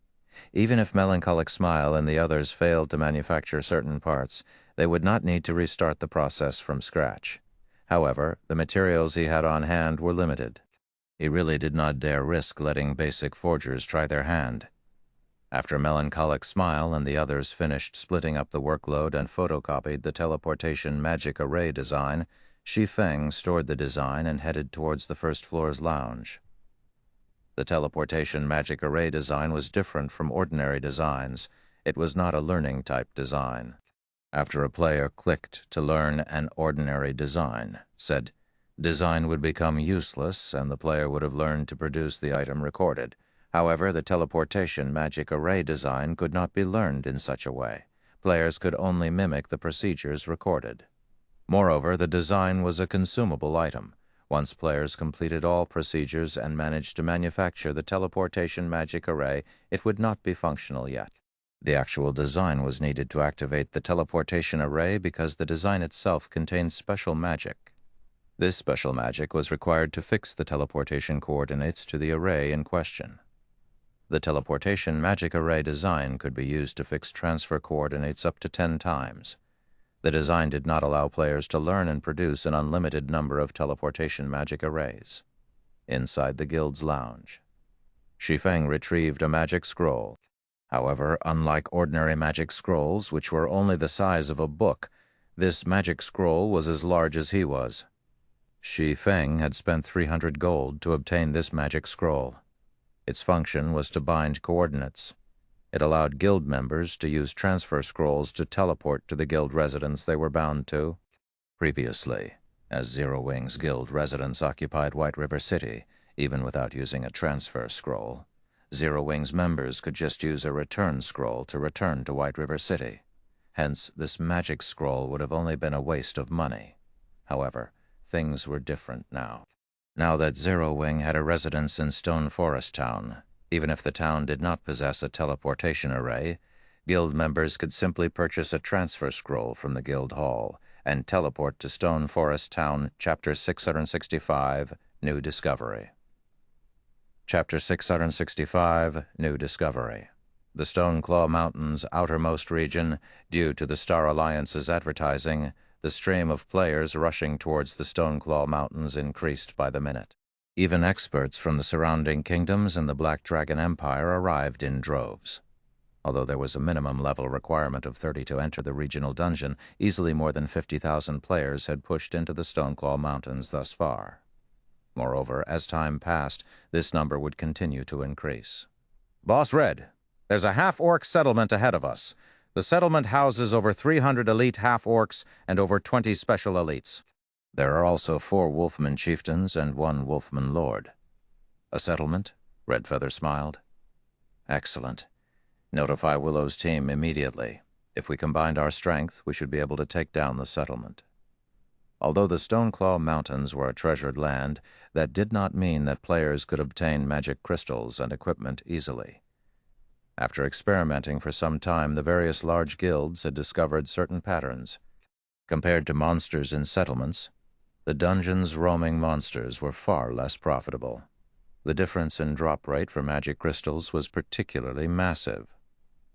Even if Melancholic Smile and the others failed to manufacture certain parts, they would not need to restart the process from scratch. However, the materials he had on hand were limited. He really did not dare risk letting basic forgers try their hand. After Melancholic Smile and the others finished splitting up the workload and photocopied the teleportation magic array design, Shi Feng stored the design and headed towards the first floor's lounge. The teleportation magic array design was different from ordinary designs. It was not a learning-type design. After a player clicked to learn an ordinary design, said, design would become useless and the player would have learned to produce the item recorded. However, the teleportation magic array design could not be learned in such a way. Players could only mimic the procedures recorded. Moreover, the design was a consumable item. Once players completed all procedures and managed to manufacture the teleportation magic array, it would not be functional yet. The actual design was needed to activate the teleportation array because the design itself contained special magic. This special magic was required to fix the teleportation coordinates to the array in question. The teleportation magic array design could be used to fix transfer coordinates up to 10 times. The design did not allow players to learn and produce an unlimited number of teleportation magic arrays. Inside the guild's lounge, Shi Feng retrieved a magic scroll. However, unlike ordinary magic scrolls, which were only the size of a book, this magic scroll was as large as he was. Shi Feng had spent 300 gold to obtain this magic scroll. Its function was to bind coordinates. It allowed guild members to use transfer scrolls to teleport to the guild residence they were bound to. Previously, as Zero Wing's guild residents occupied White River City, even without using a transfer scroll, Zero Wing's members could just use a return scroll to return to White River City. Hence, this magic scroll would have only been a waste of money. However, things were different now. Now that Zero Wing had a residence in Stone Forest Town, even if the town did not possess a teleportation array, guild members could simply purchase a transfer scroll from the guild hall and teleport to Stone Forest Town, Chapter 665, New Discovery. Chapter 665, New Discovery. The Stoneclaw Mountains' outermost region, due to the Star Alliance's advertising, the stream of players rushing towards the Stoneclaw Mountains increased by the minute. Even experts from the surrounding kingdoms and the Black Dragon Empire arrived in droves. Although there was a minimum level requirement of 30 to enter the regional dungeon, easily more than 50,000 players had pushed into the Stoneclaw Mountains thus far. Moreover, as time passed, this number would continue to increase. Boss Red, there's a half-orc settlement ahead of us. The settlement houses over 300 elite half-orcs and over 20 special elites. There are also 4 wolfman chieftains and 1 wolfman lord. A settlement? Redfeather smiled. Excellent. Notify Willow's team immediately. If we combined our strength, we should be able to take down the settlement. Although the Stoneclaw Mountains were a treasured land, that did not mean that players could obtain magic crystals and equipment easily. After experimenting for some time, the various large guilds had discovered certain patterns. Compared to monsters in settlements, the dungeon's roaming monsters were far less profitable. The difference in drop rate for magic crystals was particularly massive.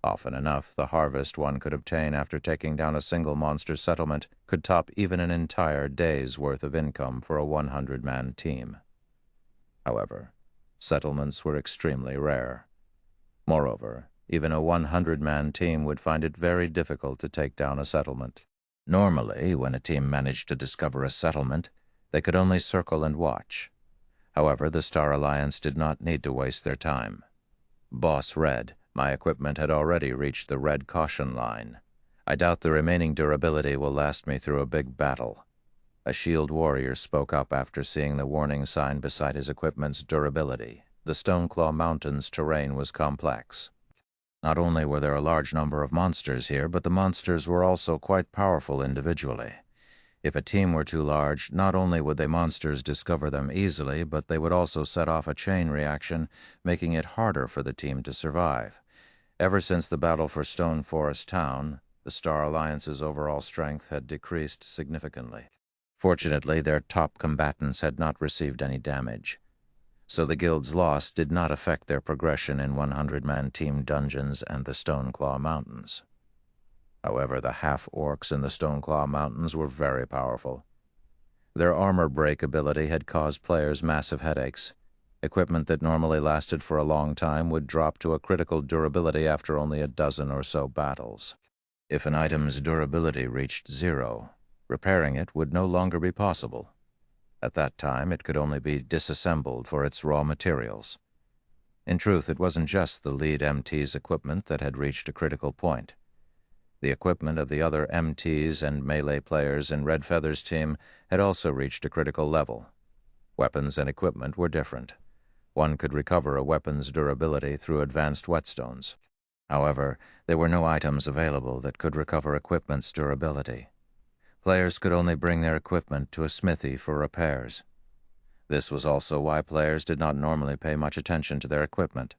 Often enough, the harvest one could obtain after taking down a single monster settlement could top even an entire day's worth of income for a 100-man team. However, settlements were extremely rare. Moreover, even a 100-man team would find it very difficult to take down a settlement. Normally, when a team managed to discover a settlement, they could only circle and watch. However, the Star Alliance did not need to waste their time. Boss Red, my equipment had already reached the red caution line. I doubt the remaining durability will last me through a big battle. A shield warrior spoke up after seeing the warning sign beside his equipment's durability. The Stoneclaw Mountains terrain was complex. Not only were there a large number of monsters here, but the monsters were also quite powerful individually. If a team were too large, not only would the monsters discover them easily, but they would also set off a chain reaction, making it harder for the team to survive. Ever since the battle for Stone Forest Town, the Star Alliance's overall strength had decreased significantly. Fortunately, their top combatants had not received any damage, so the guild's loss did not affect their progression in 100-man team dungeons and the Stoneclaw Mountains. However, the half-orcs in the Stoneclaw Mountains were very powerful. Their armor break ability had caused players massive headaches. Equipment that normally lasted for a long time would drop to a critical durability after only a dozen or so battles. If an item's durability reached 0, repairing it would no longer be possible. At that time, it could only be disassembled for its raw materials. In truth, it wasn't just the lead MT's equipment that had reached a critical point. The equipment of the other MTs and melee players in Red Feather's team had also reached a critical level. Weapons and equipment were different. One could recover a weapon's durability through advanced whetstones. However, there were no items available that could recover equipment's durability. Players could only bring their equipment to a smithy for repairs. This was also why players did not normally pay much attention to their equipment.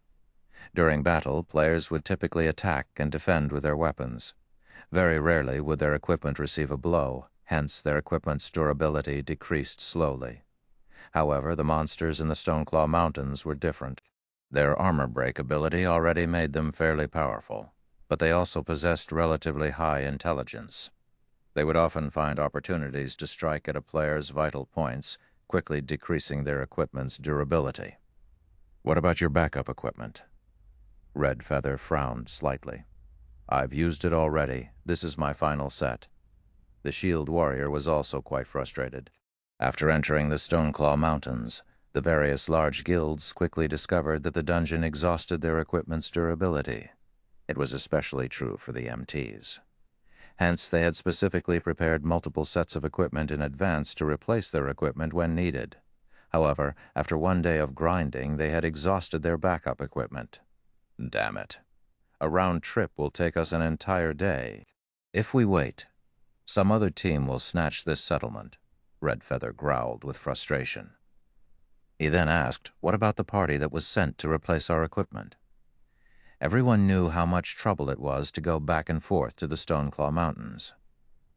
During battle, players would typically attack and defend with their weapons. Very rarely would their equipment receive a blow, hence their equipment's durability decreased slowly. However, the monsters in the Stoneclaw Mountains were different. Their armor break ability already made them fairly powerful, but they also possessed relatively high intelligence. They would often find opportunities to strike at a player's vital points, quickly decreasing their equipment's durability. "What about your backup equipment?" Red Feather frowned slightly. "I've used it already. This is my final set." The shield warrior was also quite frustrated. After entering the Stoneclaw Mountains, the various large guilds quickly discovered that the dungeon exhausted their equipment's durability. It was especially true for the MTs. Hence, they had specifically prepared multiple sets of equipment in advance to replace their equipment when needed. However, after one day of grinding, they had exhausted their backup equipment. "Damn it. A round trip will take us an entire day. If we wait, some other team will snatch this settlement," Red Feather growled with frustration. He then asked, "What about the party that was sent to replace our equipment?" Everyone knew how much trouble it was to go back and forth to the Stoneclaw Mountains.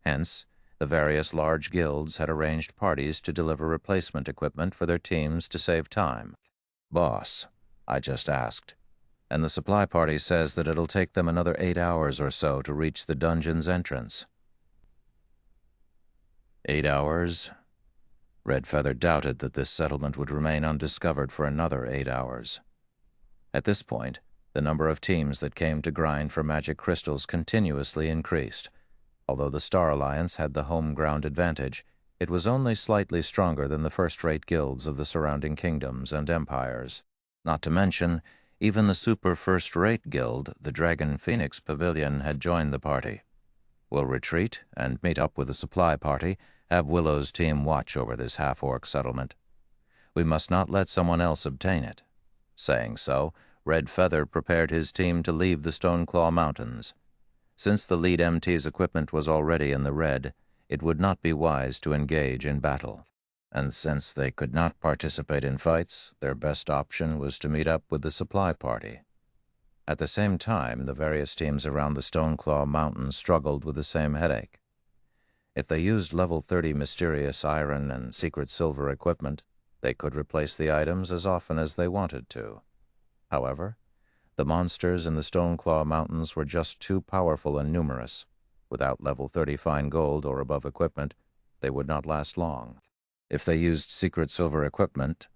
Hence, the various large guilds had arranged parties to deliver replacement equipment for their teams to save time. "Boss," I just asked, "and the supply party says that it'll take them another 8 hours or so to reach the dungeon's entrance." 8 hours? Red Feather doubted that this settlement would remain undiscovered for another 8 hours. At this point, the number of teams that came to grind for magic crystals continuously increased. Although the Star Alliance had the home ground advantage, it was only slightly stronger than the first-rate guilds of the surrounding kingdoms and empires. Not to mention, even the super first-rate guild, the Dragon Phoenix Pavilion, had joined the party. "We'll retreat and meet up with the supply party, have Willow's team watch over this half-orc settlement. We must not let someone else obtain it." Saying so, Red Feather prepared his team to leave the Stoneclaw Mountains. Since the lead MT's equipment was already in the red, it would not be wise to engage in battle. And since they could not participate in fights, their best option was to meet up with the supply party. At the same time, the various teams around the Stoneclaw Mountains struggled with the same headache. If they used level 30 mysterious iron and secret silver equipment, they could replace the items as often as they wanted to. However, The monsters in the Stoneclaw Mountains were just too powerful and numerous. Without level 30 fine gold or above equipment, they would not last long. If they used secret silver equipment,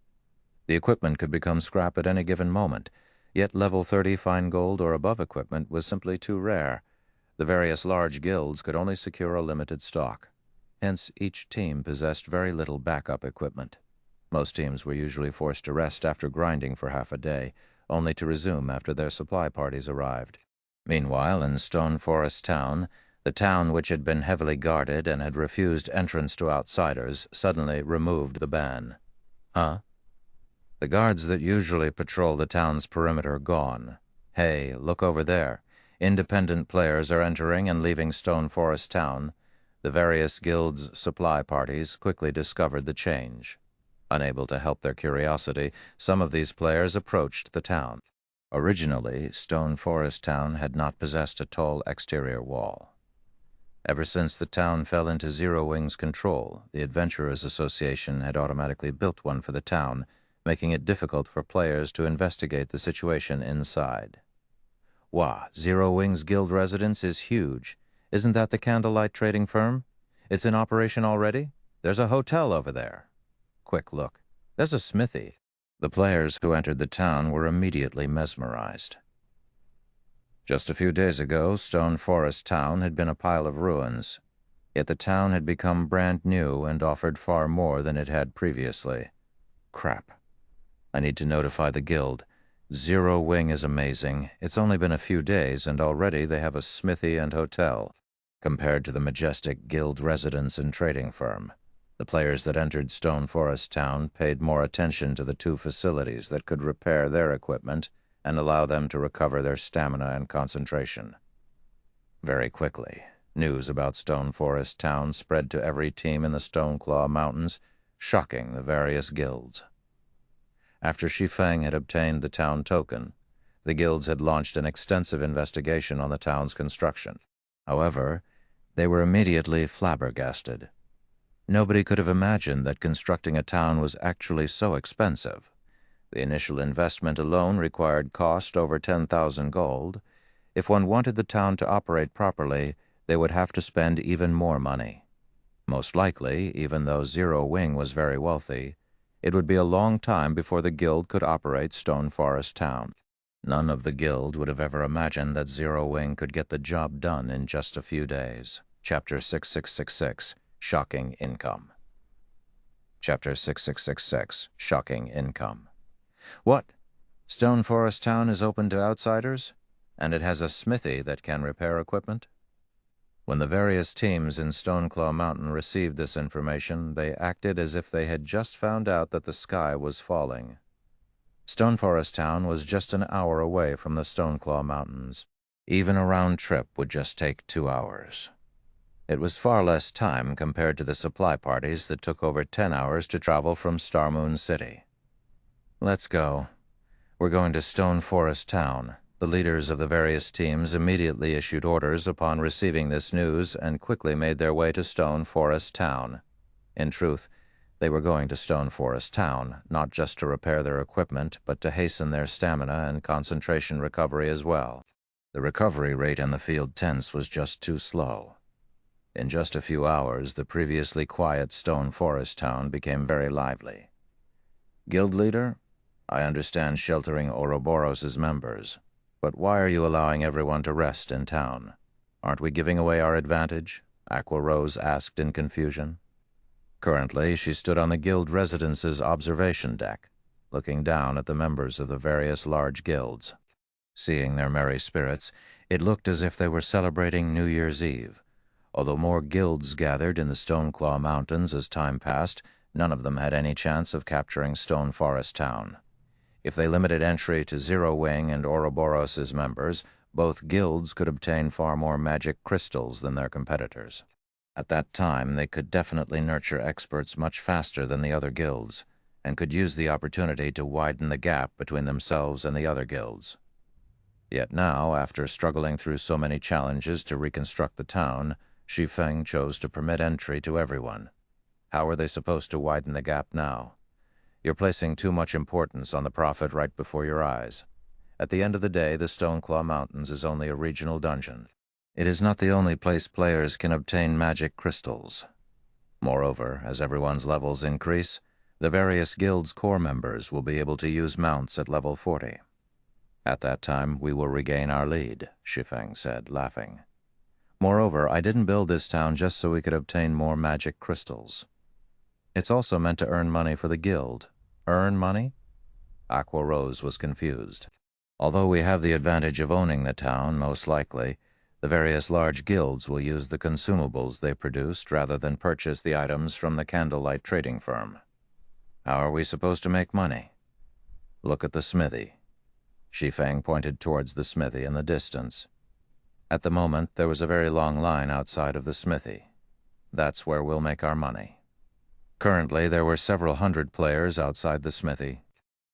the equipment could become scrap at any given moment, yet level 30 fine gold or above equipment was simply too rare. The various large guilds could only secure a limited stock. Hence, each team possessed very little backup equipment. Most teams were usually forced to rest after grinding for half a day, only to resume after their supply parties arrived. Meanwhile, in Stone Forest Town, the town which had been heavily guarded and had refused entrance to outsiders suddenly removed the ban. Huh? The guards that usually patrol the town's perimeter gone. Hey, look over there. Independent players are entering and leaving Stone Forest Town. The various guilds' supply parties quickly discovered the change. Unable to help their curiosity, some of these players approached the town. Originally, Stone Forest Town had not possessed a tall exterior wall. Ever since the town fell into Zero Wing's control, the Adventurers Association had automatically built one for the town, making it difficult for players to investigate the situation inside. Wah, Zero Wing's guild residence is huge. Isn't that the candlelight trading firm? It's in operation already? There's a hotel over there. Quick look. There's a smithy. The players who entered the town were immediately mesmerized. Just a few days ago, Stone Forest Town had been a pile of ruins. Yet the town had become brand new and offered far more than it had previously. Crap. I need to notify the guild. Zero Wing is amazing. It's only been a few days, and already they have a smithy and hotel, compared to the majestic guild residence and trading firm. The players that entered Stone Forest Town paid more attention to the two facilities that could repair their equipment and allow them to recover their stamina and concentration. Very quickly, news about Stone Forest Town spread to every team in the Stoneclaw Mountains, shocking the various guilds. After Shi Feng had obtained the town token, the guilds had launched an extensive investigation on the town's construction. However, they were immediately flabbergasted. Nobody could have imagined that constructing a town was actually so expensive. The initial investment alone required cost over 10,000 gold. If one wanted the town to operate properly, they would have to spend even more money. Most likely, even though Zero Wing was very wealthy, it would be a long time before the guild could operate Stone Forest Town. None of the guild would have ever imagined that Zero Wing could get the job done in just a few days. Chapter 6666. Shocking Income. Chapter 6666. Shocking Income. What? Stone Forest Town is open to outsiders? And it has a smithy that can repair equipment? When the various teams in Stoneclaw Mountain received this information, they acted as if they had just found out that the sky was falling. Stone Forest Town was just an hour away from the Stoneclaw Mountains. Even a round trip would just take 2 hours. It was far less time compared to the supply parties that took over 10 hours to travel from Starmoon City. Let's go. We're going to Stone Forest Town. The leaders of the various teams immediately issued orders upon receiving this news and quickly made their way to Stone Forest Town. In truth, they were going to Stone Forest Town, not just to repair their equipment, but to hasten their stamina and concentration recovery as well. The recovery rate in the field tents was just too slow. In just a few hours, the previously quiet Stone Forest Town became very lively. Guild leader, I understand sheltering Ouroboros' members, but why are you allowing everyone to rest in town? Aren't we giving away our advantage? Aqua Rose asked in confusion. Currently, she stood on the guild residence's observation deck, looking down at the members of the various large guilds. Seeing their merry spirits, it looked as if they were celebrating New Year's Eve. Although more guilds gathered in the Stoneclaw Mountains as time passed, none of them had any chance of capturing Stone Forest Town. If they limited entry to Zero Wing and Ouroboros' members, both guilds could obtain far more magic crystals than their competitors. At that time, they could definitely nurture experts much faster than the other guilds, and could use the opportunity to widen the gap between themselves and the other guilds. Yet now, after struggling through so many challenges to reconstruct the town, Shi Feng chose to permit entry to everyone. How are they supposed to widen the gap now? You're placing too much importance on the profit right before your eyes. At the end of the day, the Stoneclaw Mountains is only a regional dungeon. It is not the only place players can obtain magic crystals. Moreover, as everyone's levels increase, the various guilds' core members will be able to use mounts at level 40. At that time, we will regain our lead, Shi Feng said, laughing. Moreover, I didn't build this town just so we could obtain more magic crystals. It's also meant to earn money for the guild. Earn money? Aqua Rose was confused. Although we have the advantage of owning the town, most likely, the various large guilds will use the consumables they produced rather than purchase the items from the candlelight trading firm. How are we supposed to make money? Look at the smithy. Shi Feng pointed towards the smithy in the distance. At the moment, there was a very long line outside of the smithy. That's where we'll make our money. Currently, there were several hundred players outside the smithy.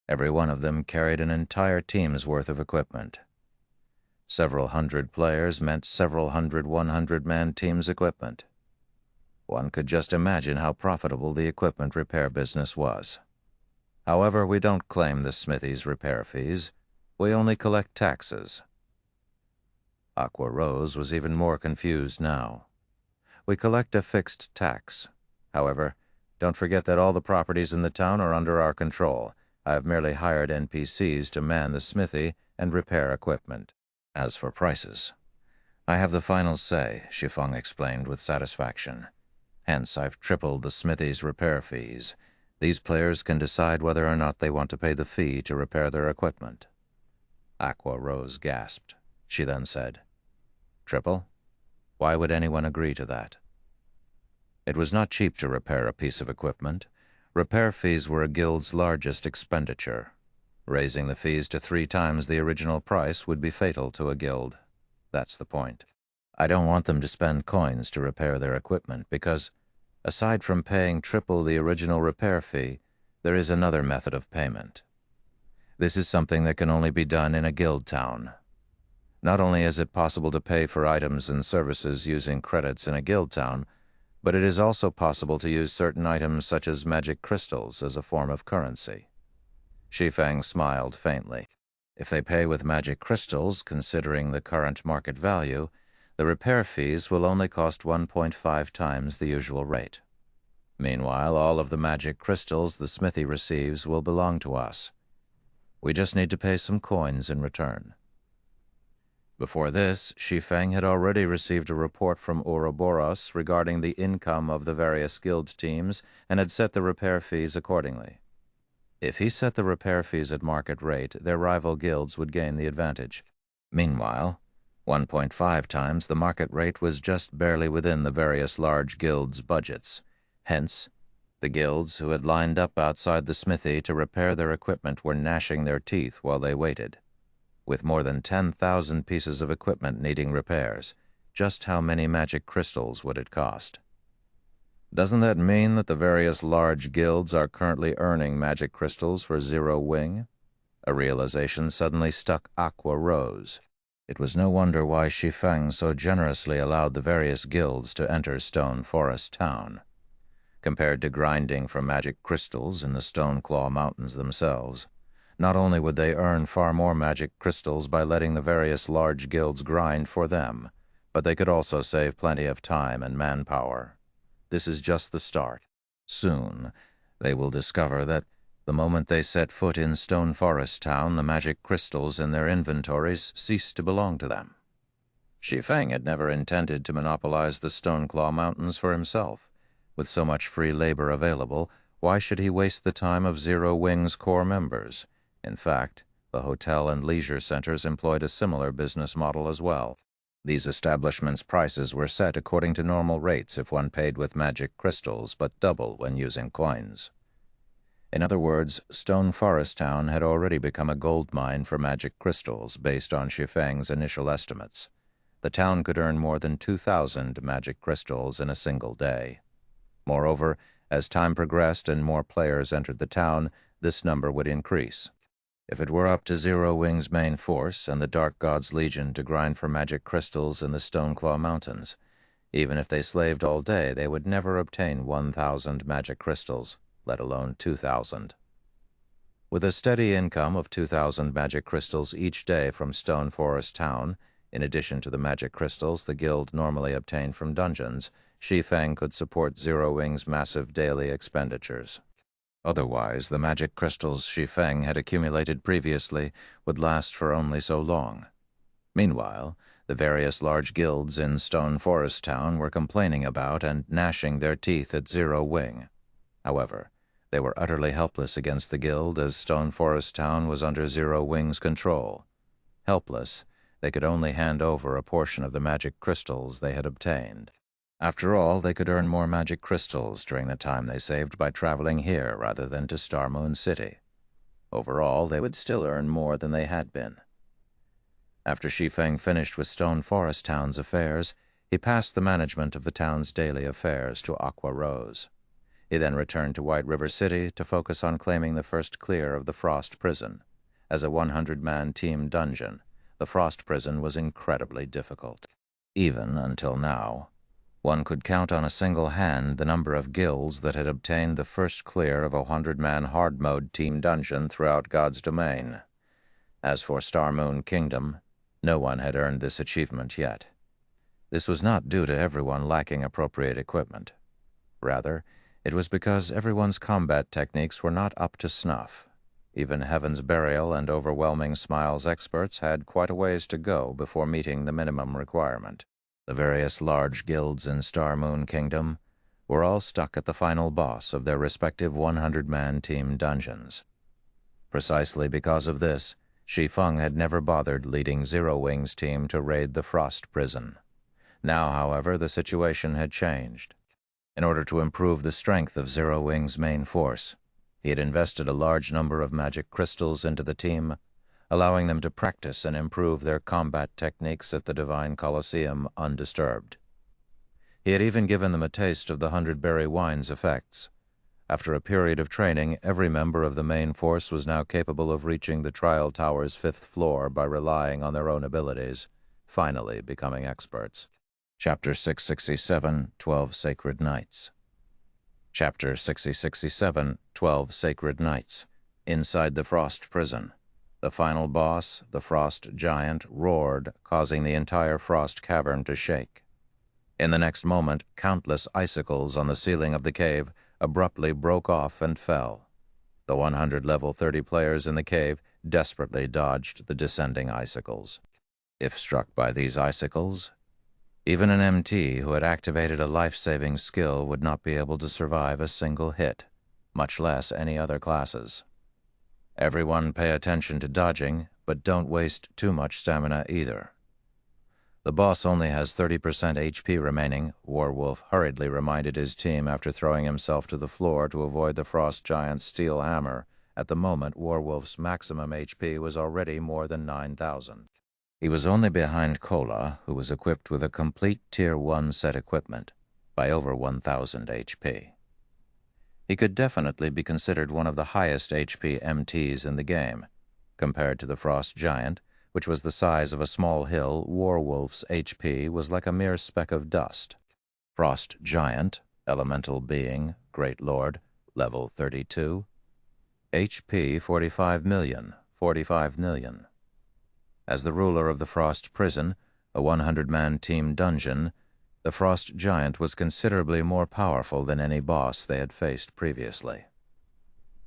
Every one of them carried an entire team's worth of equipment. Several hundred players meant several hundred 100-man teams' equipment. One could just imagine how profitable the equipment repair business was. However, we don't claim the smithy's repair fees. We only collect taxes. Aqua Rose was even more confused now. We collect a fixed tax. However, don't forget that all the properties in the town are under our control. I have merely hired NPCs to man the smithy and repair equipment. As for prices, I have the final say, Shi Feng explained with satisfaction. Hence, I've tripled the smithy's repair fees. These players can decide whether or not they want to pay the fee to repair their equipment. Aqua Rose gasped. She then said, "Triple? Why would anyone agree to that?" It was not cheap to repair a piece of equipment. Repair fees were a guild's largest expenditure. Raising the fees to 3 times the original price would be fatal to a guild. That's the point. I don't want them to spend coins to repair their equipment because, aside from paying triple the original repair fee, there is another method of payment. This is something that can only be done in a guild town. Not only is it possible to pay for items and services using credits in a guild town, but it is also possible to use certain items such as magic crystals as a form of currency. Shi Feng smiled faintly. If they pay with magic crystals, considering the current market value, the repair fees will only cost 1.5 times the usual rate. Meanwhile, all of the magic crystals the smithy receives will belong to us. We just need to pay some coins in return. Before this, Shi Feng had already received a report from Ouroboros regarding the income of the various guild teams and had set the repair fees accordingly. If he set the repair fees at market rate, their rival guilds would gain the advantage. Meanwhile, 1.5 times the market rate was just barely within the various large guilds' budgets. Hence, the guilds who had lined up outside the smithy to repair their equipment were gnashing their teeth while they waited. With more than 10,000 pieces of equipment needing repairs, just how many magic crystals would it cost? Doesn't that mean that the various large guilds are currently earning magic crystals for Zero Wing? A realization suddenly struck Aqua Rose. It was no wonder why Shi Feng so generously allowed the various guilds to enter Stone Forest Town. Compared to grinding for magic crystals in the Stoneclaw Mountains themselves, not only would they earn far more magic crystals by letting the various large guilds grind for them, but they could also save plenty of time and manpower. This is just the start. Soon, they will discover that the moment they set foot in Stone Forest Town, the magic crystals in their inventories cease to belong to them. Shi Feng had never intended to monopolize the Stoneclaw Mountains for himself. With so much free labor available, why should he waste the time of Zero Wing's core members? In fact, the hotel and leisure centers employed a similar business model as well. These establishments' prices were set according to normal rates if one paid with magic crystals, but double when using coins. In other words, Stone Forest Town had already become a gold mine for magic crystals based on Shi Feng's initial estimates. The town could earn more than 2,000 magic crystals in a single day. Moreover, as time progressed and more players entered the town, this number would increase. If it were up to Zero Wing's main force and the Dark God's Legion to grind for magic crystals in the Stoneclaw Mountains, even if they slaved all day, they would never obtain 1,000 magic crystals, let alone 2,000. With a steady income of 2,000 magic crystals each day from Stone Forest Town, in addition to the magic crystals the guild normally obtained from dungeons, Shi Feng could support Zero Wing's massive daily expenditures. Otherwise, the magic crystals Shi Feng had accumulated previously would last for only so long. Meanwhile, the various large guilds in Stone Forest Town were complaining about and gnashing their teeth at Zero Wing. However, they were utterly helpless against the guild as Stone Forest Town was under Zero Wing's control. Helpless, they could only hand over a portion of the magic crystals they had obtained. After all, they could earn more magic crystals during the time they saved by traveling here rather than to Star Moon City. Overall, they would still earn more than they had been. After Shi Feng finished with Stone Forest Town's affairs, he passed the management of the town's daily affairs to Aqua Rose. He then returned to White River City to focus on claiming the first clear of the Frost Prison. As a 100-man team dungeon, the Frost Prison was incredibly difficult. Even until now, one could count on a single hand the number of guilds that had obtained the first clear of a 100-man hard-mode team dungeon throughout God's domain. As for Star Moon Kingdom, no one had earned this achievement yet. This was not due to everyone lacking appropriate equipment. Rather, it was because everyone's combat techniques were not up to snuff. Even Heaven's Burial and Overwhelming Smiles experts had quite a ways to go before meeting the minimum requirement. The various large guilds in Star Moon Kingdom were all stuck at the final boss of their respective 100-man team dungeons. Precisely because of this, Shi Feng had never bothered leading Zero Wing's team to raid the Frost Prison. Now, however, the situation had changed. In order to improve the strength of Zero Wing's main force, he had invested a large number of magic crystals into the team, allowing them to practice and improve their combat techniques at the Divine Colosseum undisturbed. He had even given them a taste of the 100-berry wine's effects. After a period of training, every member of the main force was now capable of reaching the Trial Tower's 5th floor by relying on their own abilities, finally becoming experts. Chapter 667, 12 Sacred Nights. Chapter 667, 12 Sacred Nights. Inside the Frost Prison. The final boss, the Frost Giant, roared, causing the entire Frost Cavern to shake. In the next moment, countless icicles on the ceiling of the cave abruptly broke off and fell. The 100 level 30 players in the cave desperately dodged the descending icicles. If struck by these icicles, even an MT who had activated a life-saving skill would not be able to survive a single hit, much less any other classes. Everyone pay attention to dodging, but don't waste too much stamina either. The boss only has 30% HP remaining, Warwolf hurriedly reminded his team after throwing himself to the floor to avoid the Frost Giant's steel hammer. At the moment, Warwolf's maximum HP was already more than 9,000. He was only behind Kola, who was equipped with a complete Tier 1 set equipment, by over 1,000 HP. He could definitely be considered one of the highest HP MTs in the game. Compared to the Frost Giant, which was the size of a small hill, Warwolf's HP was like a mere speck of dust. Frost Giant, Elemental Being, Great Lord, level 32. HP 45 million, 45 million. As the ruler of the Frost Prison, a 100-man team dungeon, the Frost Giant was considerably more powerful than any boss they had faced previously.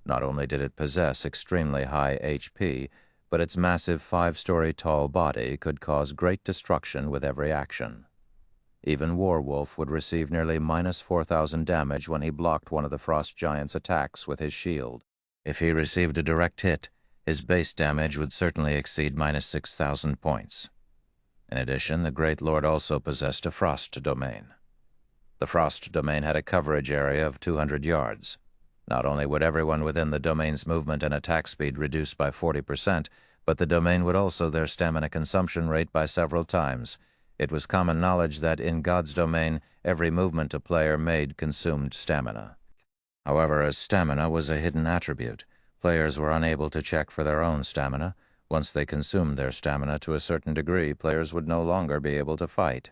Not only did it possess extremely high HP, but its massive 5-story tall body could cause great destruction with every action. Even Warwolf would receive nearly minus 4,000 damage when he blocked one of the Frost Giant's attacks with his shield. If he received a direct hit, his base damage would certainly exceed minus 6,000 points. In addition, the Great Lord also possessed a Frost Domain. The Frost Domain had a coverage area of 200 yards. Not only would everyone within the domain's movement and attack speed reduce by 40%, but the domain would also their stamina consumption rate by several times. It was common knowledge that in God's domain, every movement a player made consumed stamina. However, as stamina was a hidden attribute, players were unable to check for their own stamina. Once they consumed their stamina to a certain degree, players would no longer be able to fight.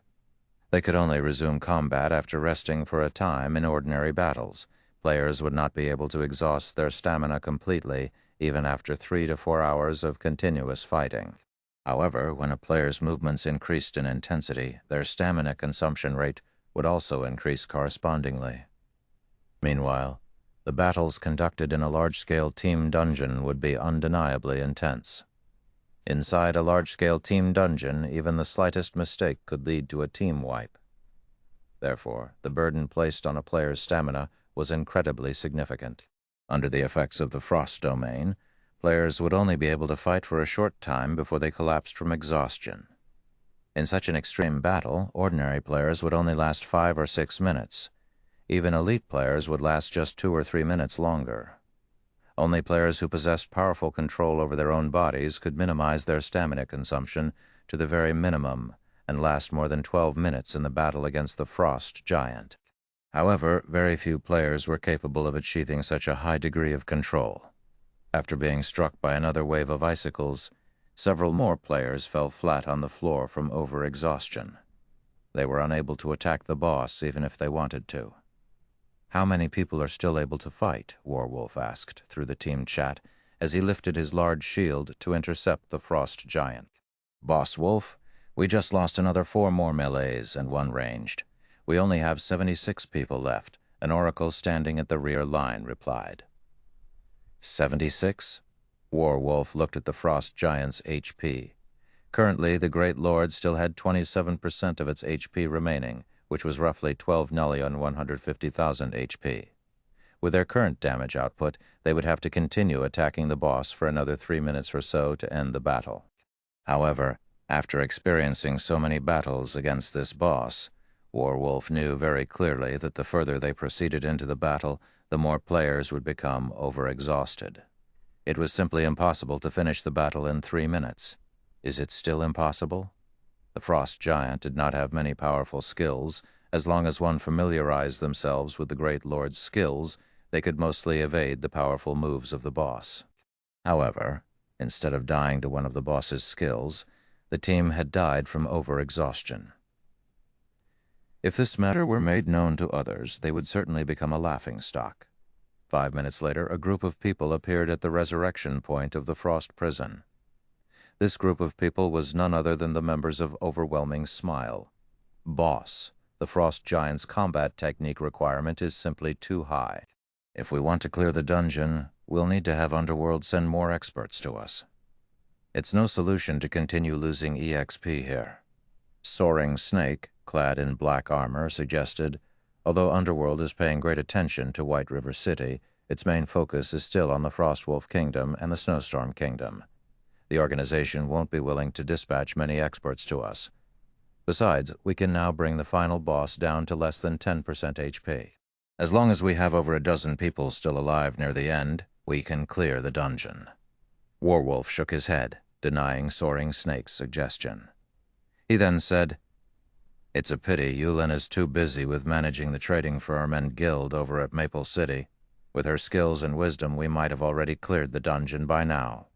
They could only resume combat after resting for a time in ordinary battles. Players would not be able to exhaust their stamina completely even after 3 to 4 hours of continuous fighting. However, when a player's movements increased in intensity, their stamina consumption rate would also increase correspondingly. Meanwhile, the battles conducted in a large-scale team dungeon would be undeniably intense. Inside a large-scale team dungeon, even the slightest mistake could lead to a team wipe. Therefore, the burden placed on a player's stamina was incredibly significant. Under the effects of the frost domain, players would only be able to fight for a short time before they collapsed from exhaustion. In such an extreme battle, ordinary players would only last 5 or 6 minutes. Even elite players would last just 2 or 3 minutes longer. Only players who possessed powerful control over their own bodies could minimize their stamina consumption to the very minimum and last more than 12 minutes in the battle against the frost giant. However, very few players were capable of achieving such a high degree of control. After being struck by another wave of icicles, several more players fell flat on the floor from overexhaustion. They were unable to attack the boss even if they wanted to. "How many people are still able to fight?" Warwolf asked through the team chat as he lifted his large shield to intercept the frost giant. "Boss Wolf, we just lost another 4 more melees and 1 ranged. We only have 76 people left," an oracle standing at the rear line replied. 76? Warwolf looked at the frost giant's HP. Currently, the Great Lord still had 27% of its HP remaining, which was roughly 12,150,000 HP. With their current damage output, they would have to continue attacking the boss for another 3 minutes or so to end the battle. However, after experiencing so many battles against this boss, Warwolf knew very clearly that the further they proceeded into the battle, the more players would become overexhausted. It was simply impossible to finish the battle in 3 minutes. Is it still impossible? The frost giant did not have many powerful skills. As long as one familiarized themselves with the Great Lord's skills, they could mostly evade the powerful moves of the boss. However, instead of dying to one of the boss's skills, the team had died from overexhaustion. If this matter were made known to others, they would certainly become a laughingstock. 5 minutes later, a group of people appeared at the resurrection point of the frost prison. This group of people was none other than the members of Overwhelming Smile. "Boss, the frost giant's combat technique requirement is simply too high. If we want to clear the dungeon, we'll need to have Underworld send more experts to us. It's no solution to continue losing EXP here." Soaring Snake, clad in black armor, suggested, "Although Underworld is paying great attention to White River City, its main focus is still on the Frostwolf Kingdom and the Snowstorm Kingdom. The organization won't be willing to dispatch many experts to us. Besides, we can now bring the final boss down to less than 10% HP. As long as we have over a dozen people still alive near the end, we can clear the dungeon." Warwolf shook his head, denying Soaring Snake's suggestion. He then said, "It's a pity Yulin is too busy with managing the trading firm and guild over at Maple City. With her skills and wisdom, we might have already cleared the dungeon by now."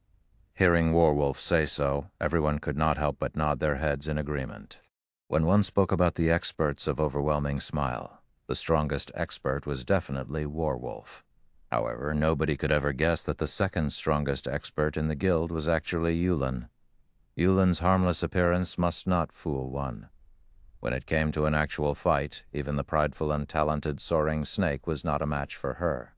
Hearing Warwolf say so, everyone could not help but nod their heads in agreement. When one spoke about the experts of Overwhelming Smile, the strongest expert was definitely Warwolf. However, nobody could ever guess that the second strongest expert in the guild was actually Yulin. Yulin's harmless appearance must not fool one. When it came to an actual fight, even the prideful and talented Soaring Snake was not a match for her.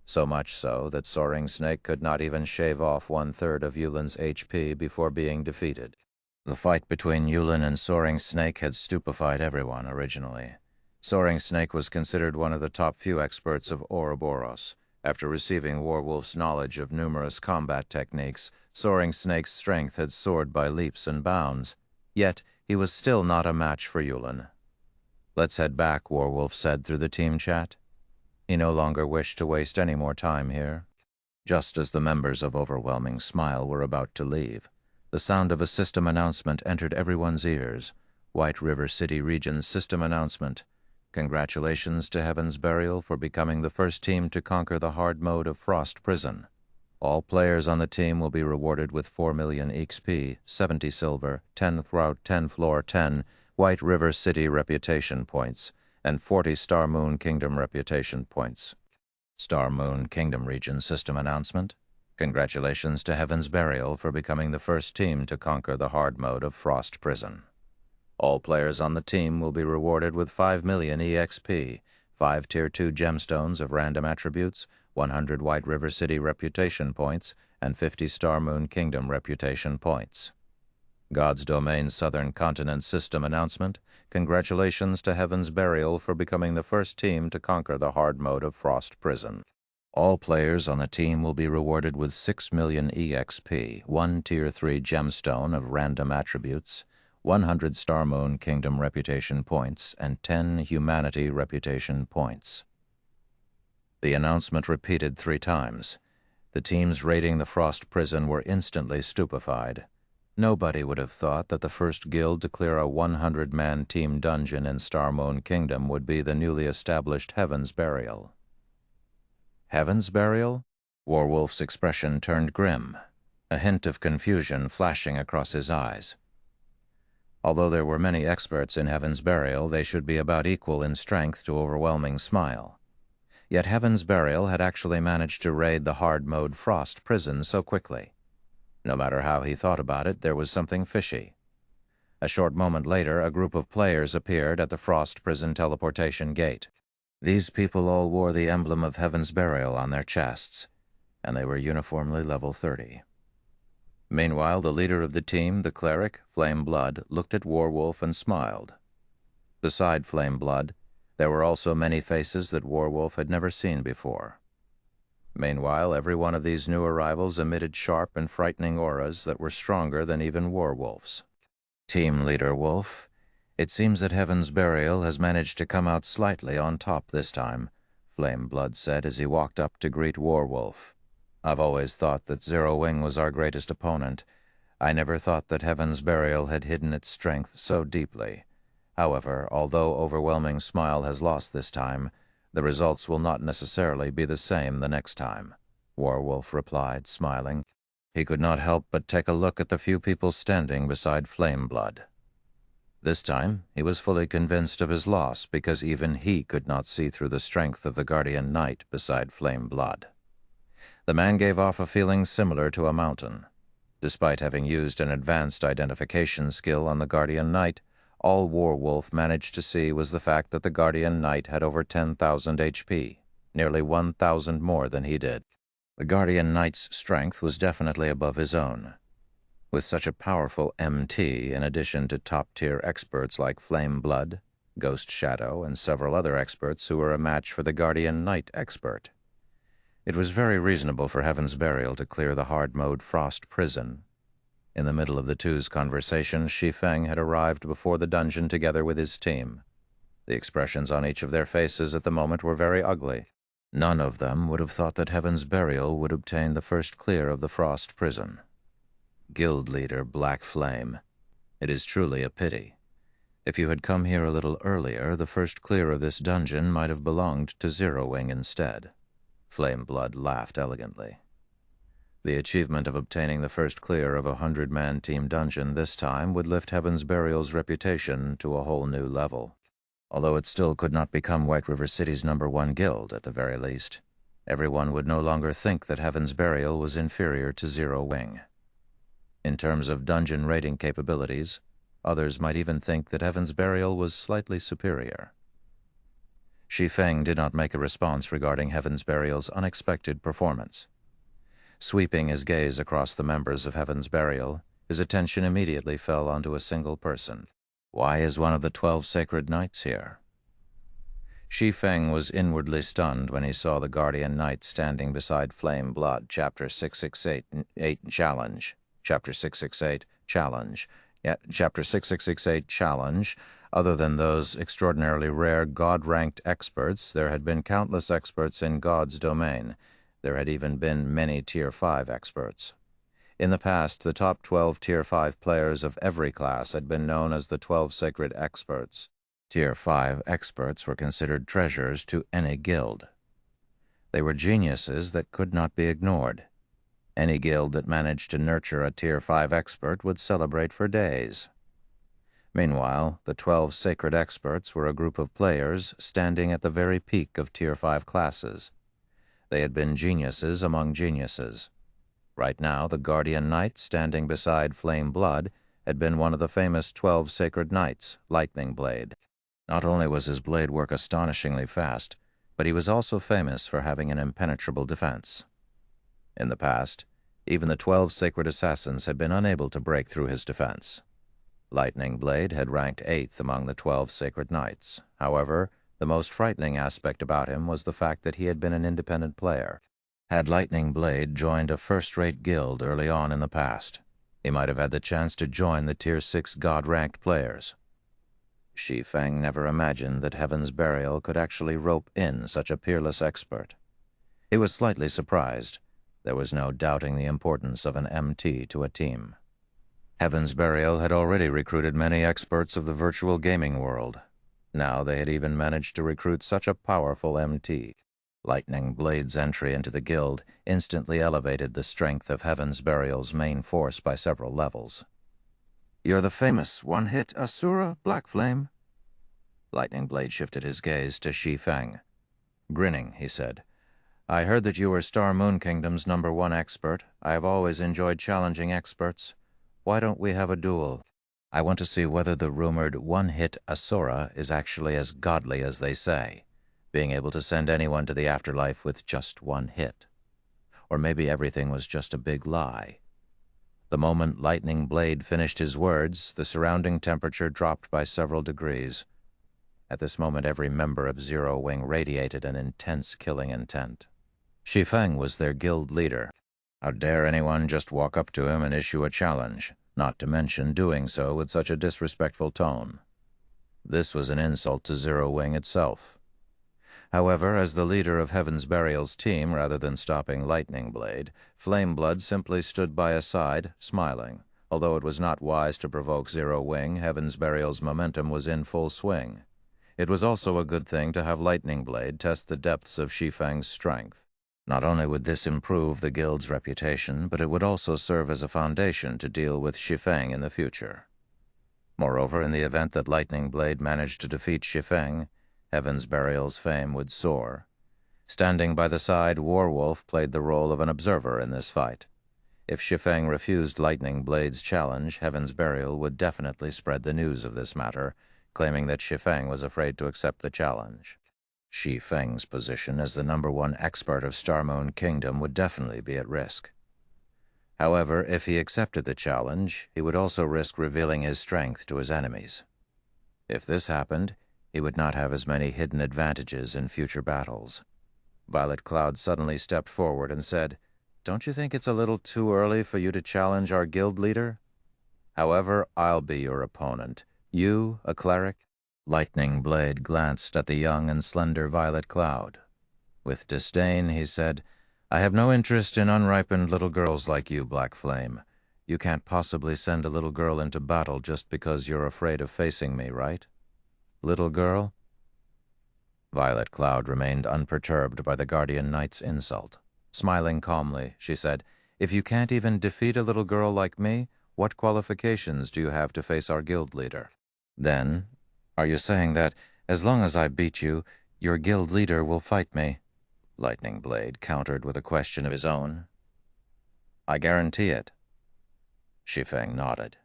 So much so that Soaring Snake could not even shave off 1/3 of Yulin's HP before being defeated. The fight between Yulin and Soaring Snake had stupefied everyone originally. Soaring Snake was considered one of the top few experts of Ouroboros. After receiving Warwolf's knowledge of numerous combat techniques, Soaring Snake's strength had soared by leaps and bounds. Yet, he was still not a match for Yulin. "Let's head back," Warwolf said through the team chat. He no longer wished to waste any more time here. Just as the members of Overwhelming Smile were about to leave, the sound of a system announcement entered everyone's ears. White River City Region's system announcement. "Congratulations to Heaven's Burial for becoming the first team to conquer the hard mode of Frost Prison. All players on the team will be rewarded with 4 million XP, 70 silver, 10 throughout 10 floor 10 White River City reputation points, and 40 Star Moon Kingdom reputation points." Star Moon Kingdom Region system announcement. Congratulations to Heaven's Burial for becoming the first team to conquer the hard mode of Frost Prison. All players on the team will be rewarded with 5 million EXP, 5 Tier 2 gemstones of random attributes, 100 White River City reputation points, and 50 Star Moon Kingdom reputation points. God's Domain Southern Continent System announcement. Congratulations to Heaven's Burial for becoming the first team to conquer the hard mode of Frost Prison. All players on the team will be rewarded with 6 million EXP, 1 Tier 3 gemstone of random attributes, 100 Star Moon Kingdom reputation points, and 10 Humanity reputation points. The announcement repeated 3 times. The teams raiding the Frost Prison were instantly stupefied. Nobody would have thought that the first guild to clear a 100-man team dungeon in Star Moon Kingdom would be the newly established Heaven's Burial. Heaven's Burial? Warwolf's expression turned grim, a hint of confusion flashing across his eyes. Although there were many experts in Heaven's Burial, they should be about equal in strength to Overwhelming Smile. Yet Heaven's Burial had actually managed to raid the hard-mode Frost Prison so quickly. No matter how he thought about it, there was something fishy. A short moment later, a group of players appeared at the Frost Prison teleportation gate. These people all wore the emblem of Heaven's Burial on their chests, and they were uniformly level 30. Meanwhile, the leader of the team, the cleric, Flame Blood, looked at Warwolf and smiled. Beside Flame Blood, there were also many faces that Warwolf had never seen before. Meanwhile, every one of these new arrivals emitted sharp and frightening auras that were stronger than even Warwolf's. Team Leader Wolf, it seems that Heaven's Burial has managed to come out slightly on top this time, Flame Blood said as he walked up to greet Warwolf. I've always thought that Zero Wing was our greatest opponent. I never thought that Heaven's Burial had hidden its strength so deeply. However, although Overwhelming Smile has lost this time, the results will not necessarily be the same the next time, Warwolf replied, smiling. He could not help but take a look at the few people standing beside Flame Blood. This time, he was fully convinced of his loss because even he could not see through the strength of the Guardian Knight beside Flame Blood. The man gave off a feeling similar to a mountain. Despite having used an advanced identification skill on the Guardian Knight, all Warwolf managed to see was the fact that the Guardian Knight had over 10,000 HP, nearly 1,000 more than he did. The Guardian Knight's strength was definitely above his own. With such a powerful MT, in addition to top-tier experts like Flame Blood, Ghost Shadow, and several other experts who were a match for the Guardian Knight expert, it was very reasonable for Heaven's Burial to clear the hard-mode Frost Prison. In the middle of the two's conversation, Shi Feng had arrived before the dungeon together with his team. The expressions on each of their faces at the moment were very ugly. None of them would have thought that Heaven's Burial would obtain the first clear of the Frost Prison. Guild Leader Black Flame, it is truly a pity. If you had come here a little earlier, the first clear of this dungeon might have belonged to Zero Wing instead. Flame Blood laughed elegantly. The achievement of obtaining the first clear of a 100-man team dungeon this time would lift Heaven's Burial's reputation to a whole new level. Although it still could not become White River City's #1 guild at the very least, everyone would no longer think that Heaven's Burial was inferior to Zero Wing. In terms of dungeon raiding capabilities, others might even think that Heaven's Burial was slightly superior. Shi Feng did not make a response regarding Heaven's Burial's unexpected performance. Sweeping his gaze across the members of Heaven's Burial, his attention immediately fell onto a single person. Why is one of the 12 sacred knights here? Shi Feng was inwardly stunned when he saw the Guardian Knight standing beside Flame Blood. Chapter 668 Challenge. Chapter 668 Challenge. Chapter 6668 Challenge. Other than those extraordinarily rare God-ranked experts, there had been countless experts in God's domain. There had even been many Tier 5 experts. In the past, the top 12 Tier 5 players of every class had been known as the 12 Sacred Experts. Tier 5 experts were considered treasures to any guild. They were geniuses that could not be ignored. Any guild that managed to nurture a Tier 5 expert would celebrate for days. Meanwhile, the 12 Sacred Experts were a group of players standing at the very peak of Tier 5 classes. They had been geniuses among geniuses. Right now, the guardian knight standing beside Flame Blood had been one of the famous 12 sacred knights, Lightning Blade. Not only was his blade work astonishingly fast, but he was also famous for having an impenetrable defense. In the past, even the 12 sacred assassins had been unable to break through his defense. Lightning Blade had ranked 8th among the 12 sacred knights. However, the most frightening aspect about him was the fact that he had been an independent player. Had Lightning Blade joined a first-rate guild early on in the past, he might have had the chance to join the Tier 6 God-ranked players. Shi Feng never imagined that Heaven's Burial could actually rope in such a peerless expert. He was slightly surprised. There was no doubting the importance of an MT to a team. Heaven's Burial had already recruited many experts of the virtual gaming world. Now they had even managed to recruit such a powerful MT. Lightning Blade's entry into the guild instantly elevated the strength of Heaven's Burial's main force by several levels. "You're the famous one-hit Asura, Black Flame?" Lightning Blade shifted his gaze to Shi Feng. Grinning, he said, "I heard that you were Star Moon Kingdom's #1 expert. I have always enjoyed challenging experts. Why don't we have a duel? I want to see whether the rumored one-hit Asura is actually as godly as they say, being able to send anyone to the afterlife with just one hit. Or maybe everything was just a big lie." The moment Lightning Blade finished his words, the surrounding temperature dropped by several degrees. At this moment, every member of Zero Wing radiated an intense killing intent. Shi Feng was their guild leader. How dare anyone just walk up to him and issue a challenge, not to mention doing so with such a disrespectful tone? This was an insult to Zero Wing itself. However, as the leader of Heaven's Burial's team, rather than stopping Lightning Blade, Flame Blood simply stood by his side, smiling. Although it was not wise to provoke Zero Wing, Heaven's Burial's momentum was in full swing. It was also a good thing to have Lightning Blade test the depths of Shi Feng's strength. Not only would this improve the guild's reputation, but it would also serve as a foundation to deal with Shi Feng in the future. Moreover, in the event that Lightning Blade managed to defeat Shi Feng, Heaven's Burial's fame would soar. Standing by the side, Warwolf played the role of an observer in this fight. If Shi Feng refused Lightning Blade's challenge, Heaven's Burial would definitely spread the news of this matter, claiming that Shi Feng was afraid to accept the challenge. Shi Feng's position as the #1 expert of Star Moon Kingdom would definitely be at risk. However, if he accepted the challenge, he would also risk revealing his strength to his enemies. If this happened, he would not have as many hidden advantages in future battles. Violet Cloud suddenly stepped forward and said, "Don't you think it's a little too early for you to challenge our guild leader? However, I'll be your opponent. You, a cleric?" Lightning Blade glanced at the young and slender Violet Cloud. With disdain, he said, "I have no interest in unripened little girls like you, Black Flame. You can't possibly send a little girl into battle just because you're afraid of facing me, right? Little girl?" Violet Cloud remained unperturbed by the Guardian Knight's insult. Smiling calmly, she said, "If you can't even defeat a little girl like me, what qualifications do you have to face our guild leader? Then, are you saying that, as long as I beat you, your guild leader will fight me?" Lightning Blade countered with a question of his own. "I guarantee it." Shi Feng nodded.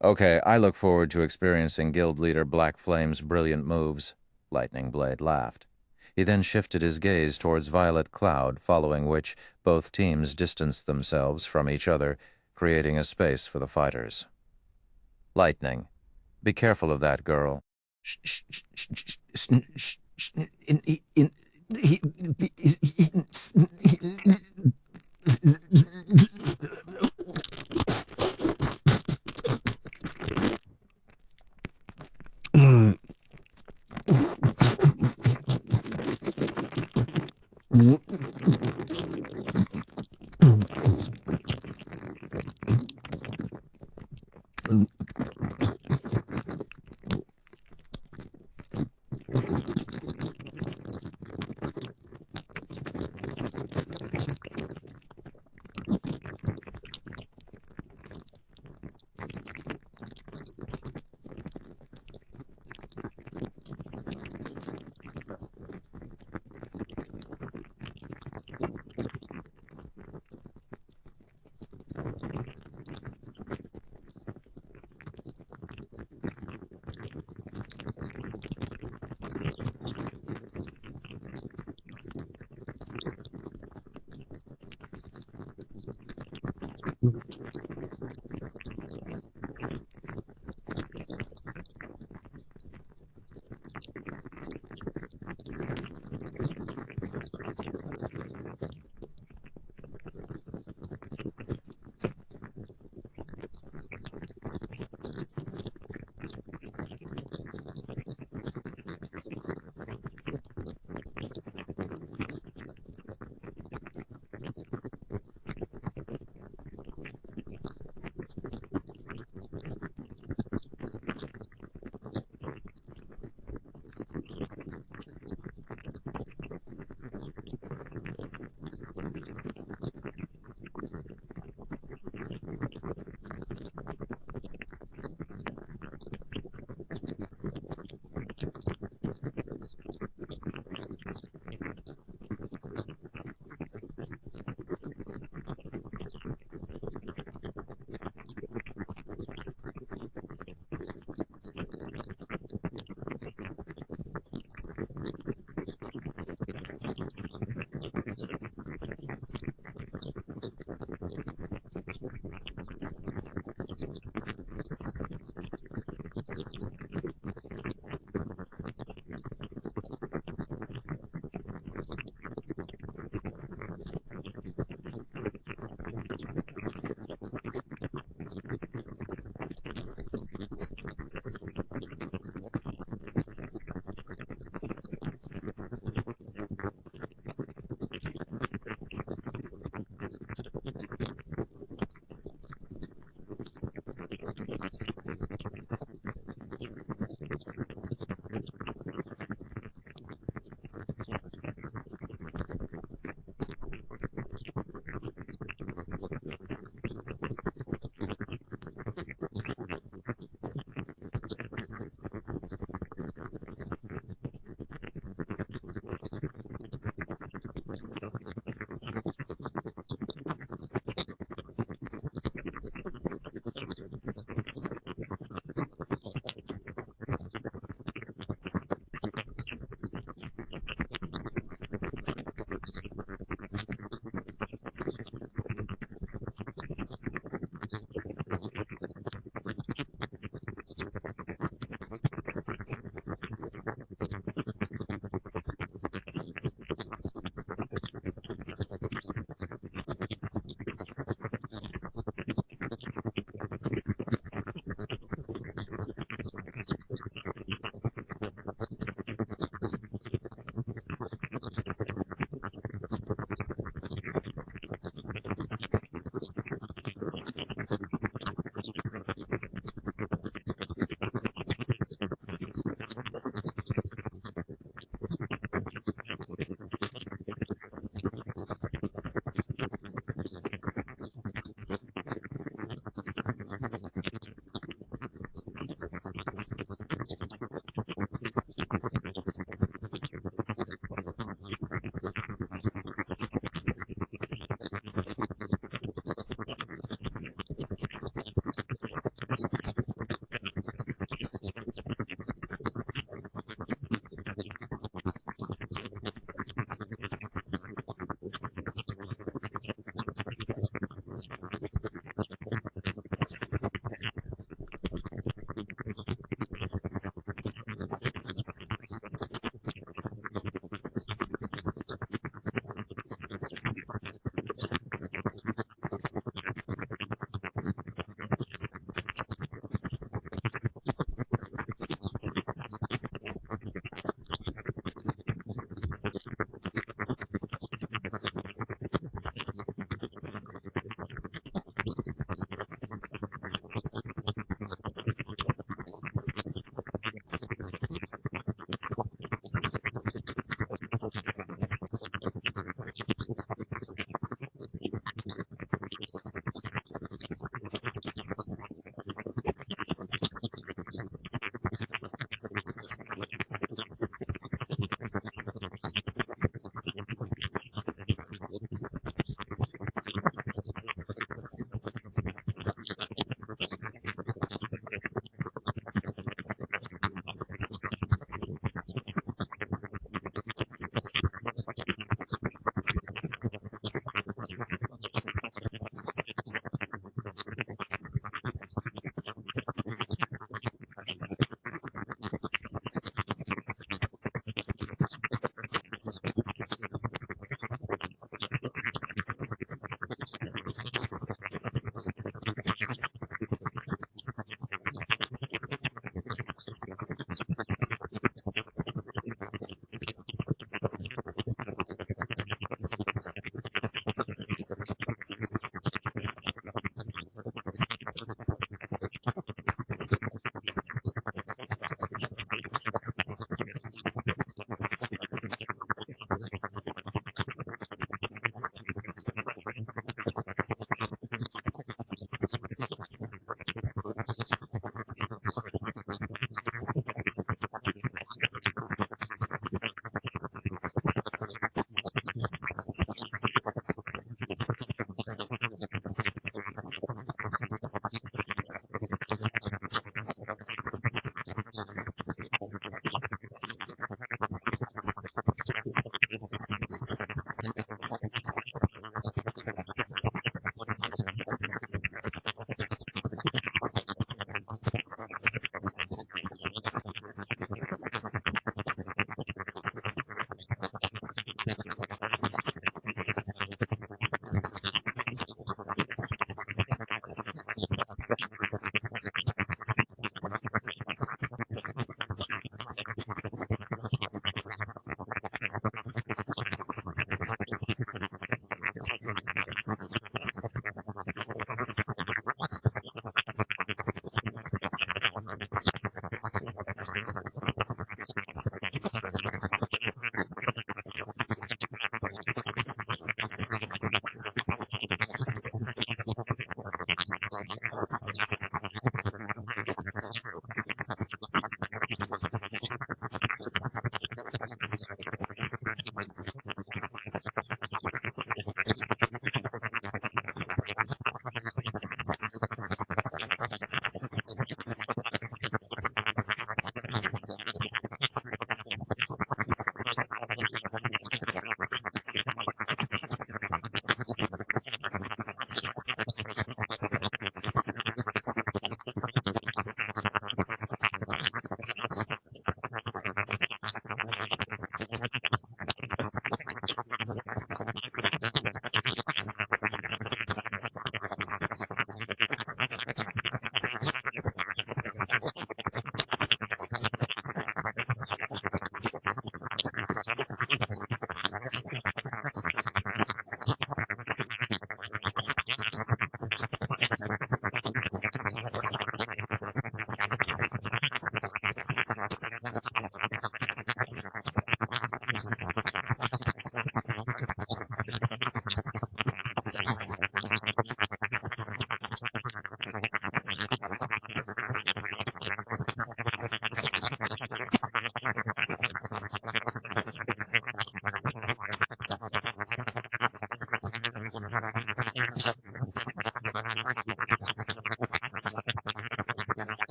"Okay, I look forward to experiencing guild leader Black Flame's brilliant moves." Lightning Blade laughed. He then shifted his gaze towards Violet Cloud, following which both teams distanced themselves from each other, creating a space for the fighters. "Lightning, be careful of that girl."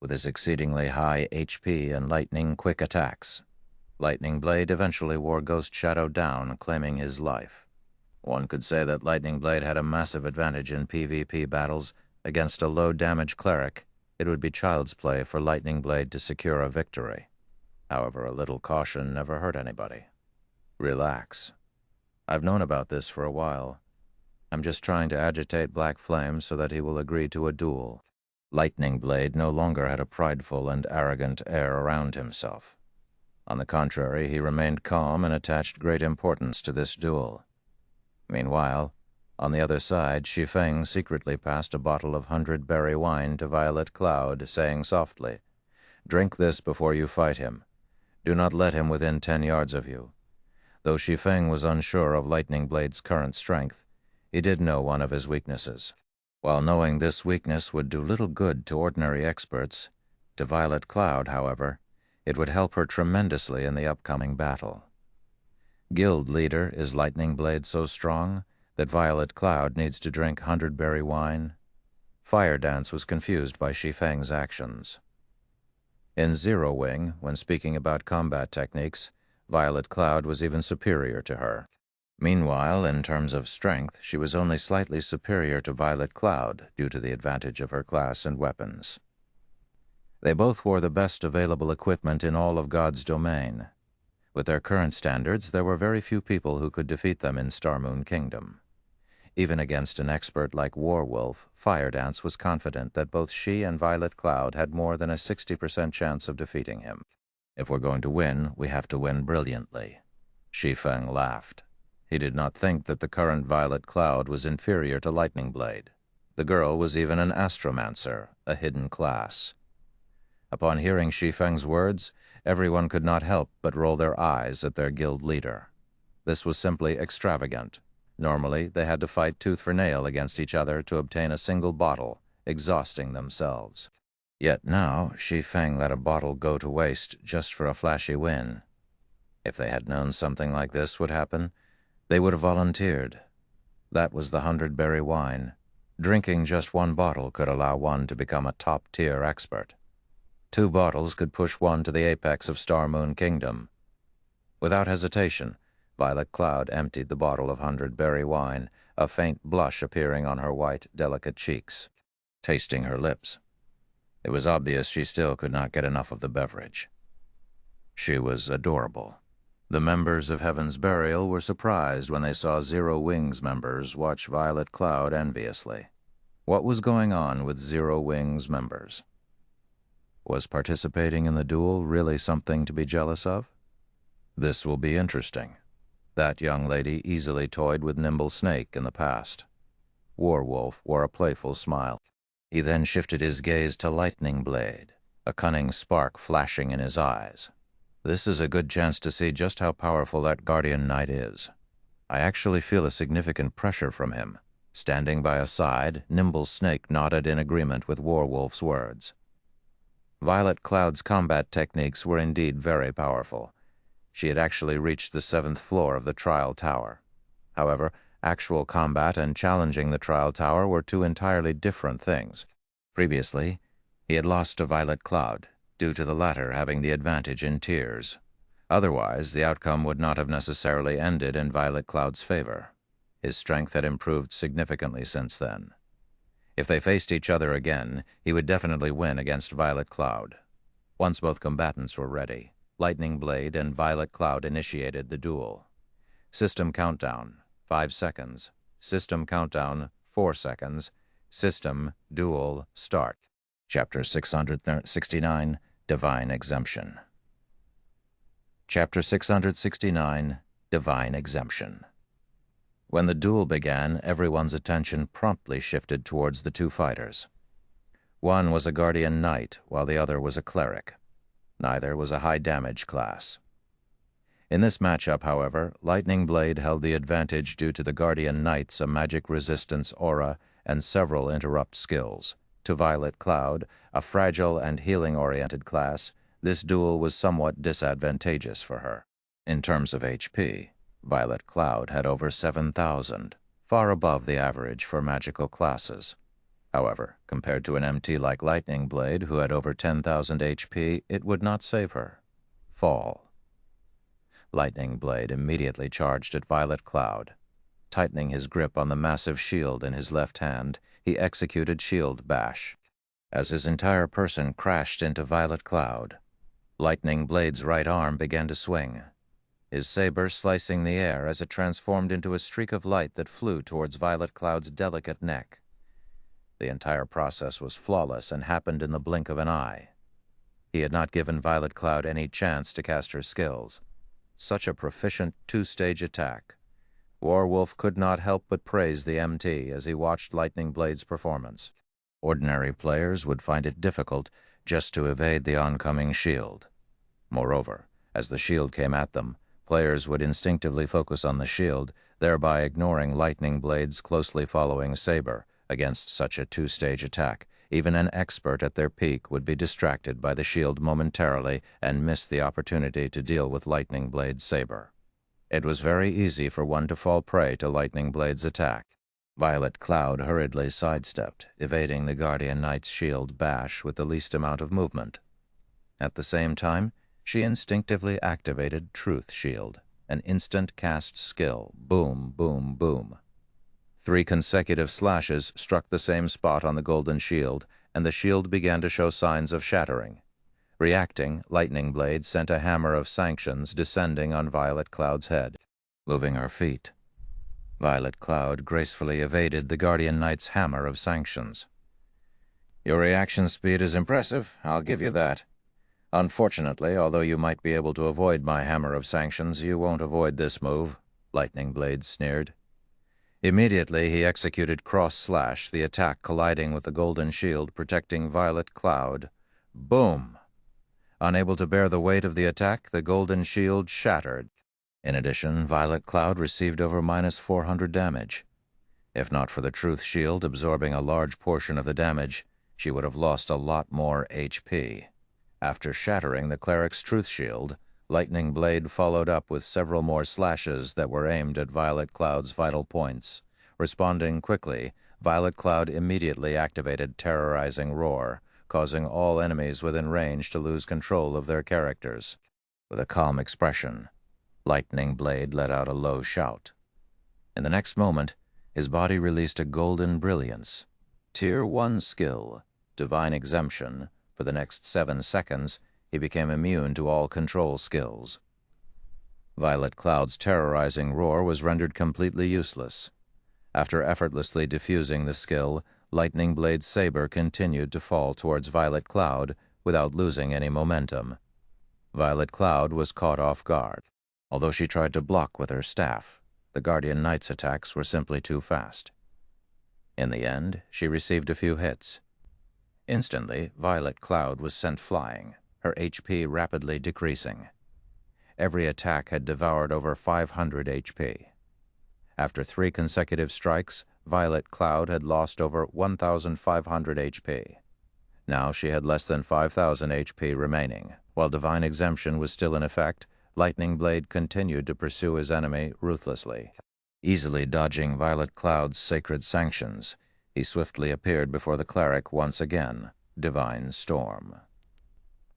With his exceedingly high HP and lightning-quick attacks, Lightning Blade eventually wore Ghost Shadow down, claiming his life. One could say that Lightning Blade had a massive advantage in PvP battles against a low-damage cleric. It would be child's play for Lightning Blade to secure a victory. However, a little caution never hurt anybody. Relax. I've known about this for a while. I'm just trying to agitate Black Flame so that he will agree to a duel. Lightning Blade no longer had a prideful and arrogant air around himself. On the contrary, he remained calm and attached great importance to this duel. Meanwhile, on the other side, Shi Feng secretly passed a bottle of 100-berry wine to Violet Cloud, saying softly, "Drink this before you fight him. Do not let him within 10 yards of you." Though Shi Feng was unsure of Lightning Blade's current strength, he did know one of his weaknesses. While knowing this weakness would do little good to ordinary experts, to Violet Cloud, however, it would help her tremendously in the upcoming battle. Guild leader, is Lightning Blade so strong that Violet Cloud needs to drink 100-berry wine? Fire Dance was confused by Shi Feng's actions. In Zero Wing, when speaking about combat techniques, Violet Cloud was even superior to her. Meanwhile, in terms of strength, she was only slightly superior to Violet Cloud due to the advantage of her class and weapons. They both wore the best available equipment in all of God's domain. With their current standards, there were very few people who could defeat them in Starmoon Kingdom. Even against an expert like Warwolf, Fire Dance was confident that both she and Violet Cloud had more than a 60% chance of defeating him. "If we're going to win, we have to win brilliantly." Shi Feng laughed. He did not think that the current Violet Cloud was inferior to Lightning Blade. The girl was even an astromancer, a hidden class. Upon hearing Shi Feng's words, everyone could not help but roll their eyes at their guild leader. This was simply extravagant. Normally, they had to fight tooth for nail against each other to obtain a single bottle, exhausting themselves. Yet now, Shi Feng let a bottle go to waste just for a flashy win. If they had known something like this would happen, they would have volunteered. That was the 100-berry wine. Drinking just one bottle could allow one to become a top-tier expert. 2 bottles could push one to the apex of Starmoon Kingdom. Without hesitation, Violet Cloud emptied the bottle of 100-berry wine, a faint blush appearing on her white, delicate cheeks, tasting her lips. It was obvious she still could not get enough of the beverage. She was adorable. The members of Heaven's Burial were surprised when they saw Zero Wing's members watch Violet Cloud enviously. What was going on with Zero Wing's members? Was participating in the duel really something to be jealous of? This will be interesting. That young lady easily toyed with Nimble Snake in the past. Warwolf wore a playful smile. He then shifted his gaze to Lightning Blade, a cunning spark flashing in his eyes. This is a good chance to see just how powerful that Guardian Knight is. I actually feel a significant pressure from him. Standing by his side, Nimble Snake nodded in agreement with Warwolf's words. Violet Cloud's combat techniques were indeed very powerful. She had actually reached the 7th floor of the Trial Tower. However, actual combat and challenging the Trial Tower were 2 entirely different things. Previously, he had lost to Violet Cloud, due to the latter having the advantage in tiers. Otherwise, the outcome would not have necessarily ended in Violet Cloud's favor. His strength had improved significantly since then. If they faced each other again, he would definitely win against Violet Cloud. Once both combatants were ready, Lightning Blade and Violet Cloud initiated the duel. System countdown, 5 seconds. System countdown, 4 seconds. System, duel, start. Chapter 669, Divine Exemption. Chapter 669, Divine Exemption. When the duel began, everyone's attention promptly shifted towards the 2 fighters. One was a Guardian Knight, while the other was a cleric. Neither was a high damage class. In this matchup, however, Lightning Blade held the advantage due to the Guardian Knight's a magic resistance aura and several interrupt skills. To Violet Cloud, a fragile and healing-oriented class, this duel was somewhat disadvantageous for her. In terms of HP, Violet Cloud had over 7,000, far above the average for magical classes. However, compared to an MT like Lightning Blade, who had over 10,000 HP, it would not save her. Fall. Lightning Blade immediately charged at Violet Cloud. Tightening his grip on the massive shield in his left hand, he executed Shield Bash. As his entire person crashed into Violet Cloud, Lightning Blade's right arm began to swing, his saber slicing the air as it transformed into a streak of light that flew towards Violet Cloud's delicate neck. The entire process was flawless and happened in the blink of an eye. He had not given Violet Cloud any chance to cast her skills. Such a proficient two-stage attack. Warwolf could not help but praise the MT as he watched Lightning Blade's performance. Ordinary players would find it difficult just to evade the oncoming shield. Moreover, as the shield came at them, players would instinctively focus on the shield, thereby ignoring Lightning Blade's closely following saber. Against such a two-stage attack, even an expert at their peak would be distracted by the shield momentarily and miss the opportunity to deal with Lightning Blade's saber. It was very easy for one to fall prey to Lightning Blade's attack. Violet Cloud hurriedly sidestepped, evading the Guardian Knight's shield bash with the least amount of movement. At the same time, she instinctively activated Truth Shield, an instant cast skill. Boom, boom, boom. 3 consecutive slashes struck the same spot on the golden shield, and the shield began to show signs of shattering. Reacting, Lightning Blade sent a hammer of sanctions descending on Violet Cloud's head. Moving her feet, Violet Cloud gracefully evaded the Guardian Knight's hammer of sanctions. "Your reaction speed is impressive, I'll give you that. Unfortunately, although you might be able to avoid my hammer of sanctions, you won't avoid this move," Lightning Blade sneered. Immediately, he executed Cross Slash, the attack colliding with the golden shield protecting Violet Cloud. Boom! Unable to bear the weight of the attack, the golden shield shattered. In addition, Violet Cloud received over -400 damage. If not for the Truth Shield absorbing a large portion of the damage, she would have lost a lot more HP. After shattering the Cleric's Truth Shield, Lightning Blade followed up with several more slashes that were aimed at Violet Cloud's vital points. Responding quickly, Violet Cloud immediately activated Terrorizing Roar, causing all enemies within range to lose control of their characters. With a calm expression, Lightning Blade let out a low shout. In the next moment, his body released a golden brilliance. Tier 1 skill, Divine Exemption. For the next 7 seconds, he became immune to all control skills. Violet Cloud's terrorizing roar was rendered completely useless. After effortlessly diffusing the skill, Lightning Blade's saber continued to fall towards Violet Cloud without losing any momentum. Violet Cloud was caught off guard. Although she tried to block with her staff, the Guardian Knight's attacks were simply too fast. In the end, she received a few hits. Instantly, Violet Cloud was sent flying, her HP rapidly decreasing. Every attack had devoured over 500 HP. After 3 consecutive strikes, Violet Cloud had lost over 1,500 HP. Now she had less than 5,000 HP remaining. While Divine Exemption was still in effect, Lightning Blade continued to pursue his enemy ruthlessly. Easily dodging Violet Cloud's sacred sanctions, he swiftly appeared before the cleric once again, Divine Storm.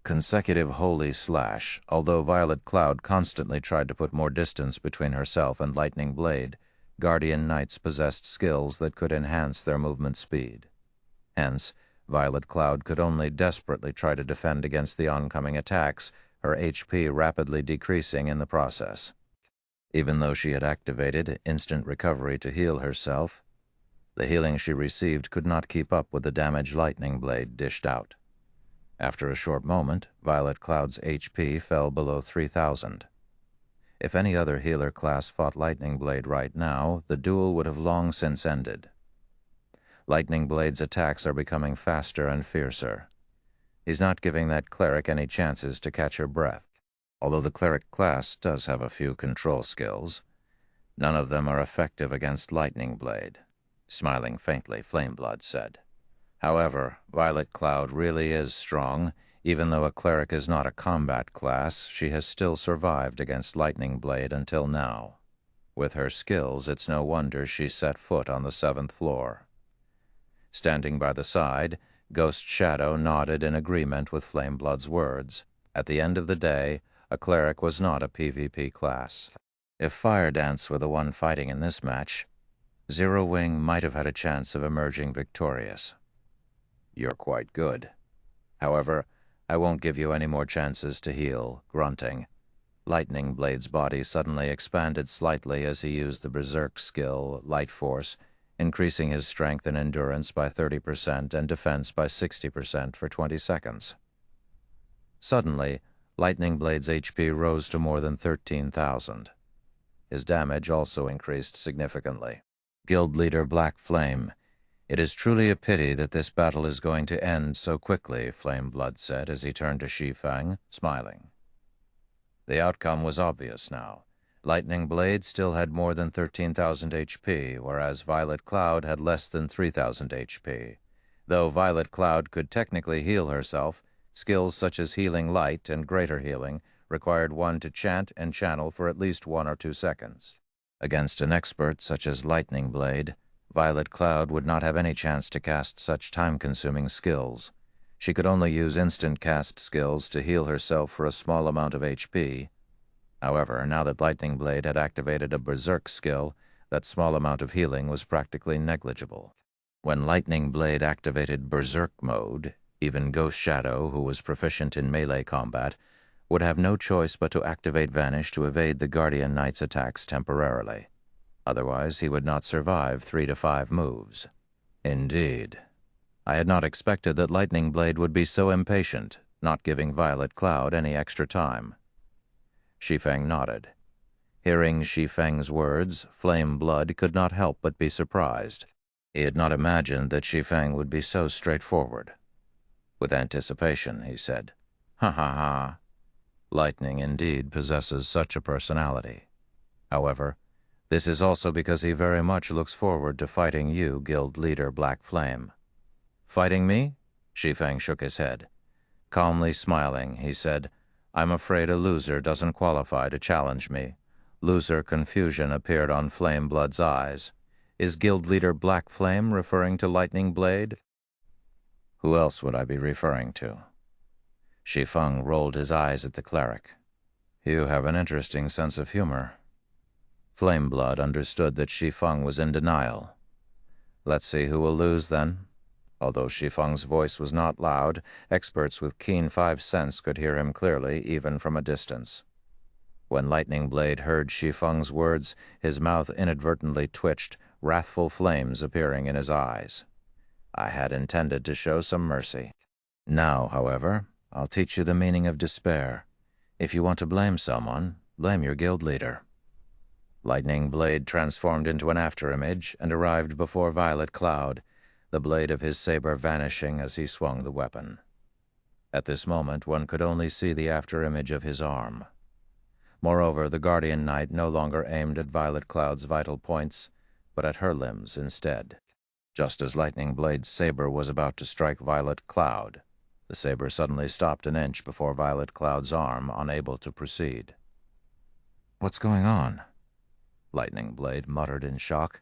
Consecutive Holy Slash. Although Violet Cloud constantly tried to put more distance between herself and Lightning Blade, Guardian Knights possessed skills that could enhance their movement speed. Hence, Violet Cloud could only desperately try to defend against the oncoming attacks, her HP rapidly decreasing in the process. Even though she had activated instant recovery to heal herself, the healing she received could not keep up with the damage Lightning Blade dished out. After a short moment, Violet Cloud's HP fell below 3,000. If any other healer class fought Lightning Blade right now, the duel would have long since ended. Lightning Blade's attacks are becoming faster and fiercer. He's not giving that cleric any chances to catch her breath. Although the cleric class does have a few control skills, none of them are effective against Lightning Blade. Smiling faintly, Flameblood said. However, Violet Cloud really is strong. Even though a cleric is not a combat class, she has still survived against Lightning Blade until now. With her skills, it's no wonder she set foot on the 7th floor. Standing by the side, Ghost Shadow nodded in agreement with Flameblood's words. At the end of the day, a cleric was not a PvP class. If Fire Dance were the one fighting in this match, Zero Wing might have had a chance of emerging victorious. You're quite good. However, I won't give you any more chances to heal, grunting. Lightning Blade's body suddenly expanded slightly as he used the Berserk skill, Light Force, increasing his strength and endurance by 30% and defense by 60% for 20 seconds. Suddenly, Lightning Blade's HP rose to more than 13,000. His damage also increased significantly. Guild Leader Black Flame. It is truly a pity that this battle is going to end so quickly, Flameblood said as he turned to Shi Feng, smiling. The outcome was obvious now. Lightning Blade still had more than 13,000 HP, whereas Violet Cloud had less than 3,000 HP. Though Violet Cloud could technically heal herself, skills such as Healing Light and Greater Healing required one to chant and channel for at least 1 or 2 seconds. Against an expert such as Lightning Blade, Violet Cloud would not have any chance to cast such time-consuming skills. She could only use instant cast skills to heal herself for a small amount of HP. However, now that Lightning Blade had activated a Berserk skill, that small amount of healing was practically negligible. When Lightning Blade activated Berserk mode, even Ghost Shadow, who was proficient in melee combat, would have no choice but to activate Vanish to evade the Guardian Knight's attacks temporarily. Otherwise, he would not survive 3 to 5 moves. Indeed. I had not expected that Lightning Blade would be so impatient, not giving Violet Cloud any extra time. Shi Feng nodded. Hearing Shi Feng's words, Flameblood could not help but be surprised. He had not imagined that Shi Feng would be so straightforward. With anticipation, he said, "Ha ha ha. Lightning indeed possesses such a personality. However, this is also because he very much looks forward to fighting you, Guild Leader Black Flame." "Fighting me?" Shi Feng shook his head. Calmly smiling, he said, "I'm afraid a loser doesn't qualify to challenge me." Loser confusion appeared on Flameblood's eyes. Is Guild Leader Black Flame referring to Lightning Blade? Who else would I be referring to? Shi Feng rolled his eyes at the cleric. You have an interesting sense of humor. Flameblood understood that Shi Feng was in denial. Let's see who will lose, then. Although Shi Feng's voice was not loud, experts with keen 5 sense could hear him clearly, even from a distance. When Lightning Blade heard Shi Feng's words, his mouth inadvertently twitched, wrathful flames appearing in his eyes. I had intended to show some mercy. Now, however, I'll teach you the meaning of despair. If you want to blame someone, blame your guild leader. Lightning Blade transformed into an afterimage and arrived before Violet Cloud, the blade of his saber vanishing as he swung the weapon. At this moment, one could only see the afterimage of his arm. Moreover, the Guardian Knight no longer aimed at Violet Cloud's vital points, but at her limbs instead. Just as Lightning Blade's saber was about to strike Violet Cloud, the saber suddenly stopped an inch before Violet Cloud's arm, unable to proceed. "What's going on?" Lightning Blade muttered in shock.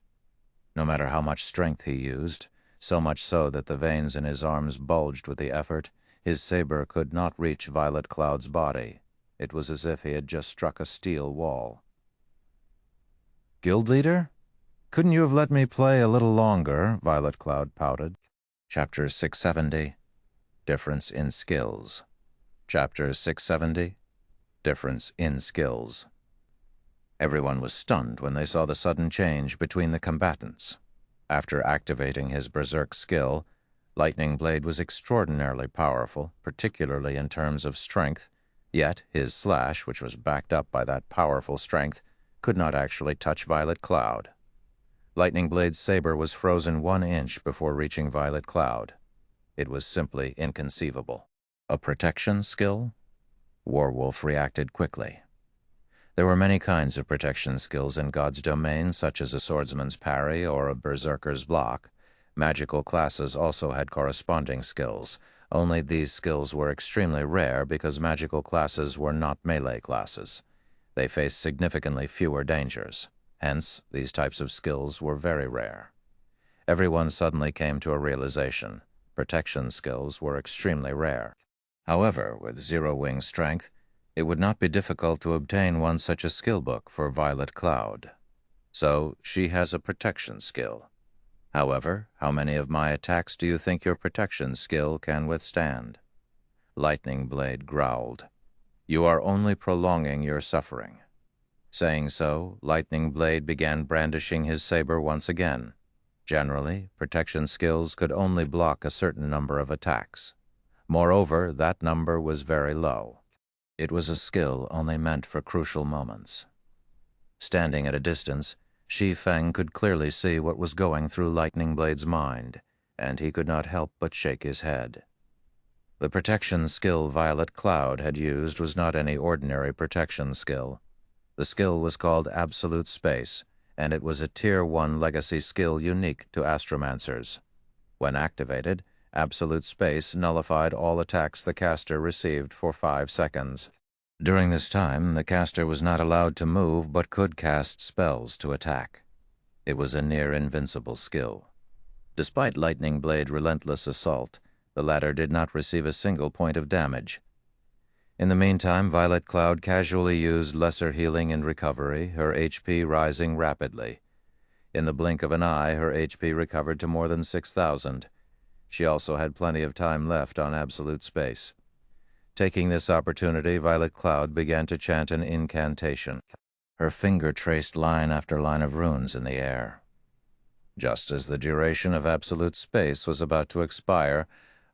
No matter how much strength he used, so much so that the veins in his arms bulged with the effort, his saber could not reach Violet Cloud's body. It was as if he had just struck a steel wall. "Guild Leader? Couldn't you have let me play a little longer?" Violet Cloud pouted. Chapter 670. Difference in Skills. Chapter 670. Difference in Skills. Everyone was stunned when they saw the sudden change between the combatants. After activating his Berserk skill, Lightning Blade was extraordinarily powerful, particularly in terms of strength, yet his slash, which was backed up by that powerful strength, could not actually touch Violet Cloud. Lightning Blade's saber was frozen 1 inch before reaching Violet Cloud. It was simply inconceivable. A protection skill? Warwolf reacted quickly. There were many kinds of protection skills in God's domain, such as a swordsman's parry or a berserker's block. Magical classes also had corresponding skills, only these skills were extremely rare because magical classes were not melee classes. They faced significantly fewer dangers. Hence, these types of skills were very rare. Everyone suddenly came to a realization. Protection skills were extremely rare. However, with zero-wing strength, it would not be difficult to obtain one such a skill book for Violet Cloud. So, she has a protection skill. However, how many of my attacks do you think your protection skill can withstand? Lightning Blade growled. You are only prolonging your suffering. Saying so, Lightning Blade began brandishing his saber once again. Generally, protection skills could only block a certain number of attacks. Moreover, that number was very low. It was a skill only meant for crucial moments. Standing at a distance, Shi Feng could clearly see what was going through Lightning Blade's mind, and he could not help but shake his head. The protection skill Violet Cloud had used was not any ordinary protection skill. The skill was called Absolute Space, and it was a Tier 1 legacy skill unique to astromancers. When activated, Absolute Space nullified all attacks the caster received for 5 seconds. During this time, the caster was not allowed to move but could cast spells to attack. It was a near-invincible skill. Despite Lightning Blade's relentless assault, the latter did not receive a single point of damage. In the meantime, Violet Cloud casually used lesser healing and recovery, her HP rising rapidly. In the blink of an eye, her HP recovered to more than 6,000. She also had plenty of time left on Absolute Space. Taking this opportunity, Violet Cloud began to chant an incantation. Her finger traced line after line of runes in the air. Just as the duration of Absolute Space was about to expire,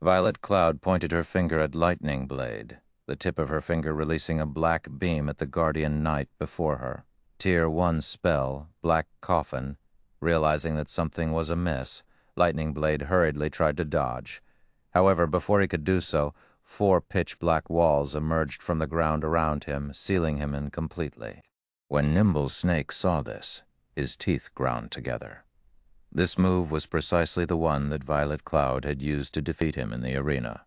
Violet Cloud pointed her finger at Lightning Blade, the tip of her finger releasing a black beam at the Guardian Knight before her. Tier 1 spell, Black Coffin. Realizing that something was amiss, Lightning Blade hurriedly tried to dodge. However, before he could do so, 4 pitch-black walls emerged from the ground around him, sealing him in completely. When Nimble Snake saw this, his teeth ground together. This move was precisely the one that Violet Cloud had used to defeat him in the arena.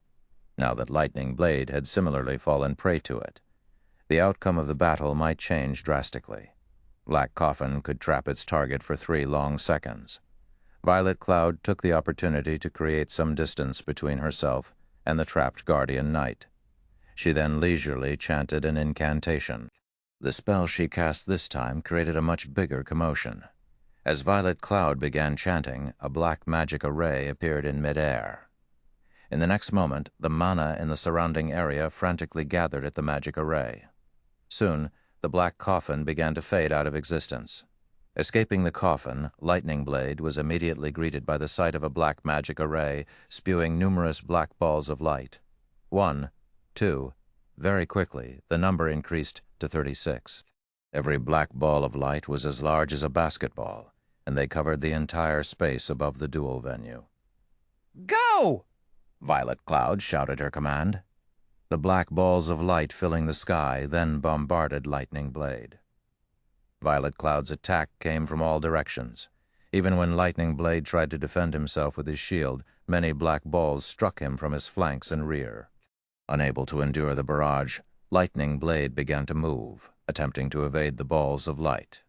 Now that Lightning Blade had similarly fallen prey to it, the outcome of the battle might change drastically. Black Coffin could trap its target for 3 long seconds. Violet Cloud took the opportunity to create some distance between herself and the trapped Guardian Knight. She then leisurely chanted an incantation. The spell she cast this time created a much bigger commotion. As Violet Cloud began chanting, a black magic array appeared in midair. In the next moment, the mana in the surrounding area frantically gathered at the magic array. Soon, the black coffin began to fade out of existence. Escaping the coffin, Lightning Blade was immediately greeted by the sight of a black magic array spewing numerous black balls of light. 1, 2, very quickly, the number increased to 36. Every black ball of light was as large as a basketball, and they covered the entire space above the duel venue. "Go!" Violet Cloud shouted her command. The black balls of light filling the sky then bombarded Lightning Blade. Violet Cloud's attack came from all directions. Even when Lightning Blade tried to defend himself with his shield, many black balls struck him from his flanks and rear. Unable to endure the barrage, Lightning Blade began to move, attempting to evade the balls of light.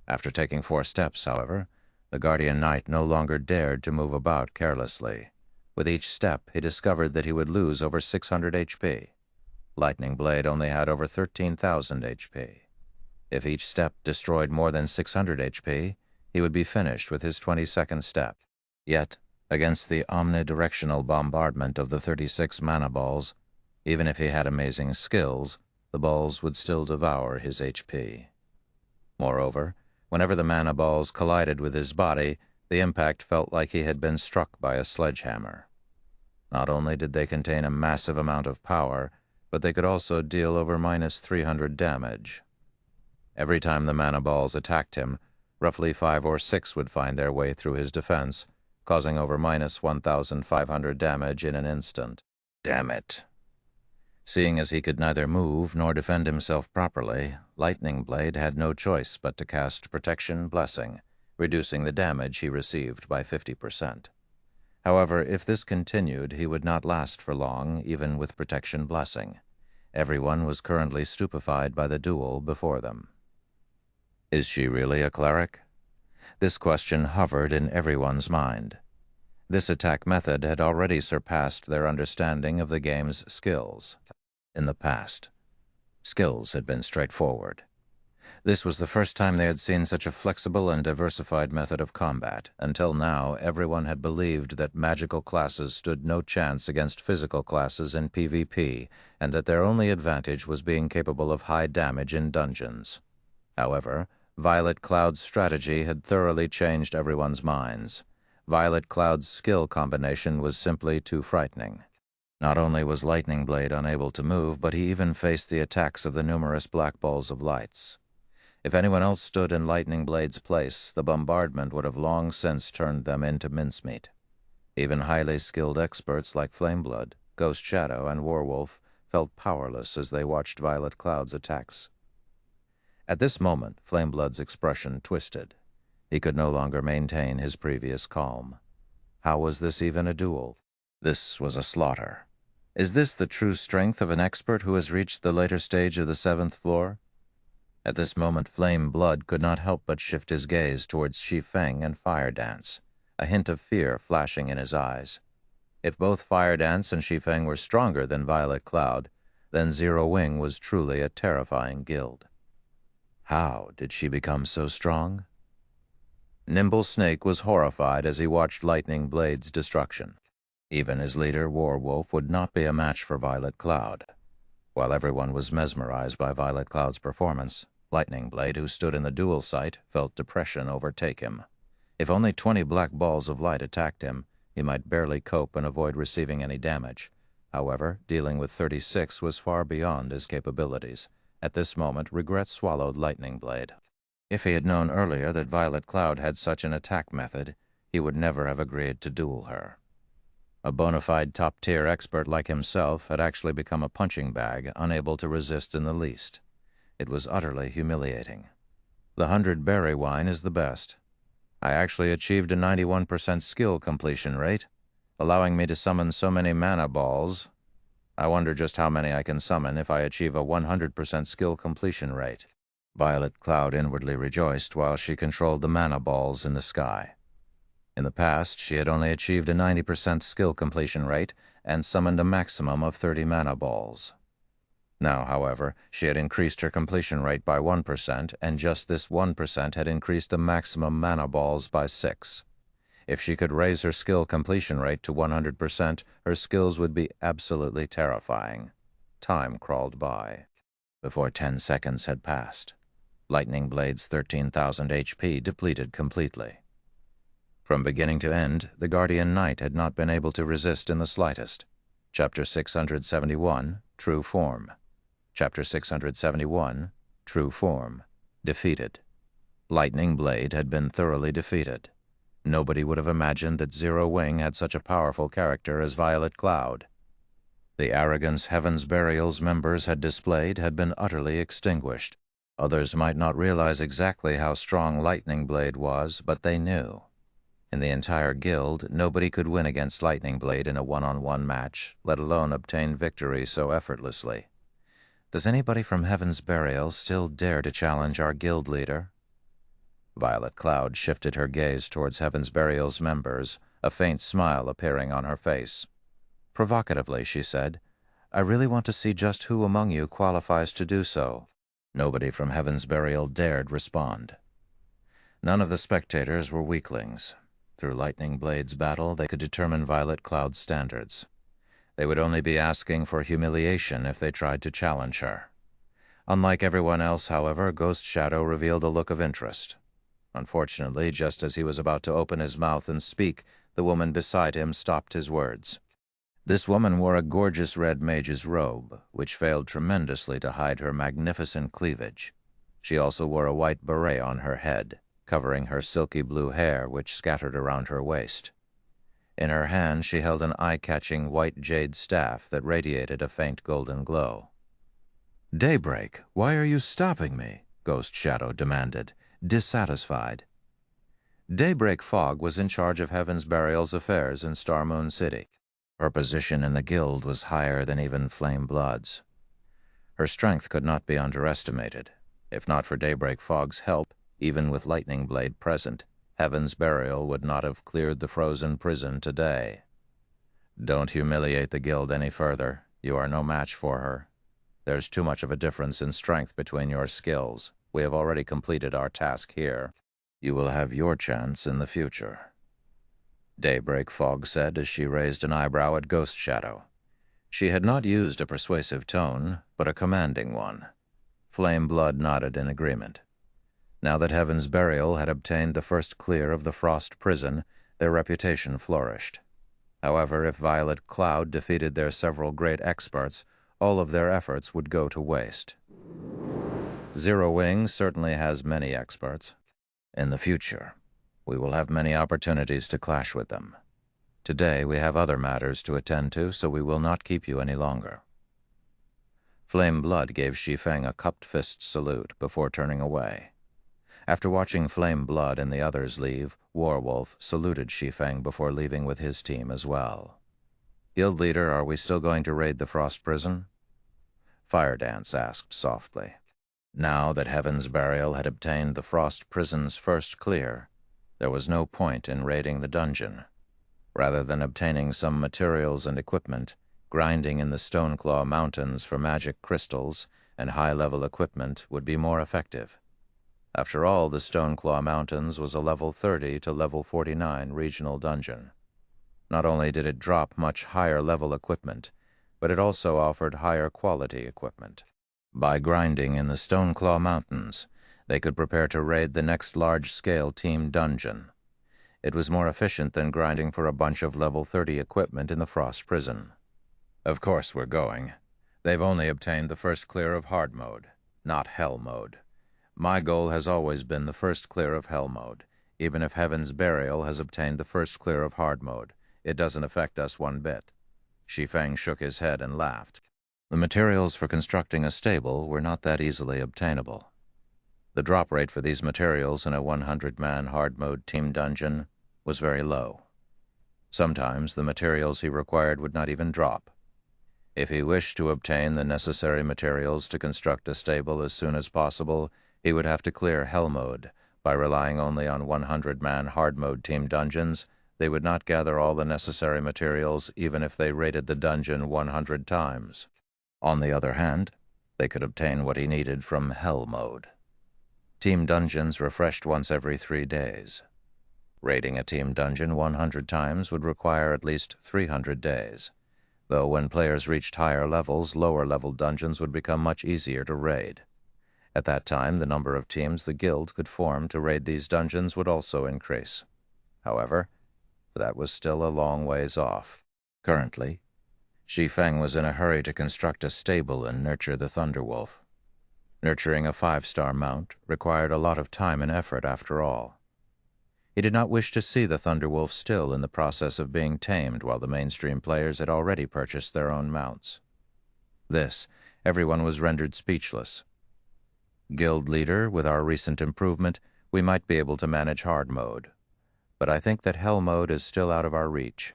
After taking 4 steps, however, the Guardian Knight no longer dared to move about carelessly. With each step, he discovered that he would lose over 600 HP. Lightning Blade only had over 13,000 HP. If each step destroyed more than 600 HP, he would be finished with his 22nd step. Yet, against the omnidirectional bombardment of the 36 mana balls, even if he had amazing skills, the balls would still devour his HP. Moreover, whenever the mana balls collided with his body, the impact felt like he had been struck by a sledgehammer. Not only did they contain a massive amount of power, but they could also deal over -300 damage. Every time the mana balls attacked him, roughly 5 or 6 would find their way through his defense, causing over -1,500 damage in an instant. "Damn it," Seeing as he could neither move nor defend himself properly, Lightning Blade had no choice but to cast Protection Blessing, reducing the damage he received by 50%. However, if this continued, he would not last for long, even with Protection Blessing. Everyone was currently stupefied by the duel before them. Is she really a cleric? This question hovered in everyone's mind. This attack method had already surpassed their understanding of the game's skills. In the past, skills had been straightforward. This was the first time they had seen such a flexible and diversified method of combat. Until now, everyone had believed that magical classes stood no chance against physical classes in PvP, and that their only advantage was being capable of high damage in dungeons. However, Violet Cloud's strategy had thoroughly changed everyone's minds. Violet Cloud's skill combination was simply too frightening. Not only was Lightning Blade unable to move, but he even faced the attacks of the numerous black balls of lights. If anyone else stood in Lightning Blade's place, the bombardment would have long since turned them into mincemeat. Even highly skilled experts like Flameblood, Ghost Shadow, and Warwolf felt powerless as they watched Violet Cloud's attacks. At this moment, Flameblood's expression twisted. He could no longer maintain his previous calm. How was this even a duel? This was a slaughter. Is this the true strength of an expert who has reached the later stage of the 7th floor? At this moment, Flame Blood could not help but shift his gaze towards Shi Feng and Fire Dance, a hint of fear flashing in his eyes. If both Fire Dance and Shi Feng were stronger than Violet Cloud, then Zero Wing was truly a terrifying guild. How did she become so strong? Nimble Snake was horrified as he watched Lightning Blade's destruction. Even his leader, Warwolf, would not be a match for Violet Cloud. While everyone was mesmerized by Violet Cloud's performance, Lightning Blade, who stood in the duel site, felt depression overtake him. If only 20 black balls of light attacked him, he might barely cope and avoid receiving any damage. However, dealing with 36 was far beyond his capabilities. At this moment, regret swallowed Lightning Blade. If he had known earlier that Violet Cloud had such an attack method, he would never have agreed to duel her. A bona fide top-tier expert like himself had actually become a punching bag, unable to resist in the least. It was utterly humiliating. The 100 berry wine is the best. I actually achieved a 91% skill completion rate, allowing me to summon so many mana balls. I wonder just how many I can summon if I achieve a 100% skill completion rate. Violet Cloud inwardly rejoiced while she controlled the mana balls in the sky. In the past, she had only achieved a 90% skill completion rate and summoned a maximum of 30 mana balls. Now, however, she had increased her completion rate by 1%, and just this 1% had increased the maximum mana balls by 6. If she could raise her skill completion rate to 100%, her skills would be absolutely terrifying. Time crawled by. Before 10 seconds had passed, Lightning Blade's 13,000 HP depleted completely. From beginning to end, the Guardian Knight had not been able to resist in the slightest. Chapter 671, True Form. Chapter 671, True Form. Defeated. Lightning Blade had been thoroughly defeated. Nobody would have imagined that Zero Wing had such a powerful character as Violet Cloud. The arrogance Heaven's Burial's members had displayed had been utterly extinguished. Others might not realize exactly how strong Lightning Blade was, but they knew. In the entire guild, nobody could win against Lightning Blade in a one-on-one match, let alone obtain victory so effortlessly. Does anybody from Heaven's Burial still dare to challenge our guild leader? Violet Cloud shifted her gaze towards Heaven's Burial's members, a faint smile appearing on her face. Provocatively, she said, "I really want to see just who among you qualifies to do so." Nobody from Heaven's Burial dared respond. None of the spectators were weaklings. Through Lightning Blade's battle, they could determine Violet Cloud's standards. They would only be asking for humiliation if they tried to challenge her. Unlike everyone else, however, Ghost Shadow revealed a look of interest. Unfortunately, just as he was about to open his mouth and speak, the woman beside him stopped his words. This woman wore a gorgeous red mage's robe, which failed tremendously to hide her magnificent cleavage. She also wore a white beret on her head, covering her silky blue hair which scattered around her waist. In her hand she held an eye-catching white jade staff that radiated a faint golden glow. "Daybreak, why are you stopping me?" Ghost Shadow demanded, dissatisfied. Daybreak Fog was in charge of Heaven's Burial's affairs in Star Moon City. Her position in the guild was higher than even Flame Blood's. Her strength could not be underestimated. If not for Daybreak Fog's help, even with Lightning Blade present, Heaven's Burial would not have cleared the frozen prison today. "Don't humiliate the guild any further. You are no match for her. There's too much of a difference in strength between your skills. We have already completed our task here. You will have your chance in the future," Daybreak Fog said as she raised an eyebrow at Ghost Shadow. She had not used a persuasive tone, but a commanding one. Flame Blood nodded in agreement. Now that Heaven's Burial had obtained the first clear of the Frost Prison, their reputation flourished. However, if Violet Cloud defeated their several great experts, all of their efforts would go to waste. Zero Wing certainly has many experts. In the future, we will have many opportunities to clash with them. Today we have other matters to attend to, so we will not keep you any longer. Flame Blood gave Shi Feng a cupped fist salute before turning away. After watching Flame Blood and the others leave, Warwolf saluted Shi Feng before leaving with his team as well. "Guild leader, are we still going to raid the Frost Prison?" Fire Dance asked softly. Now that Heaven's Burial had obtained the Frost Prison's first clear, there was no point in raiding the dungeon. Rather than obtaining some materials and equipment, grinding in the Stoneclaw Mountains for magic crystals and high-level equipment would be more effective. After all, the Stoneclaw Mountains was a level 30 to level 49 regional dungeon. Not only did it drop much higher-level equipment, but it also offered higher-quality equipment. By grinding in the Stoneclaw Mountains, they could prepare to raid the next large-scale team dungeon. It was more efficient than grinding for a bunch of level 30 equipment in the Frost Prison. "Of course we're going. They've only obtained the first clear of hard mode, not hell mode. My goal has always been the first clear of hell mode. Even if Heaven's Burial has obtained the first clear of hard mode, it doesn't affect us one bit." Shi Feng shook his head and laughed. The materials for constructing a stable were not that easily obtainable. The drop rate for these materials in a 100-man hard-mode team dungeon was very low. Sometimes the materials he required would not even drop. If he wished to obtain the necessary materials to construct a stable as soon as possible, he would have to clear hell mode. By relying only on 100-man hard-mode team dungeons, they would not gather all the necessary materials even if they raided the dungeon 100 times. On the other hand, they could obtain what he needed from hell mode. Team dungeons refreshed once every 3 days. Raiding a team dungeon 100 times would require at least 300 days, though when players reached higher levels, lower-level dungeons would become much easier to raid. At that time, the number of teams the guild could form to raid these dungeons would also increase. However, that was still a long ways off. Currently, Shi Feng was in a hurry to construct a stable and nurture the Thunderwolf. Nurturing a 5-star mount required a lot of time and effort after all. He did not wish to see the Thunderwolf still in the process of being tamed while the mainstream players had already purchased their own mounts. This, everyone was rendered speechless. "Guild leader, with our recent improvement, we might be able to manage hard mode. But I think that hell mode is still out of our reach."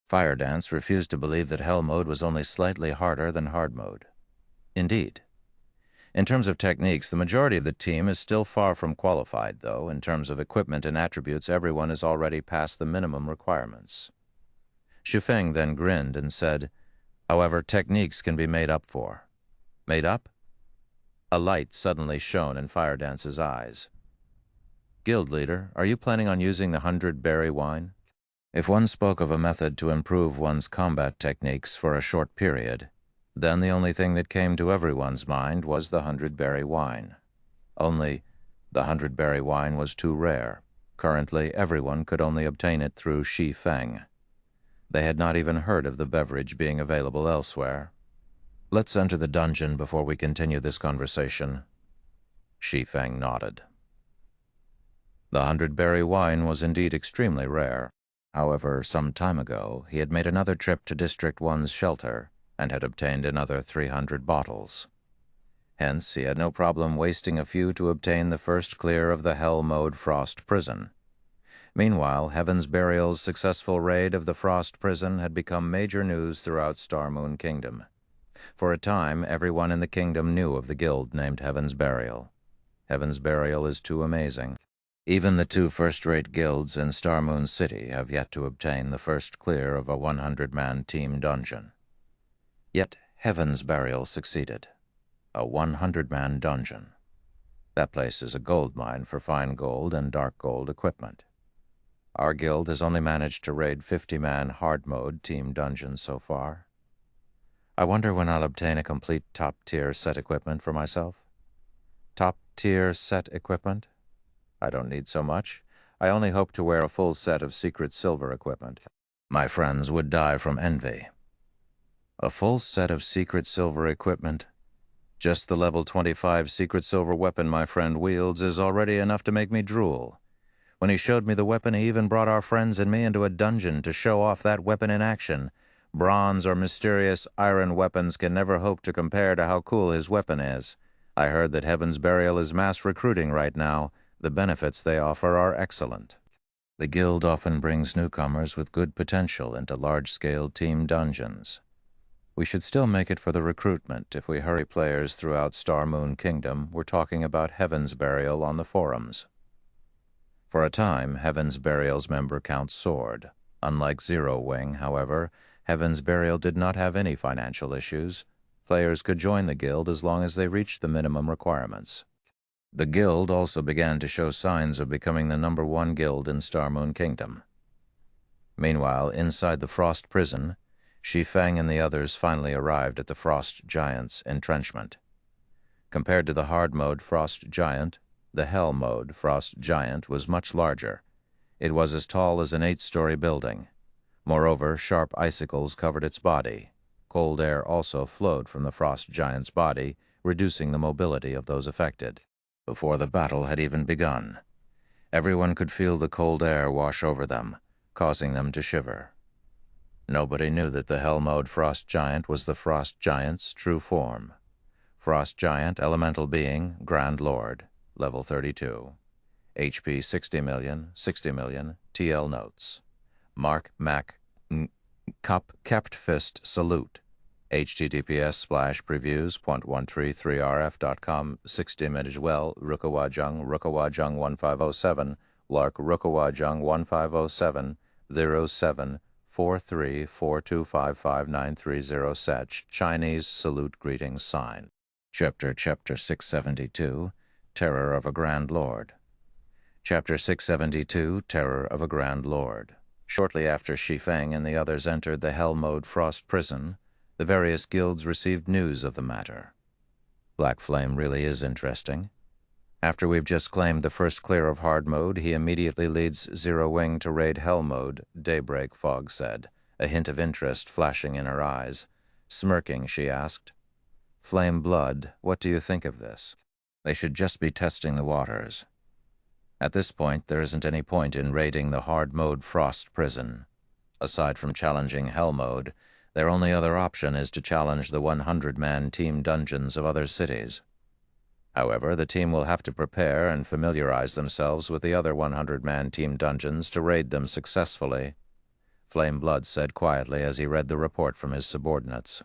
Fire Dance refused to believe that hell mode was only slightly harder than hard mode. Indeed. In terms of techniques, the majority of the team is still far from qualified, though. In terms of equipment and attributes, everyone is already past the minimum requirements. Shi Feng then grinned and said, "However, techniques can be made up for." "Made up?" A light suddenly shone in Fire Dance's eyes. "Guild leader, are you planning on using the 100-berry wine?" If one spoke of a method to improve one's combat techniques for a short period, then the only thing that came to everyone's mind was the 100-berry wine. Only, the 100-berry wine was too rare. Currently, everyone could only obtain it through Shi Feng. They had not even heard of the beverage being available elsewhere. "Let's enter the dungeon before we continue this conversation." Shi Feng nodded. The 100-berry wine was indeed extremely rare. However, some time ago, he had made another trip to District 1's shelter and had obtained another 300 bottles. Hence, he had no problem wasting a few to obtain the first clear of the Hell Mode Frost Prison. Meanwhile, Heaven's Burial's successful raid of the Frost Prison had become major news throughout Star Moon Kingdom. For a time, everyone in the kingdom knew of the guild named Heaven's Burial. Heaven's Burial is too amazing. Even the two first-rate guilds in Star Moon City have yet to obtain the first clear of a 100-man team dungeon. Yet Heaven's Burial succeeded. A 100-man dungeon. That place is a gold mine for fine gold and dark gold equipment. Our guild has only managed to raid 50-man hard-mode team dungeons so far. I wonder when I'll obtain a complete top-tier set equipment for myself. Top-tier set equipment? I don't need so much. I only hope to wear a full set of secret silver equipment. My friends would die from envy. A full set of secret silver equipment? Just the level 25 secret silver weapon my friend wields is already enough to make me drool. When he showed me the weapon, he even brought our friends and me into a dungeon to show off that weapon in action. Bronze or mysterious iron weapons can never hope to compare to how cool his weapon is. I heard that Heaven's Burial is mass recruiting right now. The benefits they offer are excellent. The guild often brings newcomers with good potential into large-scale team dungeons. We should still make it for the recruitment if we hurry players throughout Star Moon Kingdom. We're talking about Heaven's Burial on the forums. For a time, Heaven's Burial's member count soared. Unlike Zero Wing, however, Heaven's Burial did not have any financial issues. Players could join the guild as long as they reached the minimum requirements. The guild also began to show signs of becoming the #1 guild in Star Moon Kingdom. Meanwhile, inside the Frost Prison, Shi Feng and the others finally arrived at the Frost Giant's entrenchment. Compared to the hard mode Frost Giant, the Hell mode Frost Giant was much larger. It was as tall as an 8-story building. Moreover, sharp icicles covered its body. Cold air also flowed from the Frost Giant's body, reducing the mobility of those affected. Before the battle had even begun, everyone could feel the cold air wash over them, causing them to shiver. Nobody knew that the Hell mode Frost Giant was the Frost Giant's true form. Frost Giant, Elemental Being, Grand Lord, Level 32. HP 60 million, 60 million, TL Notes. Mark Mac Cup Kept Fist Salute. https://previews.133rf.com 60 Image Well, Rukawajung 1507, Lark Rukawajung 1507, 07 43425590 Sech, Chinese Salute Greeting Sign. Chapter 672, Terror of a Grand Lord. Chapter 672, Terror of a Grand Lord. Shortly after Shi Feng and the others entered the Hell Mode Frost Prison, the various guilds received news of the matter. Black Flame really is interesting. After we've just claimed the first clear of hard mode, he immediately leads Zero Wing to raid Hell Mode, Daybreak Fog said, a hint of interest flashing in her eyes. Smirking, she asked, "Flame Blood, what do you think of this? They should just be testing the waters. At this point, there isn't any point in raiding the hard mode Frost Prison. Aside from challenging Hell Mode, their only other option is to challenge the 100-man team dungeons of other cities. However, the team will have to prepare and familiarize themselves with the other 100-man team dungeons to raid them successfully," Flame Blood said quietly as he read the report from his subordinates.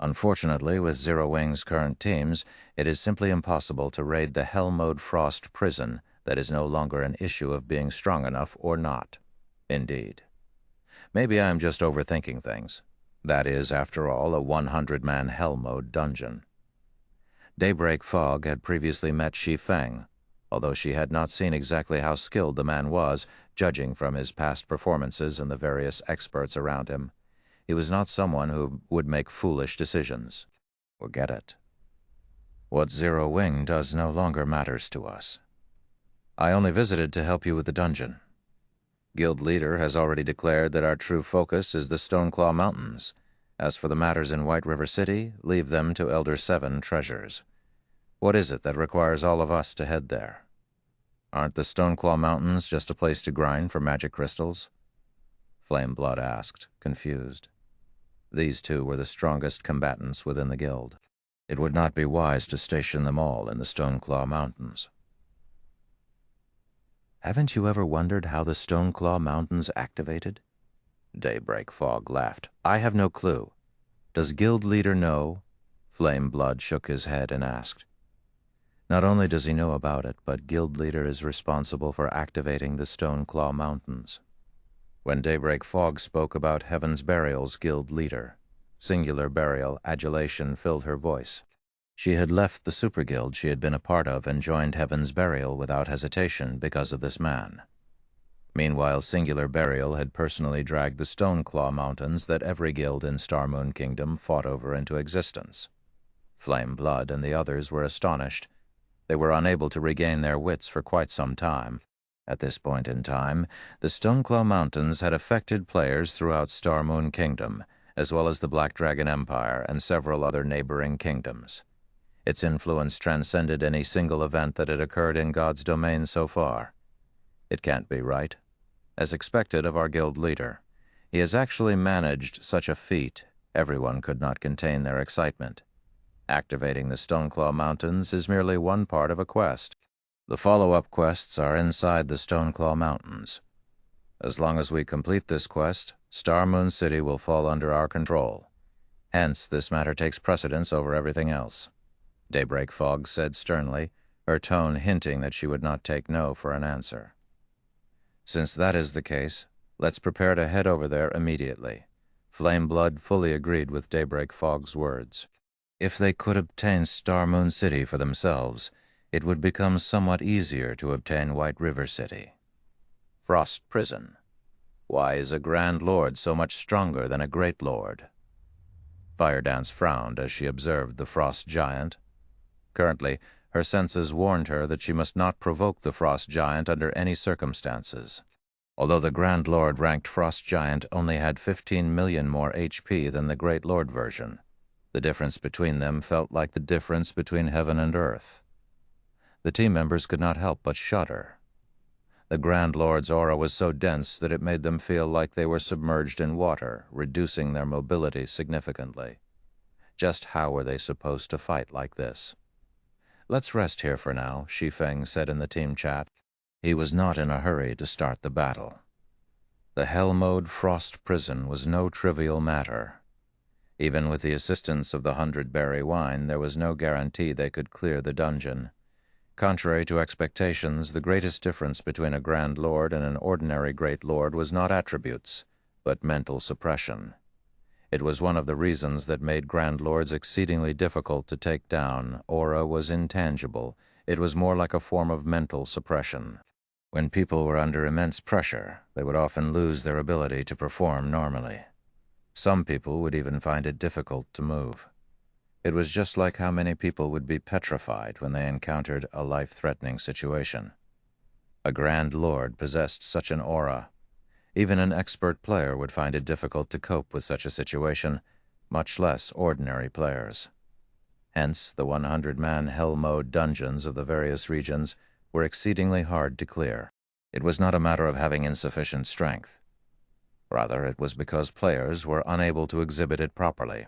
"Unfortunately, with Zero Wing's current teams, it is simply impossible to raid the Hell Mode Frost Prison. That is no longer an issue of being strong enough or not." Indeed. Maybe I am just overthinking things. That is, after all, a 100-man Hell Mode dungeon. Daybreak Fog had previously met Shi Feng, although she had not seen exactly how skilled the man was, judging from his past performances and the various experts around him. He was not someone who would make foolish decisions. Forget it. What Zero Wing does no longer matters to us. I only visited to help you with the dungeon. Guild leader has already declared that our true focus is the Stoneclaw Mountains. As for the matters in White River City, leave them to Elder Seven Treasures. What is it that requires all of us to head there? Aren't the Stoneclaw Mountains just a place to grind for magic crystals? Flame Blood asked, confused. These two were the strongest combatants within the guild. It would not be wise to station them all in the Stoneclaw Mountains. Haven't you ever wondered how the Stoneclaw Mountains activated? Daybreak Fog laughed. I have no clue. Does guild leader know? Flame Blood shook his head and asked. Not only does he know about it, but guild leader is responsible for activating the Stoneclaw Mountains. When Daybreak Fog spoke about Heaven's Burial's guild leader, singular burial, adulation filled her voice. She had left the super guild she had been a part of and joined Heaven's Burial without hesitation because of this man. Meanwhile, singular burial had personally dragged the Stoneclaw Mountains that every guild in Starmoon Kingdom fought over into existence. Flame Blood and the others were astonished. They were unable to regain their wits for quite some time. At this point in time, the Stoneclaw Mountains had affected players throughout Starmoon Kingdom, as well as the Black Dragon Empire and several other neighboring kingdoms. Its influence transcended any single event that had occurred in God's domain so far. It can't be right. As expected of our guild leader, he has actually managed such a feat, everyone could not contain their excitement. Activating the Stoneclaw Mountains is merely one part of a quest. The follow-up quests are inside the Stoneclaw Mountains. As long as we complete this quest, Starmoon City will fall under our control. Hence, this matter takes precedence over everything else. Daybreak Fog said sternly, her tone hinting that she would not take no for an answer. Since that is the case, let's prepare to head over there immediately. Flame Blood fully agreed with Daybreak Fog's words. If they could obtain Starmoon City for themselves, it would become somewhat easier to obtain White River City. Frost Prison. Why is a Grand Lord so much stronger than a Great Lord? Firedance frowned as she observed the Frost Giant. Currently, her senses warned her that she must not provoke the Frost Giant under any circumstances. Although the Grand Lord-ranked Frost Giant only had 15 million more HP than the Great Lord version, the difference between them felt like the difference between heaven and earth. The team members could not help but shudder. The Grand Lord's aura was so dense that it made them feel like they were submerged in water, reducing their mobility significantly. Just how were they supposed to fight like this? Let's rest here for now, Shi Feng said in the team chat. He was not in a hurry to start the battle. The Hell Mode Frost Prison was no trivial matter. Even with the assistance of the 100-berry wine, there was no guarantee they could clear the dungeon. Contrary to expectations, the greatest difference between a Grand Lord and an ordinary Great Lord was not attributes, but mental suppression. It was one of the reasons that made Grand Lords exceedingly difficult to take down. Aura was intangible. It was more like a form of mental suppression. When people were under immense pressure, they would often lose their ability to perform normally. Some people would even find it difficult to move. It was just like how many people would be petrified when they encountered a life-threatening situation. A Grand Lord possessed such an aura. Even an expert player would find it difficult to cope with such a situation, much less ordinary players. Hence, the 100-man Hell Mode dungeons of the various regions were exceedingly hard to clear. It was not a matter of having insufficient strength. Rather, it was because players were unable to exhibit it properly.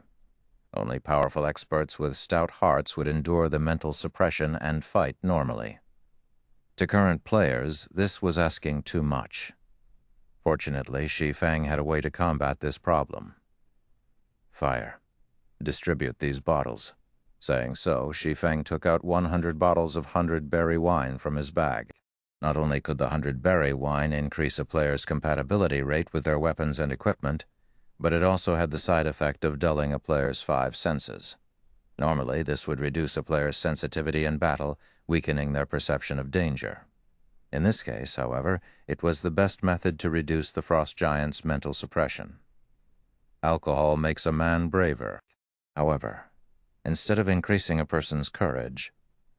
Only powerful experts with stout hearts would endure the mental suppression and fight normally. To current players, this was asking too much. Fortunately, Shi Feng had a way to combat this problem. Fire. Distribute these bottles. Saying so, Shi Feng took out 100 bottles of 100-berry wine from his bag. Not only could the 100-berry wine increase a player's compatibility rate with their weapons and equipment, but it also had the side effect of dulling a player's 5 senses. Normally, this would reduce a player's sensitivity in battle, weakening their perception of danger. In this case, however, it was the best method to reduce the Frost Giant's mental suppression. Alcohol makes a man braver. However, instead of increasing a person's courage,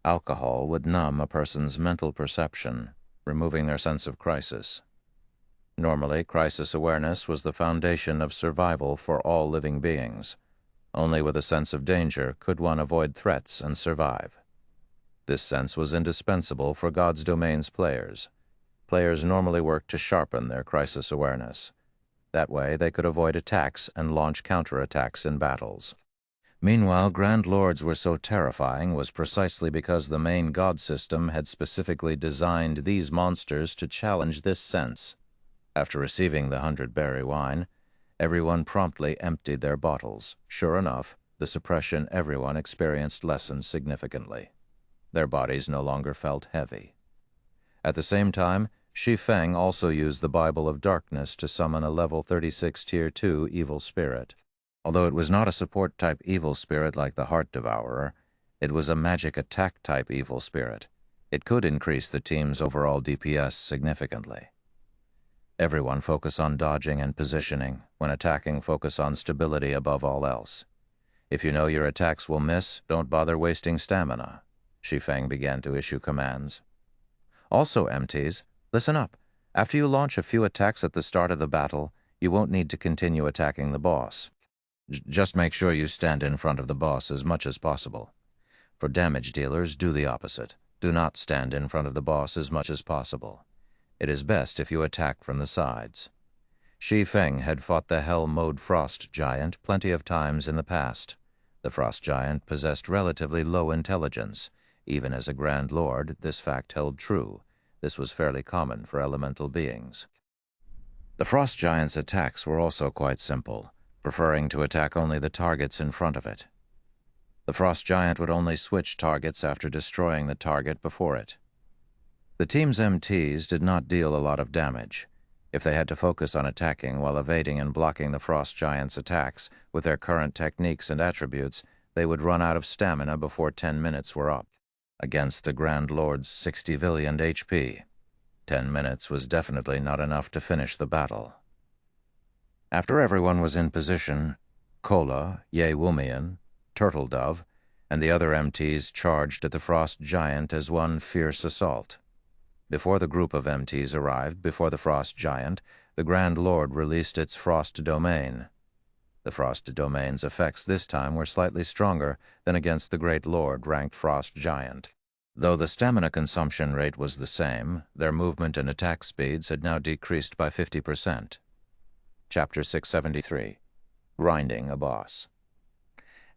alcohol would numb a person's mental perception, removing their sense of crisis. Normally, crisis awareness was the foundation of survival for all living beings. Only with a sense of danger could one avoid threats and survive. This sense was indispensable for God's Domain's players. Players normally work to sharpen their crisis awareness. That way, they could avoid attacks and launch counterattacks in battles. Meanwhile, Grand Lords were so terrifying was precisely because the main god system had specifically designed these monsters to challenge this sense. After receiving the 100-berry wine, everyone promptly emptied their bottles. Sure enough, the suppression everyone experienced lessened significantly. Their bodies no longer felt heavy. At the same time, Shi Feng also used the Bible of Darkness to summon a level 36 Tier 2 evil spirit. Although it was not a support-type evil spirit like the Heart Devourer, it was a magic attack-type evil spirit. It could increase the team's overall DPS significantly. Everyone focus on dodging and positioning. When attacking, focus on stability above all else. If you know your attacks will miss, don't bother wasting stamina. Shi Feng began to issue commands. Also, MTs, listen up. After you launch a few attacks at the start of the battle, you won't need to continue attacking the boss. Just make sure you stand in front of the boss as much as possible. For damage dealers, do the opposite. Do not stand in front of the boss as much as possible. It is best if you attack from the sides. Shi Feng had fought the Hell Mode Frost Giant plenty of times in the past. The Frost Giant possessed relatively low intelligence. Even as a Grand Lord, this fact held true. This was fairly common for elemental beings. The Frost Giant's attacks were also quite simple, preferring to attack only the targets in front of it. The Frost Giant would only switch targets after destroying the target before it. The team's MTs did not deal a lot of damage. If they had to focus on attacking while evading and blocking the Frost Giant's attacks with their current techniques and attributes, they would run out of stamina before 10 minutes were up. Against the Grand Lord's 60 billion HP, 10 minutes was definitely not enough to finish the battle. After everyone was in position, Kola, Ye Wumian, Turtle Dove, and the other MTs charged at the Frost Giant as one fierce assault. Before the group of MTs arrived before the Frost Giant, the Grand Lord released its Frost Domain. The Frost Domain's effects this time were slightly stronger than against the Great Lord ranked Frost Giant. Though the stamina consumption rate was the same, their movement and attack speeds had now decreased by 50%. Chapter 673, Grinding a Boss.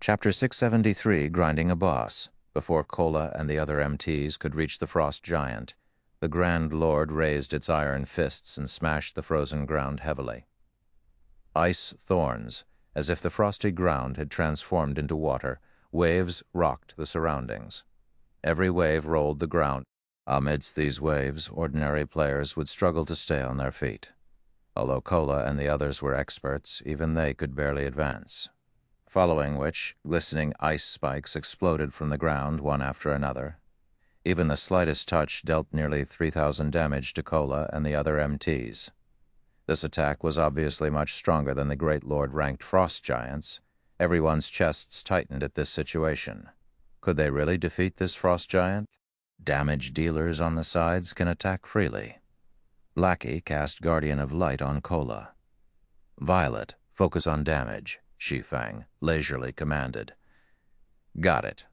Chapter 673, Grinding a Boss. Before Kola and the other MTs could reach the Frost Giant, the Grand Lord raised its iron fists and smashed the frozen ground heavily. Ice thorns, as if the frosty ground had transformed into water, waves rocked the surroundings. Every wave rolled the ground. Amidst these waves, ordinary players would struggle to stay on their feet. Although Kola and the others were experts, even they could barely advance. Following which, glistening ice spikes exploded from the ground one after another. Even the slightest touch dealt nearly 3,000 damage to Kola and the other MTs. This attack was obviously much stronger than the Great Lord-ranked Frost Giants. Everyone's chests tightened at this situation. Could they really defeat this Frost Giant? Damage dealers on the sides can attack freely. Blackie cast Guardian of Light on Kola. Violet, focus on damage, Shi Feng leisurely commanded. Got it.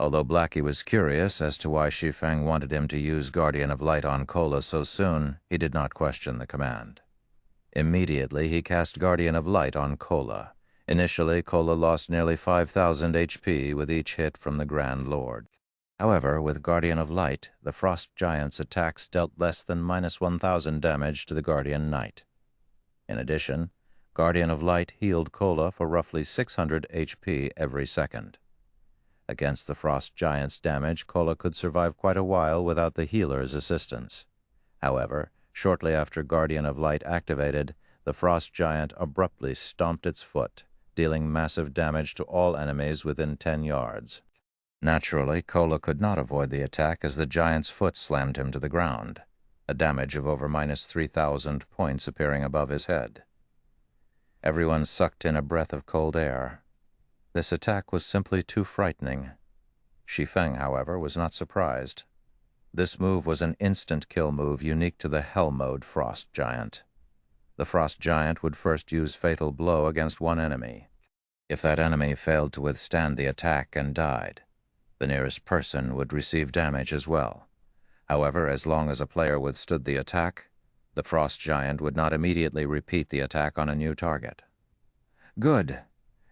Although Blackie was curious as to why Shi Feng wanted him to use Guardian of Light on Kola so soon, he did not question the command. Immediately, he cast Guardian of Light on Kola. Initially, Kola lost nearly 5,000 HP with each hit from the Grand Lord. However, with Guardian of Light, the Frost Giant's attacks dealt less than minus 1,000 damage to the Guardian Knight. In addition, Guardian of Light healed Kola for roughly 600 HP every second. Against the Frost Giant's damage, Kola could survive quite a while without the healer's assistance. However, shortly after Guardian of Light activated, the Frost Giant abruptly stomped its foot, dealing massive damage to all enemies within 10 yards. Naturally, Kola could not avoid the attack as the giant's foot slammed him to the ground, a damage of over minus 3,000 points appearing above his head. Everyone sucked in a breath of cold air. This attack was simply too frightening. Shi Feng, however, was not surprised. This move was an instant kill move unique to the Hell Mode Frost Giant. The Frost Giant would first use Fatal Blow against one enemy. If that enemy failed to withstand the attack and died, the nearest person would receive damage as well. However, as long as a player withstood the attack, The frost giant would not immediately repeat the attack on a new target. Good.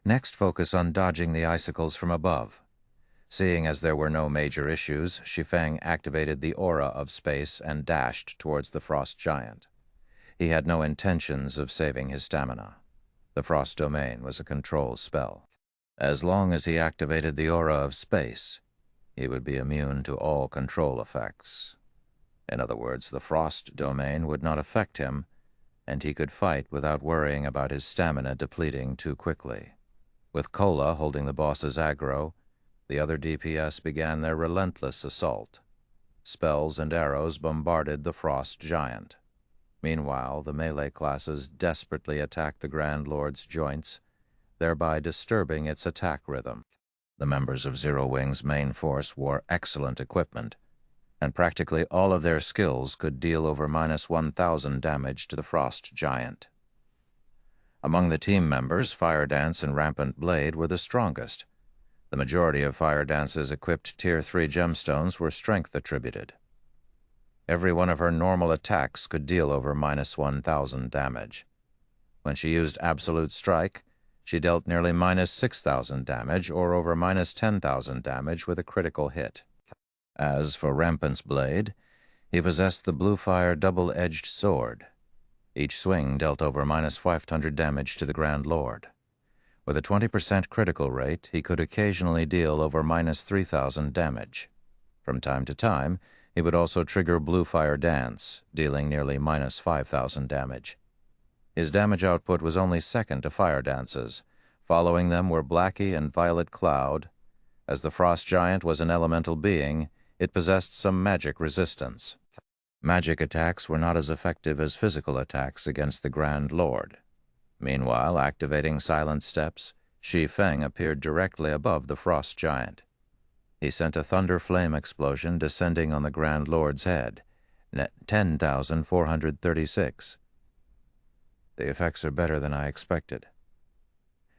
Next, focus on dodging the icicles from above. Seeing as there were no major issues, Shi Feng activated the aura of space and dashed towards the frost giant. He had no intentions of saving his stamina. The frost domain was a control spell. As long as he activated the aura of space, he would be immune to all control effects. In other words, the frost domain would not affect him, and he could fight without worrying about his stamina depleting too quickly. With Kola holding the boss's aggro, the other DPS began their relentless assault. Spells and arrows bombarded the frost giant. Meanwhile, the melee classes desperately attacked the Grand Lord's joints, thereby disturbing its attack rhythm. The members of Zero Wing's main force wore excellent equipment, and practically all of their skills could deal over -1,000 damage to the frost giant. Among the team members, Fire Dance and Rampant Blade were the strongest. The majority of Fire Dance's equipped Tier 3 gemstones were strength attributed. Every one of her normal attacks could deal over -1,000 damage. When she used Absolute Strike, she dealt nearly -6,000 damage, or over -10,000 damage with a critical hit. As for Rampant's Blade, he possessed the Blue Fire double-edged sword. Each swing dealt over -500 damage to the Grand Lord. With a 20% critical rate, he could occasionally deal over -3,000 damage. From time to time, he would also trigger Blue Fire Dance, dealing nearly -5,000 damage. His damage output was only second to Fire Dance's. Following them were Blackie and Violet Cloud. As the Frost Giant was an elemental being, it possessed some magic resistance. Magic attacks were not as effective as physical attacks against the Grand Lord. Meanwhile, activating Silent Steps, Shi Feng appeared directly above the Frost Giant. He sent a thunder flame explosion descending on the Grand Lord's head, 10,436. The effects are better than I expected.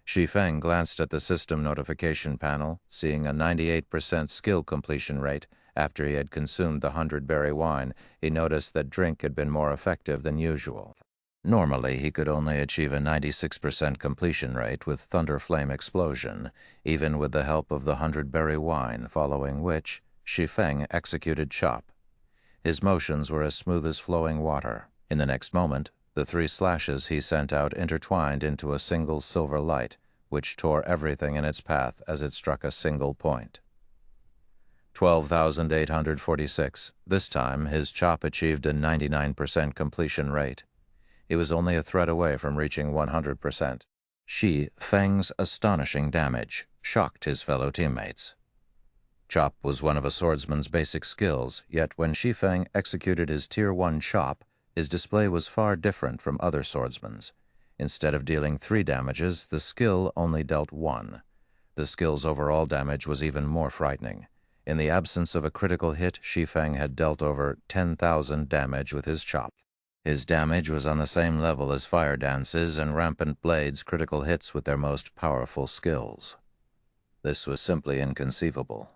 Shi Feng glanced at the system notification panel, seeing a 98% skill completion rate. After he had consumed the 100-berry wine, he noticed that drink had been more effective than usual. Normally, he could only achieve a 96% completion rate with Thunder Flame Explosion, even with the help of the 100-berry wine, following which Shi Feng executed Chop. His motions were as smooth as flowing water. In the next moment, the 3 slashes he sent out intertwined into a single silver light, which tore everything in its path as it struck a single point. 12,846. This time, his Chop achieved a 99% completion rate. He was only a thread away from reaching 100%. Shi Feng's astonishing damage shocked his fellow teammates. Chop was one of a swordsman's basic skills, yet when Shi Feng executed his Tier 1 Chop, his display was far different from other swordsmen's. Instead of dealing 3 damages, the skill only dealt 1. The skill's overall damage was even more frightening. In the absence of a critical hit, Shi Feng had dealt over 10,000 damage with his Chop. His damage was on the same level as Fire Dance's and Rampant Blade's critical hits with their most powerful skills. This was simply inconceivable.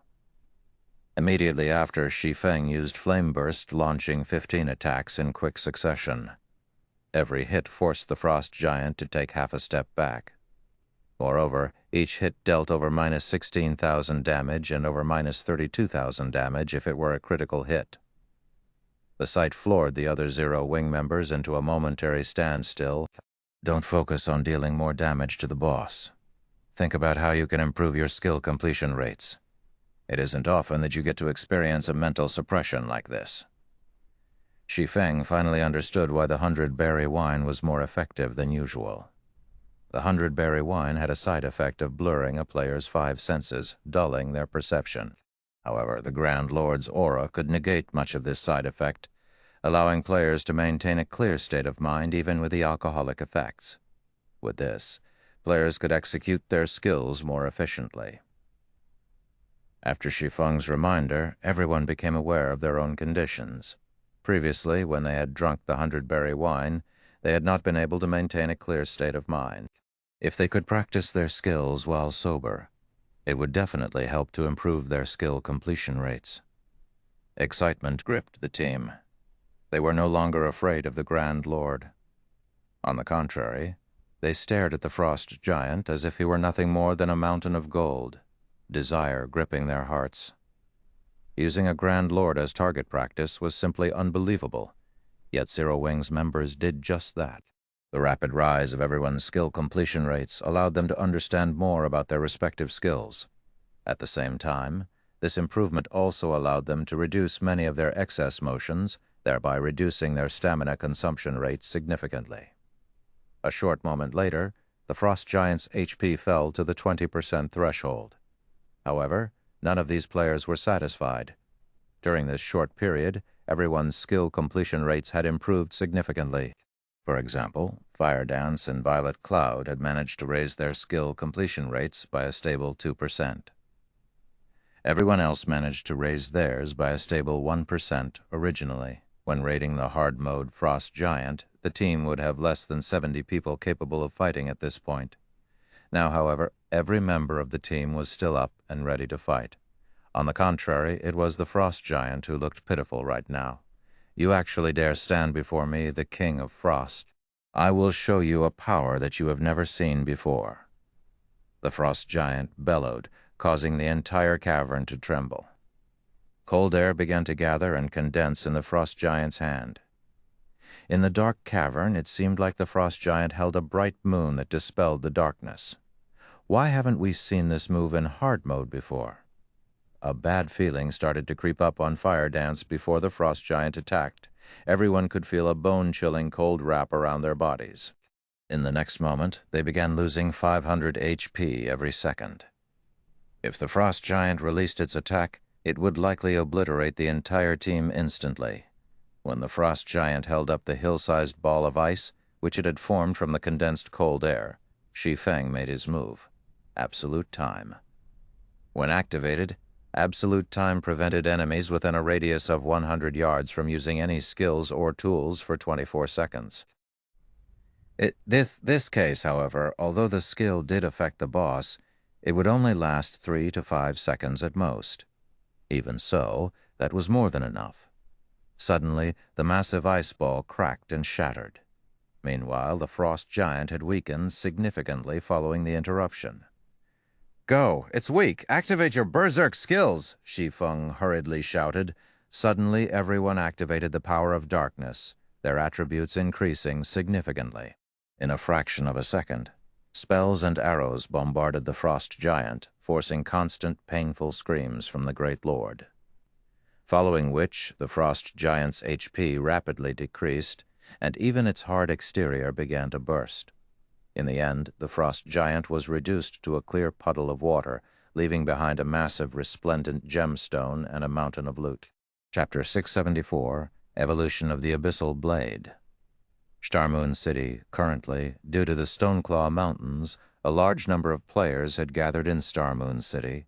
Immediately after, Shi Feng used Flame Burst, launching 15 attacks in quick succession. Every hit forced the Frost Giant to take half a step back. Moreover, each hit dealt over -16,000 damage and over -32,000 damage if it were a critical hit. The sight floored the other Zero Wing members into a momentary standstill. Don't focus on dealing more damage to the boss. Think about how you can improve your skill completion rates. It isn't often that you get to experience a mental suppression like this. Shi Feng finally understood why the 100-berry wine was more effective than usual. The 100-berry wine had a side effect of blurring a player's 5 senses, dulling their perception. However, the Grand Lord's aura could negate much of this side effect, allowing players to maintain a clear state of mind even with the alcoholic effects. With this, players could execute their skills more efficiently. After Shi Feng's reminder, everyone became aware of their own conditions. Previously, when they had drunk the 100-berry wine, they had not been able to maintain a clear state of mind. If they could practice their skills while sober, it would definitely help to improve their skill completion rates. Excitement gripped the team. They were no longer afraid of the Grand Lord. On the contrary, they stared at the frost giant as if he were nothing more than a mountain of gold, desire gripping their hearts. Using a Grand Lord as target practice was simply unbelievable, yet Zero Wing's members did just that. The rapid rise of everyone's skill completion rates allowed them to understand more about their respective skills. At the same time, this improvement also allowed them to reduce many of their excess motions, thereby reducing their stamina consumption rates significantly. A short moment later, the frost giant's HP fell to the 20% threshold. However, none of these players were satisfied. During this short period, everyone's skill completion rates had improved significantly. For example, Fire Dance and Violet Cloud had managed to raise their skill completion rates by a stable 2%. Everyone else managed to raise theirs by a stable 1% originally. When raiding the hard mode Frost Giant, the team would have less than 70 people capable of fighting at this point. Now, however, every member of the team was still up and ready to fight. On the contrary, it was the Frost Giant who looked pitiful right now. "You actually dare stand before me, the King of Frost. I will show you a power that you have never seen before." The Frost Giant bellowed, causing the entire cavern to tremble. Cold air began to gather and condense in the Frost Giant's hand. In the dark cavern, it seemed like the Frost Giant held a bright moon that dispelled the darkness. Why haven't we seen this move in hard mode before? A bad feeling started to creep up on Fire Dance before the Frost Giant attacked. Everyone could feel a bone-chilling cold wrap around their bodies. In the next moment, they began losing 500 HP every second. If the Frost Giant released its attack, it would likely obliterate the entire team instantly. When the Frost Giant held up the hill-sized ball of ice, which it had formed from the condensed cold air, Shi Feng made his move. Absolute Time. When activated, Absolute Time prevented enemies within a radius of 100 yards from using any skills or tools for 24 seconds. This case, however, although the skill did affect the boss, it would only last 3 to 5 seconds at most. Even so, that was more than enough. Suddenly, the massive ice ball cracked and shattered. Meanwhile, the Frost Giant had weakened significantly following the interruption. "Go! It's weak! Activate your berserk skills!" Shi Feng hurriedly shouted. Suddenly, everyone activated the power of darkness, their attributes increasing significantly. In a fraction of a second, spells and arrows bombarded the Frost Giant, forcing constant, painful screams from the Great Lord. Following which, the Frost Giant's HP rapidly decreased, and even its hard exterior began to burst. In the end, the Frost Giant was reduced to a clear puddle of water, leaving behind a massive resplendent gemstone and a mountain of loot. Chapter 674, Evolution of the Abyssal Blade. Starmoon City, currently, due to the Stoneclaw Mountains, a large number of players had gathered in Starmoon City.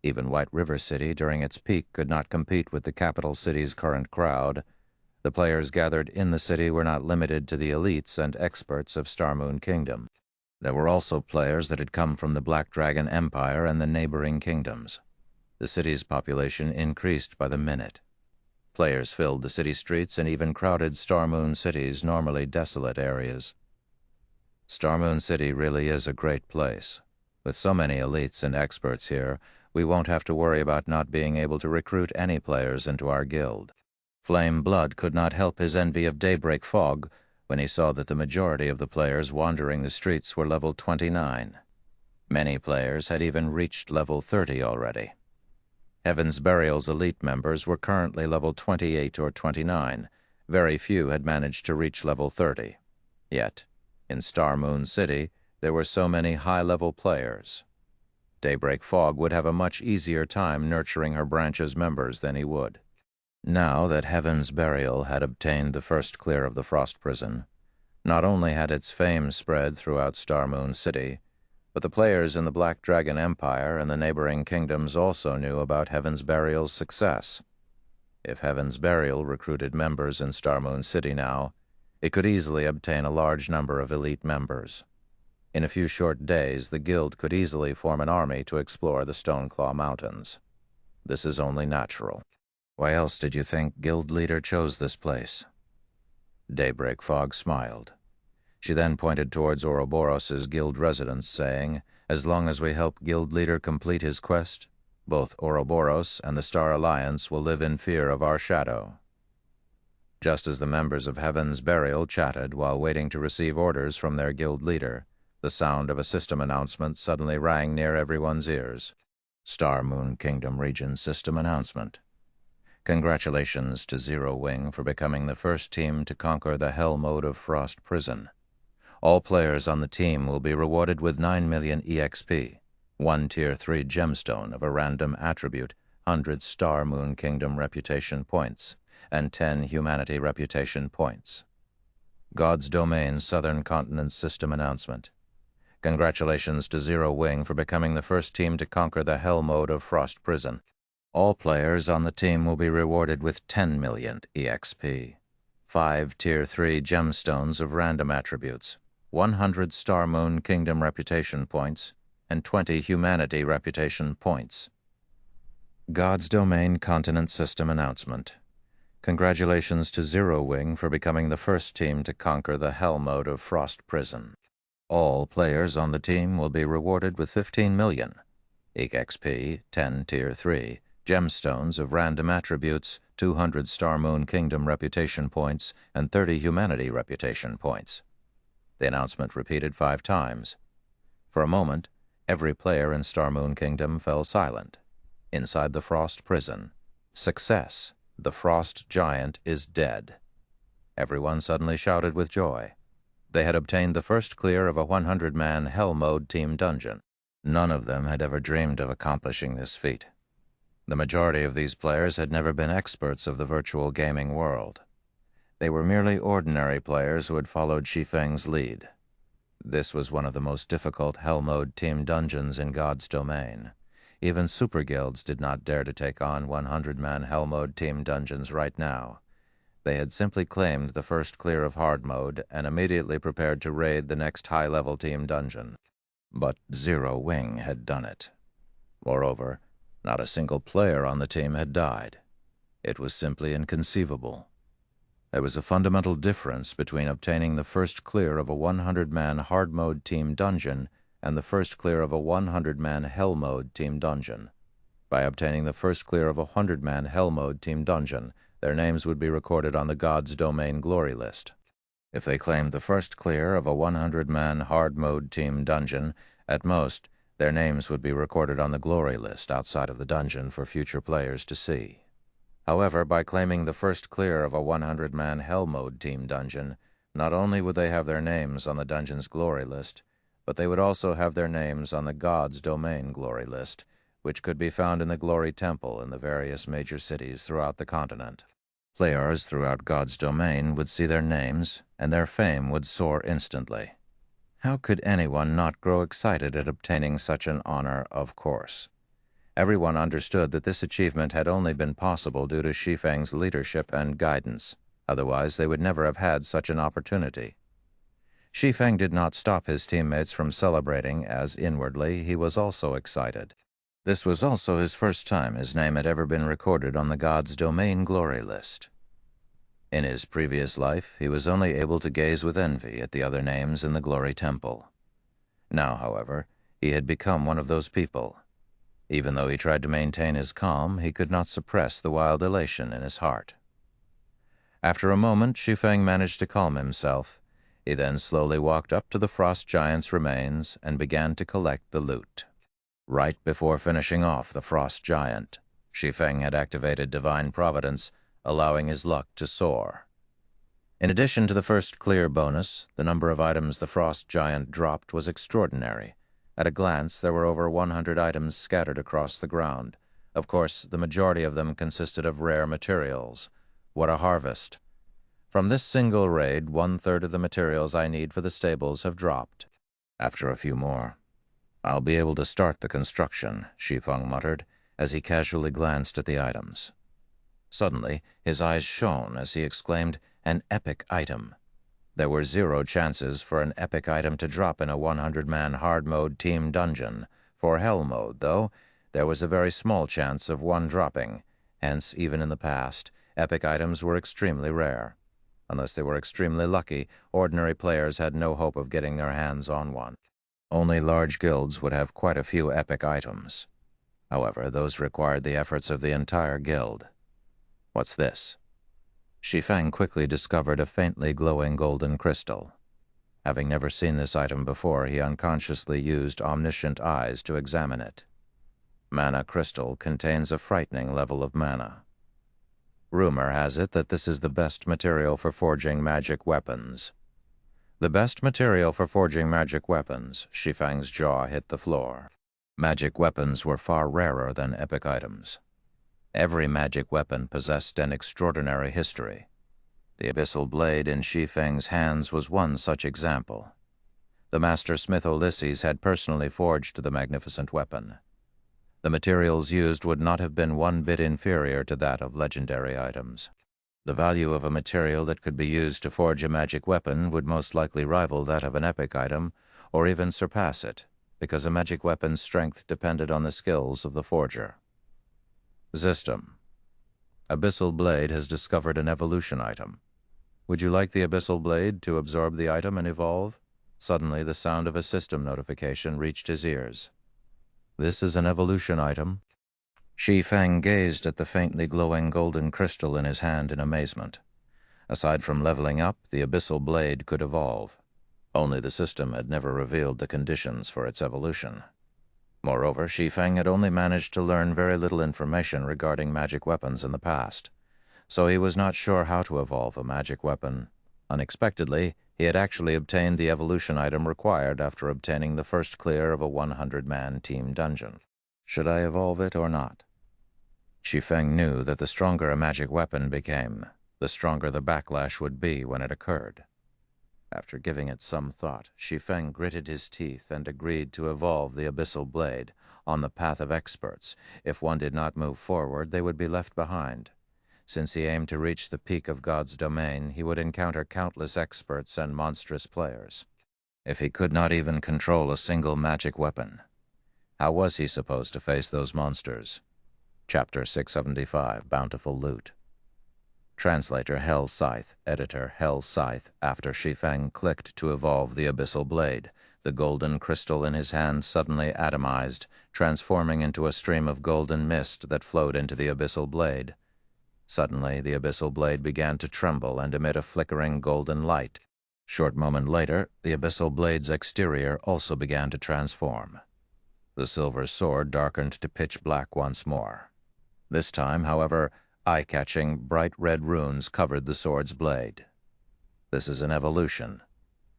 Even White River City, during its peak, could not compete with the capital city's current crowd. The players gathered in the city were not limited to the elites and experts of Starmoon Kingdom. There were also players that had come from the Black Dragon Empire and the neighboring kingdoms. The city's population increased by the minute. Players filled the city streets and even crowded Starmoon City's normally desolate areas. Starmoon City really is a great place. With so many elites and experts here, we won't have to worry about not being able to recruit any players into our guild. Flame Blood could not help his envy of Daybreak Fog when he saw that the majority of the players wandering the streets were level 29. Many players had even reached level 30 already. Heaven's Burial's elite members were currently level 28 or 29. Very few had managed to reach level 30. Yet, in Starmoon City, there were so many high-level players. Daybreak Fog would have a much easier time nurturing her branch's members than he would. Now that Heaven's Burial had obtained the first clear of the Frost Prison, not only had its fame spread throughout Starmoon City, but the players in the Black Dragon Empire and the neighboring kingdoms also knew about Heaven's Burial's success. If Heaven's Burial recruited members in Starmoon City now, it could easily obtain a large number of elite members. In a few short days, the guild could easily form an army to explore the Stoneclaw Mountains. This is only natural. Why else did you think Guild Leader chose this place? Daybreak Fog smiled. She then pointed towards Ouroboros's guild residence, saying, "As long as we help Guild Leader complete his quest, both Ouroboros and the Star Alliance will live in fear of our shadow." Just as the members of Heaven's Burial chatted while waiting to receive orders from their guild leader, the sound of a system announcement suddenly rang near everyone's ears. Star Moon Kingdom Region System Announcement. Congratulations to Zero Wing for becoming the first team to conquer the Hell mode of Frost Prison. All players on the team will be rewarded with 9 million EXP, 1 Tier 3 gemstone of a random attribute, 100 Star Moon Kingdom reputation points, and 10 Humanity reputation points. God's Domain Southern Continent System Announcement. Congratulations to Zero Wing for becoming the first team to conquer the Hell mode of Frost Prison. All players on the team will be rewarded with 10 million EXP, 5 Tier 3 gemstones of random attributes, 100 Star Moon Kingdom reputation points, and 20 Humanity reputation points. God's Domain Continent System Announcement. Congratulations to Zero Wing for becoming the first team to conquer the Hell mode of Frost Prison. All players on the team will be rewarded with 15 million EXP, 10 Tier 3, gemstones of random attributes, 200 Star Moon Kingdom reputation points, and 30 Humanity reputation points. The announcement repeated 5 times. For a moment, every player in Star Moon Kingdom fell silent. Inside the Frost Prison. Success! The Frost Giant is dead. Everyone suddenly shouted with joy. They had obtained the first clear of a 100-man Hell mode team dungeon. None of them had ever dreamed of accomplishing this feat. The majority of these players had never been experts of the virtual gaming world. They were merely ordinary players who had followed Shi Feng's lead. This was one of the most difficult Hell mode team dungeons in God's Domain. Even super guilds did not dare to take on 100-man Hell mode team dungeons right now. They had simply claimed the first clear of hard mode and immediately prepared to raid the next high-level team dungeon. But Zero Wing had done it. Moreover, not a single player on the team had died. It was simply inconceivable. There was a fundamental difference between obtaining the first clear of a 100-man hard mode team dungeon and the first clear of a 100-man Hell mode team dungeon. By obtaining the first clear of a 100-man Hell mode team dungeon, their names would be recorded on the God's Domain glory list. If they claimed the first clear of a 100-man hard mode team dungeon, at most, their names would be recorded on the glory list outside of the dungeon for future players to see. However, by claiming the first clear of a 100-man Hell mode team dungeon, not only would they have their names on the dungeon's glory list, but they would also have their names on the God's Domain glory list, which could be found in the Glory Temple in the various major cities throughout the continent. Players throughout God's Domain would see their names, and their fame would soar instantly. How could anyone not grow excited at obtaining such an honor, of course? Everyone understood that this achievement had only been possible due to Shi Feng's leadership and guidance. Otherwise, they would never have had such an opportunity. Shi Feng did not stop his teammates from celebrating, as inwardly he was also excited. This was also his first time his name had ever been recorded on the God's Domain glory list. In his previous life, he was only able to gaze with envy at the other names in the Glory Temple. Now, however, he had become one of those people. Even though he tried to maintain his calm, he could not suppress the wild elation in his heart. After a moment, Shi Feng managed to calm himself. He then slowly walked up to the Frost Giant's remains and began to collect the loot. Right before finishing off the Frost Giant, Shi Feng had activated Divine Providence, allowing his luck to soar. In addition to the first clear bonus, the number of items the Frost Giant dropped was extraordinary. At a glance, there were over 100 items scattered across the ground. Of course, the majority of them consisted of rare materials. What a harvest! From this single raid, 1/3 of the materials I need for the stables have dropped. After a few more. "I'll be able to start the construction," Shi Feng muttered, as he casually glanced at the items. Suddenly, his eyes shone as he exclaimed, "An epic item!" There were 0 chances for an epic item to drop in a 100-man hard mode team dungeon. For Hell mode, though, there was a very small chance of one dropping. Hence, even in the past, epic items were extremely rare. Unless they were extremely lucky, ordinary players had no hope of getting their hands on one. Only large guilds would have quite a few epic items. However, those required the efforts of the entire guild. What's this? Shi Feng quickly discovered a faintly glowing golden crystal. Having never seen this item before, he unconsciously used omniscient eyes to examine it. Mana crystal contains a frightening level of mana. Rumor has it that this is the best material for forging magic weapons. The best material for forging magic weapons. Shi Feng's jaw hit the floor. Magic weapons were far rarer than epic items. Every magic weapon possessed an extraordinary history. The abyssal blade in Shi Feng's hands was one such example. The master smith Ulysses had personally forged the magnificent weapon. The materials used would not have been one bit inferior to that of legendary items. The value of a material that could be used to forge a magic weapon would most likely rival that of an epic item, or even surpass it, because a magic weapon's strength depended on the skills of the forger. System. Abyssal Blade has discovered an evolution item. Would you like the Abyssal Blade to absorb the item and evolve? Suddenly, the sound of a system notification reached his ears. This is an evolution item. Shi Feng gazed at the faintly glowing golden crystal in his hand in amazement. Aside from leveling up, the Abyssal Blade could evolve. Only the system had never revealed the conditions for its evolution. Moreover, Shi Feng had only managed to learn very little information regarding magic weapons in the past, so he was not sure how to evolve a magic weapon. Unexpectedly, he had actually obtained the evolution item required after obtaining the first clear of a 100-man team dungeon. Should I evolve it or not? Shi Feng knew that the stronger a magic weapon became, the stronger the backlash would be when it occurred. After giving it some thought, Shi Feng gritted his teeth and agreed to evolve the Abyssal Blade on the path of experts. If one did not move forward, they would be left behind. Since he aimed to reach the peak of God's domain, he would encounter countless experts and monstrous players. If he could not even control a single magic weapon, how was he supposed to face those monsters? Chapter 675, Bountiful Loot. Translator Hell Scythe, editor Hell Scythe. After Shi Feng clicked to evolve the Abyssal Blade, the golden crystal in his hand suddenly atomized, transforming into a stream of golden mist that flowed into the Abyssal Blade. Suddenly, the Abyssal Blade began to tremble and emit a flickering golden light. Short moment later, the Abyssal Blade's exterior also began to transform. The silver sword darkened to pitch black once more. This time, however, eye-catching, bright red runes covered the sword's blade. This is an evolution.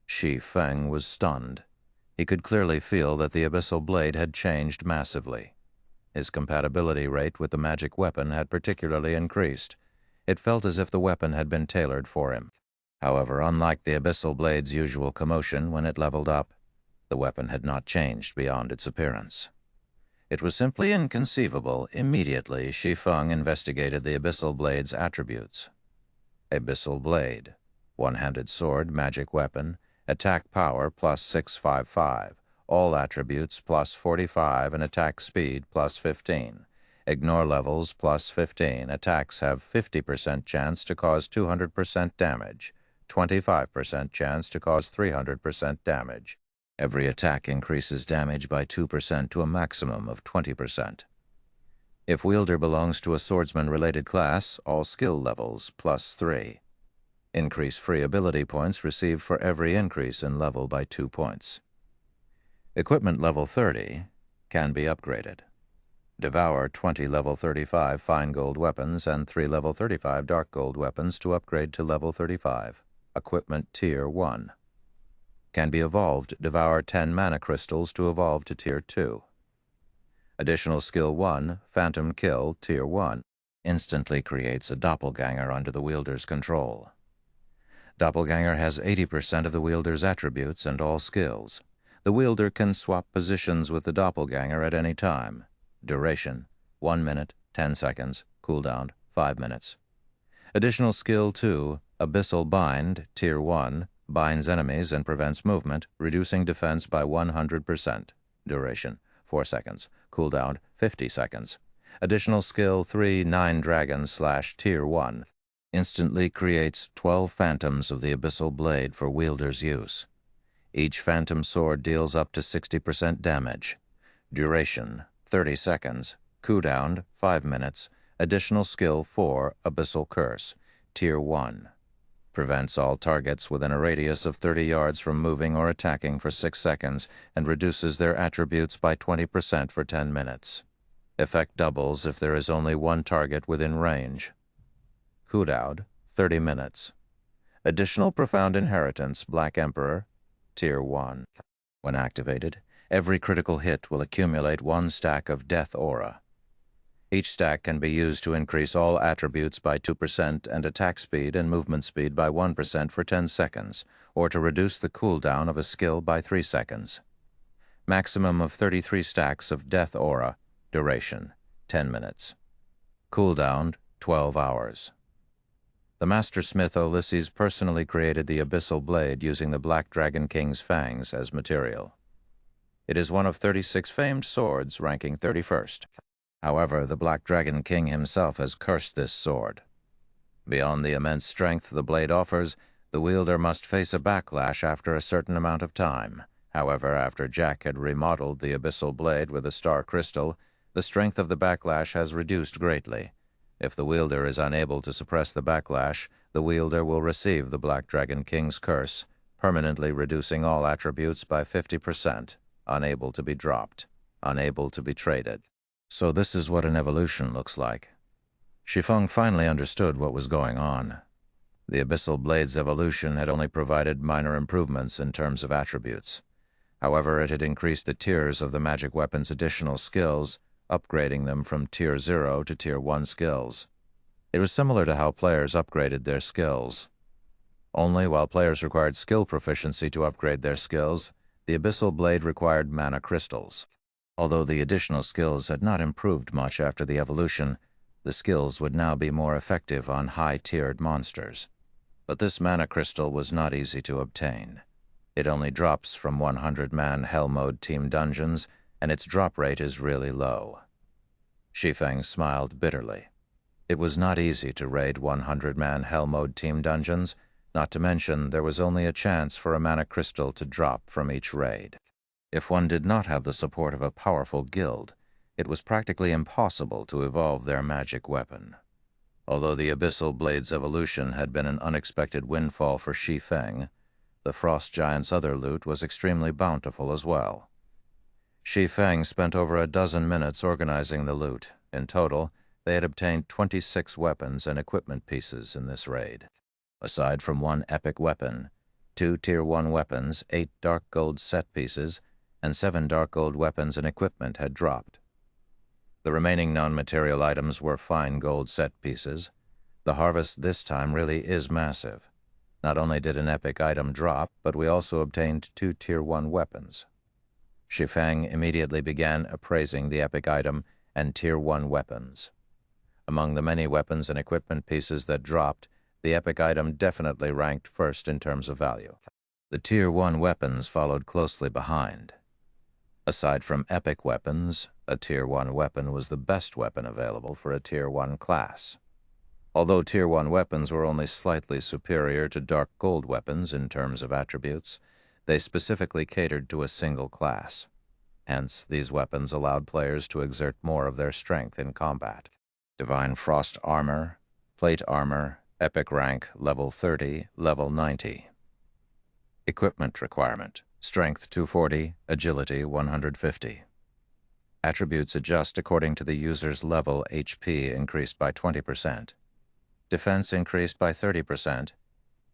Shi Feng was stunned. He could clearly feel that the Abyssal Blade had changed massively. His compatibility rate with the magic weapon had particularly increased. It felt as if the weapon had been tailored for him. However, unlike the Abyssal Blade's usual commotion when it leveled up, the weapon had not changed beyond its appearance. It was simply inconceivable. Immediately, Shi Feng investigated the Abyssal Blade's attributes. Abyssal Blade. One-handed sword, magic weapon. Attack power plus 655. All attributes plus 45 and attack speed plus 15. Ignore levels plus 15. Attacks have 50% chance to cause 200% damage. 25% chance to cause 300% damage. Every attack increases damage by 2% to a maximum of 20%. If wielder belongs to a swordsman-related class, all skill levels plus 3. Increase free ability points received for every increase in level by 2 points. Equipment level 30 can be upgraded. Devour 20 level 35 fine gold weapons and 3 level 35 dark gold weapons to upgrade to level 35. Equipment Tier 1. Can be evolved. Devour 10 mana crystals to evolve to Tier 2. Additional Skill 1, Phantom Kill, Tier 1. Instantly creates a doppelganger under the wielder's control. Doppelganger has 80% of the wielder's attributes and all skills. The wielder can swap positions with the doppelganger at any time. Duration, 1 minute, 10 seconds. Cooldown, 5 minutes. Additional Skill 2, Abyssal Bind, Tier 1. Binds enemies and prevents movement, reducing defense by 100%. Duration, 4 seconds. Cooldown, 50 seconds. Additional skill 3 9 Dragons / Tier 1. Instantly creates 12 phantoms of the Abyssal Blade for wielder's use. Each phantom sword deals up to 60% damage. Duration 30 seconds. Cooldown 5 minutes. Additional skill 4 Abyssal Curse, Tier 1. Prevents all targets within a radius of 30 yards from moving or attacking for 6 seconds and reduces their attributes by 20% for 10 minutes. Effect doubles if there is only one target within range. Cooldown 30 minutes. Additional Profound Inheritance, Black Emperor, Tier 1. When activated, every critical hit will accumulate 1 stack of Death Aura. Each stack can be used to increase all attributes by 2% and attack speed and movement speed by 1% for 10 seconds, or to reduce the cooldown of a skill by 3 seconds. Maximum of 33 stacks of Death Aura. Duration 10 minutes. Cooldown 12 hours. The Master Smith Ulysses personally created the Abyssal Blade using the Black Dragon King's fangs as material. It is one of 36 famed swords, ranking 31st. However, the Black Dragon King himself has cursed this sword. Beyond the immense strength the blade offers, the wielder must face a backlash after a certain amount of time. However, after Jack had remodeled the Abyssal Blade with a star crystal, the strength of the backlash has reduced greatly. If the wielder is unable to suppress the backlash, the wielder will receive the Black Dragon King's curse, permanently reducing all attributes by 50%, unable to be dropped, unable to be traded. So this is what an evolution looks like. Shi Feng finally understood what was going on. The Abyssal Blade's evolution had only provided minor improvements in terms of attributes. However, it had increased the tiers of the magic weapon's additional skills, upgrading them from Tier 0 to Tier 1 skills. It was similar to how players upgraded their skills. Only while players required skill proficiency to upgrade their skills, the Abyssal Blade required mana crystals. Although the additional skills had not improved much after the evolution, the skills would now be more effective on high-tiered monsters. But this mana crystal was not easy to obtain. It only drops from 100-man Hell Mode team dungeons, and its drop rate is really low. Shi Feng smiled bitterly. It was not easy to raid 100-man Hell Mode team dungeons, not to mention there was only a chance for a mana crystal to drop from each raid. If one did not have the support of a powerful guild, it was practically impossible to evolve their magic weapon. Although the Abyssal Blade's evolution had been an unexpected windfall for Shi Feng, the Frost Giant's other loot was extremely bountiful as well. Shi Feng spent over a dozen minutes organizing the loot. In total, they had obtained 26 weapons and equipment pieces in this raid. Aside from 1 epic weapon, 2 Tier 1 weapons, 8 dark gold set pieces, and 7 dark gold weapons and equipment had dropped. The remaining non-material items were fine gold set pieces. The harvest this time really is massive. Not only did an epic item drop, but we also obtained 2 Tier 1 weapons. Shi Feng immediately began appraising the epic item and Tier 1 weapons. Among the many weapons and equipment pieces that dropped, the epic item definitely ranked first in terms of value. The Tier 1 weapons followed closely behind. Aside from epic weapons, a Tier 1 weapon was the best weapon available for a Tier 1 class. Although Tier 1 weapons were only slightly superior to dark gold weapons in terms of attributes, they specifically catered to a single class. Hence, these weapons allowed players to exert more of their strength in combat. Divine Frost Armor, Plate Armor, Epic Rank, Level 30, Level 90. Equipment Requirement: Strength 240, Agility 150. Attributes adjust according to the user's level. HP increased by 20%. Defense increased by 30%.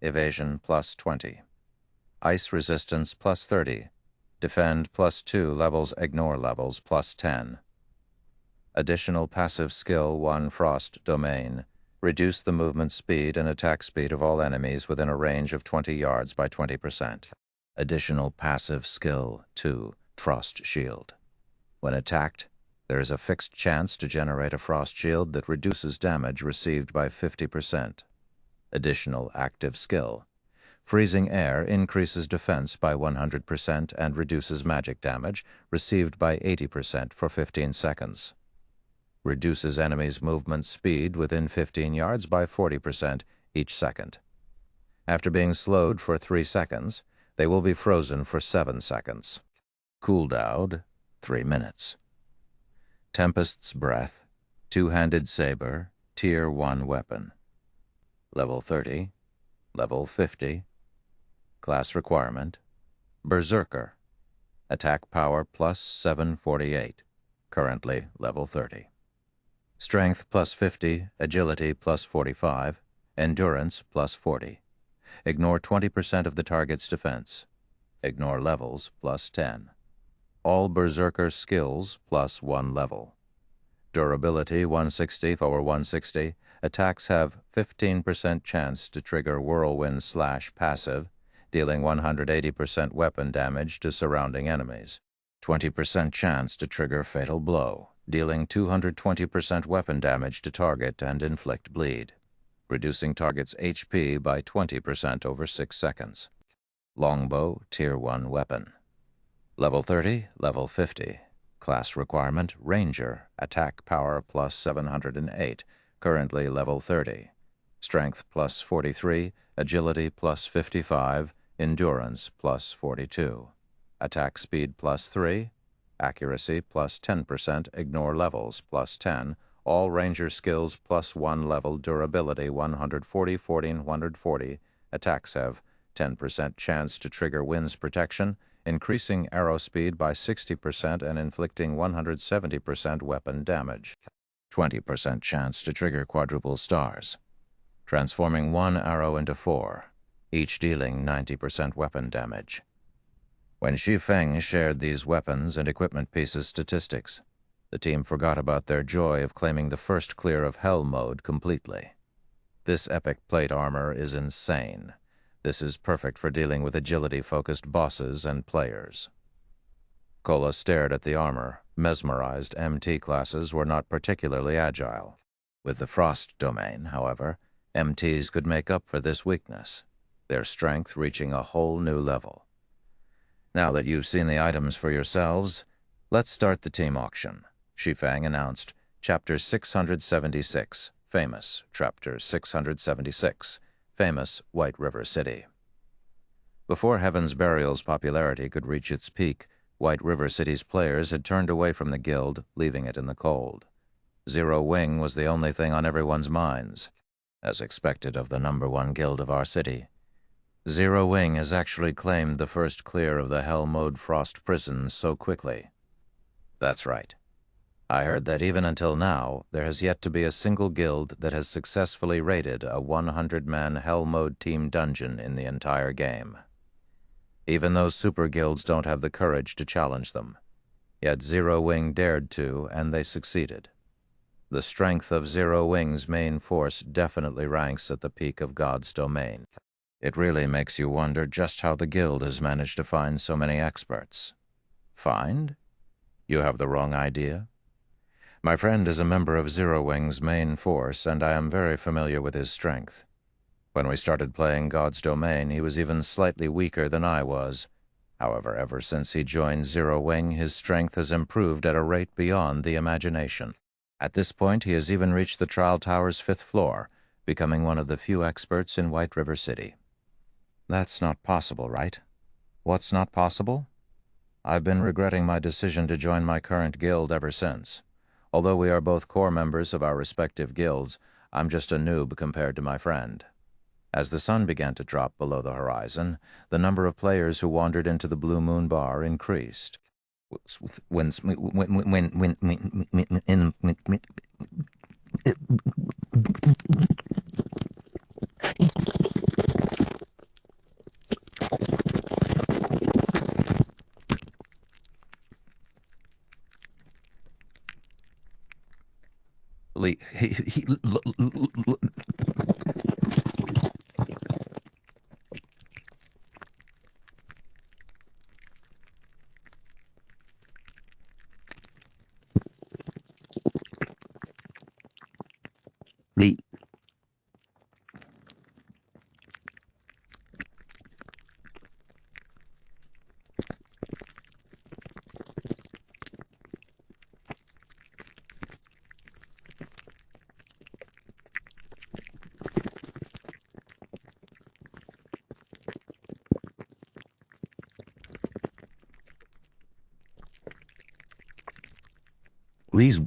Evasion plus 20. Ice resistance plus 30. Defend plus 2 levels. Ignore levels plus 10. Additional passive skill 1 Frost Domain. Reduce the movement speed and attack speed of all enemies within a range of 20 yards by 20%. Additional passive skill 2 Frost Shield. When attacked, there is a fixed chance to generate a frost shield that reduces damage received by 50%. Additional active skill: Freezing Air increases defense by 100% and reduces magic damage received by 80% for 15 seconds. Reduces enemies' movement speed within 15 yards by 40% each second. After being slowed for 3 seconds, they will be frozen for 7 seconds. Cooldown, 3 minutes. Tempest's Breath, two-handed saber, Tier 1 weapon. Level 30, Level 50. Class requirement, Berserker. Attack power plus 748, currently level 30. Strength plus 50, agility plus 45, endurance plus 40. Ignore 20% of the target's defense. Ignore levels plus 10. All Berserker skills plus 1 level. Durability 160 for 160. Attacks have 15% chance to trigger whirlwind/passive, dealing 180% weapon damage to surrounding enemies. 20% chance to trigger fatal blow, dealing 220% weapon damage to target and inflict bleed, reducing target's HP by 20% over 6 seconds. Longbow, Tier 1 weapon. Level 30, Level 50. Class requirement, Ranger. Attack power plus 708, currently level 30. Strength plus 43, agility plus 55, endurance plus 42. Attack speed plus 3, accuracy plus 10%, ignore levels plus 10, all Ranger skills plus 1 level, durability 140, 140. Attacks have 10% chance to trigger wind's protection, increasing arrow speed by 60% and inflicting 170% weapon damage. 20% chance to trigger quadruple stars, transforming 1 arrow into 4, each dealing 90% weapon damage. When Shi Feng shared these weapons and equipment pieces statistics, the team forgot about their joy of claiming the first clear of Hell mode completely. This epic plate armor is insane. This is perfect for dealing with agility-focused bosses and players. Kola stared at the armor, mesmerized. MT classes were not particularly agile. With the Frost domain, however, MTs could make up for this weakness, their strength reaching a whole new level. Now that you've seen the items for yourselves, let's start the team auction. Shi Feng announced, Chapter 676, Famous, Chapter 676, Famous White River City. Before Heaven's Burial's popularity could reach its peak, White River City's players had turned away from the guild, leaving it in the cold. Zero Wing was the only thing on everyone's minds, as expected of the #1 guild of our city. Zero Wing has actually claimed the first clear of the Hell Mode Frost prisons so quickly. That's right. I heard that even until now, there has yet to be a single guild that has successfully raided a 100-man Hell Mode team dungeon in the entire game. Even those super guilds don't have the courage to challenge them. Yet Zero Wing dared to, and they succeeded. The strength of Zero Wing's main force definitely ranks at the peak of God's domain. It really makes you wonder just how the guild has managed to find so many experts. Find? You have the wrong idea. My friend is a member of Zero Wing's main force, and I am very familiar with his strength. When we started playing God's Domain, he was even slightly weaker than I was. However, ever since he joined Zero Wing, his strength has improved at a rate beyond the imagination. At this point, he has even reached the Trial Tower's 5th floor, becoming one of the few experts in White River City. That's not possible, right? What's not possible? I've been regretting my decision to join my current guild ever since. Although we are both core members of our respective guilds, I'm just a noob compared to my friend. As the sun began to drop below the horizon, the number of players who wandered into the Blue Moon Bar increased. Please,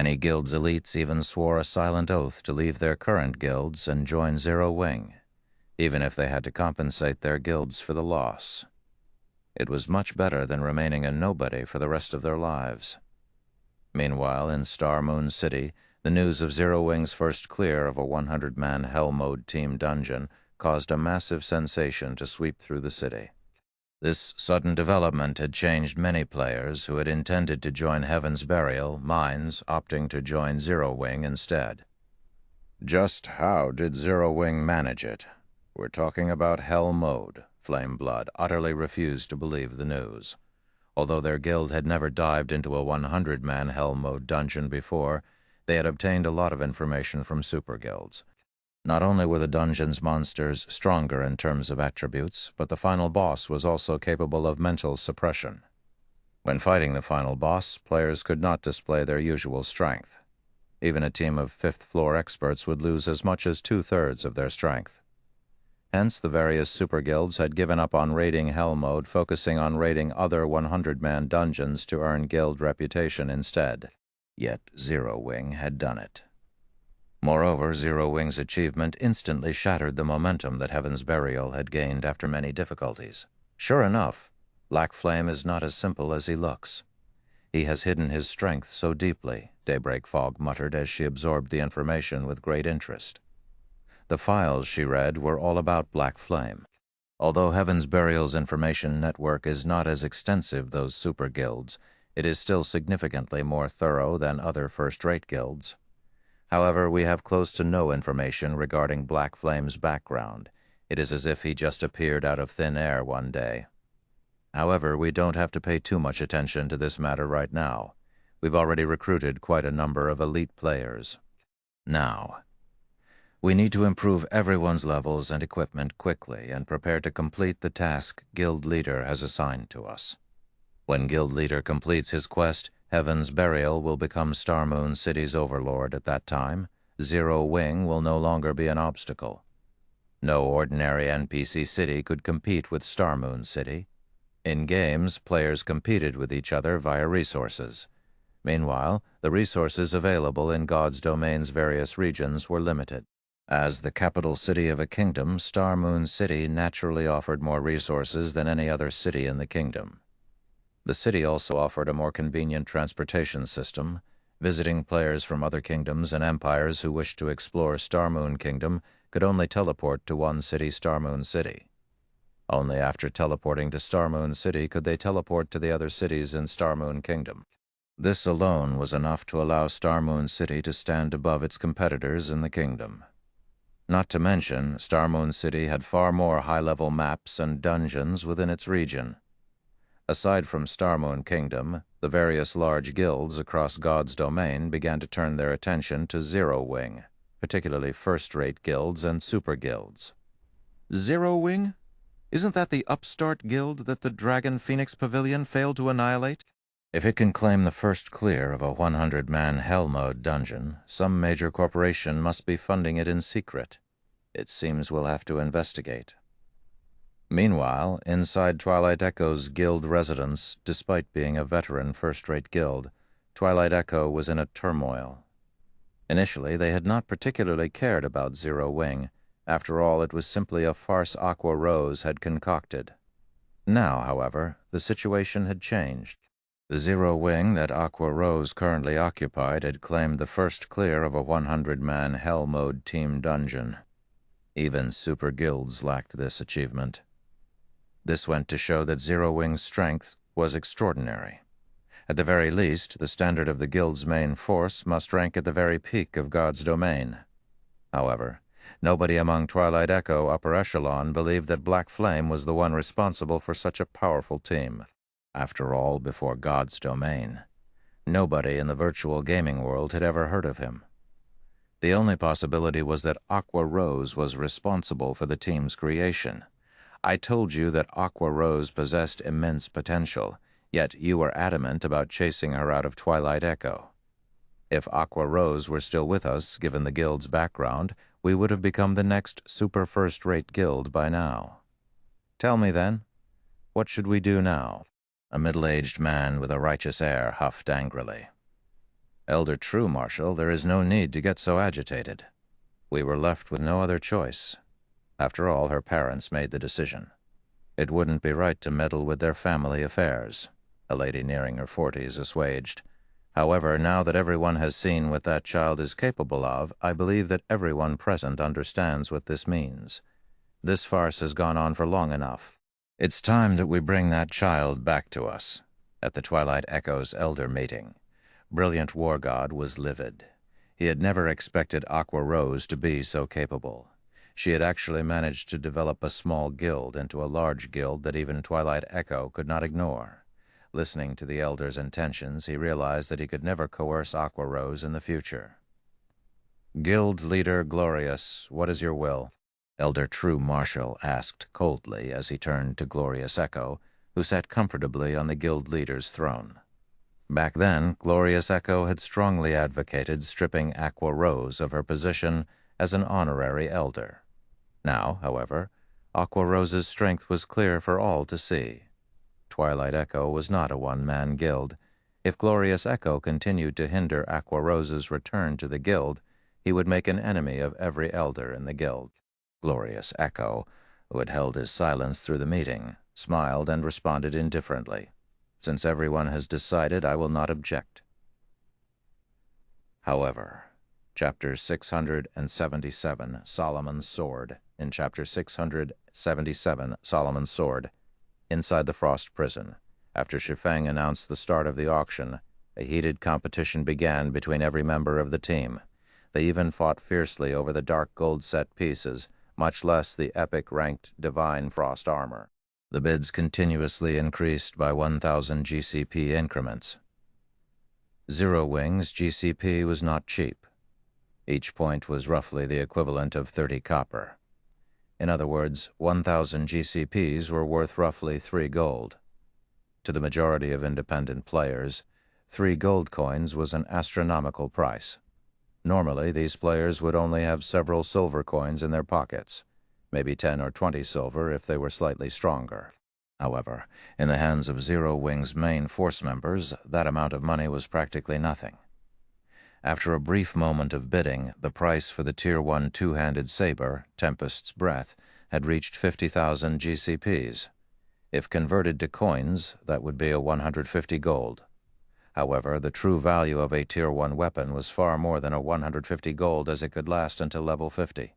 Many guilds' elites even swore a silent oath to leave their current guilds and join Zero Wing, even if they had to compensate their guilds for the loss. It was much better than remaining a nobody for the rest of their lives. Meanwhile, in Star Moon City, the news of Zero Wing's first clear of a 100-man Hell Mode team dungeon caused a massive sensation to sweep through the city. This sudden development had changed many players who had intended to join Heaven's Burial, minds opting to join Zero Wing instead. Just how did Zero Wing manage it? We're talking about Hell Mode. Flameblood utterly refused to believe the news. Although their guild had never dived into a 100-man Hell Mode dungeon before, they had obtained a lot of information from super guilds. Not only were the dungeon's monsters stronger in terms of attributes, but the final boss was also capable of mental suppression. When fighting the final boss, players could not display their usual strength. Even a team of fifth-floor experts would lose as much as 2/3 of their strength. Hence, the various super guilds had given up on raiding Hell Mode, focusing on raiding other 100-man dungeons to earn guild reputation instead. Yet Zero Wing had done it. Moreover, Zero Wing's achievement instantly shattered the momentum that Heaven's Burial had gained after many difficulties. Sure enough, Black Flame is not as simple as he looks. He has hidden his strength so deeply, Daybreak Fog muttered as she absorbed the information with great interest. The files she read were all about Black Flame. Although Heaven's Burial's information network is not as extensive those super guilds, it is still significantly more thorough than other first-rate guilds. However, we have close to no information regarding Black Flame's background. It is as if he just appeared out of thin air one day. However, we don't have to pay too much attention to this matter right now. We've already recruited quite a number of elite players. Now, we need to improve everyone's levels and equipment quickly and prepare to complete the task Guild Leader has assigned to us. When Guild Leader completes his quest, Heaven's Burial will become Star Moon City's overlord at that time. Zero Wing will no longer be an obstacle. No ordinary NPC city could compete with Star Moon City. In games, players competed with each other via resources. Meanwhile, the resources available in God's Domain's various regions were limited. As the capital city of a kingdom, Star Moon City naturally offered more resources than any other city in the kingdom. The city also offered a more convenient transportation system. Visiting players from other kingdoms and empires who wished to explore Star Moon Kingdom could only teleport to one city, Star Moon City. Only after teleporting to Star Moon City could they teleport to the other cities in Star Moon Kingdom. This alone was enough to allow Star Moon City to stand above its competitors in the kingdom. Not to mention, Star Moon City had far more high-level maps and dungeons within its region. Aside from Star Moon Kingdom, the various large guilds across God's Domain began to turn their attention to Zero Wing, particularly first-rate guilds and super guilds. Zero Wing? Isn't that the upstart guild that the Dragon Phoenix Pavilion failed to annihilate? If it can claim the first clear of a 100-man Hell Mode dungeon, some major corporation must be funding it in secret. It seems we'll have to investigate. Meanwhile, inside Twilight Echo's guild residence, despite being a veteran first-rate guild, Twilight Echo was in a turmoil. Initially, they had not particularly cared about Zero Wing. After all, it was simply a farce Aqua Rose had concocted. Now, however, the situation had changed. The Zero Wing that Aqua Rose currently occupied had claimed the first clear of a 100-man Hell Mode team dungeon. Even super guilds lacked this achievement. This went to show that Zero Wing's strength was extraordinary. At the very least, the standard of the guild's main force must rank at the very peak of God's Domain. However, nobody among Twilight Echo upper echelon believed that Black Flame was the one responsible for such a powerful team. After all, before God's Domain, nobody in the virtual gaming world had ever heard of him. The only possibility was that Aqua Rose was responsible for the team's creation. I told you that Aqua Rose possessed immense potential, yet you were adamant about chasing her out of Twilight Echo. If Aqua Rose were still with us, given the guild's background, we would have become the next super first-rate guild by now. Tell me then, what should we do now? A middle-aged man with a righteous air huffed angrily. Elder True Marshal, there is no need to get so agitated. We were left with no other choice. After all, her parents made the decision. It wouldn't be right to meddle with their family affairs, a lady nearing her 40s assuaged. However, now that everyone has seen what that child is capable of, I believe that everyone present understands what this means. This farce has gone on for long enough. It's time that we bring that child back to us. At the Twilight Echo's elder meeting, Brilliant War God was livid. He had never expected Aqua Rose to be so capable. She had actually managed to develop a small guild into a large guild that even Twilight Echo could not ignore. Listening to the elder's intentions, he realized that he could never coerce Aqua Rose in the future. Guild leader Glorious, what is your will? Elder True Marshal asked coldly as he turned to Glorious Echo, who sat comfortably on the guild leader's throne. Back then, Glorious Echo had strongly advocated stripping Aqua Rose of her position as an honorary elder. Now, however, Aqua Rose's strength was clear for all to see. Twilight Echo was not a one-man guild. If Glorious Echo continued to hinder Aqua Rose's return to the guild, he would make an enemy of every elder in the guild. Glorious Echo, who had held his silence through the meeting, smiled and responded indifferently. Since everyone has decided, I will not object. However, Chapter 677, Solomon's Sword. In Chapter 677, Solomon's Sword, inside the Frost Prison, after Shi Feng announced the start of the auction, a heated competition began between every member of the team. They even fought fiercely over the dark gold set pieces, much less the epic ranked Divine Frost armor. The bids continuously increased by 1,000 GCP increments. Zero Wings GCP was not cheap. Each point was roughly the equivalent of 30 copper. In other words, 1,000 GCPs were worth roughly 3 gold. To the majority of independent players, 3 gold coins was an astronomical price. Normally, these players would only have several silver coins in their pockets, maybe 10 or 20 silver if they were slightly stronger. However, in the hands of Zero Wing's main force members, that amount of money was practically nothing. After a brief moment of bidding, the price for the Tier 1 two-handed saber, Tempest's Breath, had reached 50,000 GCPs. If converted to coins, that would be a 150 gold. However, the true value of a Tier 1 weapon was far more than a 150 gold, as it could last until level 50.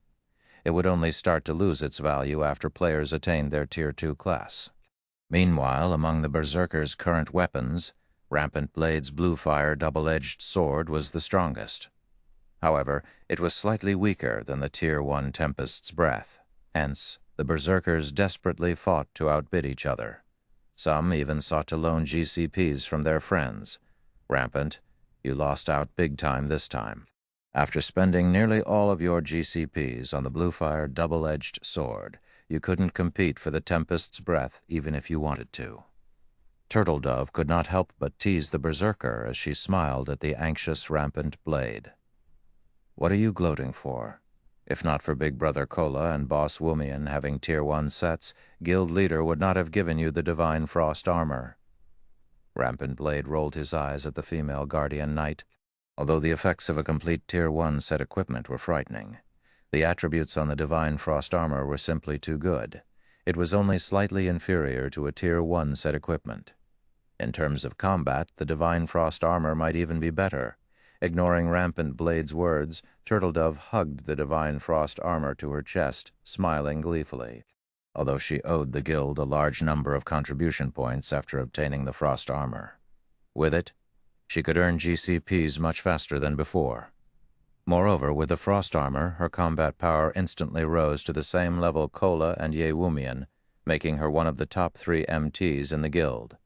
It would only start to lose its value after players attained their Tier 2 class. Meanwhile, among the Berserker's current weapons, Rampant Blade's Bluefire double-edged sword was the strongest. However, it was slightly weaker than the Tier 1 Tempest's Breath. Hence, the Berserkers desperately fought to outbid each other. Some even sought to loan GCPs from their friends. Rampant, you lost out big time this time. After spending nearly all of your GCPs on the Bluefire double-edged sword, you couldn't compete for the Tempest's Breath even if you wanted to. Turtle Dove could not help but tease the Berserker as she smiled at the anxious Rampant Blade. What are you gloating for? If not for Big Brother Cola and Boss Woomian having Tier 1 sets, Guild Leader would not have given you the Divine Frost armor. Rampant Blade rolled his eyes at the female Guardian Knight. Although the effects of a complete Tier 1 set equipment were frightening, the attributes on the Divine Frost armor were simply too good. It was only slightly inferior to a Tier 1 set equipment. In terms of combat, the Divine Frost armor might even be better. Ignoring Rampant Blade's words, Turtledove hugged the Divine Frost armor to her chest, smiling gleefully. Although she owed the guild a large number of contribution points after obtaining the Frost armor. With it, she could earn GCPs much faster than before. Moreover, with the Frost armor, her combat power instantly rose to the same level Cola and Yewumian, making her one of the top 3 MTs in the guild.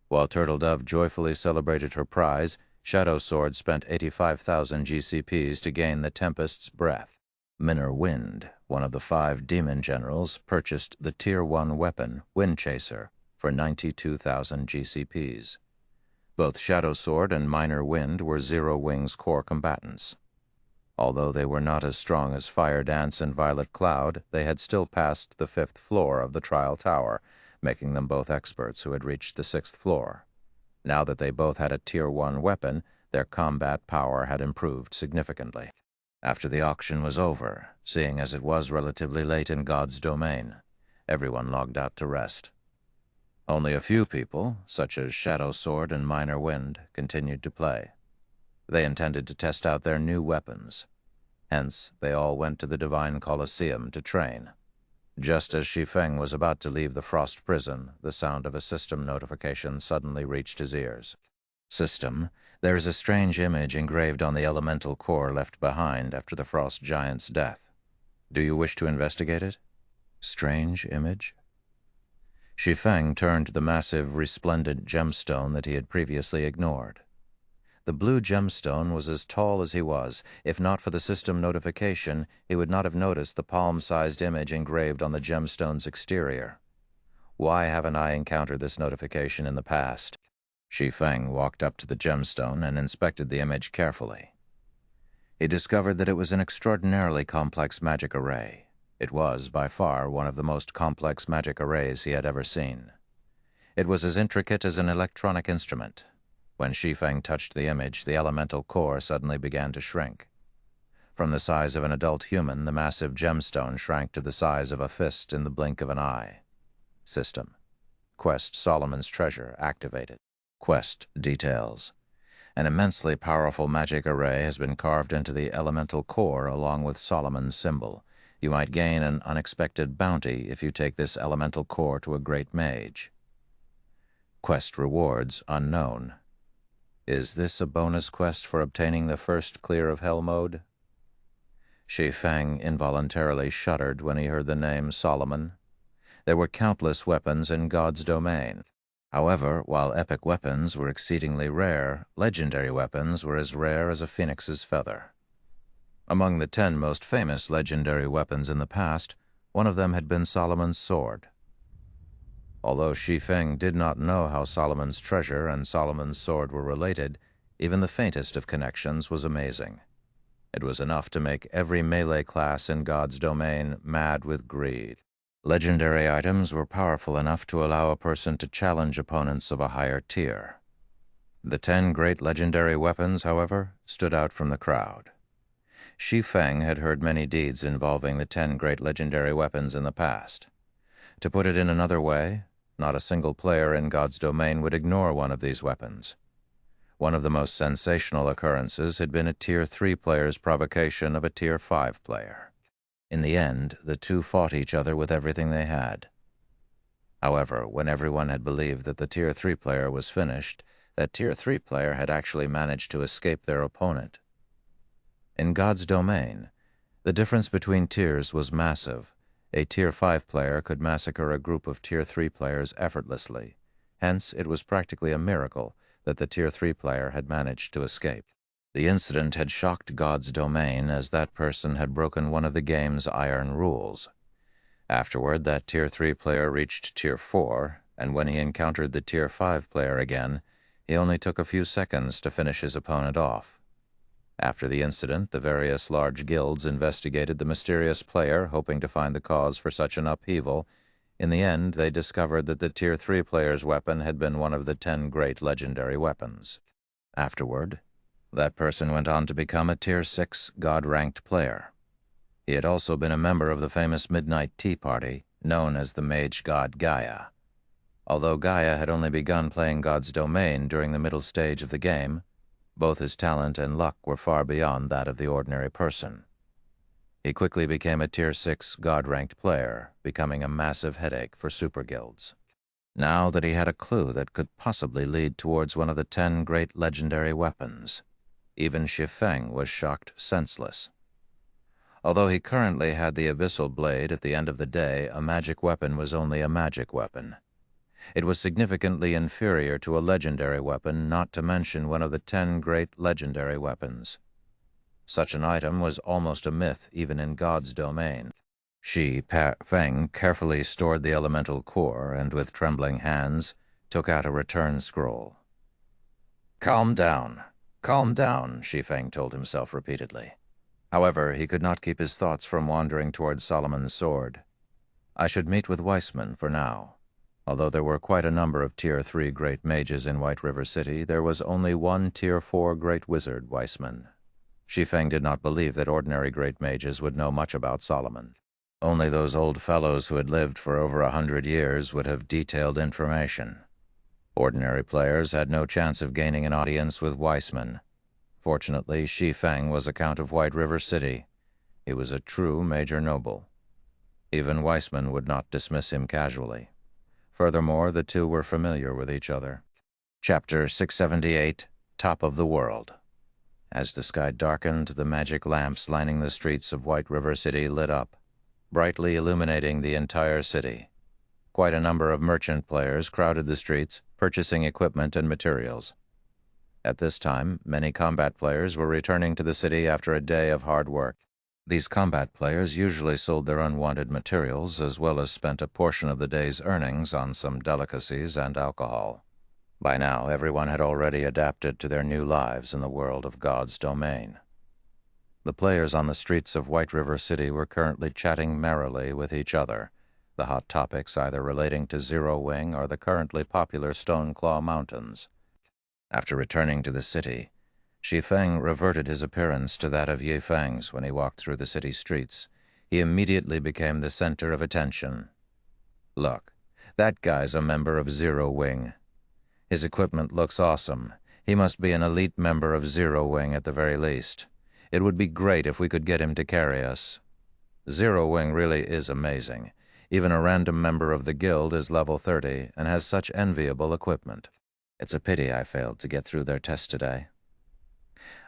While Turtledove joyfully celebrated her prize, Shadow Sword spent 85,000 GCPs to gain the Tempest's Breath. Minor Wind, one of the 5 demon generals, purchased the Tier 1 weapon, Wind Chaser, for 92,000 GCPs. Both Shadow Sword and Minor Wind were Zero Wing's core combatants. Although they were not as strong as Fire Dance and Violet Cloud, they had still passed the 5th floor of the Trial Tower, making them both experts who had reached the 6th floor. Now that they both had a Tier 1 weapon, their combat power had improved significantly. After the auction was over, seeing as it was relatively late in God's domain, everyone logged out to rest. Only a few people, such as Shadow Sword and Minor Wind, continued to play. They intended to test out their new weapons. Hence, they all went to the Divine Colosseum to train. Just as Shi Feng was about to leave the Frost Prison, the sound of a system notification suddenly reached his ears. System, there is a strange image engraved on the elemental core left behind after the Frost Giant's death. Do you wish to investigate it? Strange image? Shi Feng turned to the massive, resplendent gemstone that he had previously ignored. The blue gemstone was as tall as he was. If not for the system notification, he would not have noticed the palm-sized image engraved on the gemstone's exterior. Why haven't I encountered this notification in the past? Shi Feng walked up to the gemstone and inspected the image carefully. He discovered that it was an extraordinarily complex magic array. It was, by far, one of the most complex magic arrays he had ever seen. It was as intricate as an electronic instrument. When Shi Feng touched the image, the elemental core suddenly began to shrink. From the size of an adult human, the massive gemstone shrank to the size of a fist in the blink of an eye. System. Quest Solomon's Treasure activated. Quest details. An immensely powerful magic array has been carved into the elemental core along with Solomon's symbol. You might gain an unexpected bounty if you take this elemental core to a great mage. Quest rewards unknown. Is this a bonus quest for obtaining the first clear of hell mode? Shi Feng involuntarily shuddered when he heard the name Solomon. There were countless weapons in God's domain. However, while epic weapons were exceedingly rare, legendary weapons were as rare as a phoenix's feather. Among the 10 most famous legendary weapons in the past, one of them had been Solomon's sword. Although Shi Feng did not know how Solomon's treasure and Solomon's sword were related, even the faintest of connections was amazing. It was enough to make every melee class in God's domain mad with greed. Legendary items were powerful enough to allow a person to challenge opponents of a higher tier. The 10 great legendary weapons, however, stood out from the crowd. Shi Feng had heard many deeds involving the 10 great legendary weapons in the past. To put it in another way, not a single player in God's domain would ignore one of these weapons. One of the most sensational occurrences had been a Tier 3 player's provocation of a Tier 5 player. In the end, the two fought each other with everything they had. However, when everyone had believed that the Tier 3 player was finished, that Tier 3 player had actually managed to escape their opponent. In God's domain, the difference between tiers was massive. A Tier 5 player could massacre a group of Tier 3 players effortlessly. Hence, it was practically a miracle that the Tier 3 player had managed to escape. The incident had shocked God's domain, as that person had broken one of the game's iron rules. Afterward, that Tier 3 player reached Tier 4, and when he encountered the Tier 5 player again, he only took a few seconds to finish his opponent off. After the incident, the various large guilds investigated the mysterious player, hoping to find the cause for such an upheaval. In the end, they discovered that the Tier 3 player's weapon had been one of the 10 great legendary weapons. Afterward, that person went on to become a Tier 6 God-ranked player. He had also been a member of the famous Midnight Tea Party, known as the mage god Gaia. Although Gaia had only begun playing God's domain during the middle stage of the game, both his talent and luck were far beyond that of the ordinary person. He quickly became a Tier 6 God-ranked player, becoming a massive headache for super guilds. Now that he had a clue that could possibly lead towards one of the 10 great legendary weapons, even Shi Feng was shocked senseless. Although he currently had the Abyssal Blade, at the end of the day, a magic weapon was only a magic weapon. It was significantly inferior to a legendary weapon, not to mention one of the 10 great legendary weapons. Such an item was almost a myth even in God's domain. Shi Feng carefully stored the elemental core and, with trembling hands, took out a return scroll. Calm down, Shi Feng told himself repeatedly. However, he could not keep his thoughts from wandering towards Solomon's sword. I should meet with Weissman for now. Although there were quite a number of Tier 3 great mages in White River City, there was only one Tier 4 great wizard, Weissman. Shi Feng did not believe that ordinary great mages would know much about Solomon. Only those old fellows who had lived for over 100 years would have detailed information. Ordinary players had no chance of gaining an audience with Weissman. Fortunately, Shi Feng was a Count of White River City. He was a true major noble. Even Weissman would not dismiss him casually. Furthermore, the two were familiar with each other. Chapter 678, Top of the World. As the sky darkened, the magic lamps lining the streets of White River City lit up, brightly illuminating the entire city. Quite a number of merchant players crowded the streets, purchasing equipment and materials. At this time, many combat players were returning to the city after a day of hard work. These combat players usually sold their unwanted materials as well as spent a portion of the day's earnings on some delicacies and alcohol. By now, everyone had already adapted to their new lives in the world of God's domain. The players on the streets of White River City were currently chatting merrily with each other, the hot topics either relating to Zero Wing or the currently popular Stone Claw Mountains. After returning to the city, Shi Feng reverted his appearance to that of Yi Feng's when he walked through the city streets. He immediately became the center of attention. Look, that guy's a member of Zero Wing. His equipment looks awesome. He must be an elite member of Zero Wing at the very least. It would be great if we could get him to carry us. Zero Wing really is amazing. Even a random member of the guild is level 30 and has such enviable equipment. It's a pity I failed to get through their test today.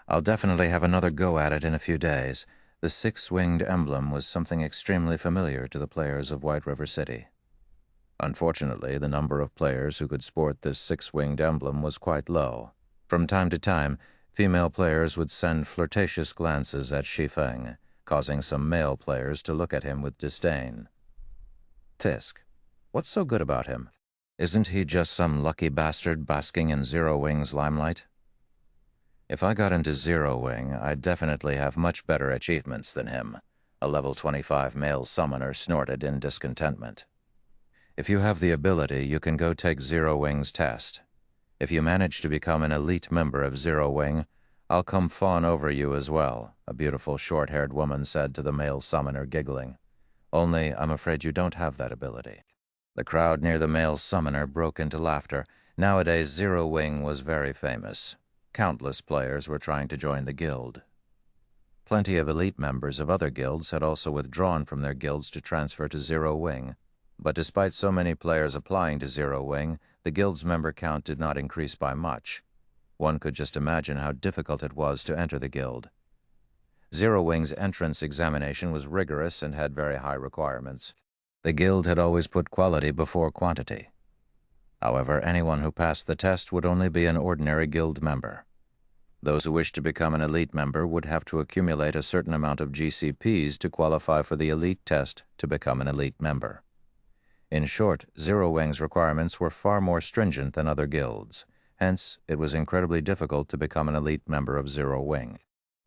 I'll definitely have another go at it in a few days. The six-winged emblem was something extremely familiar to the players of White River City. Unfortunately, the number of players who could sport this six-winged emblem was quite low. From time to time, female players would send flirtatious glances at Shi Feng, causing some male players to look at him with disdain. Tisk, what's so good about him? Isn't he just some lucky bastard basking in Zero Wing's limelight? If I got into Zero Wing, I'd definitely have much better achievements than him, a level 25 male summoner snorted in discontentment. If you have the ability, you can go take Zero Wing's test. If you manage to become an elite member of Zero Wing, I'll come fawn over you as well, a beautiful short-haired woman said to the male summoner, giggling. Only, I'm afraid you don't have that ability. The crowd near the male summoner broke into laughter. Nowadays, Zero Wing was very famous. Countless players were trying to join the guild. Plenty of elite members of other guilds had also withdrawn from their guilds to transfer to Zero Wing. But despite so many players applying to Zero Wing, the guild's member count did not increase by much. One could just imagine how difficult it was to enter the guild. Zero Wing's entrance examination was rigorous and had very high requirements. The guild had always put quality before quantity. However, anyone who passed the test would only be an ordinary guild member. Those who wished to become an elite member would have to accumulate a certain amount of GCPs to qualify for the elite test to become an elite member. In short, Zero Wing's requirements were far more stringent than other guilds. Hence, it was incredibly difficult to become an elite member of Zero Wing.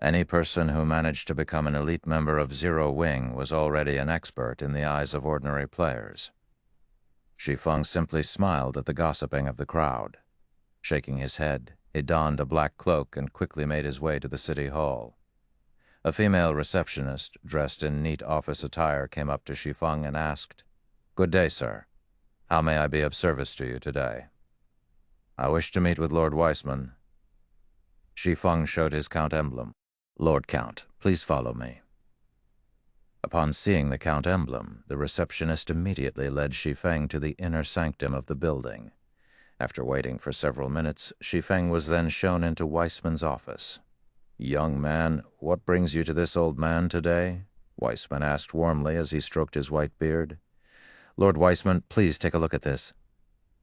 Any person who managed to become an elite member of Zero Wing was already an expert in the eyes of ordinary players. Shi Feng simply smiled at the gossiping of the crowd. Shaking his head, he donned a black cloak and quickly made his way to the city hall. A female receptionist, dressed in neat office attire, came up to Shi Feng and asked, "Good day, sir. How may I be of service to you today?" "I wish to meet with Lord Weissman." Shi Feng showed his Count emblem. "Lord Count, please follow me." Upon seeing the Count emblem, the receptionist immediately led Shi Feng to the inner sanctum of the building. After waiting for several minutes, Shi Feng was then shown into Weissman's office. "Young man, what brings you to this old man today?" Weissman asked warmly as he stroked his white beard. "Lord Weissman, please take a look at this."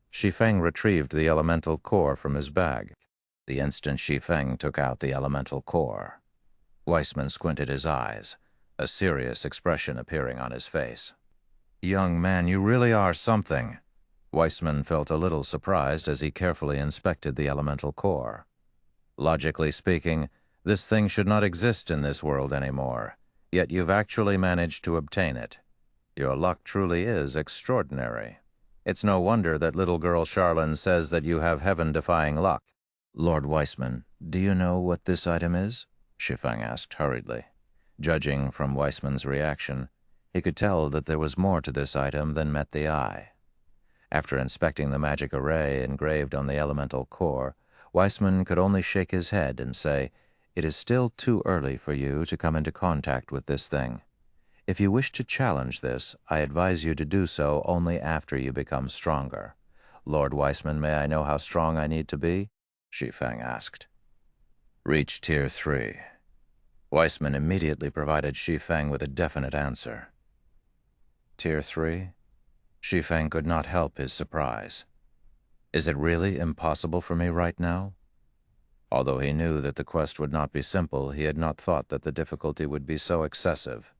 Shi Feng retrieved the elemental core from his bag. The instant Shi Feng took out the elemental core, Weissman squinted his eyes, a serious expression appearing on his face. "Young man, you really are something." Weissman felt a little surprised as he carefully inspected the elemental core. "Logically speaking, this thing should not exist in this world anymore, yet you've actually managed to obtain it. Your luck truly is extraordinary." It's no wonder that little girl Charlene says that you have heaven-defying luck. Lord Weissman, do you know what this item is? Shi Feng asked hurriedly. Judging from Weissman's reaction, he could tell that there was more to this item than met the eye. After inspecting the magic array engraved on the elemental core, Weissman could only shake his head and say, "It is still too early for you to come into contact with this thing. If you wish to challenge this, I advise you to do so only after you become stronger. Lord Weissman, may I know how strong I need to be?" Shi Feng asked. Reach Tier 3. Weissman immediately provided Shi Feng with a definite answer. Tier 3? Shi Feng could not help his surprise. Is it really impossible for me right now? Although he knew that the quest would not be simple, he had not thought that the difficulty would be so excessive.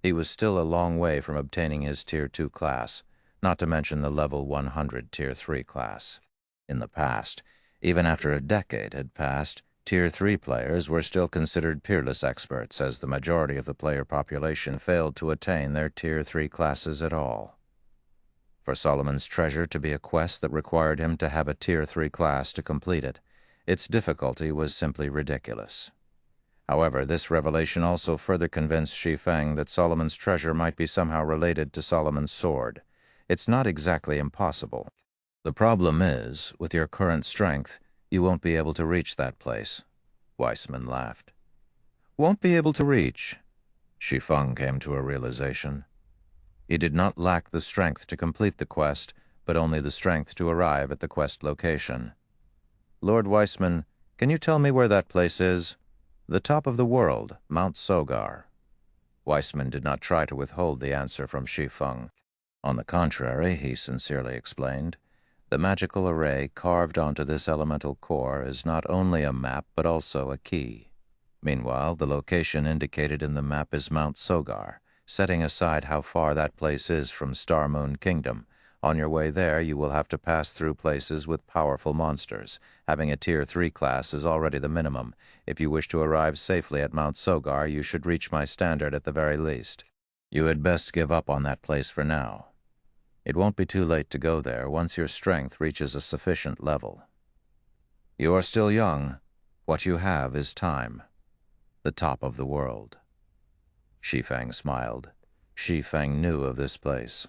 He was still a long way from obtaining his Tier 2 class, not to mention the level 100 Tier 3 class. In the past, even after a decade had passed, Tier 3 players were still considered peerless experts, as the majority of the player population failed to attain their Tier 3 classes at all. For Solomon's Treasure to be a quest that required him to have a Tier 3 class to complete it, its difficulty was simply ridiculous. However, this revelation also further convinced Shi Feng that Solomon's Treasure might be somehow related to Solomon's Sword. It's not exactly impossible. The problem is, with your current strength, you won't be able to reach that place. Weissman laughed. Won't be able to reach? Shi Feng came to a realization. He did not lack the strength to complete the quest, but only the strength to arrive at the quest location. Lord Weissman, can you tell me where that place is? The top of the world, Mount Sogar. Weissman did not try to withhold the answer from Shi Feng. On the contrary, he sincerely explained, the magical array carved onto this elemental core is not only a map but also a key. Meanwhile, the location indicated in the map is Mount Sogar. Setting aside how far that place is from Star Moon Kingdom, on your way there you will have to pass through places with powerful monsters. Having a Tier 3 class is already the minimum. If you wish to arrive safely at Mount Sogar, you should reach my standard at the very least. You had best give up on that place for now. It won't be too late to go there once your strength reaches a sufficient level. You are still young. What you have is time. The top of the world. Shi Feng smiled. Shi Feng knew of this place.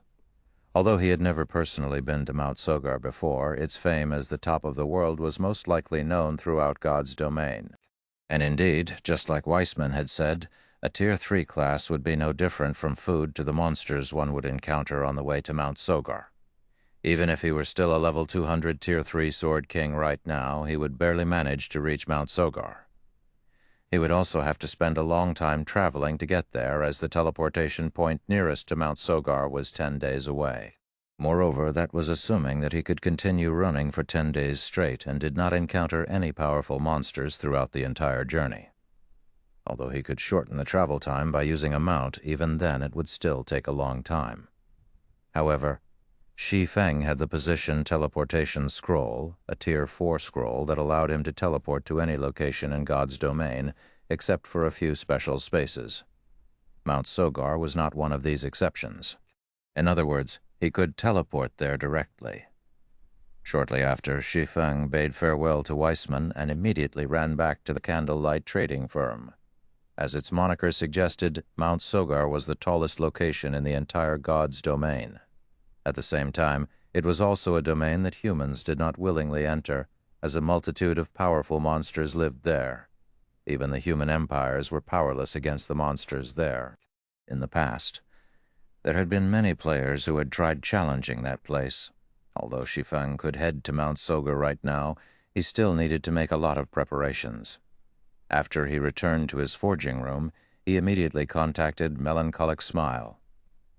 Although he had never personally been to Mount Sogar before, its fame as the top of the world was most likely known throughout God's domain. And indeed, just like Weissman had said, a Tier 3 class would be no different from food to the monsters one would encounter on the way to Mount Sogar. Even if he were still a level 200 Tier 3 Sword King right now, he would barely manage to reach Mount Sogar. He would also have to spend a long time traveling to get there, as the teleportation point nearest to Mount Sogar was 10 days away. Moreover, that was assuming that he could continue running for 10 days straight and did not encounter any powerful monsters throughout the entire journey. Although he could shorten the travel time by using a mount, even then it would still take a long time. However, Shi Feng had the position teleportation scroll, a Tier 4 scroll that allowed him to teleport to any location in God's domain, except for a few special spaces. Mount Sogar was not one of these exceptions. In other words, he could teleport there directly. Shortly after, Shi Feng bade farewell to Weissman and immediately ran back to the candlelight trading firm. As its moniker suggested, Mount Sogar was the tallest location in the entire God's domain. At the same time, it was also a domain that humans did not willingly enter, as a multitude of powerful monsters lived there. Even the human empires were powerless against the monsters there. In the past, there had been many players who had tried challenging that place. Although Shi Feng could head to Mount Sogar right now, he still needed to make a lot of preparations. After he returned to his forging room, he immediately contacted Melancholic Smile.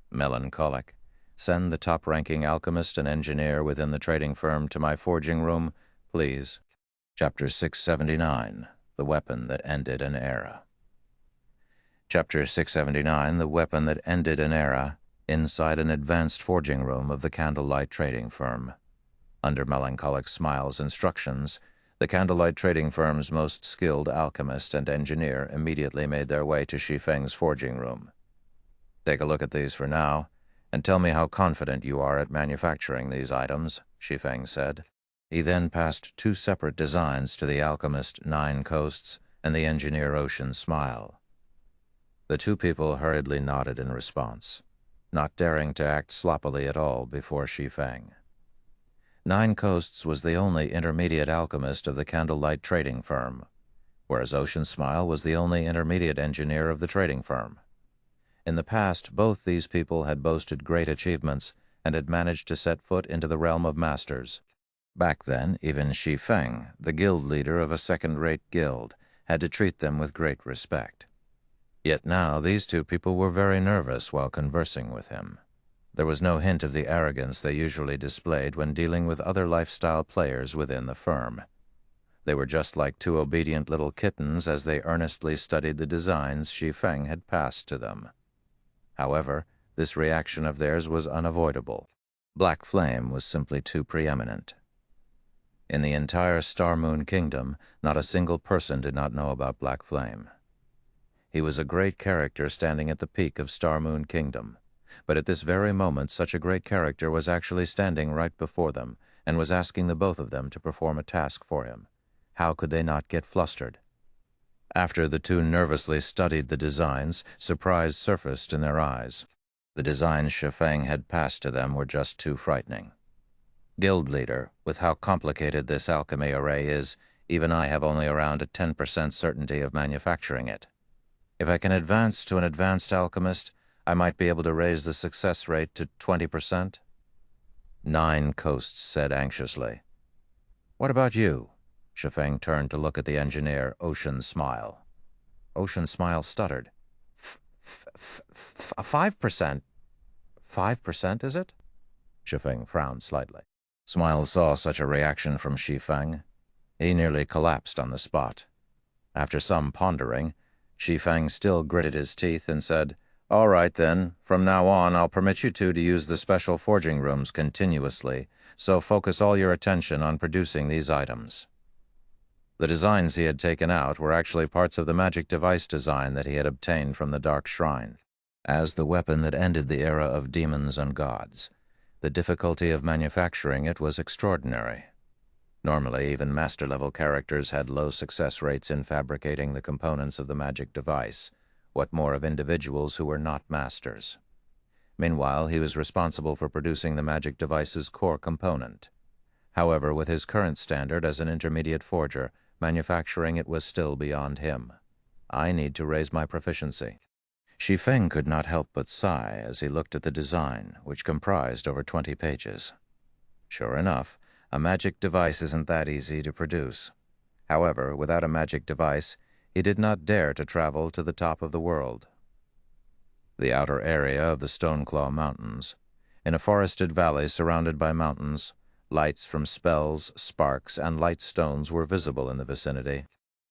Melancholic, send the top-ranking alchemist and engineer within the trading firm to my forging room, please. Chapter 679, The Weapon That Ended an Era. Chapter 679, The Weapon That Ended an Era, inside an advanced forging room of the Candlelight Trading Firm. Under Melancholic Smile's instructions, the Candlelight Trading Firm's most skilled alchemist and engineer immediately made their way to Shi Feng's forging room. Take a look at these for now, "And tell me how confident you are at manufacturing these items," Shi Feng said. He then passed 2 separate designs to the alchemist Nine Coasts and the engineer Ocean Smile. The 2 people hurriedly nodded in response, not daring to act sloppily at all before Shi Feng. Nine Coasts was the only intermediate alchemist of the candlelight trading firm, whereas Ocean Smile was the only intermediate engineer of the trading firm. In the past, both these people had boasted great achievements and had managed to set foot into the realm of masters. Back then, even Shi Feng, the guild leader of a second-rate guild, had to treat them with great respect. Yet now these 2 people were very nervous while conversing with him. There was no hint of the arrogance they usually displayed when dealing with other lifestyle players within the firm. They were just like 2 obedient little kittens as they earnestly studied the designs Shi Feng had passed to them. However, this reaction of theirs was unavoidable. Black Flame was simply too preeminent. In the entire Star Moon Kingdom, not a single person did not know about Black Flame. He was a great character standing at the peak of Star Moon Kingdom, but at this very moment such a great character was actually standing right before them and was asking the both of them to perform a task for him. How could they not get flustered? After the 2 nervously studied the designs, surprise surfaced in their eyes. The designs Shi Feng had passed to them were just too frightening. "Guild leader, with how complicated this alchemy array is, even I have only around a 10% certainty of manufacturing it. If I can advance to an advanced alchemist, I might be able to raise the success rate to 20%. Nine Coasts said anxiously. "What about you?" Shi Feng turned to look at the engineer, Ocean Smile. Ocean Smile stuttered. 5%? 5%, is it?" Shi Feng frowned slightly. Smile saw such a reaction from Shi Feng. He nearly collapsed on the spot. After some pondering, Shi Feng still gritted his teeth and said, "All right, then. From now on, I'll permit you 2 to use the special forging rooms continuously, so focus all your attention on producing these items." The designs he had taken out were actually parts of the magic device design that he had obtained from the Dark Shrine. As the weapon that ended the era of demons and gods, the difficulty of manufacturing it was extraordinary. Normally, even master-level characters had low success rates in fabricating the components of the magic device, what more of individuals who were not masters. Meanwhile, he was responsible for producing the magic device's core component. However, with his current standard as an intermediate forger, manufacturing it was still beyond him. "I need to raise my proficiency." Shi Feng could not help but sigh as he looked at the design, which comprised over 20 pages. Sure enough, a magic device isn't that easy to produce. However, without a magic device, he did not dare to travel to the top of the world. The outer area of the Stoneclaw Mountains. In a forested valley surrounded by mountains, lights from spells, sparks, and light stones were visible in the vicinity.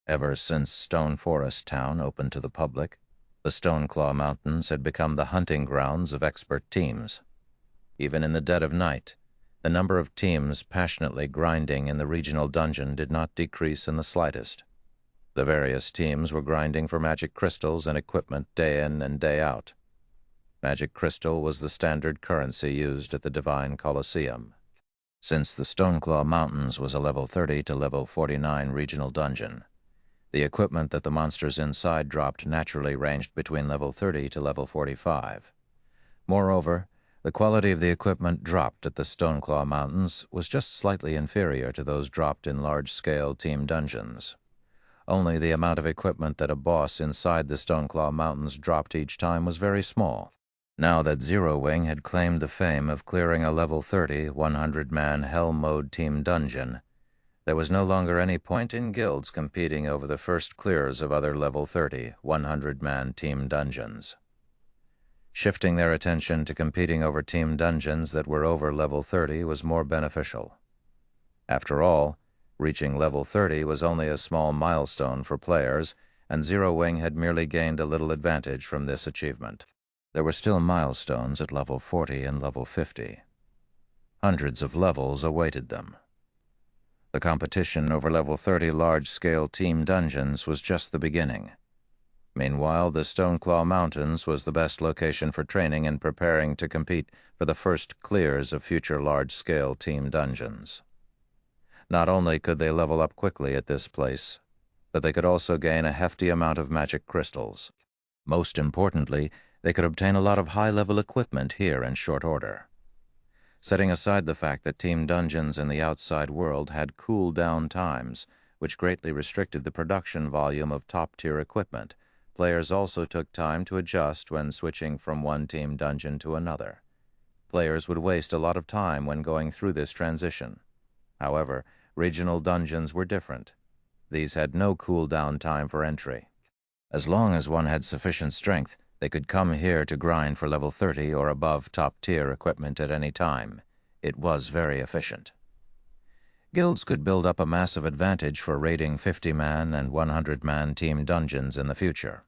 Ever since Stone Forest Town opened to the public, the Stoneclaw Mountains had become the hunting grounds of expert teams. Even in the dead of night, the number of teams passionately grinding in the regional dungeon did not decrease in the slightest. The various teams were grinding for magic crystals and equipment day in and day out. Magic crystal was the standard currency used at the Divine Colosseum. Since the Stoneclaw Mountains was a level 30 to level 49 regional dungeon, the equipment that the monsters inside dropped naturally ranged between level 30 to level 45. Moreover, the quality of the equipment dropped at the Stoneclaw Mountains was just slightly inferior to those dropped in large-scale team dungeons. Only the amount of equipment that a boss inside the Stoneclaw Mountains dropped each time was very small. Now that Zero Wing had claimed the fame of clearing a level 30, 100-man Hell Mode team dungeon, there was no longer any point in guilds competing over the first clears of other level 30, 100-man team dungeons. Shifting their attention to competing over team dungeons that were over level 30 was more beneficial. After all, reaching level 30 was only a small milestone for players, and Zero Wing had merely gained a little advantage from this achievement. There were still milestones at level 40 and level 50. Hundreds of levels awaited them. The competition over level 30 large-scale team dungeons was just the beginning. Meanwhile, the Stoneclaw Mountains was the best location for training and preparing to compete for the first clears of future large-scale team dungeons. Not only could they level up quickly at this place, but they could also gain a hefty amount of magic crystals. Most importantly, they could obtain a lot of high-level equipment here in short order. Setting aside the fact that team dungeons in the outside world had cool-down times, which greatly restricted the production volume of top-tier equipment, players also took time to adjust when switching from one team dungeon to another. Players would waste a lot of time when going through this transition. However, regional dungeons were different. These had no cool-down time for entry. As long as one had sufficient strength, they could come here to grind for level 30 or above top-tier equipment at any time. It was very efficient. Guilds could build up a massive advantage for raiding 50-man and 100-man team dungeons in the future.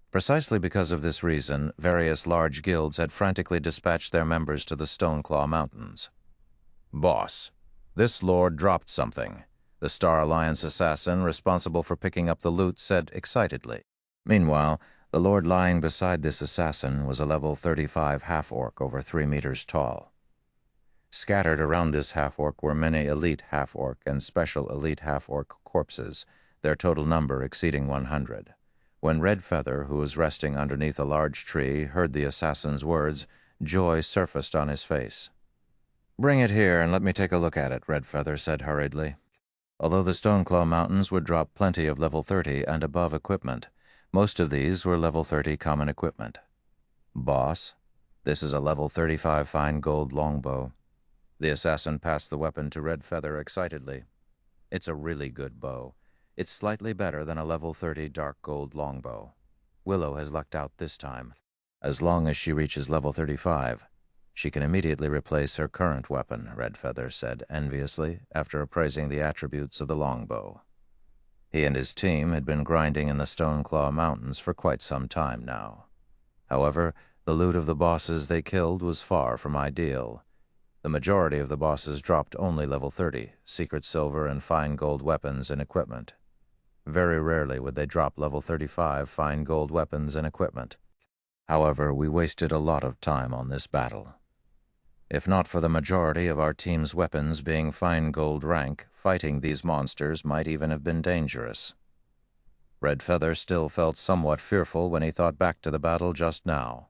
Precisely because of this reason, various large guilds had frantically dispatched their members to the Stoneclaw Mountains. "Boss, this lord dropped something," the Star Alliance assassin responsible for picking up the loot said excitedly. Meanwhile, the lord lying beside this assassin was a level 35 half-orc over 3 meters tall. Scattered around this half-orc were many elite half-orc and special elite half-orc corpses, their total number exceeding 100. When Red Feather, who was resting underneath a large tree, heard the assassin's words, joy surfaced on his face. "Bring it here and let me take a look at it," Red Feather said hurriedly. Although the Stoneclaw Mountains would drop plenty of level 30 and above equipment, most of these were level 30 common equipment. "Boss, this is a level 35 fine gold longbow." The assassin passed the weapon to Red Feather excitedly. "It's a really good bow. It's slightly better than a level 30 dark gold longbow. Willow has lucked out this time. As long as she reaches level 35, she can immediately replace her current weapon," Red Feather said enviously after appraising the attributes of the longbow. He and his team had been grinding in the Stoneclaw Mountains for quite some time now. However, the loot of the bosses they killed was far from ideal. The majority of the bosses dropped only level 30, secret silver and fine gold weapons and equipment. Very rarely would they drop level 35 fine gold weapons and equipment. However, we wasted a lot of time on this battle. If not for the majority of our team's weapons being fine gold rank, fighting these monsters might even have been dangerous. Red Feather still felt somewhat fearful when he thought back to the battle just now.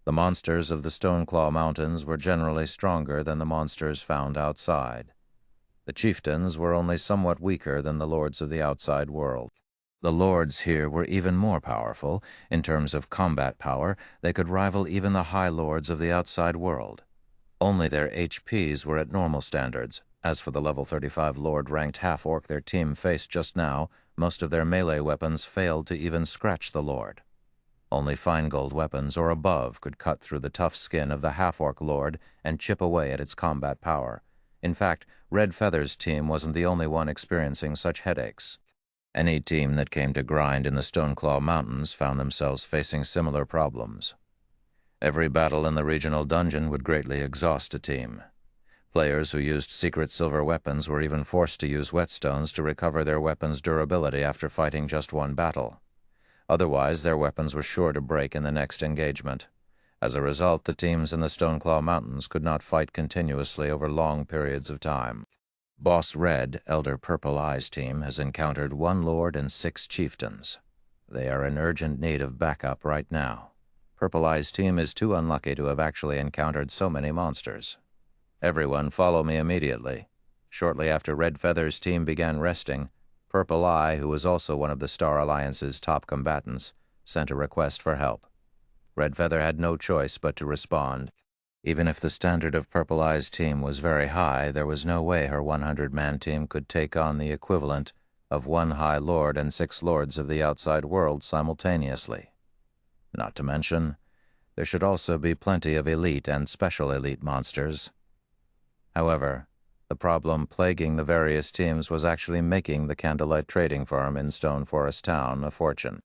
The monsters of the Stoneclaw Mountains were generally stronger than the monsters found outside. The chieftains were only somewhat weaker than the lords of the outside world. The lords here were even more powerful. In terms of combat power, they could rival even the high lords of the outside world. Only their HPs were at normal standards. As for the level 35 lord-ranked half-orc their team faced just now, most of their melee weapons failed to even scratch the lord. Only fine gold weapons or above could cut through the tough skin of the half-orc lord and chip away at its combat power. In fact, Red Feather's team wasn't the only one experiencing such headaches. Any team that came to grind in the Stoneclaw Mountains found themselves facing similar problems. Every battle in the regional dungeon would greatly exhaust a team. Players who used secret silver weapons were even forced to use whetstones to recover their weapons' durability after fighting just one battle. Otherwise, their weapons were sure to break in the next engagement. As a result, the teams in the Stoneclaw Mountains could not fight continuously over long periods of time. Boss Red, Elder Purple Eye's team, has encountered 1 lord and 6 chieftains. They are in urgent need of backup right now. Purple Eye's team is too unlucky to have actually encountered so many monsters. Everyone follow me immediately. Shortly after Red Feather's team began resting, Purple Eye, who was also one of the Star Alliance's top combatants, sent a request for help. Red Feather had no choice but to respond. Even if the standard of Purple Eye's team was very high, there was no way her 100-man team could take on the equivalent of 1 High Lord and 6 lords of the outside world simultaneously. Not to mention, there should also be plenty of elite and special elite monsters. However, the problem plaguing the various teams was actually making the Candlelight trading firm in Stone Forest Town a fortune.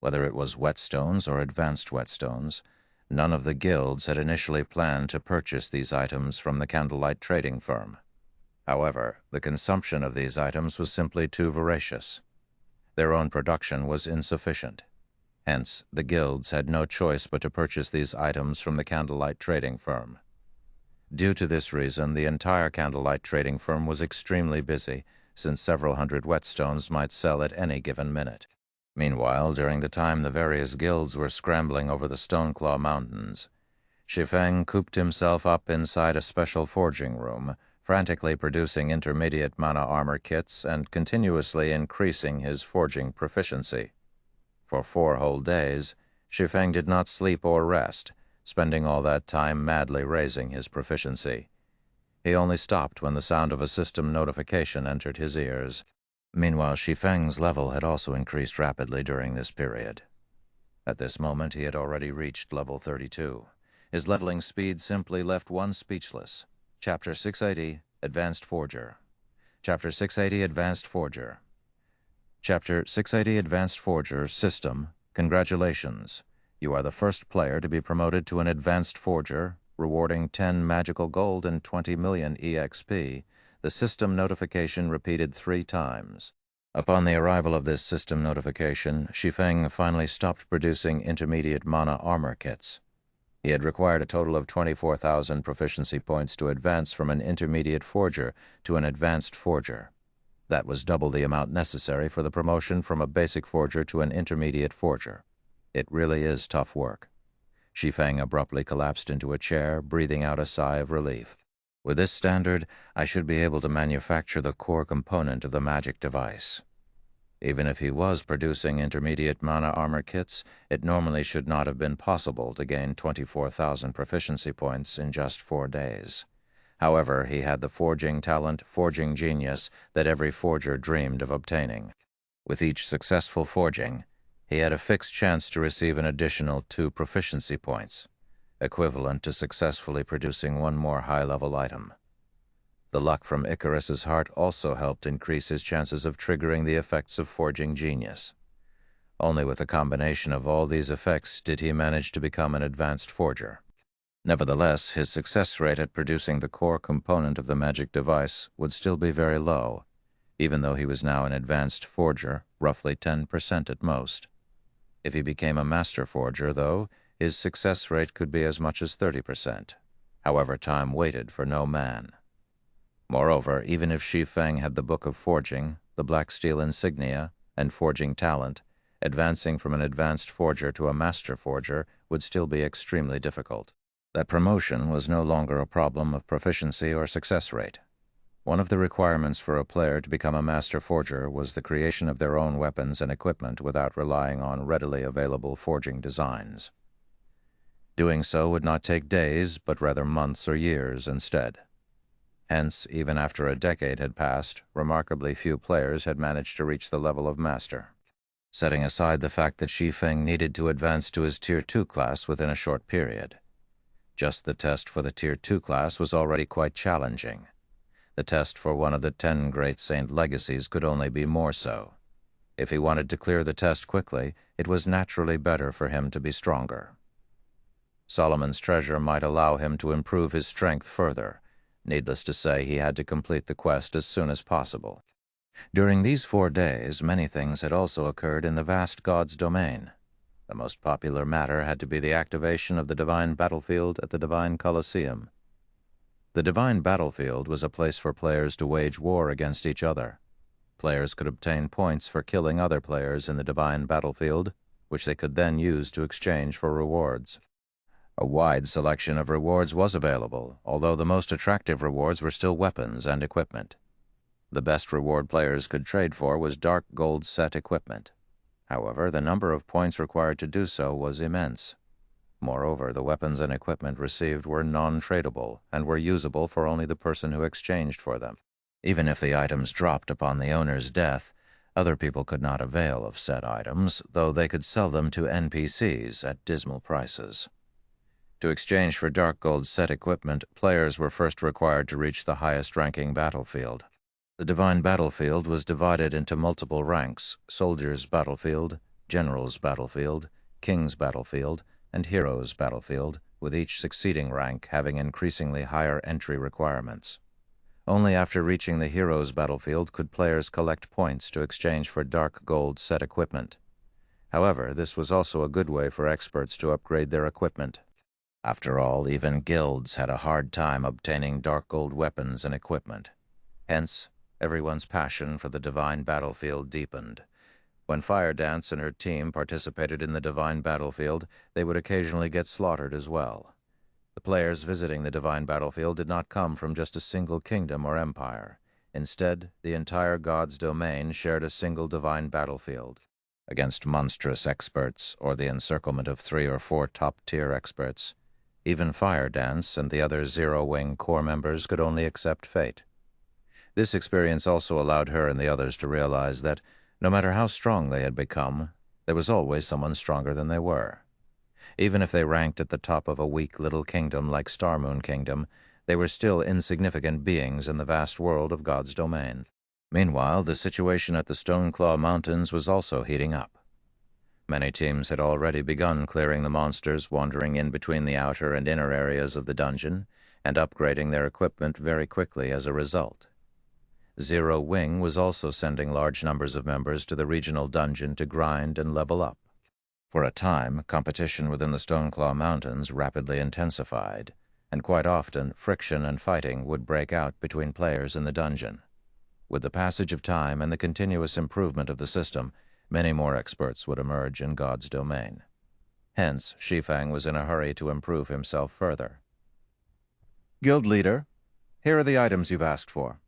Whether it was whetstones or advanced whetstones, none of the guilds had initially planned to purchase these items from the Candlelight trading firm. However, the consumption of these items was simply too voracious. Their own production was insufficient. Hence, the guilds had no choice but to purchase these items from the candlelight trading firm. Due to this reason, the entire candlelight trading firm was extremely busy, since several hundred whetstones might sell at any given minute. Meanwhile, during the time the various guilds were scrambling over the Stoneclaw Mountains, Shi Feng cooped himself up inside a special forging room, frantically producing intermediate mana armor kits and continuously increasing his forging proficiency. For 4 whole days, Shi Feng did not sleep or rest, spending all that time madly raising his proficiency. He only stopped when the sound of a system notification entered his ears. Meanwhile, Shi Feng's level had also increased rapidly during this period. At this moment, he had already reached level 32. His leveling speed simply left one speechless. Chapter 680, Advanced Forger. Chapter 680, Advanced Forger. Chapter 680, Advanced Forger System. Congratulations. You are the first player to be promoted to an Advanced Forger, rewarding 10 magical gold and 20 million EXP. The system notification repeated 3 times. Upon the arrival of this system notification, Shi Feng finally stopped producing intermediate mana armor kits. He had required a total of 24,000 proficiency points to advance from an intermediate forger to an advanced forger. That was double the amount necessary for the promotion from a basic forger to an intermediate forger. It really is tough work. Shi Feng abruptly collapsed into a chair, breathing out a sigh of relief. With this standard, I should be able to manufacture the core component of the magic device. Even if he was producing intermediate mana armor kits, it normally should not have been possible to gain 24,000 proficiency points in just 4 days. However, he had the forging talent, forging genius that every forger dreamed of obtaining. With each successful forging, he had a fixed chance to receive an additional 2 proficiency points, equivalent to successfully producing 1 more high-level item. The luck from Icarus's heart also helped increase his chances of triggering the effects of forging genius. Only with a combination of all these effects did he manage to become an advanced forger. Nevertheless, his success rate at producing the core component of the magic device would still be very low, even though he was now an advanced forger, roughly 10% at most. If he became a master forger, though, his success rate could be as much as 30%. However, time waited for no man. Moreover, even if Shi Feng had the Book of Forging, the Black Steel Insignia, and forging talent, advancing from an advanced forger to a master forger would still be extremely difficult. That promotion was no longer a problem of proficiency or success rate. One of the requirements for a player to become a master forger was the creation of their own weapons and equipment without relying on readily available forging designs. Doing so would not take days, but rather months or years instead. Hence, even after a decade had passed, remarkably few players had managed to reach the level of master. Setting aside the fact that Shi Feng needed to advance to his Tier 2 class within a short period. Just the test for the Tier 2 class was already quite challenging. The test for one of the 10 Great Saint Legacies could only be more so. If he wanted to clear the test quickly, it was naturally better for him to be stronger. Solomon's treasure might allow him to improve his strength further. Needless to say, he had to complete the quest as soon as possible. During these 4 days, many things had also occurred in the vast god's domain. The most popular matter had to be the activation of the Divine Battlefield at the Divine Colosseum. The Divine Battlefield was a place for players to wage war against each other. Players could obtain points for killing other players in the Divine Battlefield, which they could then use to exchange for rewards. A wide selection of rewards was available, although the most attractive rewards were still weapons and equipment. The best reward players could trade for was dark gold set equipment. However, the number of points required to do so was immense. Moreover, the weapons and equipment received were non-tradable and were usable for only the person who exchanged for them. Even if the items dropped upon the owner's death, other people could not avail of said items, though they could sell them to NPCs at dismal prices. To exchange for dark gold set equipment, players were first required to reach the highest-ranking battlefield. The Divine Battlefield was divided into multiple ranks: Soldier's Battlefield, General's Battlefield, King's Battlefield, and Hero's Battlefield, with each succeeding rank having increasingly higher entry requirements. Only after reaching the hero's battlefield could players collect points to exchange for dark gold set equipment. However, this was also a good way for experts to upgrade their equipment. After all, even guilds had a hard time obtaining dark gold weapons and equipment. Hence, everyone's passion for the divine battlefield deepened. When Fire Dance and her team participated in the divine battlefield, they would occasionally get slaughtered as well. The players visiting the divine battlefield did not come from just a single kingdom or empire. Instead, the entire god's domain shared a single divine battlefield. Against monstrous experts or the encirclement of 3 or 4 top-tier experts, even Fire Dance and the other Zero-Wing Corps members could only accept fate. This experience also allowed her and the others to realize that, no matter how strong they had become, there was always someone stronger than they were. Even if they ranked at the top of a weak little kingdom like Starmoon Kingdom, they were still insignificant beings in the vast world of God's domain. Meanwhile, the situation at the Stoneclaw Mountains was also heating up. Many teams had already begun clearing the monsters wandering in between the outer and inner areas of the dungeon, and upgrading their equipment very quickly as a result. Zero Wing was also sending large numbers of members to the regional dungeon to grind and level up. For a time, competition within the Stoneclaw Mountains rapidly intensified, and quite often friction and fighting would break out between players in the dungeon. With the passage of time and the continuous improvement of the system, many more experts would emerge in God's domain. Hence, Shi Feng was in a hurry to improve himself further. "Guild leader, here are the items you've asked for."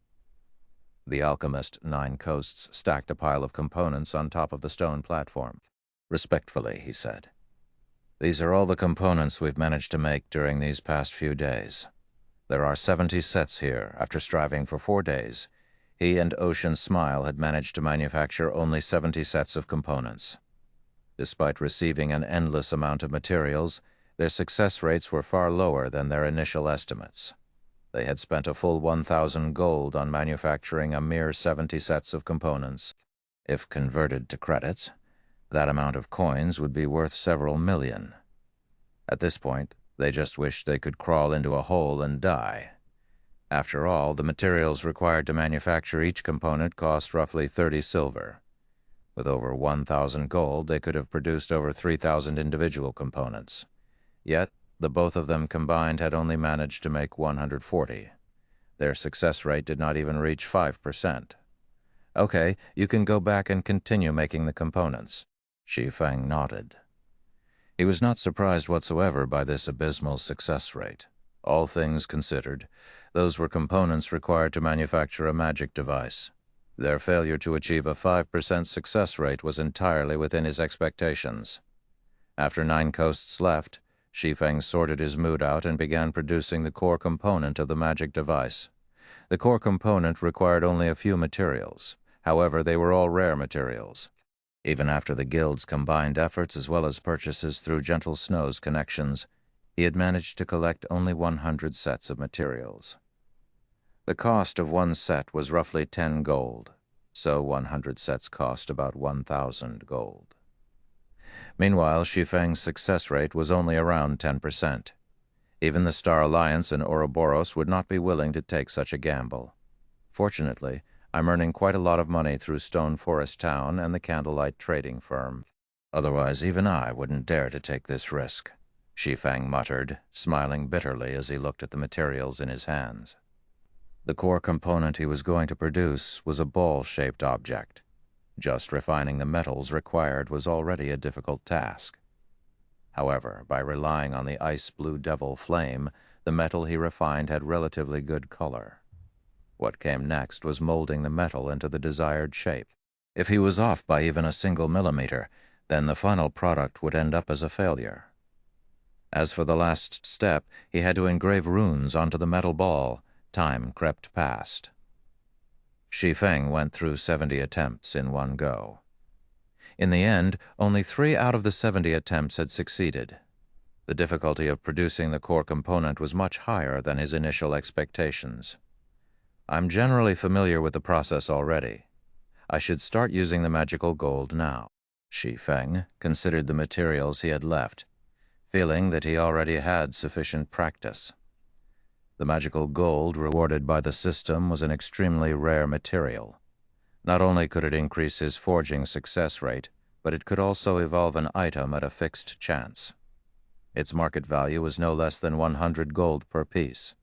The alchemist, Nine Coasts, stacked a pile of components on top of the stone platform. Respectfully, he said, "These are all the components we've managed to make during these past few days. There are 70 sets here. After striving for 4 days, he and Ocean Smile had managed to manufacture only 70 sets of components. Despite receiving an endless amount of materials, their success rates were far lower than their initial estimates. They had spent a full 1,000 gold on manufacturing a mere 70 sets of components. If converted to credits, that amount of coins would be worth several million. At this point, they just wished they could crawl into a hole and die. After all, the materials required to manufacture each component cost roughly 30 silver. With over 1,000 gold, they could have produced over 3,000 individual components. Yet, the both of them combined had only managed to make 140. Their success rate did not even reach 5%. "Okay, you can go back and continue making the components." Shi Feng nodded. He was not surprised whatsoever by this abysmal success rate. All things considered, those were components required to manufacture a magic device. Their failure to achieve a 5% success rate was entirely within his expectations. After Nine Coasts left, Shi Feng sorted his mood out and began producing the core component of the magic device. The core component required only a few materials. However, they were all rare materials. Even after the guild's combined efforts as well as purchases through Gentle Snow's connections, he had managed to collect only 100 sets of materials. The cost of one set was roughly 10 gold, so 100 sets cost about 1,000 gold. Meanwhile, Shi Feng's success rate was only around 10%. Even the Star Alliance and Ouroboros would not be willing to take such a gamble. Fortunately, I'm earning quite a lot of money through Stone Forest Town and the Candlelight Trading Firm. Otherwise, even I wouldn't dare to take this risk," Shi Feng muttered, smiling bitterly as he looked at the materials in his hands. The core component he was going to produce was a ball-shaped object. Just refining the metals required was already a difficult task. However, by relying on the ice blue devil flame, the metal he refined had relatively good color. What came next was molding the metal into the desired shape. If he was off by even a single millimeter, then the final product would end up as a failure. As for the last step, he had to engrave runes onto the metal ball. Time crept past. Shi Feng went through 70 attempts in one go. In the end, only 3 out of the 70 attempts had succeeded. The difficulty of producing the core component was much higher than his initial expectations. "I'm generally familiar with the process already. I should start using the magical gold now." Shi Feng considered the materials he had left, feeling that he already had sufficient practice. The magical gold rewarded by the system was an extremely rare material. Not only could it increase his forging success rate, but it could also evolve an item at a fixed chance. Its market value was no less than 100 gold per piece.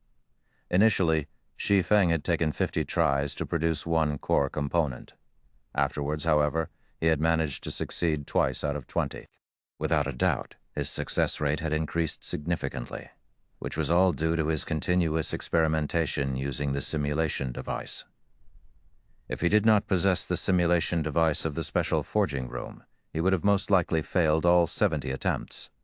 Initially, Shi Feng had taken 50 tries to produce one core component. Afterwards, however, he had managed to succeed twice out of 20. Without a doubt, his success rate had increased significantly, which was all due to his continuous experimentation using the simulation device. If he did not possess the simulation device of the special forging room, he would have most likely failed all 70 attempts.